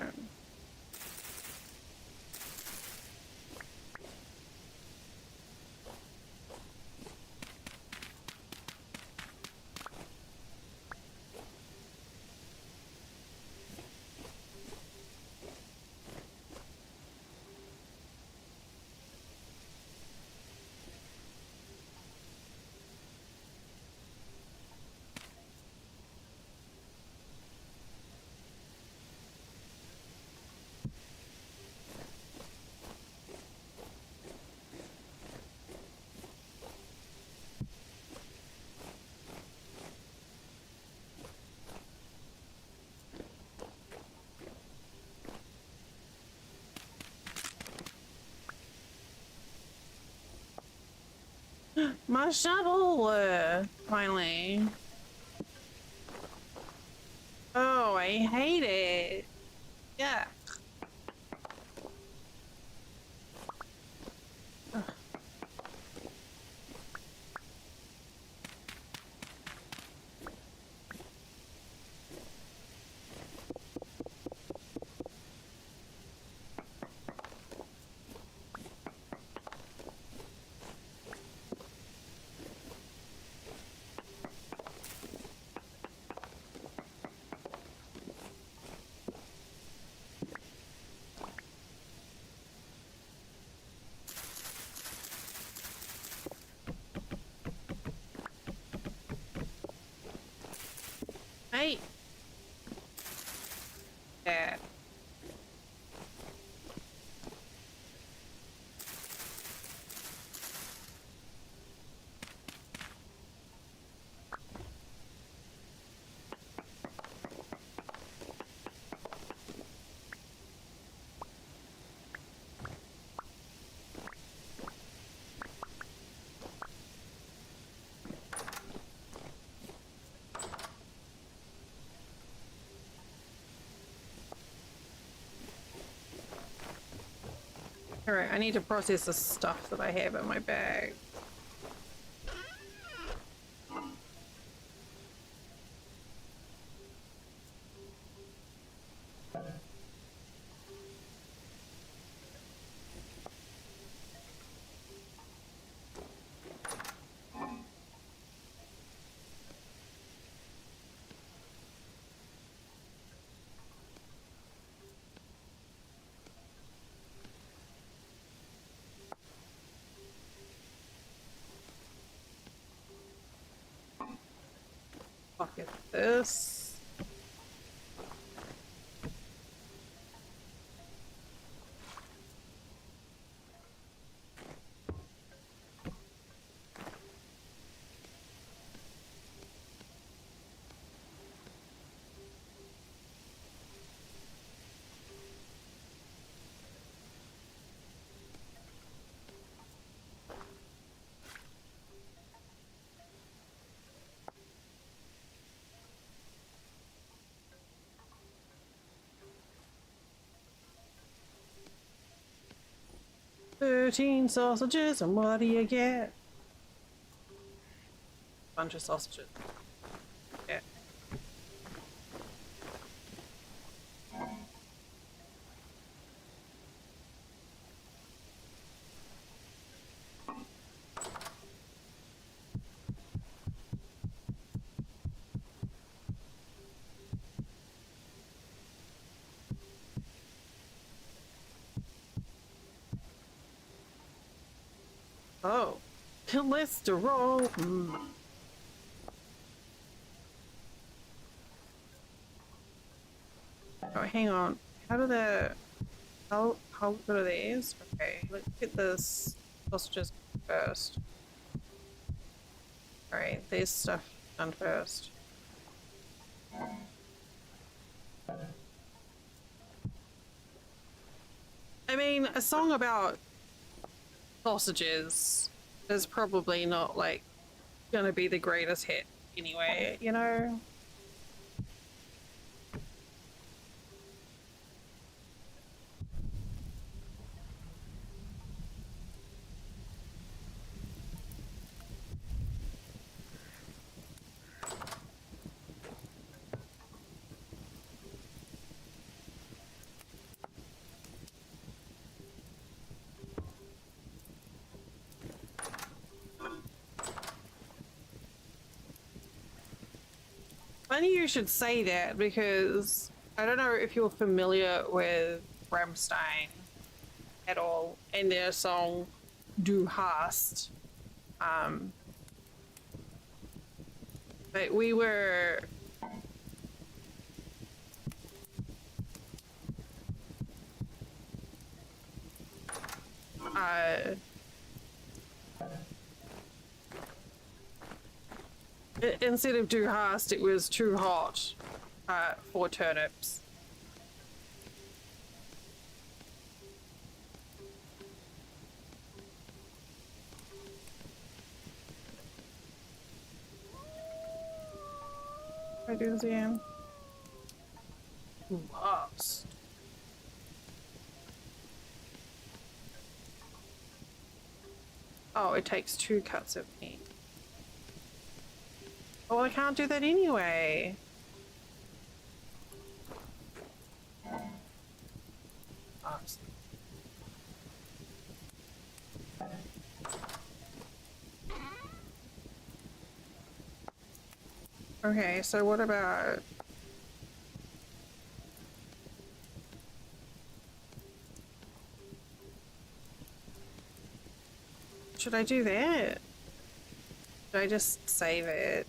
My shuttle! Finally. Oh, I hate it. Yeah. Hey. Yeah. Alright, I need to process the stuff that I have in my bag. Fuck is this? "13 sausages, and what do you get?" Bunch of sausages. Yeah. Cholesterol. Oh, hang on. How do the... How good are these? Okay, let's get this sausages first. Alright, this stuff done first. I mean, a song about sausages is probably not, like, gonna be the greatest hit anyway, you know? Funny you should say that, because I don't know if you're familiar with Rammstein at all and their song Du hast. But we were instead of Du hast, it was too hot for turnips. I do this again. Lost. Oh, it takes 2 cuts of meat. Oh, I can't do that anyway. Lost. Okay, so what about... Should I do that? Should I just save it?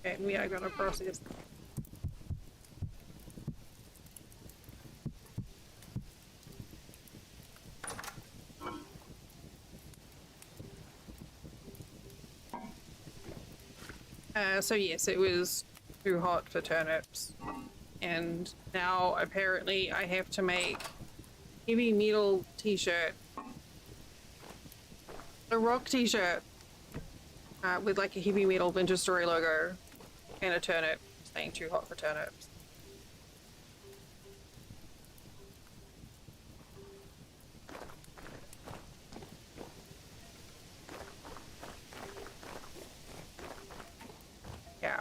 Okay, we are gonna process. So yes, it was too hot for turnips. And now apparently I have to make heavy metal t-shirt. A rock t-shirt. With like a heavy metal Vintage Story logo. And a turnip saying too hot for turnips. Yeah.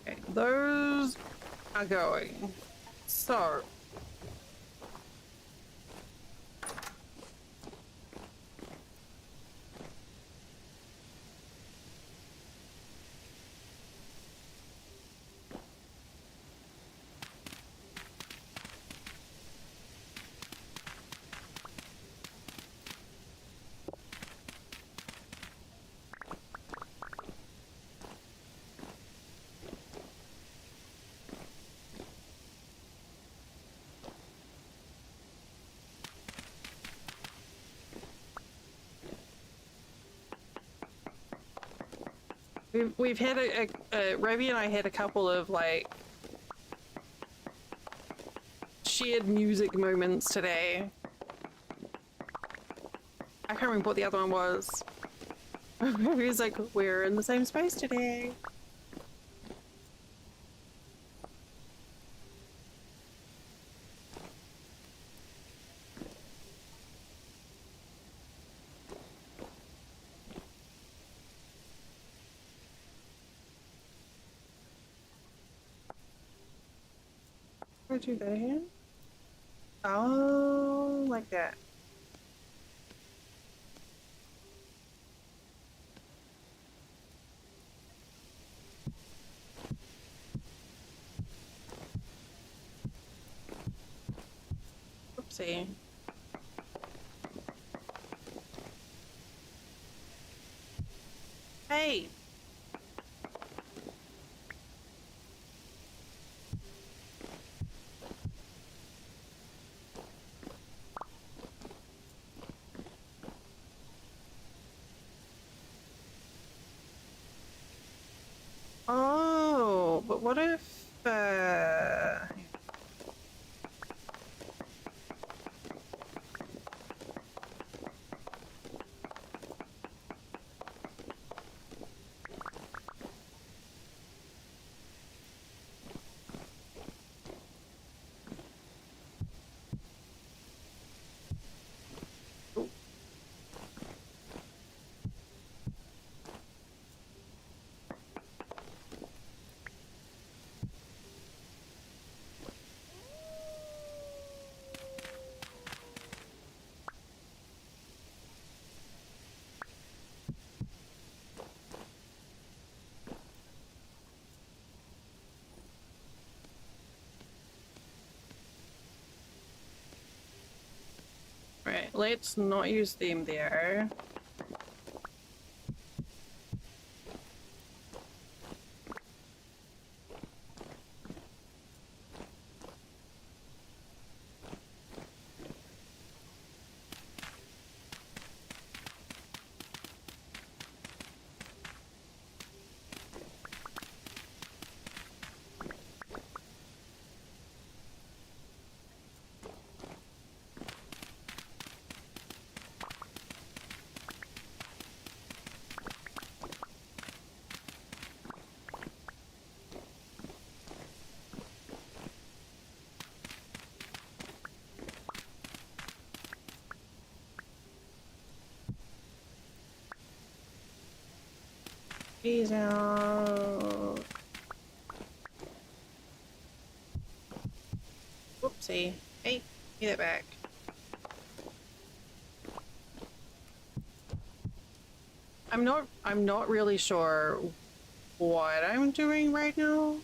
Okay, those are going. So we've had Ravi and I had a couple of like shared music moments today. I can't remember what the other one was. He's like, we're in the same space today. Where'd you go here? Oh, like that. Oopsie. Hey! Oh, but what if, right, let's not use them there. Peace out. Whoopsie. Hey, get it back. I'm not really sure what I'm doing right now.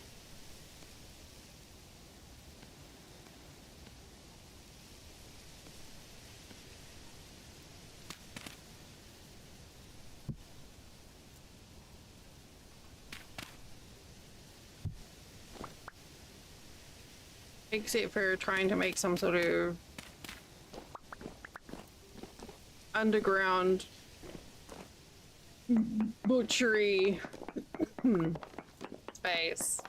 Except for trying to make some sort of underground butchery space.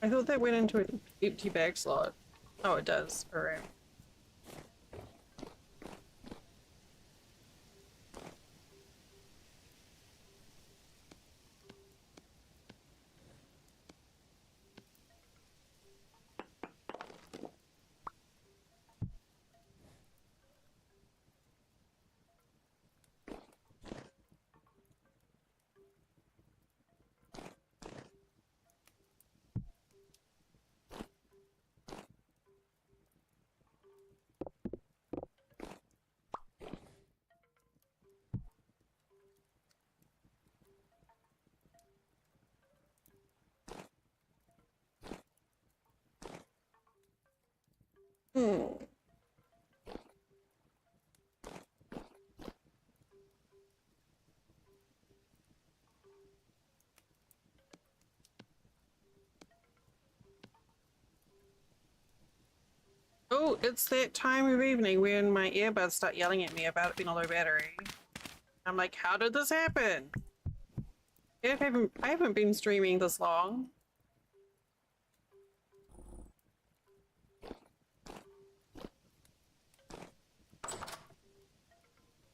I thought that went into an empty bag slot. Oh, it does. Alright. Hmm. Oh, it's that time of evening when my earbuds start yelling at me about it being a low battery. I'm like, how did this happen? I haven't been streaming this long.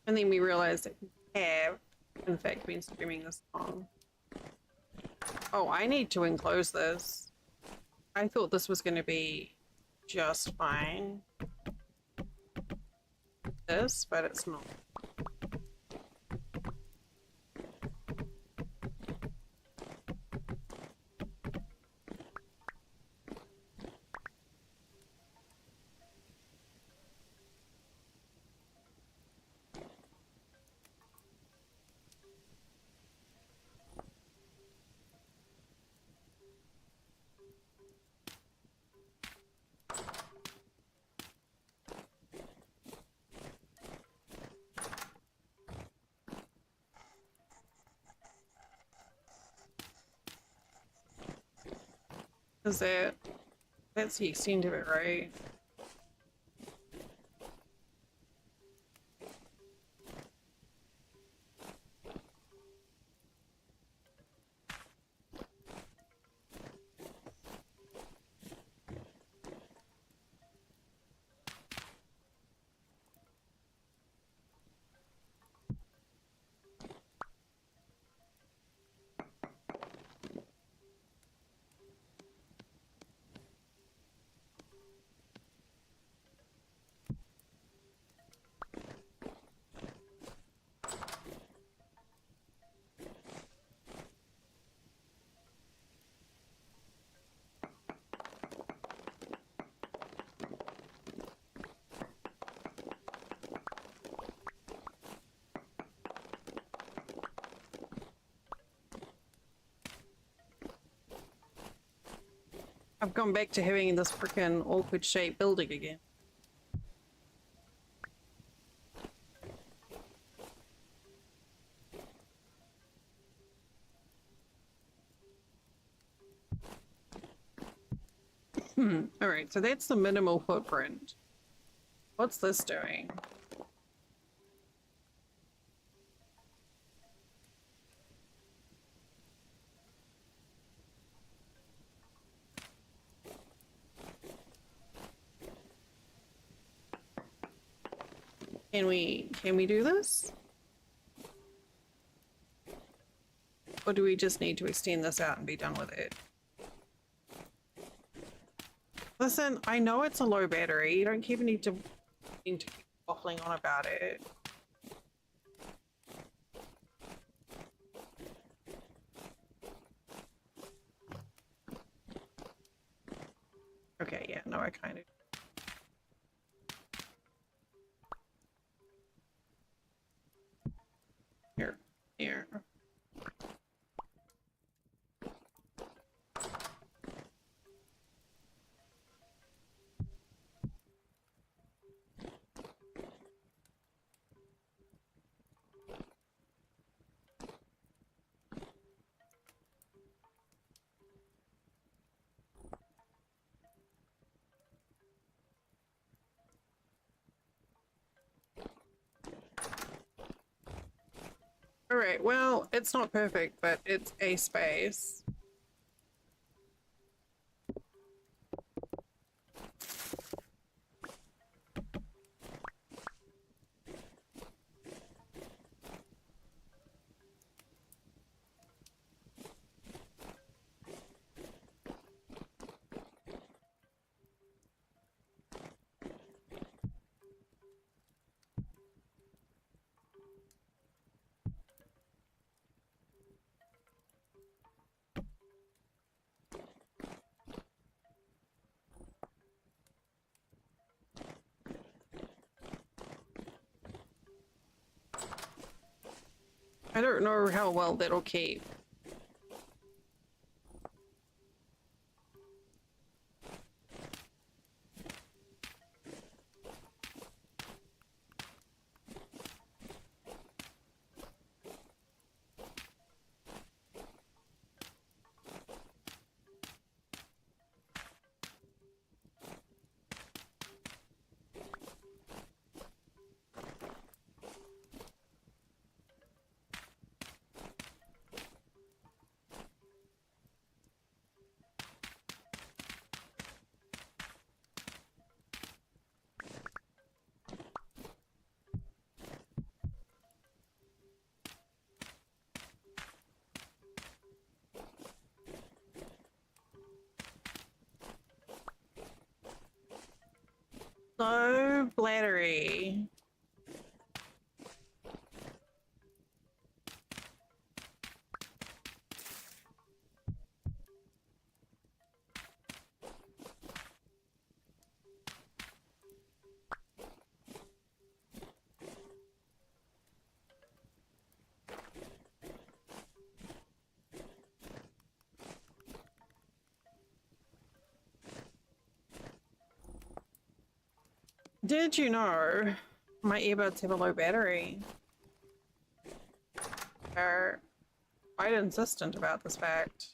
And then we realized that we have, in fact, been streaming this long. Oh, I need to enclose this. I thought this was going to be just fine. This, but it's not. Is that... That's the extent of it, right? I've gone back to having this freaking awkward shaped building again. Alright, so that's the minimal footprint. What's this doing? Can we do this? Or do we just need to extend this out and be done with it? Listen, I know it's a low battery. You don't even need to keep waffling on about it. Okay, yeah, no, I kind of... Here. Alright, well, it's not perfect, but it's a space. I don't know how well that'll keep. low battery. Did you know my earbuds have a low battery? They're quite insistent about this fact.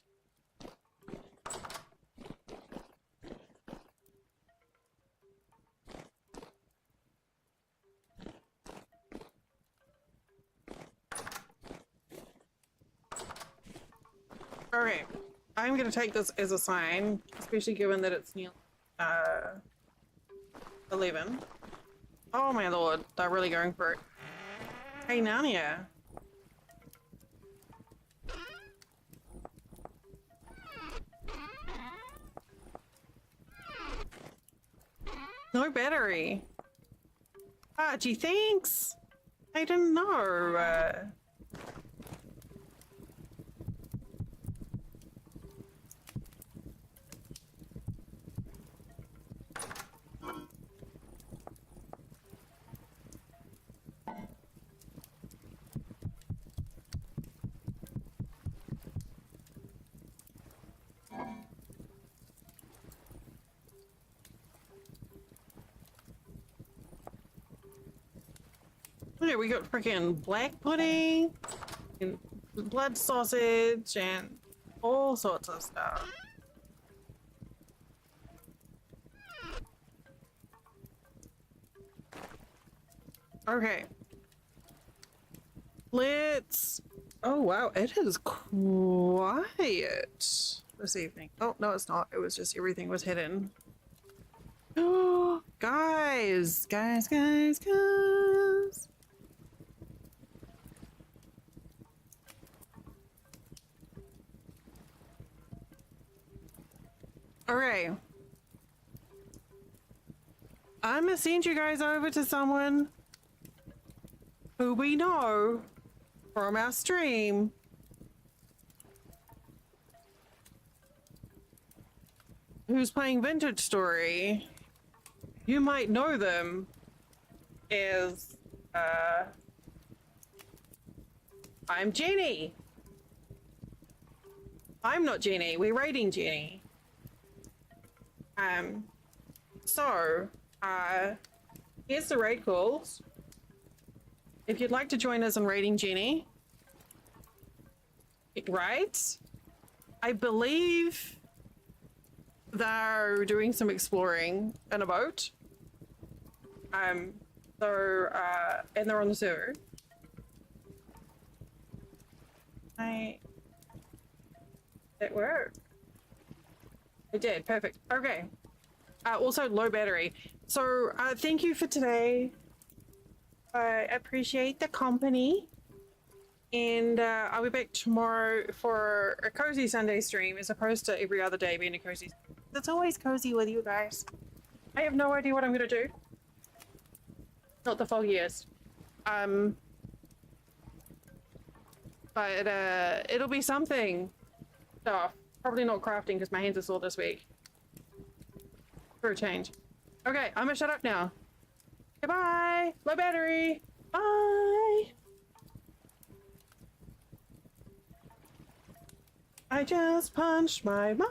Okay, I'm gonna take this as a sign, especially given that it's nearly 11. Oh my lord, they're really going for it. Hey, Narnia. No battery. Ah, gee, thanks. I didn't know. Okay, we got freaking black pudding and blood sausage and all sorts of stuff. Okay. Let's... Oh wow, it is quiet this evening. Oh, no, it's not. It was just everything was hidden. Oh, guys! Guys! Okay. I'm gonna send you guys over to someone who we know from our stream. Who's playing Vintage Story. You might know them as, I'm Jenny. I'm not Jenny, we're raiding Jenny. Here's the raid calls. If you'd like to join us in raiding Jenny, right? I believe they're doing some exploring in a boat. And they're on the server. That worked. It did, perfect. Okay. Also low battery. So thank you for today. I appreciate the company. And I'll be back tomorrow for a cozy Sunday stream as opposed to every other day being a cozy. It's always cozy with you guys. I have no idea what I'm gonna do. Not the foggiest. But it'll be something. Oh, probably not crafting because my hands are sore this week. For a change. Okay, I'm gonna shut up now. Goodbye! Low battery! Bye! I just punched my mic.